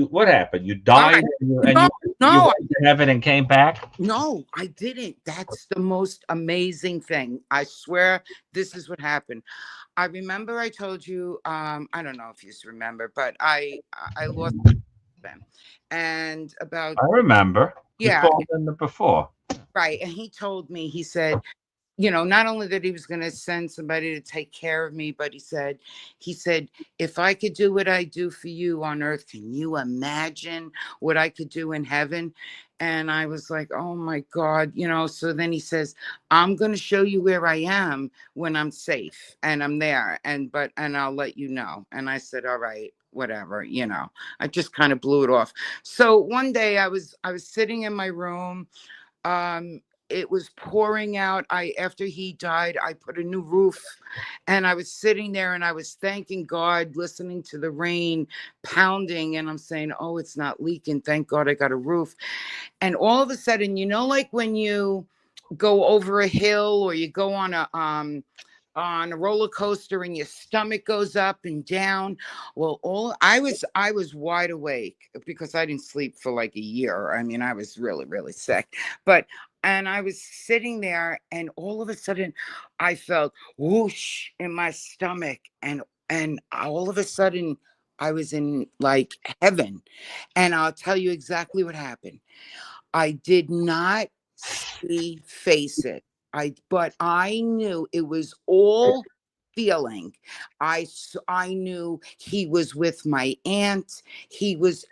Speaker 2: what happened? You died you went to heaven and came back?
Speaker 11: No, I didn't. That's the most amazing thing. I swear this is what happened. I remember I told you, I don't know if you remember, but I lost them. And about
Speaker 2: I remember.
Speaker 11: Yeah.
Speaker 2: You called them before.
Speaker 11: Right. And he told me, he said, not only that he was going to send somebody to take care of me, but he said, if I could do what I do for you on earth, can you imagine what I could do in heaven? And I was like, oh my God, so then he says, I'm going to show you where I am when I'm safe and I'm there. And I'll let you know. And I said, all right, whatever, I just kind of blew it off. So one day I was sitting in my room. It was pouring out. After he died, I put a new roof and I was sitting there and I was thanking God, listening to the rain pounding. And I'm saying, oh, it's not leaking. Thank God I got a roof. And all of a sudden, like when you go over a hill or you go on a roller coaster and your stomach goes up and down. Well, I was wide awake because I didn't sleep for like a year. I mean, I was really, really sick. And I was sitting there and all of a sudden I felt whoosh in my stomach and all of a sudden I was in like heaven. And I'll tell you exactly what happened. I did not face it. But I knew it was all feeling. I knew he was with my aunt.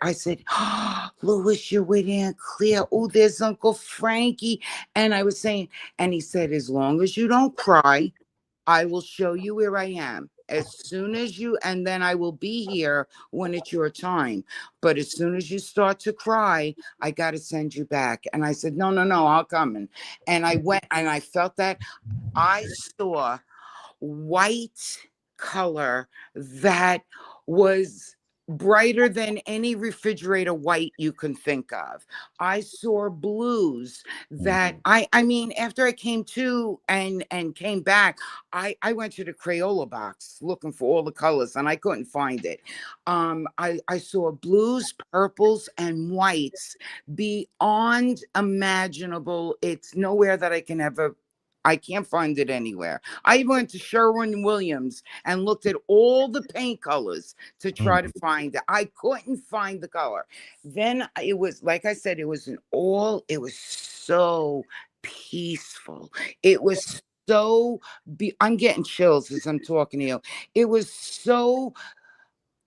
Speaker 11: I said, oh, Louis, you're with Aunt Claire. Oh, there's Uncle Frankie. And I was saying, and he said, as long as you don't cry, I will show you where I am. As soon as and then I will be here when it's your time. But as soon as you start to cry, I got to send you back. And I said, no, I'll come. And I went and I felt that I saw white color that was brighter than any refrigerator white you can think of. I saw blues that I mean, after I came to and came back, I went to the Crayola box looking for all the colors and I couldn't find it. I saw blues, purples, and whites beyond imaginable. It's nowhere that I can't find it anywhere. I went to Sherwin-Williams and looked at all the paint colors to try to find it. I couldn't find the color. Then it was, like I said, it was so peaceful. It was so, I'm getting chills as I'm talking to you. It was so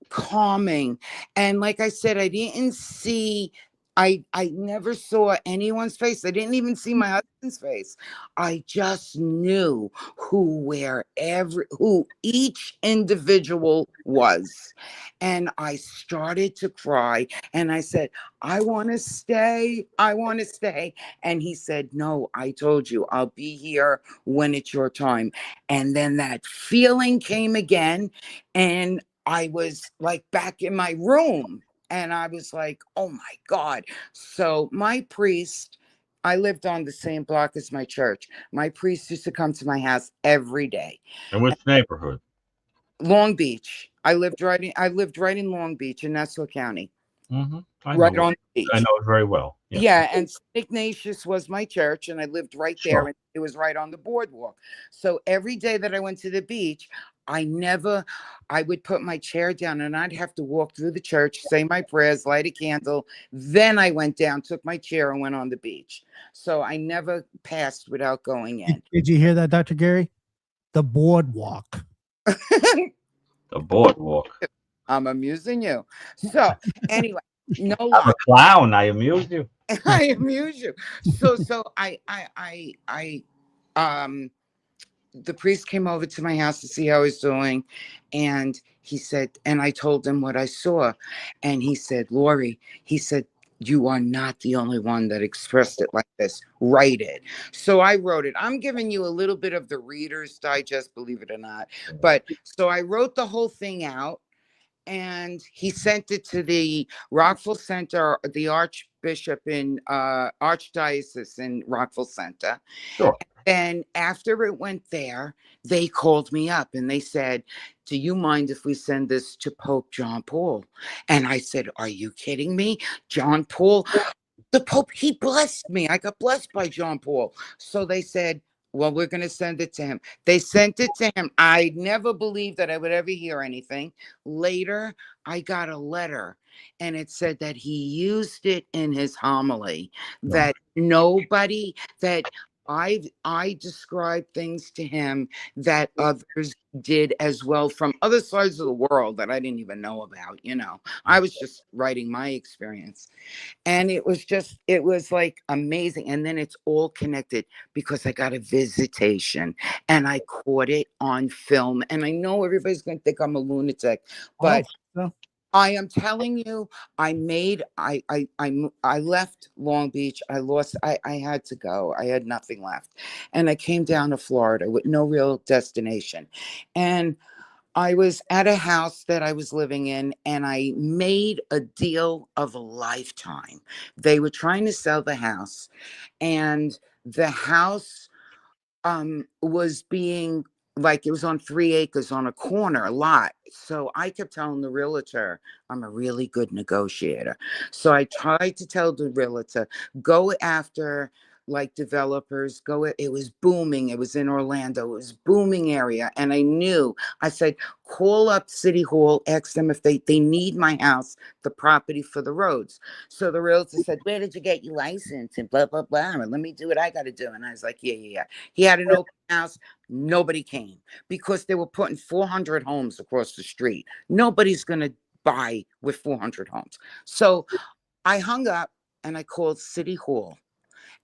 Speaker 11: calming. And like I said, I didn't see I never saw anyone's face. I didn't even see my husband's face. I just knew who each individual was. And I started to cry and I said, I want to stay. I want to stay. And he said, no, I told you I'll be here when it's your time. And then that feeling came again. And I was like back in my room. And I was like, oh my God. So my priest, I lived on the same block as my church. My priest used to come to my house every day.
Speaker 2: In which neighborhood?
Speaker 11: Long Beach. I lived right in Long Beach in Nassau County.
Speaker 2: I
Speaker 11: Right
Speaker 2: know
Speaker 11: on
Speaker 2: it.
Speaker 11: the
Speaker 2: I
Speaker 11: beach.
Speaker 2: know it very well. Yes.
Speaker 11: Yeah, and St. Ignatius was my church, and I lived right there,
Speaker 2: Sure.
Speaker 11: and it was right on the boardwalk. So every day that I went to the beach, I would put my chair down, and I'd have to walk through the church, say my prayers, light a candle. Then I went down, took my chair, and went on the beach. So I never passed without going in.
Speaker 1: Did you hear that, Dr. Gary? The boardwalk.
Speaker 2: The boardwalk.
Speaker 11: I'm amusing you. So anyway, no
Speaker 2: I'm
Speaker 11: lie.
Speaker 2: a clown. I amuse you.
Speaker 11: I amuse you. So um the priest came over to my house to see how I was doing, and he said, and I told him what I saw, and he said, Lori, he said, you are not the only one that expressed it like this. Write it. So I wrote it. I'm giving you a little bit of the Reader's Digest, believe it or not. But so I wrote the whole thing out, and he sent it to the Rockville Center, the Archbishop in Archdiocese in Rockville Center.
Speaker 2: Sure.
Speaker 11: And after it went there, they called me up and they said, do you mind if we send this to Pope John Paul? And I said, are you kidding me? John Paul, the Pope, he blessed me. I got blessed by John Paul. So they said, well, we're going to send it to him. They sent it to him. I never believed that I would ever hear anything. Later, I got a letter, and it said that he used it in his homily, that nobody, that I described things to him that others did as well from other sides of the world that I didn't even know about. I was just writing my experience. And it was like amazing. And then it's all connected because I got a visitation and I caught it on film. And I know everybody's going to think I'm a lunatic, but I am telling you, I left Long Beach. I had to go. I had nothing left. And I came down to Florida with no real destination. And I was at a house that I was living in, and I made a deal of a lifetime. They were trying to sell the house, and the house was being, like, it was on 3 acres on a corner lot. So I kept telling the realtor, I'm a really good negotiator. So I tried to tell the realtor, go after like developers, it was booming. It was in Orlando. It was booming area. And I said, call up City Hall, ask them if they need my house, the property for the roads. So the realtor said, where did you get your license? And blah, blah, blah. And let me do what I got to do. And I was like, yeah. He had an open house. Nobody came because they were putting 400 homes across the street. Nobody's going to buy with 400 homes. So I hung up and I called City Hall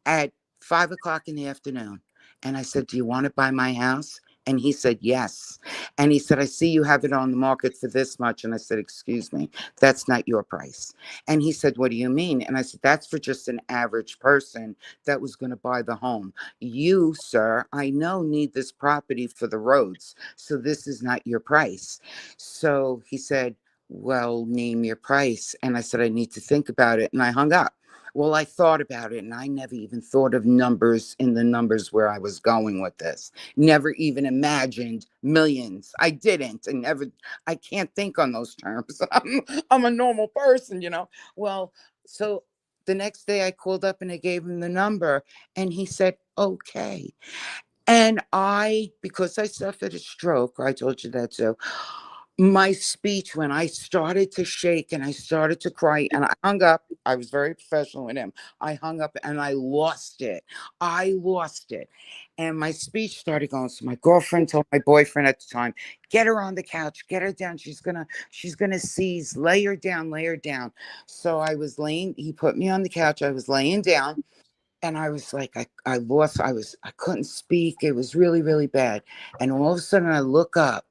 Speaker 11: at 5 o'clock in the afternoon. And I said, do you want to buy my house? And he said, yes. And he said, I see you have it on the market for this much. And I said, excuse me, that's not your price. And he said, what do you mean? And I said, that's for just an average person that was going to buy the home. You, sir, I know need this property for the roads. So this is not your price. So he said, well, name your price. And I said, I need to think about it. And I hung up. Well, I thought about it, and I never even thought of numbers in the numbers where I was going with this. Never even imagined millions. I didn't, and I can't think on those terms. I'm a normal person. Well, so the next day I called up and I gave him the number, and he said, okay. And because I suffered a stroke, I told you that too, My speech, when I started to shake and I started to cry and I hung up, I was very professional with him. I hung up and I lost it. I lost it. And my speech started going. So my girlfriend told my boyfriend at the time, get her on the couch, get her down. She's gonna seize, lay her down, lay her down. So I was laying, he put me on the couch, I was laying down. And I was like, I couldn't speak. It was really, really bad. And all of a sudden I look up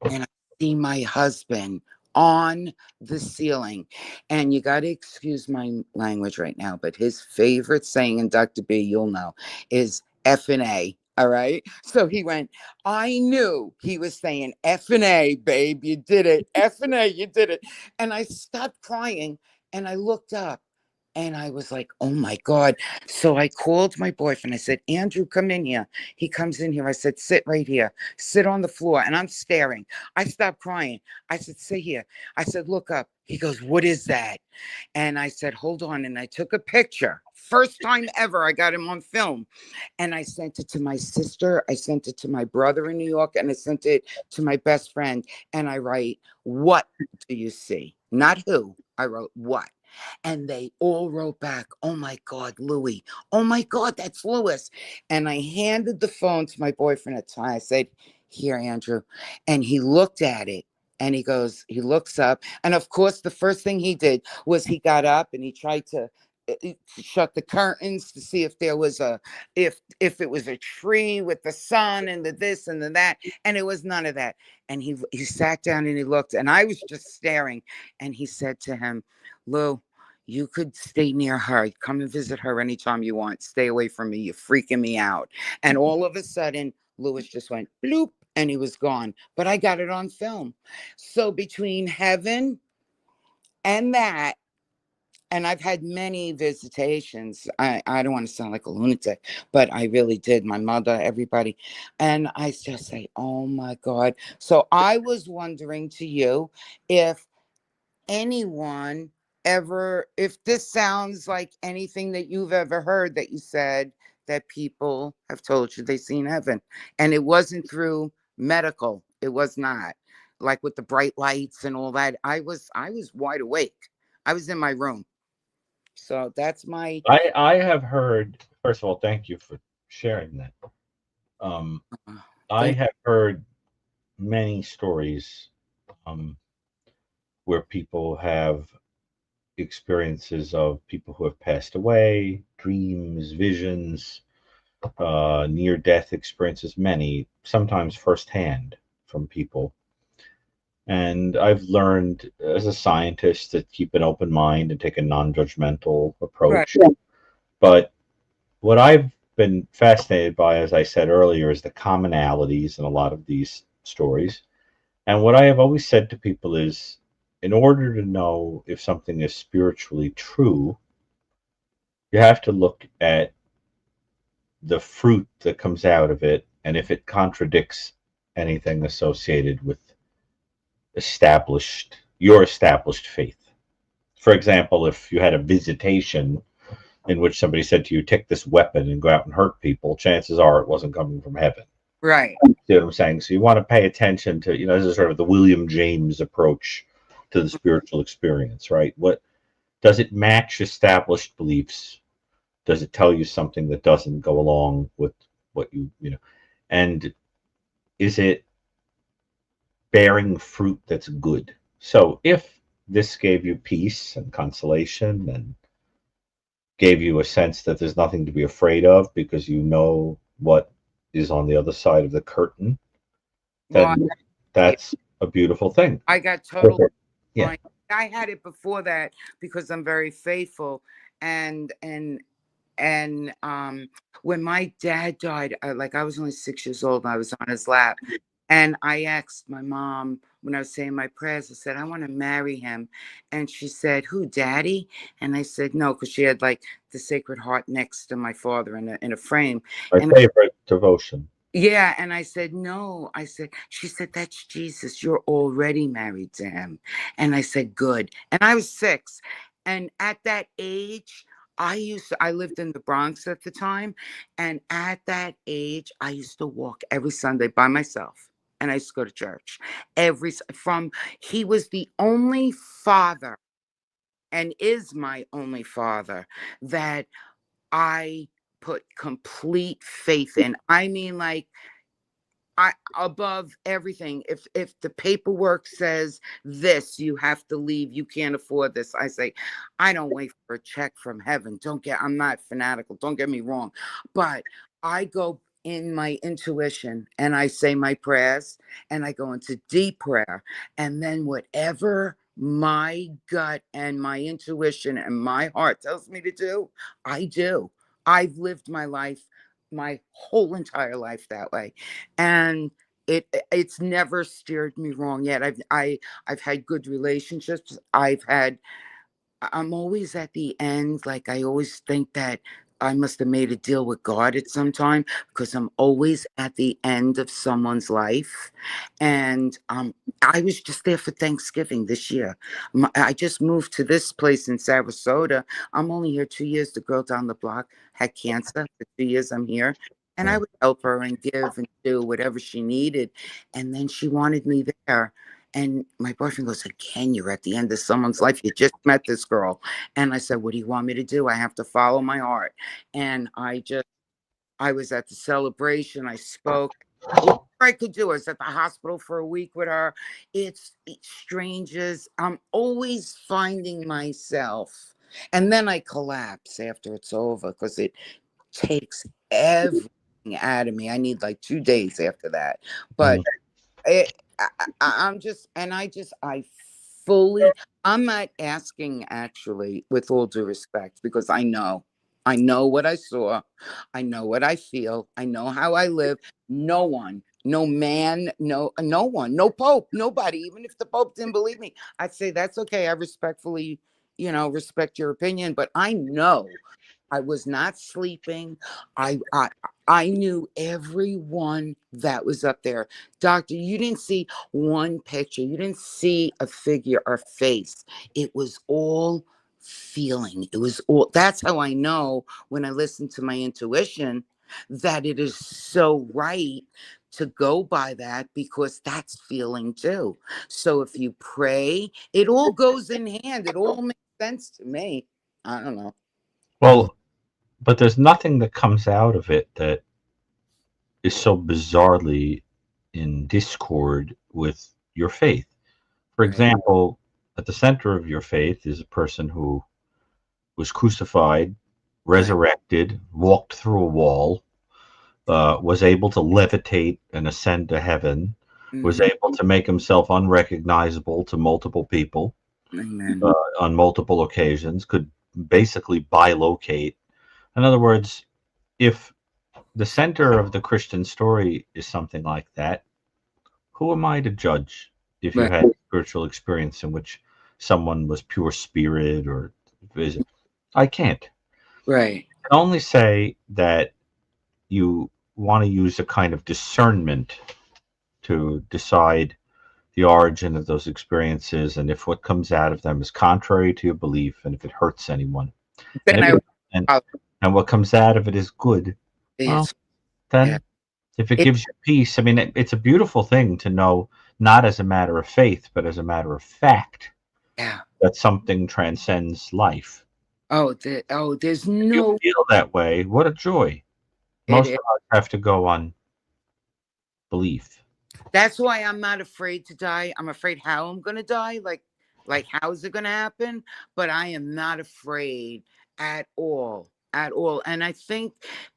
Speaker 11: and I see my husband on the ceiling. And you got to excuse my language right now, but his favorite saying, and Dr. B, you'll know, is F and A. All right. So he went, I knew he was saying F and A, babe, you did it. F and A, you did it. And I stopped crying and I looked up. And I was like, oh my God. So I called my boyfriend. I said, Andrew, come in here. He comes in here. I said, sit right here. Sit on the floor. And I'm staring. I stopped crying. I said, sit here. I said, look up. He goes, what is that? And I said, hold on. And I took a picture. First time ever I got him on film. And I sent it to my sister. I sent it to my brother in New York. And I sent it to my best friend. And I write, what do you see? Not who. I wrote, what? And they all wrote back, oh my God, Louis. Oh my God, that's Louis. And I handed the phone to my boyfriend at the time. I said, here, Andrew. And he looked at it and he looks up. And of course, the first thing he did was he got up and he tried to shut the curtains to see if there was if it was a tree with the sun and the this and the that, and it was none of that. And he sat down and he looked, and I was just staring. And he said to him, Lou, you could stay near her. Come and visit her anytime you want. Stay away from me. You're freaking me out. And all of a sudden, Louis just went bloop and he was gone. But I got it on film. So between heaven and that, and I've had many visitations. I don't want to sound like a lunatic, but I really did. My mother, everybody. And I just say, oh my God. So I was wondering to you if anyone ever, if this sounds like anything that you've ever heard that you said that people have told you they seen heaven. And it wasn't through medical. It was not like with the bright lights and all that. I was wide awake. I was in my room. So that's my
Speaker 2: I have heard. First of all, thank you for sharing that. I
Speaker 11: thank
Speaker 2: have heard many stories um, where people have experiences of people who have passed away, dreams, visions, near-death experiences. Many, sometimes firsthand, from people. And I've learned as a scientist to keep an open mind and take a non-judgmental
Speaker 11: right.
Speaker 2: approach. But what I've been fascinated by, as I said earlier, is the commonalities in a lot of these stories. And what I have always said to people is, in order to know if something is spiritually true, you have to look at the fruit that comes out of it and if it contradicts anything associated with your established faith. For example, if you had a visitation in which somebody said to you, take this weapon and go out and hurt people, chances are it wasn't coming from heaven.
Speaker 11: Right.
Speaker 2: See what I'm saying? So you want to pay attention to, this is sort of the William James approach to the spiritual experience, right? What does it match established beliefs? Does it tell you something that doesn't go along with what and is it bearing fruit that's good? So if this gave you peace and consolation and gave you a sense that there's nothing to be afraid of because you know what is on the other side of the curtain,
Speaker 11: Well,
Speaker 2: then that's a beautiful thing.
Speaker 11: I got total.
Speaker 2: Yeah.
Speaker 11: I had it before that because I'm very faithful, and when my dad died, I was only 6 years old and I was on his lap, and I asked my mom when I was saying my prayers, I said, I want to marry him. And she said, who, daddy? And I said, no, because she had like the Sacred Heart next to my father in a frame.
Speaker 2: My
Speaker 11: And
Speaker 2: favorite devotion.
Speaker 11: yeah, and I said, no. She said, that's Jesus. You're already married to him. And I said, good. And I was 6. And at that age, I lived in the Bronx at the time. And at that age, I used to walk every Sunday by myself. and I used to go to church he was the only father and is my only father that I put complete faith in. I mean, like, above everything. If the paperwork says this, you have to leave, you can't afford this, I say, I don't wait for a check from heaven. I'm not fanatical, don't get me wrong, but I go in my intuition and I say my prayers and I go into deep prayer, and then whatever my gut and my intuition and my heart tells me to do, I do. I've lived my life, my whole entire life, that way, and it's never steered me wrong yet. I've had good relationships. I'm always at the end. Like, I always think that I must have made a deal with God at some time, because I'm always at the end of someone's life. And I was just there for Thanksgiving this year. I just moved to this place in Sarasota. I'm only here 2 years. The girl down the block had cancer. For 2 years I'm here. And I would help her and give and do whatever she needed. And then she wanted me there. And my boyfriend goes, again, you're at the end of someone's life. You just met this girl. And I said, what do you want me to do? I have to follow my heart. And I was at the celebration. I spoke. Whatever I could do. I was at the hospital for a week with her. It's strangers. I'm always finding myself. And then I collapse after it's over, because it takes everything out of me. I need like 2 days after that. But I'm just, and I fully, I'm not asking, actually, with all due respect, because I know what I saw. I know what I feel. I know how I live. No one, no man, no one, no Pope, nobody, even if the Pope didn't believe me, I'd say, that's okay. I respectfully, respect your opinion, but I know I was not sleeping. I knew everyone that was up there. Doctor, you didn't see one picture. You didn't see a figure or face. It was all feeling. It was all, that's how I know, when I listen to my intuition, that it is so right to go by that, because that's feeling too. So if you pray, it all goes in hand. It all makes sense to me. I don't know.
Speaker 2: Well, but there's nothing that comes out of it that is so bizarrely in discord with your faith. For
Speaker 11: Right.
Speaker 2: example, at the center of your faith is a person who was crucified, resurrected, walked through a wall, was able to levitate and ascend to heaven, was able to make himself unrecognizable to multiple people
Speaker 11: Amen.
Speaker 2: on multiple occasions, could basically bilocate. In other words, if the center of the Christian story is something like that, who am I to judge if you
Speaker 11: Right.
Speaker 2: had a spiritual experience in which someone was pure spirit or vision? I can't.
Speaker 11: Right.
Speaker 2: I can only say that you want to use a kind of discernment to decide the origin of those experiences, and if what comes out of them is contrary to your belief, and if it hurts anyone, and
Speaker 11: Then
Speaker 2: if and what comes out of it is good, well, then
Speaker 11: yeah.
Speaker 2: if it
Speaker 11: It-
Speaker 2: gives you peace, I mean, it's a beautiful thing to know, not as a matter of faith, but as a matter of fact,
Speaker 11: yeah.
Speaker 2: that something transcends life.
Speaker 11: There's
Speaker 2: If you
Speaker 11: no.
Speaker 2: feel that way, what a joy. Most
Speaker 11: It,
Speaker 2: of us have to go on belief.
Speaker 11: that's why I'm not afraid to die. I'm afraid how I'm gonna die. Like how is it gonna happen? But I am not afraid at all. At all. And I think,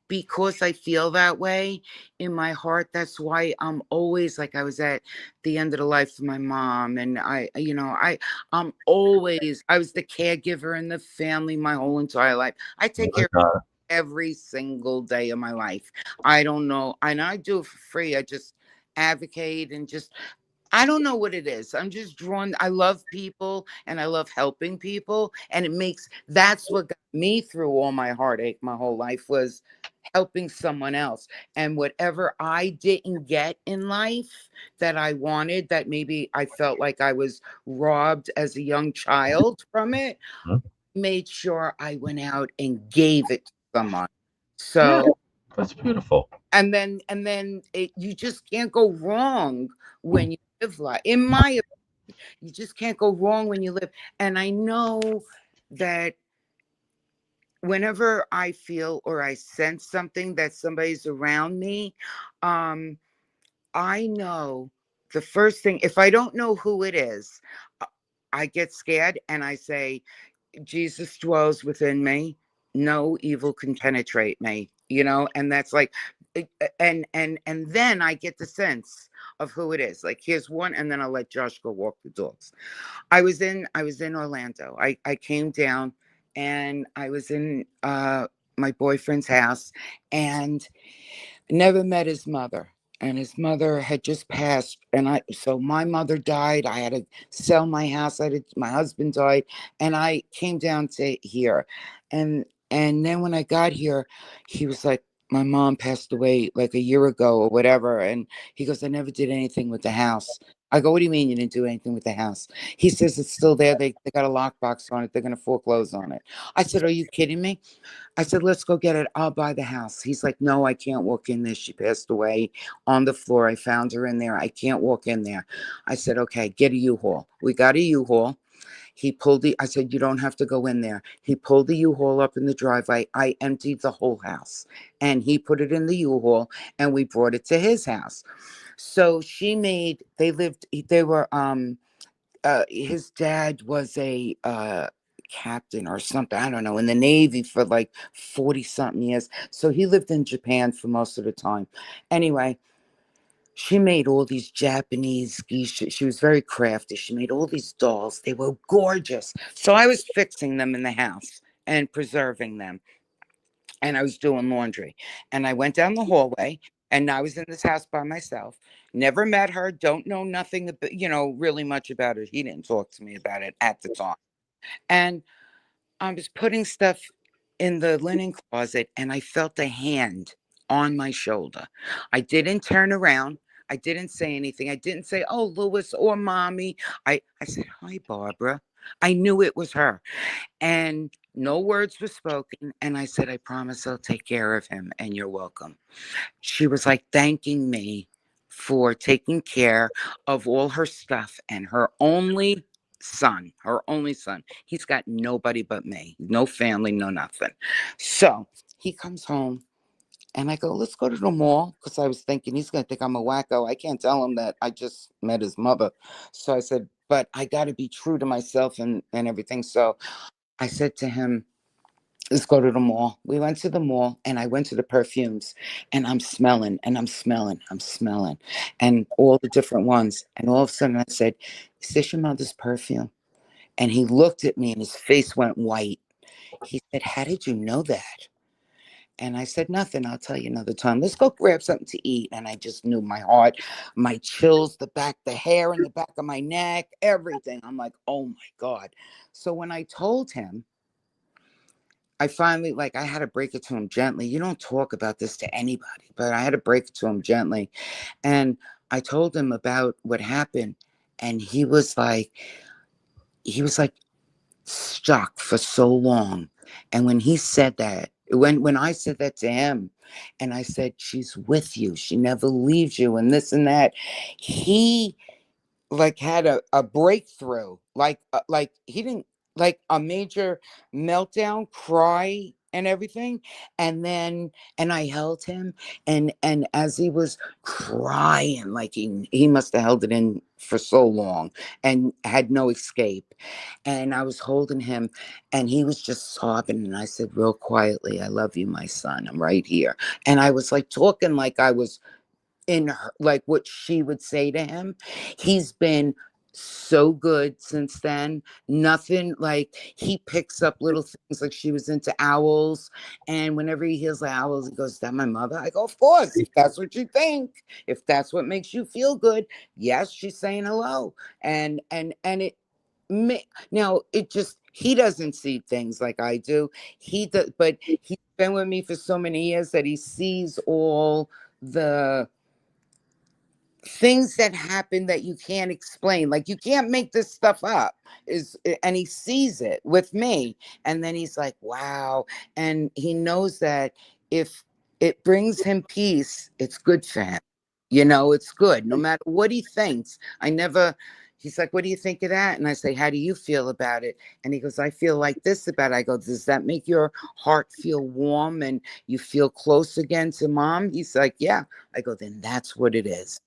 Speaker 11: because I feel that way in my heart, that's why I'm always, like, I was at the end of the life of my mom, and I'm always, I was the caregiver in the family my whole entire life. I take care of every single day of my life. I don't know, and I do it for free. I just advocate and just, I don't know what it is. I'm just drawn. I love people and I love helping people. And that's what got me through all my heartache my whole life, was helping someone else. And whatever I didn't get in life that I wanted, that maybe I felt like I was robbed as a young child from it, made sure I went out and gave it to someone.
Speaker 2: Yeah,
Speaker 11: So
Speaker 2: that's beautiful.
Speaker 11: you just can't go wrong when you live life. In my opinion, you just can't go wrong when you live. And I know that whenever I feel or I sense something that somebody's around me, I know the first thing, if I don't know who it is, I get scared and I say, Jesus dwells within me. No evil can penetrate me, and that's like, and then I get the sense of who it is. Like, here's one, and then I'll let Josh go walk the dogs. I was in Orlando. I came down and I was in my boyfriend's house and never met his mother. And his mother had just passed. So my mother died. I had to sell my house. My husband died. And I came down to here. And then when I got here, he was like, my mom passed away like a year ago or whatever. And he goes, I never did anything with the house. I go, what do you mean you didn't do anything with the house? He says, it's still there. They got a lockbox on it. They're going to foreclose on it. I said, are you kidding me? I said, let's go get it. I'll buy the house. He's like, no, I can't walk in there. She passed away on the floor. I found her in there. I can't walk in there. I said, okay, get a U-Haul. We got a U-Haul. I said, you don't have to go in there. He pulled the U-Haul up in the driveway. I emptied the whole house and he put it in the U-Haul and we brought it to his house. So his dad was a captain or something, I don't know, in the Navy for like 40 something years. So he lived in Japan for most of the time. Anyway, she made all these Japanese geisha. She was very crafty. She made all these dolls. They were gorgeous. So I was fixing them in the house and preserving them. And I was doing laundry. And I went down the hallway and I was in this house by myself. Never met her. Don't know nothing, really much about her. He didn't talk to me about it at the time. And I was putting stuff in the linen closet and I felt a hand on my shoulder. I didn't turn around. I didn't say anything. I didn't say, oh, Lewis or mommy. I said, hi, Barbara. I knew it was her. And no words were spoken. And I said, I promise I'll take care of him and you're welcome. She was like thanking me for taking care of all her stuff and her only son. He's got nobody but me, no family, no nothing. So he comes home and I go, let's go to the mall. Because I was thinking he's going to think I'm a wacko. I can't tell him that I just met his mother. So I said, but I got to be true to myself and everything. So I said to him, let's go to the mall. We went to the mall and I went to the perfumes and I'm smelling and I'm smelling and all the different ones. And all of a sudden I said, is this your mother's perfume? And he looked at me and his face went white. He said, how did you know that? And I said, nothing. I'll tell you another time. Let's go grab something to eat. And I just knew my heart, my chills, the hair in the back of my neck, everything. I'm like, oh my God. So when I told him, I finally, I had to break it to him gently. You don't talk about this to anybody, but I had to break it to him gently. And I told him about what happened. And he was like stuck for so long. And when he said that, when I said that to him, and I said, she's with you, she never leaves you, and this and that, he had a breakthrough, like he didn't, like a major meltdown, cry and everything. And I held him, and as he was crying, like he must have held it in for so long and had no escape, and I was holding him and he was just sobbing, and I said real quietly, I love you, my son, I'm right here. And I was like talking like I was in her, like what she would say to him. He's been so good since then. Nothing, like he picks up little things, like she was into owls, and whenever he hears the owls, he goes, is that my mother? I go, of course, if that's what you think, if that's what makes you feel good, yes, she's saying hello. And it now it just, he doesn't see things like I do. He does, but he's been with me for so many years that he sees all the things that happen that you can't explain. Like, you can't make this stuff up. And he sees it with me, and then he's like, wow. And he knows that if it brings him peace. It's good for him. You know, it's good. No matter what he thinks. He's like, what do you think of that? And I say, how do you feel about it? And he goes, I feel like this about it. I go, does that make your heart feel warm and you feel close again to mom? He's like, yeah. I go, then that's what it is.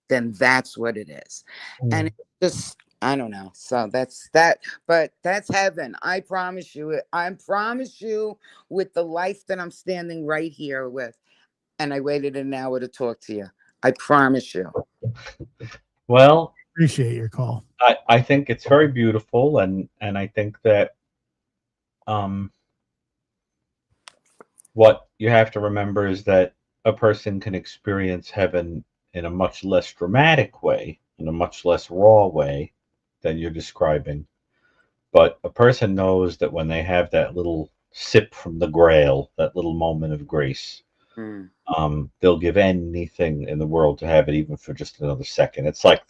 Speaker 11: Then that's what it is. And it's just, I don't know. So that's that. But that's heaven. I promise you. I promise you, with the life that I'm standing right here with. And I waited an hour to talk to you. I promise you.
Speaker 2: Well,
Speaker 1: Appreciate your call.
Speaker 2: I think it's very beautiful, and I think that what you have to remember is that a person can experience heaven in a much less dramatic way, in a much less raw way than you're describing. But a person knows that when they have that little sip from the grail, that little moment of grace, they'll give anything in the world to have it, even for just another second. It's like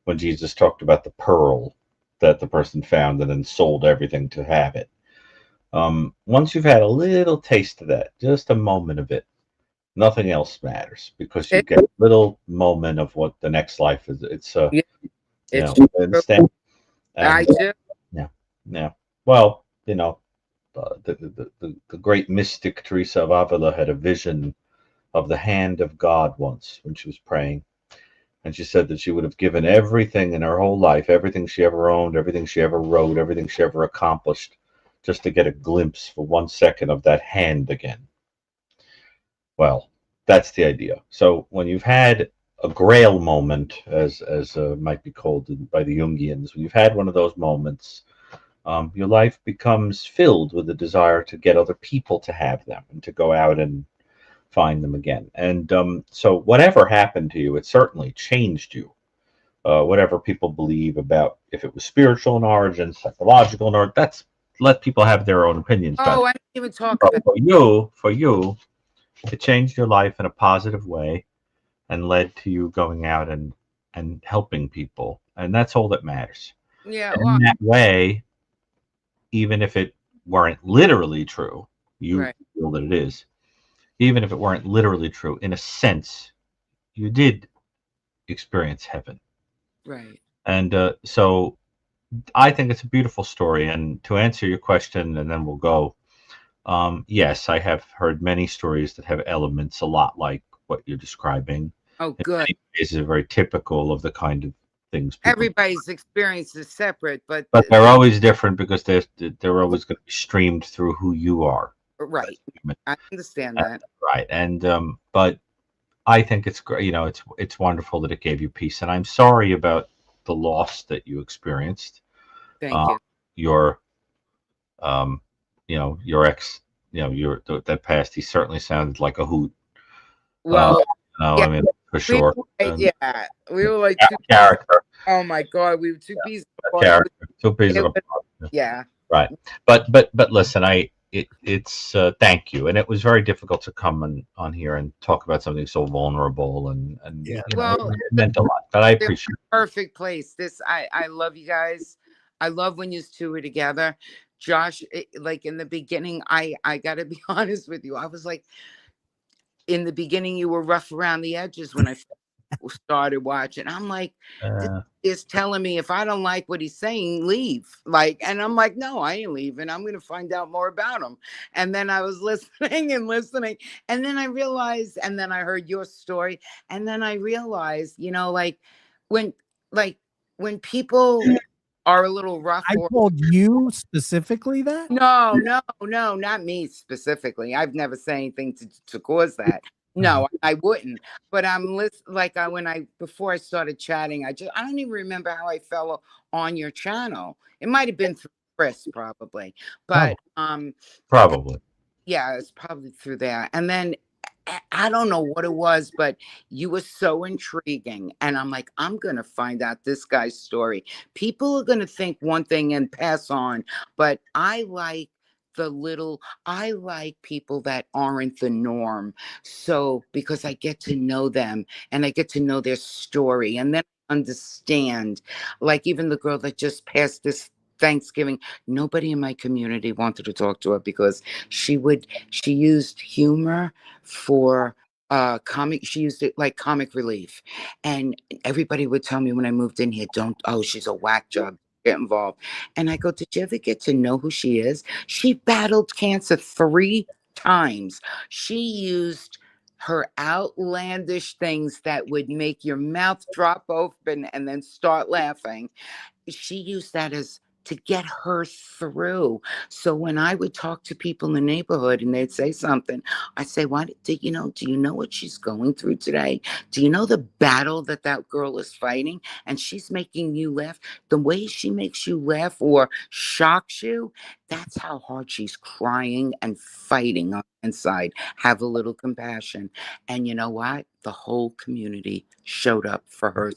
Speaker 2: when Jesus talked about the pearl that the person found and then sold everything to have it. Once you've had a little taste of that, just a moment of it, nothing else matters, because you get a little moment of what the next life is. It's understand?
Speaker 11: I do.
Speaker 2: Yeah. Well, the great mystic Teresa of Avila had a vision of the hand of God once when she was praying. And she said that she would have given everything in her whole life, everything she ever owned, everything she ever wrote, everything she ever accomplished, just to get a glimpse for 1 second of that hand again. Well, that's the idea. So when you've had a grail moment, as might be called by the Jungians, when you've had one of those moments, your life becomes filled with the desire to get other people to have them and to go out and find them again. And so whatever happened to you, it certainly changed you. Whatever people believe about, if it was spiritual in origin, psychological in origin, let people have their own opinions.
Speaker 11: Oh, I didn't even talk
Speaker 2: but
Speaker 11: about
Speaker 2: for you, it changed your life in a positive way and led to you going out and helping people. And that's all that matters.
Speaker 11: Yeah.
Speaker 2: And in that way, even if it weren't literally true, you feel that it is. Even if it weren't literally true, in a sense, you did experience heaven.
Speaker 11: Right.
Speaker 2: And so I think it's a beautiful story. And to answer your question, and then we'll go, yes, I have heard many stories that have elements a lot like what you're describing.
Speaker 11: Oh,
Speaker 2: In
Speaker 11: good.
Speaker 2: many cases, are very typical of the kind of things people.
Speaker 11: Everybody's experience is separate, but
Speaker 2: they're always different because they're always going to be streamed through who you are.
Speaker 11: Right. I understand that.
Speaker 2: Right. And but I think it's great. It's wonderful that it gave you peace. And I'm sorry about the loss that you experienced.
Speaker 11: Thank you.
Speaker 2: Your your ex, that passed. He certainly sounded like a hoot.
Speaker 11: Well,
Speaker 2: I mean, for sure.
Speaker 11: We were like two
Speaker 2: character.
Speaker 11: Oh my God, we were two pieces of
Speaker 2: Character. 2 pieces of
Speaker 11: yeah.
Speaker 2: Right. But listen, it's thank you. And it was very difficult to come on here and talk about something so vulnerable and it meant a lot. But I appreciate it.
Speaker 11: Perfect place. I love you guys. I love when you two are together. Josh, like in the beginning, I gotta be honest with you. I was like, in the beginning, you were rough around the edges when I started watching. I'm like, this is telling me if I don't like what he's saying, leave. And I'm like, no, I ain't leaving. I'm going to find out more about him. And then I was listening and listening. And then I realized, and then I heard your story. And then I realized, when people are a little rough.
Speaker 1: I told you specifically that?
Speaker 11: No, not me specifically. I've never said anything to cause that. No, I wouldn't. But I'm before I started chatting, I don't even remember how I fell on your channel. It might have been through Chris, probably. But
Speaker 2: probably.
Speaker 11: Yeah, it's probably through there. And then I don't know what it was, but you were so intriguing. And I'm like, I'm going to find out this guy's story. People are going to think one thing and pass on. But I like people that aren't the norm. So, because I get to know them and I get to know their story. And then I understand, like even the girl that just passed this Thanksgiving. Nobody in my community wanted to talk to her because she used humor for comic. She used it like comic relief, and everybody would tell me when I moved in here, she's a whack job, get involved. And I go, did you ever get to know who she is? She battled cancer 3 times. She used her outlandish things that would make your mouth drop open and then start laughing. She used that as to get her through. So when I would talk to people in the neighborhood and they'd say something, I'd say, do you know what she's going through today? Do you know the battle that girl is fighting? And she's making you laugh. The way she makes you laugh or shocks you, that's how hard she's crying and fighting on the inside. Have a little compassion. And you know what? The whole community showed up for her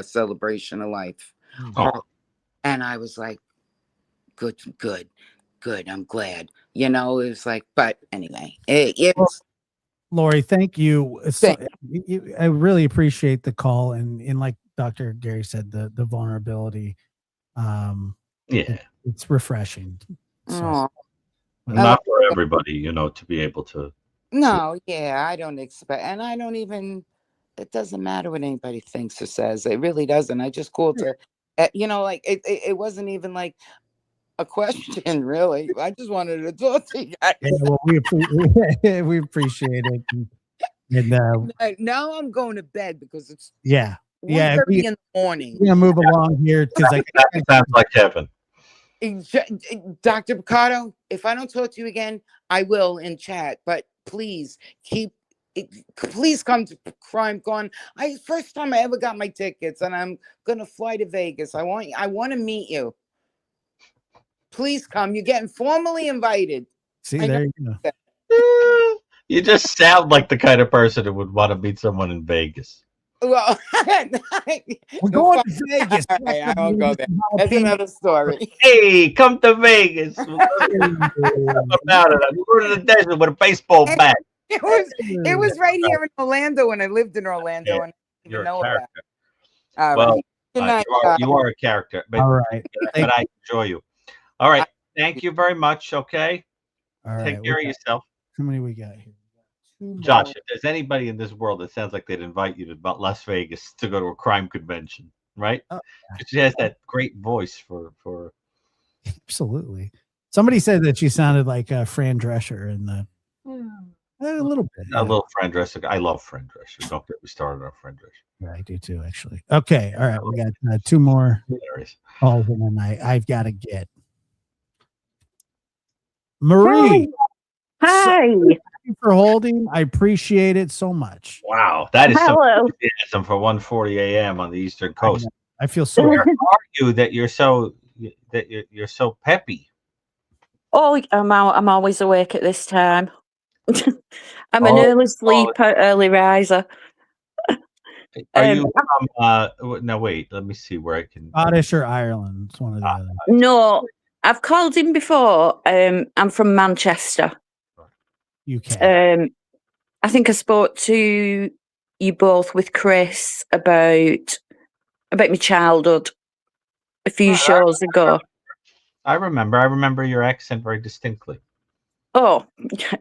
Speaker 11: celebration of life.
Speaker 2: Oh.
Speaker 11: And I was like, good. I'm glad. It was like, but anyway, it's.
Speaker 1: Lori, thank you. I really appreciate the call, and like Dr. Gary said, the vulnerability. It's refreshing. So,
Speaker 2: not for everybody, to be able to.
Speaker 11: No, I don't expect, and I don't even. It doesn't matter what anybody thinks or says. It really doesn't. I just called to, like it wasn't even like a question, really. I just wanted to talk to you guys.
Speaker 1: Yeah, well, we appreciate it. And
Speaker 11: now I'm going to bed because it's
Speaker 1: 1:30
Speaker 11: in the morning.
Speaker 1: We're gonna move along here because
Speaker 2: that sounds like Kevin.
Speaker 11: Dr. Brucato, if I don't talk to you again, I will in chat. But please please come to Crime Con. First time I ever got my tickets, and I'm gonna fly to Vegas. I want to meet you. Please come. You're getting formally invited.
Speaker 1: See, there you go.
Speaker 2: You just sound like the kind of person who would want to meet someone in Vegas.
Speaker 11: Well,
Speaker 1: we're going to Vegas.
Speaker 11: I won't go there. That's another story.
Speaker 2: Hey, come to Vegas. About it. I'm going to the desert with a baseball bat.
Speaker 11: It was right here in Orlando when I lived in Orlando, and I didn't know about it. All right. Good night.
Speaker 2: You are a character. But,
Speaker 1: all right.
Speaker 2: But I enjoy you. All right. Thank you very much. Okay.
Speaker 1: All right.
Speaker 2: Take care of yourself.
Speaker 1: How many we got here?
Speaker 2: Josh, if there's anybody in this world that sounds like they'd invite you to Las Vegas to go to a crime convention, right? She has that great voice for.
Speaker 1: Absolutely. Somebody said that she sounded like Fran Drescher in the. A little bit.
Speaker 2: A little Fran Drescher. I love Fran Drescher. Don't get me started on Fran Drescher.
Speaker 1: Yeah, I do too, actually. Okay. All right. We got 2 more calls in the night. I've got to get. Marie.
Speaker 12: Hi.
Speaker 1: Thank you for holding. I appreciate it so much.
Speaker 2: Wow. That is
Speaker 12: Hello.
Speaker 2: so enthusiasm for 1:40 a.m. on the Eastern Coast.
Speaker 1: I feel so.
Speaker 2: Where are you that you're so peppy?
Speaker 12: Oh, I'm always awake at this time. I'm an early sleeper, early riser.
Speaker 2: Are you from no, wait, let me see where I can.
Speaker 1: Scottish or Ireland? It's one of the other.
Speaker 12: No, I've called in before. I'm from Manchester.
Speaker 1: UK.
Speaker 12: I think I spoke to you both with Chris about my childhood a few shows ago.
Speaker 2: I remember your accent very distinctly.
Speaker 12: Oh,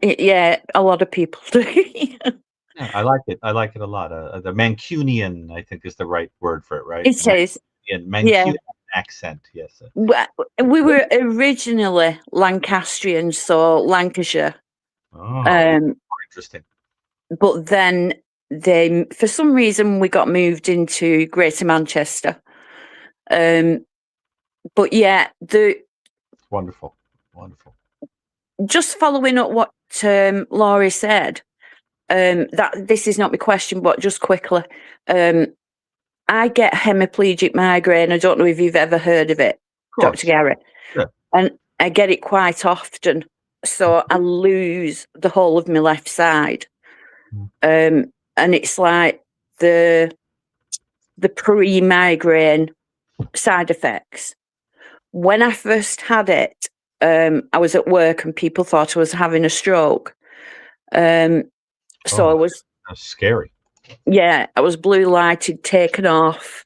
Speaker 12: yeah, a lot of people do.
Speaker 2: Yeah, I like it. I like it a lot. The Mancunian, I think, is the right word for it, right?
Speaker 12: It is.
Speaker 2: Mancunian accent, yes.
Speaker 12: We were originally Lancastrian, so Lancashire.
Speaker 2: Oh, interesting.
Speaker 12: But then for some reason, we got moved into Greater Manchester. But yeah,
Speaker 2: wonderful.
Speaker 12: Just following up what Laurie said, that this is not my question, but just quickly, I get hemiplegic migraine. I don't know if you've ever heard of it, Dr. Gary.
Speaker 2: Yeah.
Speaker 12: And I get it quite often. So I lose the whole of my left side. And it's like the pre-migraine side effects. When I first had it, I was at work and people thought I was having a stroke. I was
Speaker 2: that's scary.
Speaker 12: Yeah, I was blue lighted, taken off.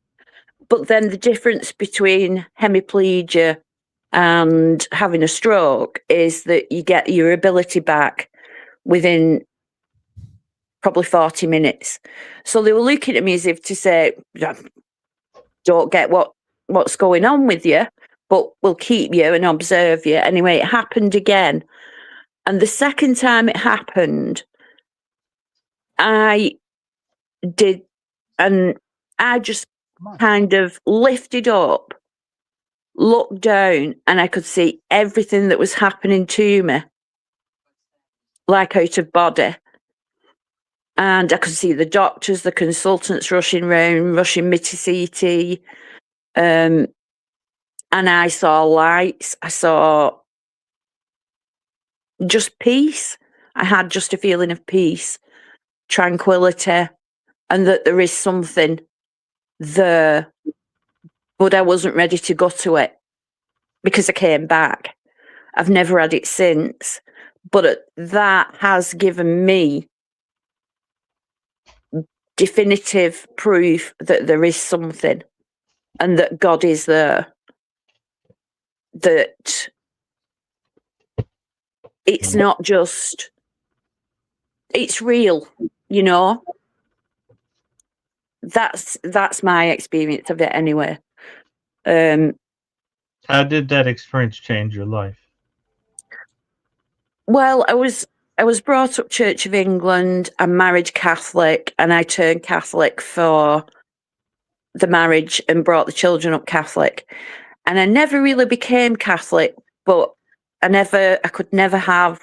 Speaker 12: But then the difference between hemiplegia and having a stroke is that you get your ability back within probably 40 minutes. So they were looking at me as if to say, don't get what's going on with you, but we'll keep you and observe you. Anyway, it happened again. And the second time it happened, I did, and I just kind of lifted up, looked down, and I could see everything that was happening to me, like out of body. And I could see the doctors, the consultants rushing round, rushing me to CT. And I saw lights. I saw just peace. I had just a feeling of peace, tranquility, and that there is something there. But I wasn't ready to go to it because I came back. I've never had it since. But that has given me definitive proof that there is something and that God is there. That it's not just, it's real, you know. That's my experience of it anyway.
Speaker 2: How did that experience change your life?
Speaker 12: Well, I was brought up Church of England. I'm married Catholic, and I turned Catholic for the marriage and brought the children up Catholic. And I never really became Catholic, but I could never have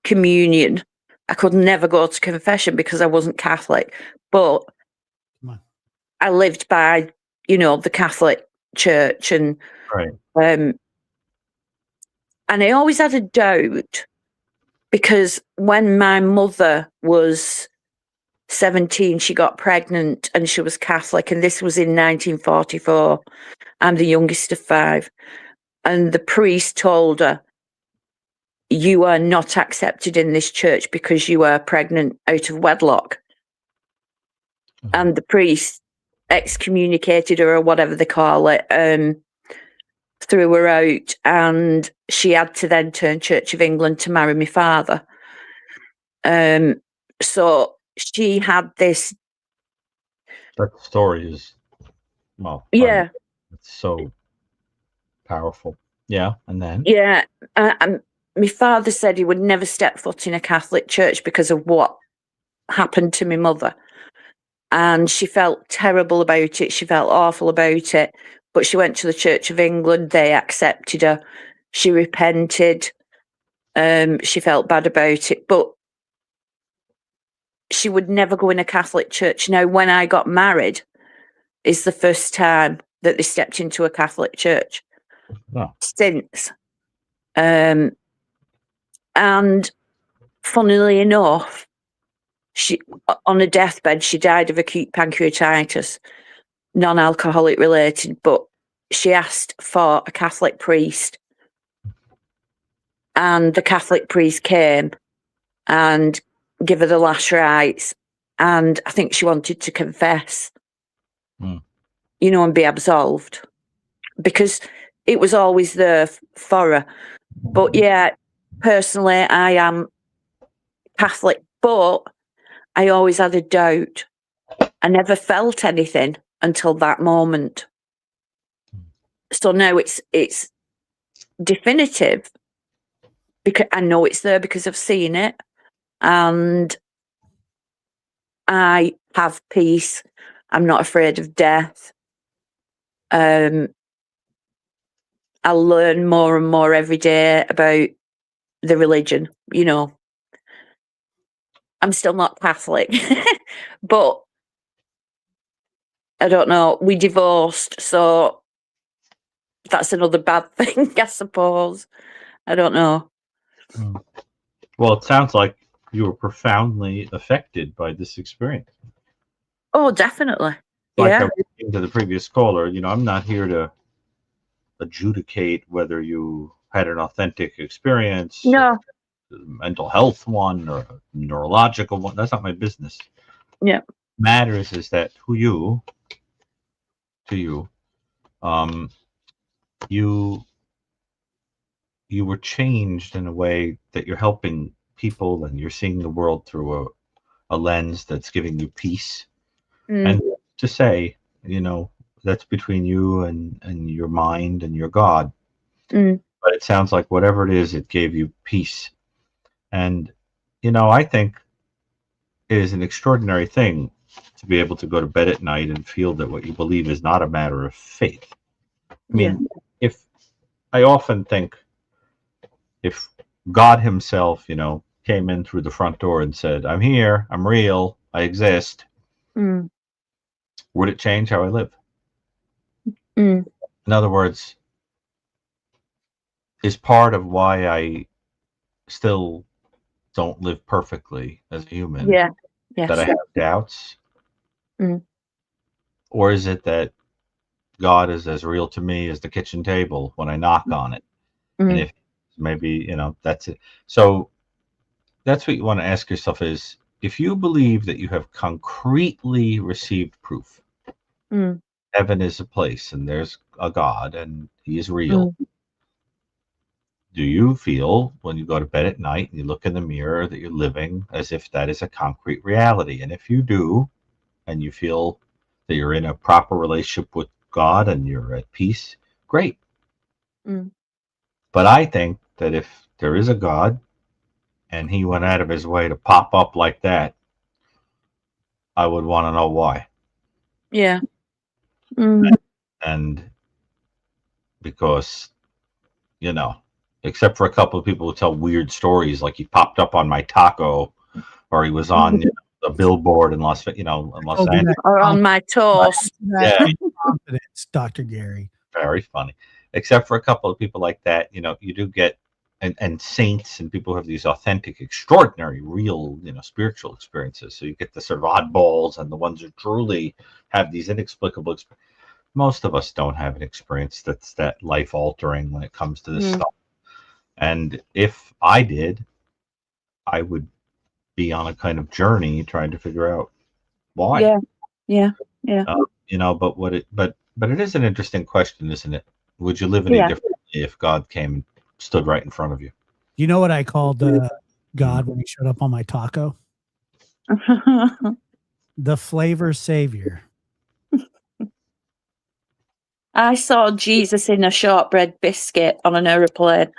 Speaker 12: communion. I could never go to confession because I wasn't Catholic. But I lived by, the Catholic Church, and
Speaker 2: right.
Speaker 12: And I always had a doubt because when my mother was 17, she got pregnant and she was Catholic, and this was in 1944. I'm the youngest of 5. And the priest told her, "You are not accepted in this church because you are pregnant out of wedlock." Mm-hmm. And the priest excommunicated her, or whatever they call it, threw her out, and she had to then turn Church of England to marry my father. So she had this.
Speaker 2: That story is, well,
Speaker 12: yeah,
Speaker 2: it's so powerful. Yeah, and then
Speaker 12: my father said he would never step foot in a Catholic church because of what happened to my mother, and she felt terrible about it. She felt awful about it. But she went to the Church of England. They accepted her. She repented. She felt bad about it, but she would never go in a Catholic church. Now, when I got married, is the first time that they stepped into a Catholic church since. And funnily enough, she, on a deathbed, she died of acute pancreatitis, non-alcoholic related, but she asked for a Catholic priest, and the Catholic priest came and gave her the last rites, and I think she wanted to confess, and be absolved, because it was always there for her. But yeah, personally, I am Catholic, but I always had a doubt. I never felt anything until that moment. So now it's definitive, because I know it's there because I've seen it, and I have peace. I'm not afraid of death. I learn more and more every day about the religion. I'm still not Catholic, but I don't know. We divorced, so that's another bad thing, I suppose. I don't know.
Speaker 2: Well, it sounds like you were profoundly affected by this experience.
Speaker 12: Oh, definitely.
Speaker 2: Like
Speaker 12: yeah.
Speaker 2: I was saying to the previous caller, I'm not here to adjudicate whether you had an authentic experience,
Speaker 12: no,
Speaker 2: a mental health one or a neurological one. That's not my business.
Speaker 12: Yeah.
Speaker 2: Matters is that to you, you you were changed in a way that you're helping people and you're seeing the world through a lens that's giving you peace. And to say, that's between you and your mind and your God. But it sounds like whatever it is, it gave you peace. And, I think it is an extraordinary thing to be able to go to bed at night and feel that what you believe is not a matter of faith. I mean, if I often think if God himself, came in through the front door and said, I'm here, I'm real, I exist, would it change how I live? In other words, is part of why I still don't live perfectly as a human that I have doubts? Or is it that God is as real to me as the kitchen table when I knock on it? And if maybe, that's it. So that's what you want to ask yourself is, if you believe that you have concretely received proof, heaven is a place and there's a God and he is real, do you feel when you go to bed at night and you look in the mirror that you're living as if that is a concrete reality? And if you do, and you feel that you're in a proper relationship with God and you're at peace, great. But I think that if there is a God and he went out of his way to pop up like that, I would want to know why.
Speaker 12: Yeah.
Speaker 2: And because, except for a couple of people who tell weird stories, like he popped up on my taco, or he was on a billboard in Los Angeles,
Speaker 12: Or on my toast.
Speaker 2: Yeah.
Speaker 1: Confidence, Dr. Gary.
Speaker 2: Very funny. Except for a couple of people like that, you do get, and saints and people who have these authentic, extraordinary, real, spiritual experiences. So you get the sort of oddballs and the ones who truly have these inexplicable experiences. Most of us don't have an experience that's that life altering when it comes to this stuff. And if I did, I would be on a kind of journey trying to figure out why.
Speaker 12: Yeah.
Speaker 2: But it is an interesting question, isn't it? Would you live any differently if God came and stood right in front of you?
Speaker 1: You know what I called God when he showed up on my taco? The flavor savior.
Speaker 12: I saw Jesus in a shortbread biscuit on an aeroplane.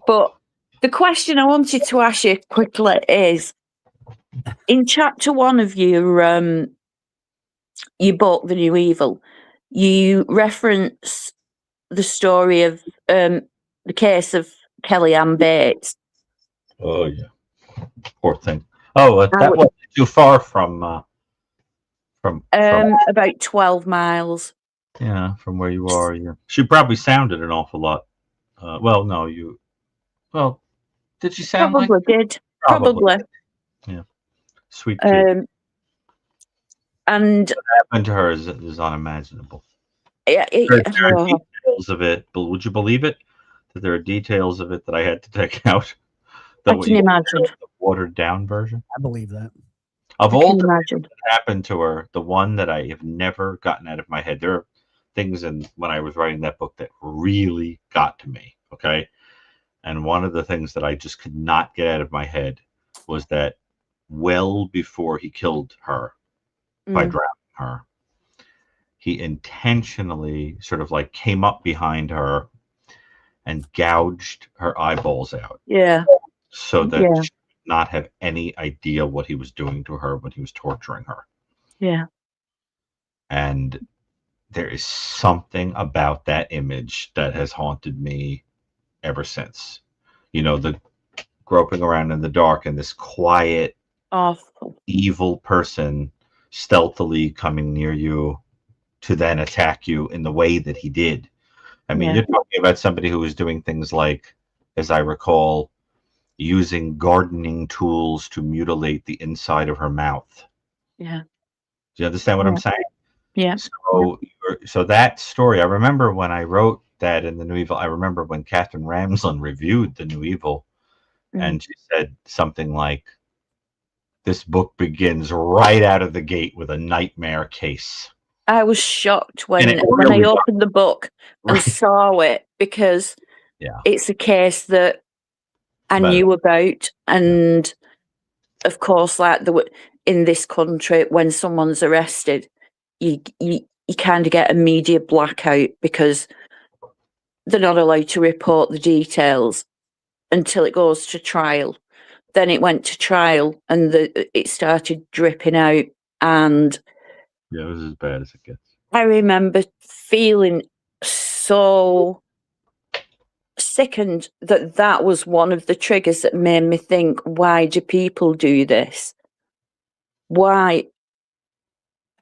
Speaker 12: But the question I wanted to ask you quickly is, in chapter 1 of your book, The New Evil, you reference the story of the case of Kellyanne Bates.
Speaker 2: Oh yeah, poor thing. Oh, that wasn't too far from
Speaker 12: about 12 miles.
Speaker 2: Yeah, from where you are. Yeah, she probably sounded an awful lot. Did she sound
Speaker 12: Probably
Speaker 2: like?
Speaker 12: Did. Probably.
Speaker 2: Yeah, sweet kid.
Speaker 12: And
Speaker 2: what happened to her is unimaginable.
Speaker 12: There
Speaker 2: are details of it, but would you believe it? That there are details of it that I had to take out.
Speaker 12: I can imagine.
Speaker 2: The watered down version.
Speaker 1: I believe that.
Speaker 2: Of all the things that happened to her, the one that I have never gotten out of my head, there are things when I was writing that book that really got to me. Okay. And one of the things that I just could not get out of my head was that well before he killed her by drowning her, he intentionally sort of like came up behind her and gouged her eyeballs out.
Speaker 12: Yeah.
Speaker 2: So that she would not have any idea what he was doing to her when he was torturing her.
Speaker 12: Yeah.
Speaker 2: And there is something about that image that has haunted me ever since. The groping around in the dark and this quiet,
Speaker 12: awful,
Speaker 2: evil person stealthily coming near you to then attack you in the way that he did. I mean, you're talking about somebody who was doing things like, as I recall, using gardening tools to mutilate the inside of her mouth.
Speaker 12: Yeah.
Speaker 2: Do you understand what I'm saying?
Speaker 12: Yeah.
Speaker 2: So that story, I remember when I wrote that in The New Evil, I remember when Catherine Ramsland reviewed The New Evil, and she said something like, this book begins right out of the gate with a nightmare case.
Speaker 12: I was shocked
Speaker 2: And
Speaker 12: when
Speaker 2: it
Speaker 12: when I
Speaker 2: really was.
Speaker 12: opened the book and
Speaker 2: Right.
Speaker 12: saw it, because
Speaker 2: Yeah.
Speaker 12: it's a case that I
Speaker 2: But-
Speaker 12: knew about, and of course, like in this country, when someone's arrested, you kind of get a media blackout because they're not allowed to report the details until it goes to trial. Then it went to trial, and it started dripping out, and
Speaker 2: Yeah, it was as bad as it gets.
Speaker 12: I remember feeling so sickened that was one of the triggers that made me think, why do people do this? Why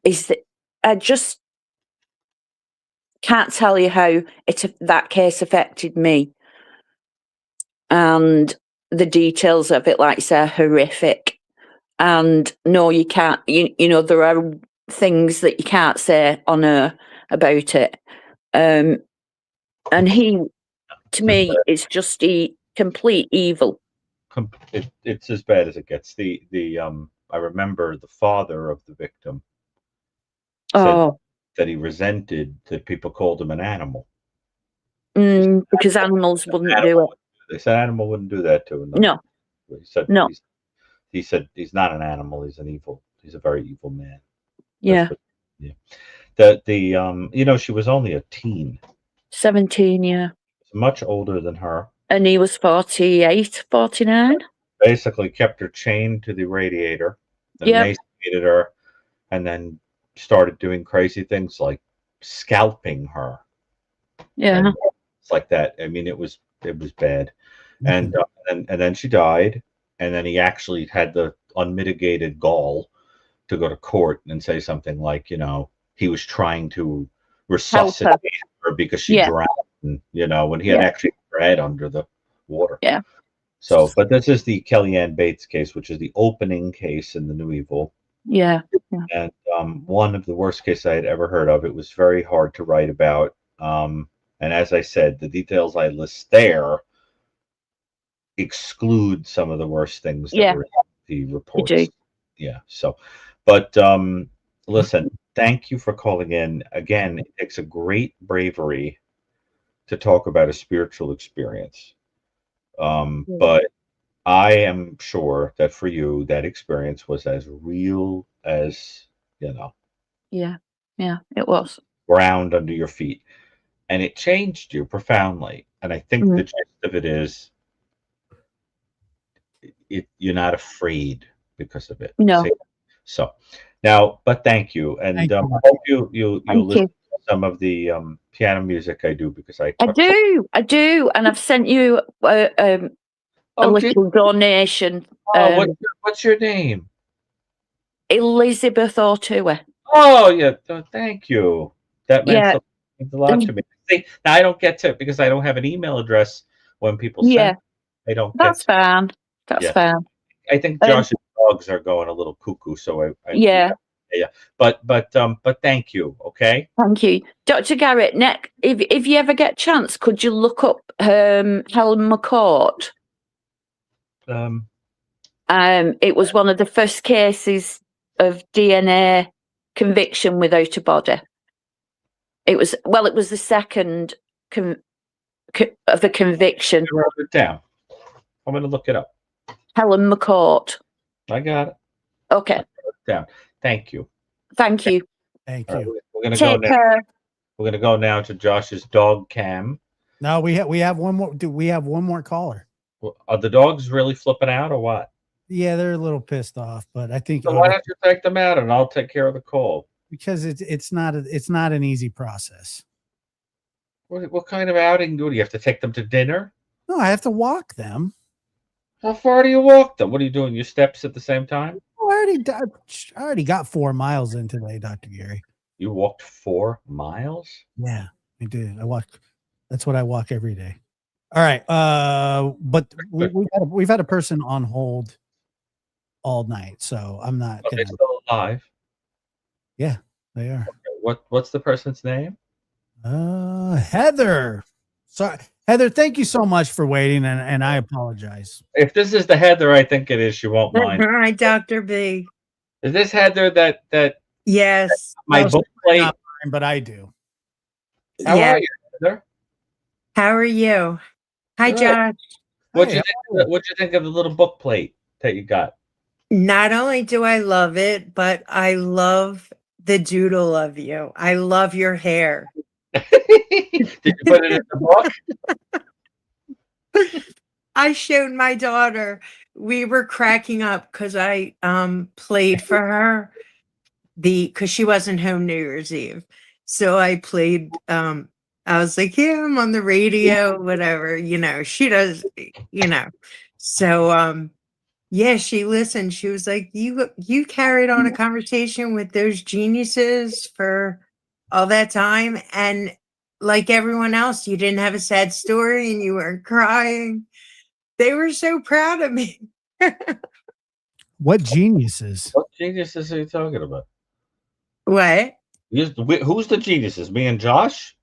Speaker 12: is that? I just can't tell you how that case affected me, and the details of it, like I say, are horrific. And no, you can't. You know, there are things that you can't say on air about it. And he, to me, is just complete evil.
Speaker 2: It's as bad as it gets. I remember the father of the victim said that he resented that people called him an animal.
Speaker 12: Because animals wouldn't do it.
Speaker 2: They said animal wouldn't do that to him.
Speaker 12: No.
Speaker 2: He said
Speaker 12: no.
Speaker 2: He said he's not an animal. He's a very evil man.
Speaker 12: Yeah.
Speaker 2: You know, she was only a teen.
Speaker 12: 17, yeah.
Speaker 2: Much older than her.
Speaker 12: And he was 48, 49.
Speaker 2: Basically kept her chained to the radiator, emaciated her, and then started doing crazy things like scalping her.
Speaker 12: Yeah.
Speaker 2: It's like that. I mean, it was bad. And then she died, and then he actually had the unmitigated gall to go to court and say something like, you know, he was trying to resuscitate her because she drowned, you know, when he had actually her head under the water.
Speaker 12: Yeah.
Speaker 2: So, but this is the Kellyanne Bates case, which is the opening case in the New Evil.
Speaker 12: Yeah.
Speaker 2: And one of the worst cases I had ever heard of. It was very hard to write about. And as I said, the details I list there exclude some of the worst things that were in the reports. Yeah. So, but listen, thank you for calling in. Again, it takes a great bravery to talk about a spiritual experience. But I am sure that for you, that experience was as real as, you know.
Speaker 12: Yeah. Yeah, it was.
Speaker 2: Ground under your feet. And it changed you profoundly. And I think the gist of it is you're not afraid because of it.
Speaker 12: No.
Speaker 2: See? So now, but thank you. And I hope you'll listen to some of the piano music I do, because I
Speaker 12: do. And I've sent you a little donation.
Speaker 2: What's your name?
Speaker 12: Elizabeth O'Toole.
Speaker 2: Oh, yeah. Thank you. That means a lot to me. See, now I don't get to, because I don't have an email address when people send. I don't get
Speaker 12: That's fine. That's fine.
Speaker 2: I think Josh's dogs are going a little cuckoo, so yeah. But thank you. Okay.
Speaker 12: Thank you, Dr. Garrett. Nick, if you ever get a chance, could you look up Helen McCourt? It was one of the first cases of DNA conviction without a body. It was the second of a conviction.
Speaker 2: Write it down. I'm going to look it up.
Speaker 12: Helen McCourt.
Speaker 2: I got it.
Speaker 12: Okay.
Speaker 2: Down. Thank you.
Speaker 12: Thank you.
Speaker 1: Thank you.
Speaker 2: Right, we're going to go now. We're going to go now to Josh's dog cam.
Speaker 1: No, we have one more. We have one more caller.
Speaker 2: Well, are the dogs really flipping out or what?
Speaker 1: Yeah, they're a little pissed off, but I think.
Speaker 2: So why don't you take them out and I'll take care of the call?
Speaker 1: Because it's not an easy process.
Speaker 2: What kind of outing do you have to take them to dinner?
Speaker 1: No, I have to walk them.
Speaker 2: How far do you walk them? What are you doing? Your steps at the same time?
Speaker 1: Oh, I already got 4 miles in today, Dr. Gary.
Speaker 2: You walked 4 miles?
Speaker 1: Yeah, I did. That's what I walk every day. All right. But we've had a person on hold all night, so I'm not.
Speaker 2: They're still alive.
Speaker 1: Yeah, they are.
Speaker 2: Okay. What's the person's name?
Speaker 1: Heather. Sorry, Heather. Thank you so much for waiting, and I apologize.
Speaker 2: If this is the Heather I think it is, she won't mind.
Speaker 13: Hi, Dr. B.
Speaker 2: Is this Heather that
Speaker 13: Yes.
Speaker 2: My
Speaker 1: Most
Speaker 2: book
Speaker 1: people are
Speaker 2: plate.
Speaker 1: not mine, but I do.
Speaker 2: How
Speaker 13: Yeah.
Speaker 2: are you, Heather?
Speaker 13: How are you? Hi,
Speaker 2: Good.
Speaker 13: Josh.
Speaker 2: What'd
Speaker 1: Hey,
Speaker 2: you think? What'd you think of the little book plate that you got?
Speaker 13: Not only do I love it, but I love the doodle of you. I love your hair.
Speaker 2: Did you put it in the book?
Speaker 13: I showed my daughter. We were cracking up because I played for her because she wasn't home New Year's Eve. So I played I was like, yeah, I'm on the radio, whatever, she does, you know. So yeah, she listened. She was like, you carried on a conversation with those geniuses for all that time. And like everyone else, you didn't have a sad story and you weren't crying. They were so proud of me.
Speaker 1: What geniuses?
Speaker 2: What geniuses are you talking about?
Speaker 13: What?
Speaker 2: Who's the geniuses? Me and Josh?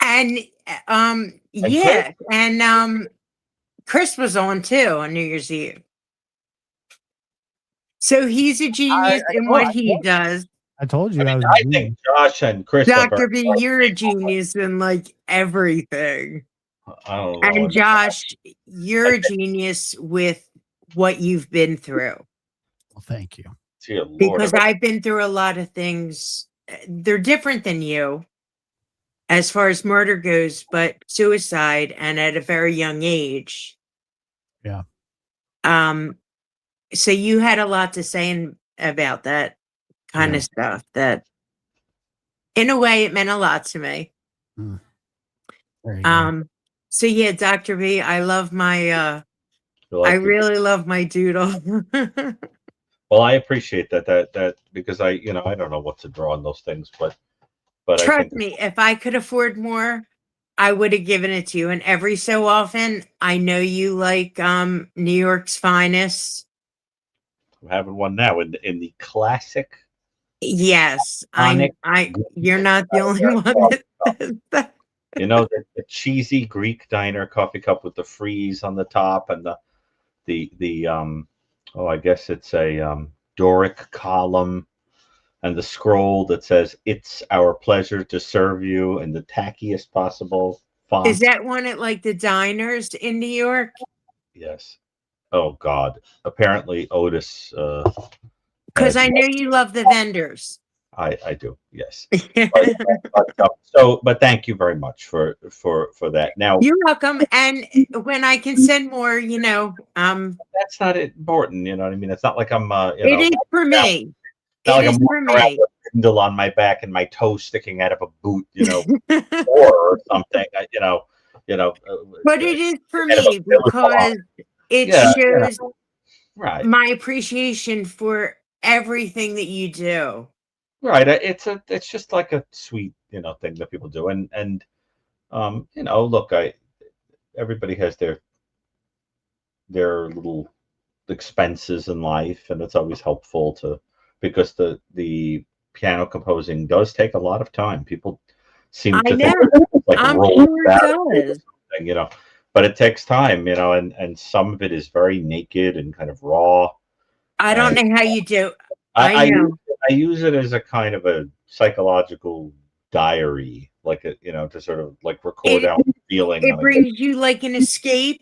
Speaker 13: And
Speaker 2: And Chris?
Speaker 13: yeah, and Chris was on too on New Year's Eve. So he's a genius in what he does.
Speaker 1: I told you I was.
Speaker 2: I think Josh and Chris are
Speaker 13: Dr.
Speaker 2: very
Speaker 13: B, you're a genius in like everything.
Speaker 2: I don't know.
Speaker 13: And Josh, you're a genius with what you've been through.
Speaker 1: Well, thank you.
Speaker 2: Dear Lord.
Speaker 13: Because I've been through a lot of things. They're different than you as far as murder goes, but suicide and at a very young age.
Speaker 1: Yeah.
Speaker 13: So you had a lot to say about that kind of stuff that in a way it meant a lot to me.
Speaker 1: Mm. There you go.
Speaker 13: So yeah, Dr. B, I love my I really love my doodle.
Speaker 2: Well, I appreciate that because I don't know what to draw on those things, but I
Speaker 13: Trust
Speaker 2: think
Speaker 13: me, if I could afford more, I would have given it to you. And every so often, I know you like New York's finest.
Speaker 2: I'm having one now in the classic.
Speaker 13: Yes,
Speaker 2: Iconic
Speaker 13: you're not the only one that
Speaker 2: the cheesy Greek diner coffee cup with the frieze on the top and the I guess it's a Doric column and the scroll that says "It's our pleasure to serve you" in the tackiest possible font.
Speaker 13: Is that one at like the diners in New York?
Speaker 2: Yes. Oh God. Apparently Otis.
Speaker 13: Because I know you love the vendors.
Speaker 2: I do. Yes. But thank you very much for that. Now
Speaker 13: you're welcome. And when I can send more,
Speaker 2: that's not important. You know what I mean? It's not like I'm.
Speaker 13: It is for me.
Speaker 2: It is for me. With a Kindle on my back and my toe sticking out of a boot, or something. But
Speaker 13: it is for me because it shows my appreciation for everything that you do.
Speaker 2: Right. It's just like a sweet, thing that people do. And look, everybody has their little expenses in life, and it's always helpful because the piano composing does take a lot of time. People seem to think it's like but it takes time, and some of it is very naked and kind of raw.
Speaker 13: I don't know how you do.
Speaker 2: I use it as a kind of a psychological diary, like to sort of like record out feeling.
Speaker 13: It brings you like an escape.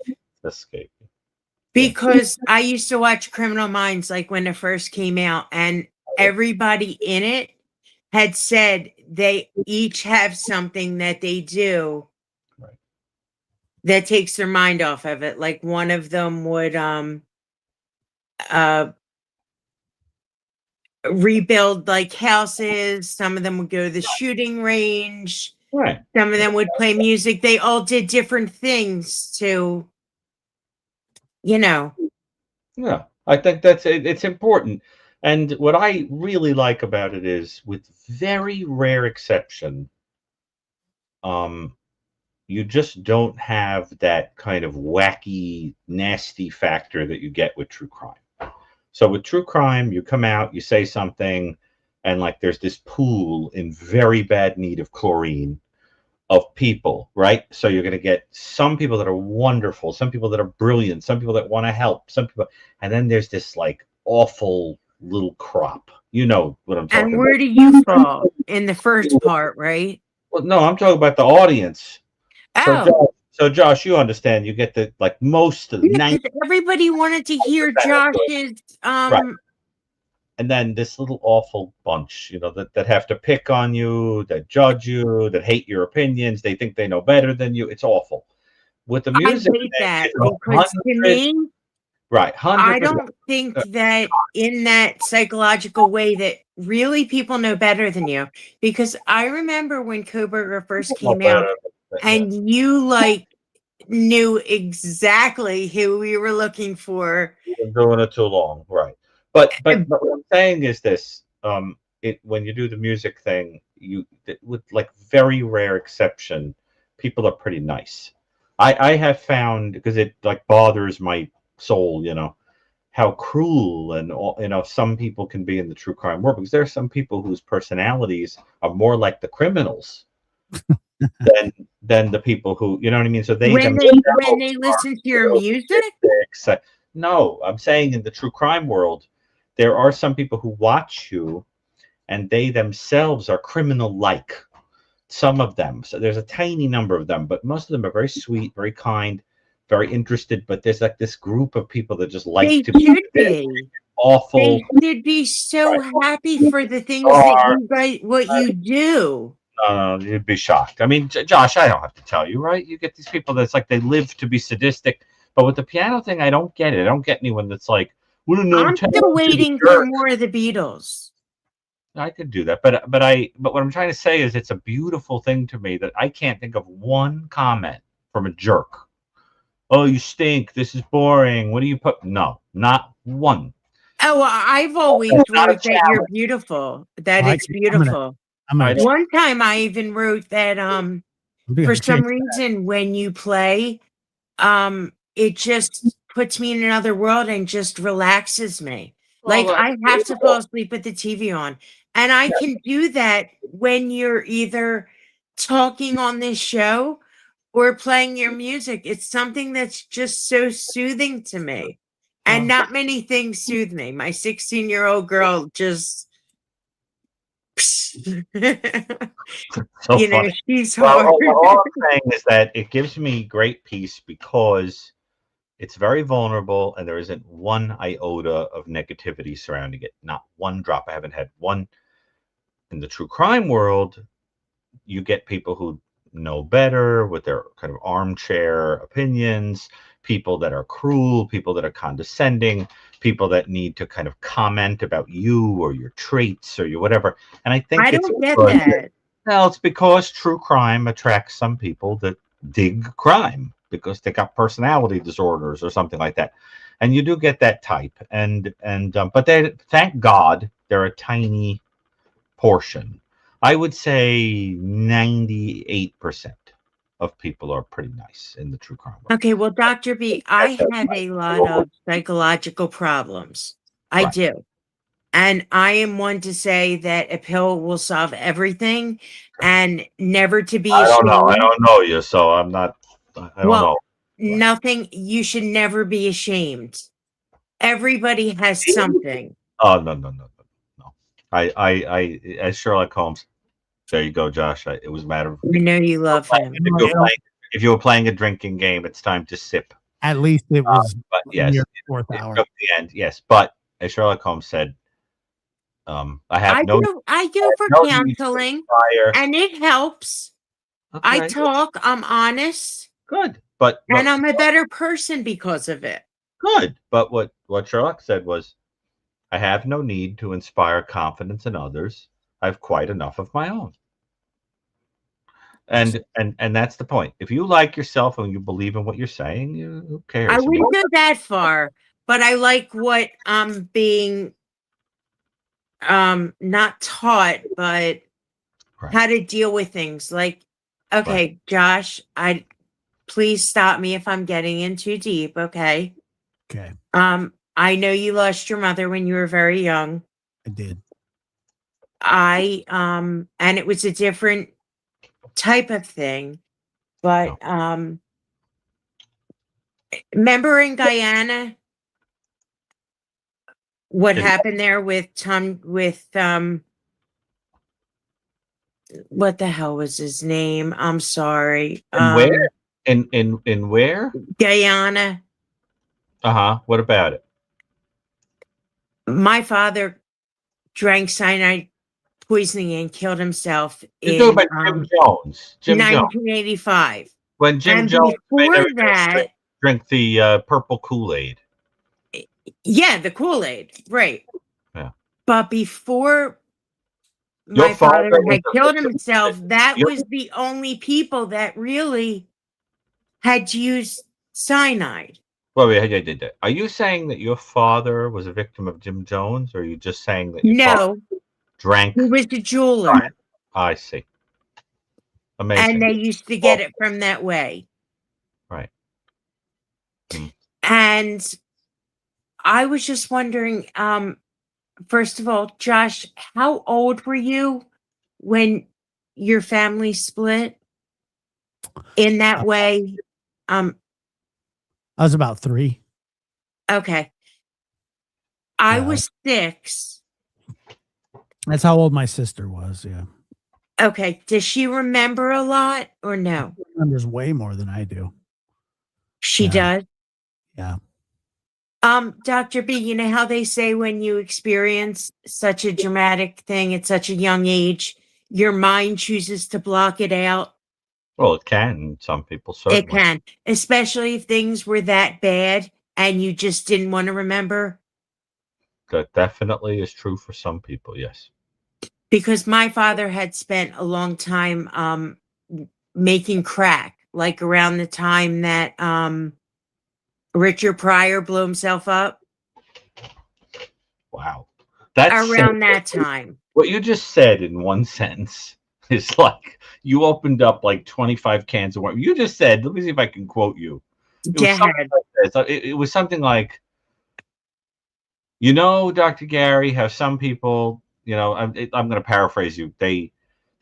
Speaker 13: Because I used to watch Criminal Minds like when it first came out, and everybody in it had said they each have something that they do that takes their mind off of it. Like one of them would rebuild like houses, some of them would go to the shooting range, some of them would play music. They all did different things to Yeah,
Speaker 2: I think it's important. And what I really like about it is, with very rare exception, you just don't have that kind of wacky, nasty factor that you get with true crime. So with true crime, you come out, you say something, and like there's this pool in very bad need of chlorine of people, right? So you're going to get some people that are wonderful, some people that are brilliant, some people that want to help, some people, and then there's this like awful little crop, You know what I'm talking
Speaker 13: And
Speaker 2: about.
Speaker 13: where do you fall in the first part, right?
Speaker 2: Well, no, I'm talking about the audience.
Speaker 13: Oh,
Speaker 2: So Josh, you understand? You get the like most of the
Speaker 13: yeah, because everybody wanted to hear Josh's
Speaker 2: right. And then this little awful bunch, that have to pick on you, that judge you, that hate your opinions. They think they know better than you. It's awful. With the
Speaker 13: I
Speaker 2: music,
Speaker 13: hate that
Speaker 2: it's
Speaker 13: because to me,
Speaker 2: right,
Speaker 13: I
Speaker 2: 100%.
Speaker 13: don't think that in that psychological way that really people know better than you. Because I remember when Koberger first came out and you like knew exactly who we were looking for.
Speaker 2: You've been doing it too long, right? But what I'm saying is this: when you do the music thing, with like very rare exception, people are pretty nice. I have found, because it like bothers my soul, how cruel and some people can be in the true crime world, because there are some people whose personalities are more like the criminals than the people who, you know what I mean. So
Speaker 13: when they listen to your music.
Speaker 2: No, I'm saying in the true crime world, there are some people who watch you and they themselves are criminal like. Some of them. So there's a tiny number of them, but most of them are very sweet, very kind, very interested. But there's like this group of people that just like to
Speaker 13: be
Speaker 2: awful.
Speaker 13: They should be so happy for the things what you do.
Speaker 2: You'd be shocked. I mean, Josh, I don't have to tell you, right? You get these people that's like they live to be sadistic. But with the piano thing, I don't get it. I don't get anyone that's like,
Speaker 13: I'm still waiting for more of the Beatles.
Speaker 2: I could do that, but what I'm trying to say is it's a beautiful thing to me that I can't think of one comment from a jerk. Oh, you stink. This is boring. What do you put? No, not one.
Speaker 13: Oh, I've always wrote that you're beautiful. That it's beautiful. One time I even wrote that for some reason when you play, it just puts me in another world and just relaxes me. Like I have to fall asleep with the TV on. And I can do that when you're either talking on this show or playing your music. It's something that's just so soothing to me. And not many things soothe me. My 16-year-old girl just
Speaker 2: So
Speaker 13: she's hard.
Speaker 2: All I'm saying is that it gives me great peace because it's very vulnerable and there isn't one iota of negativity surrounding it. Not one drop. I haven't had one. In the true crime world, you get people who know better with their kind of armchair opinions, people that are cruel, people that are condescending, people that need to kind of comment about you or your traits or your whatever. And I think
Speaker 13: I don't get that.
Speaker 2: Well, it's because true crime attracts some people that dig crime because they got personality disorders or something like that. And you do get that type. But thank God, they're a tiny portion. I would say 98% of people are pretty nice in the true crime world.
Speaker 13: Okay, well, Dr. B, I have a lot of psychological problems. I do. And I am one to say that a pill will solve everything and never to be ashamed.
Speaker 2: I don't know you, so I'm not, I don't know.
Speaker 13: Nothing, you should never be ashamed. Everybody has something.
Speaker 2: Oh, no. I as Sherlock Holmes, there you go, Josh. It was a matter of.
Speaker 13: I know you love him.
Speaker 2: If you were playing a drinking game, it's time to sip.
Speaker 1: At least it was
Speaker 2: but yes,
Speaker 1: fourth hour.
Speaker 2: At the end, yes. But as Sherlock Holmes said, I
Speaker 13: go for counseling and it helps. Okay. I talk, I'm honest.
Speaker 2: Good.
Speaker 13: And I'm a better person because of it.
Speaker 2: Good. But what Sherlock said was, I have no need to inspire confidence in others. I have quite enough of my own. And that's the point. If you like yourself and you believe in what you're saying, who cares?
Speaker 13: I wouldn't go that far, but I like what I'm being not taught, but how to deal with things. Like, okay, Josh, please stop me if I'm getting in too deep, okay?
Speaker 1: Okay.
Speaker 13: I know you lost your mother when you were very young.
Speaker 1: I did.
Speaker 13: And it was a different type of thing, but remember in Guyana what
Speaker 2: In-
Speaker 13: happened there with what the hell was his name? I'm sorry.
Speaker 2: In where? In where?
Speaker 13: Guyana.
Speaker 2: What about it?
Speaker 13: My father drank cyanide poisoning and killed himself
Speaker 2: You're talking
Speaker 13: in
Speaker 2: about Jim Jones. Jim Jones.
Speaker 13: 1985.
Speaker 2: When Jim
Speaker 13: And
Speaker 2: Jones made
Speaker 13: before
Speaker 2: everybody
Speaker 13: that,
Speaker 2: drink the purple Kool-Aid.
Speaker 13: yeah, the Kool-Aid, right.
Speaker 2: Yeah.
Speaker 13: But before
Speaker 2: Your
Speaker 13: my father
Speaker 2: father was
Speaker 13: had
Speaker 2: a
Speaker 13: killed
Speaker 2: victim.
Speaker 13: himself, that
Speaker 2: Your-
Speaker 13: was the only people that really had used cyanide.
Speaker 2: Well, wait, I did that. Are you saying that your father was a victim of Jim Jones, or are you just saying that your father
Speaker 13: No,
Speaker 2: drank?
Speaker 13: he was a jeweler.
Speaker 2: I see.
Speaker 13: And
Speaker 2: Amazing.
Speaker 13: they used to get it from that way.
Speaker 2: Right.
Speaker 13: And I was just wondering, first of all, Josh, how old were you when your family split in that way?
Speaker 1: I was about 3.
Speaker 13: Okay. I
Speaker 1: Yeah.
Speaker 13: was 6.
Speaker 1: That's how old my sister was. Yeah.
Speaker 13: Okay. Does she remember a lot or no?
Speaker 1: She remembers way more than I do.
Speaker 13: She
Speaker 1: Yeah.
Speaker 13: does.
Speaker 1: Yeah.
Speaker 13: Dr. B, you know how they say when you experience such a dramatic thing at such a young age, your mind chooses to block it out?
Speaker 2: Well, it can. Some people certainly.
Speaker 13: It can, especially if things were that bad and you just didn't want to remember.
Speaker 2: That definitely is true for some people. Yes.
Speaker 13: Because my father had spent a long time making crack, like around the time that Richard Pryor blew himself up.
Speaker 2: Wow. That's
Speaker 13: around that time.
Speaker 2: What you just said in one sentence is like you opened up like 25 cans of worms. You just said, let me see if I can quote you. It was something like this. It was something like, Dr. Gary, how some people, I'm going to paraphrase you. They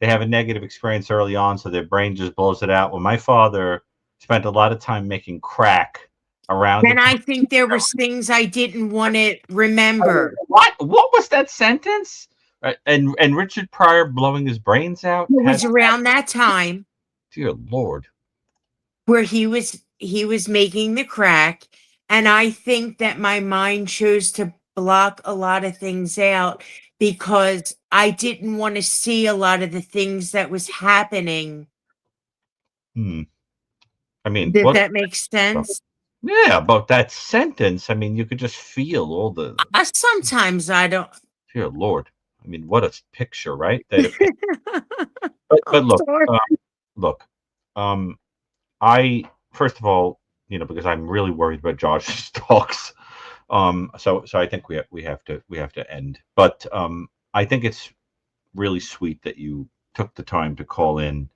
Speaker 2: have a negative experience early on, so their brain just blows it out. Well, my father spent a lot of time making crack around.
Speaker 13: And I think there was things I didn't want to remember.
Speaker 2: What was that sentence? And Richard Pryor blowing his brains out?
Speaker 13: It was around that time.
Speaker 2: Dear Lord.
Speaker 13: Where he was making the crack. And I think that my mind chose to block a lot of things out because I didn't want to see a lot of the things that was happening.
Speaker 2: I mean,
Speaker 13: does that make sense?
Speaker 2: Yeah, about that sentence. I mean, you could just feel all the.
Speaker 13: Sometimes I don't.
Speaker 2: Dear Lord. I mean, what a picture, right? But look, I first of all, because I'm really worried about Josh's talks. So I think we have to end. But I think it's really sweet that you took the time to call in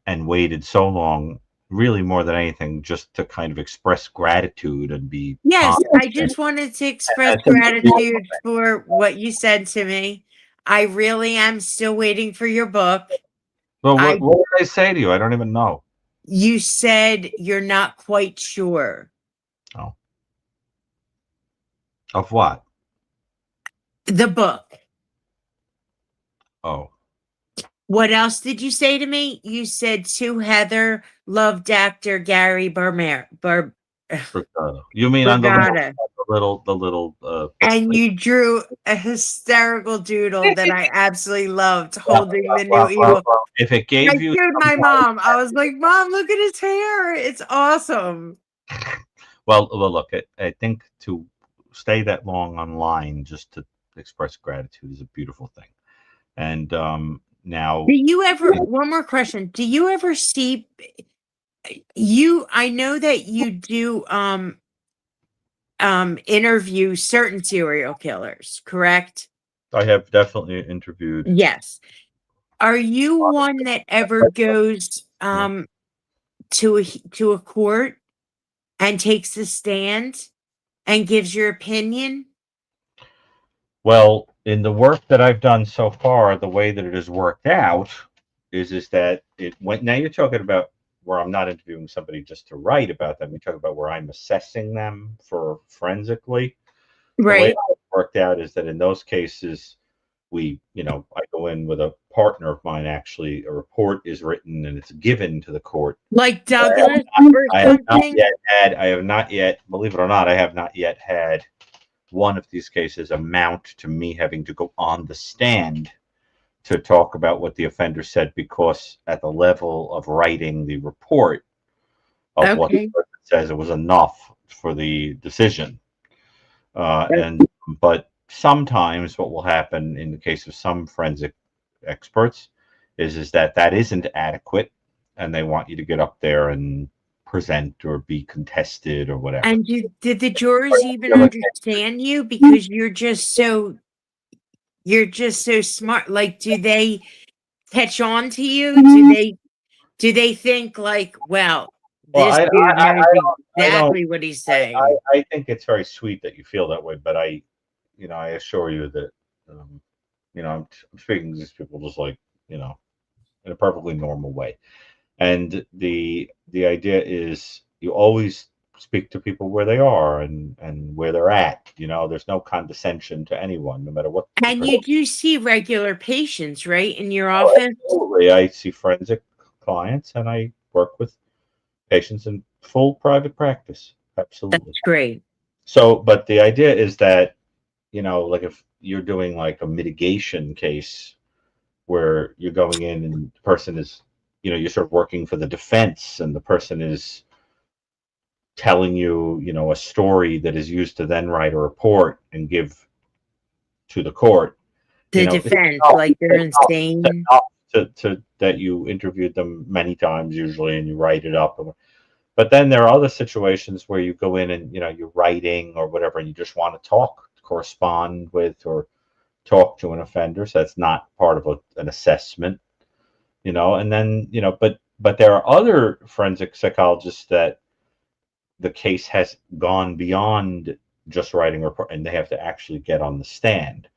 Speaker 2: and waited so long, really more than anything, just to kind of express gratitude and be.
Speaker 13: Yes, I just wanted to express gratitude for what you said to me. I really am still waiting for your book.
Speaker 2: Well, what did I say to you? I don't even know.
Speaker 13: You said you're not quite sure.
Speaker 2: Oh. Of what?
Speaker 13: The book.
Speaker 2: Oh.
Speaker 13: What else did you say to me? You said to Heather, love Dr. Gary
Speaker 2: Brucato. You mean on the little
Speaker 13: and you drew a hysterical doodle that I absolutely loved holding the new evil.
Speaker 2: If it gave you
Speaker 13: my mom, I was like, Mom, look at his hair. It's awesome.
Speaker 2: Well, look, I think to stay that long online just to express gratitude is a beautiful thing. And now,
Speaker 13: do you ever? One more question. Do you ever see you? I know that you do interview certain serial killers, correct?
Speaker 2: I have definitely interviewed.
Speaker 13: Yes. Are you one that ever goes to a court and takes the stand and gives your opinion?
Speaker 2: Well, in the work that I've done so far, the way that it has worked out is that it went. Now you're talking about where I'm not interviewing somebody just to write about them. You're talking about where I'm assessing them for forensically.
Speaker 13: Right.
Speaker 2: worked out is that in those cases, we, I go in with a partner of mine. Actually, a report is written and it's given to the court.
Speaker 13: Like Douglas or
Speaker 2: I have not
Speaker 13: something?
Speaker 2: yet had. I have not yet. Believe it or not, I have not yet had one of these cases amount to me having to go on the stand to talk about what the offender said, because at the level of writing the report of what the
Speaker 13: Okay.
Speaker 2: person says, it was enough for the decision. But sometimes what will happen in the case of some forensic experts is that isn't adequate, and they want you to get up there and present or be contested or whatever.
Speaker 13: And did the jurors even understand you because you're just so smart? Like, do they catch on to you? Do they think like, well,
Speaker 2: Well,
Speaker 13: this dude knows exactly what he's saying?
Speaker 2: I think it's very sweet that you feel that way, but I assure you that, I'm speaking to these people just like, in a perfectly normal way. And the idea is you always speak to people where they are and where they're at. There's no condescension to anyone, no matter what.
Speaker 13: And you do see regular patients, right, in your office?
Speaker 2: Absolutely. I see forensic clients and I work with patients in full private practice. Absolutely.
Speaker 13: That's great.
Speaker 2: So, but the idea is that, like if you're doing like a mitigation case where you're going in and the person is, you're sort of working for the defense and the person is telling you, a story that is used to then write a report and give to the court.
Speaker 13: The defense, like they're insane.
Speaker 2: To that you interviewed them many times usually and you write it up. But then there are other situations where you go in and, you're writing or whatever, and you just want to talk, correspond with, or talk to an offender. So that's not part of an assessment, and then, but there are other forensic psychologists that the case has gone beyond just writing a report and they have to actually get on the stand.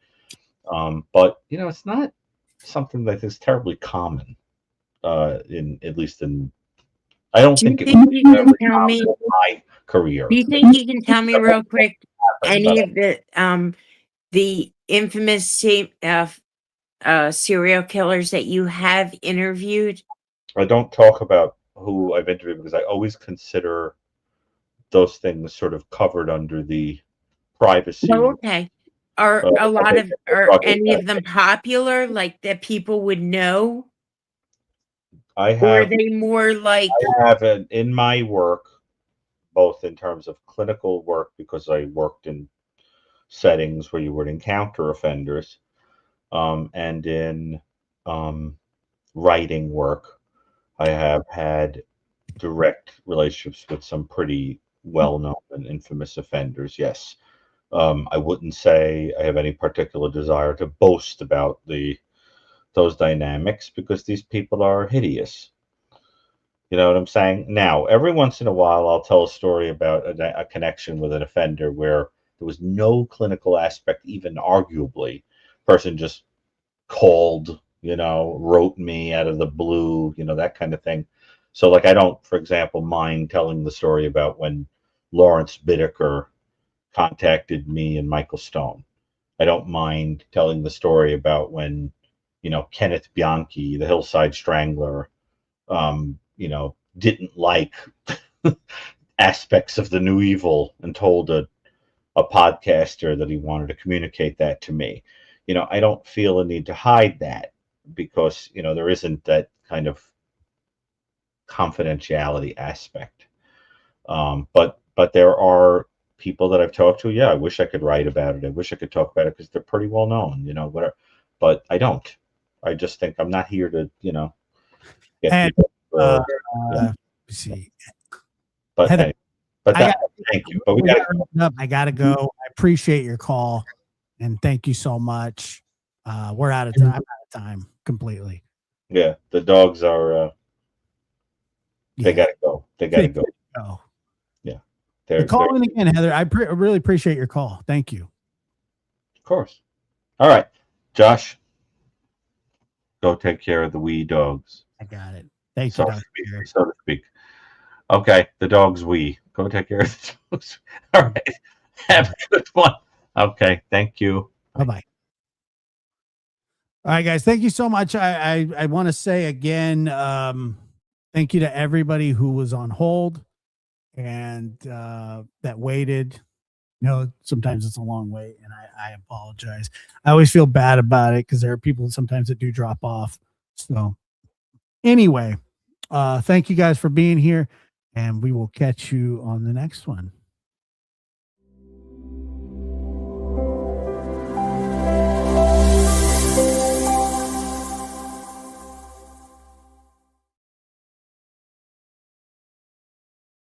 Speaker 2: But, it's not something that is terribly common, at least in, I don't think it was
Speaker 13: you can tell me
Speaker 2: in my career.
Speaker 13: Do you think you can tell me real quick any of the infamous serial killers that you have interviewed?
Speaker 2: I don't talk about who I've interviewed because I always consider those things sort of covered under the privacy.
Speaker 13: Oh, okay. Are any of them popular, like that people would know?
Speaker 2: I have.
Speaker 13: Or are they more like?
Speaker 2: I have in my work, both in terms of clinical work, because I worked in settings where you would encounter offenders, and in writing work, I have had direct relationships with some pretty well-known and infamous offenders. Yes. I wouldn't say I have any particular desire to boast about those dynamics because these people are hideous. You know what I'm saying? Now, every once in a while, I'll tell a story about a connection with an offender where there was no clinical aspect, even arguably. Person just called, wrote me out of the blue, that kind of thing. So, like, I don't, for example, mind telling the story about when Lawrence Bittaker contacted me and Michael Stone. I don't mind telling the story about when, Kenneth Bianchi, the Hillside Strangler, didn't like aspects of the new evil and told a podcaster that he wanted to communicate that to me. I don't feel a need to hide that because, there isn't that kind of confidentiality aspect. But there are people that I've talked to. Yeah, I wish I could write about it. I wish I could talk about it because they're pretty well known, whatever. But I don't. I just think I'm not here to, get
Speaker 1: And
Speaker 2: people.
Speaker 1: see.
Speaker 2: But
Speaker 1: Heather,
Speaker 2: anyway, thank you. But we got to.
Speaker 1: I gotta go. I appreciate your call, and thank you so much. We're out of time. I'm out of time completely.
Speaker 2: Yeah, the dogs are. They gotta go. They gotta go. Yeah,
Speaker 1: they're calling again, Heather. I really appreciate your call. Thank you.
Speaker 2: Of course. All right, Josh. Go take care of the wee dogs.
Speaker 1: I got it. Thank you,
Speaker 2: so to speak. Okay, the dogs wee. Go take care of the dogs. All right. Have a good one. Okay. Thank you.
Speaker 1: Bye-bye. All right, guys. Thank you so much. I want to say again, thank you to everybody who was on hold and that waited. You know, sometimes it's a long wait, and I apologize. I always feel bad about it because there are people sometimes that do drop off. So anyway, thank you guys for being here, and we will catch you on the next one.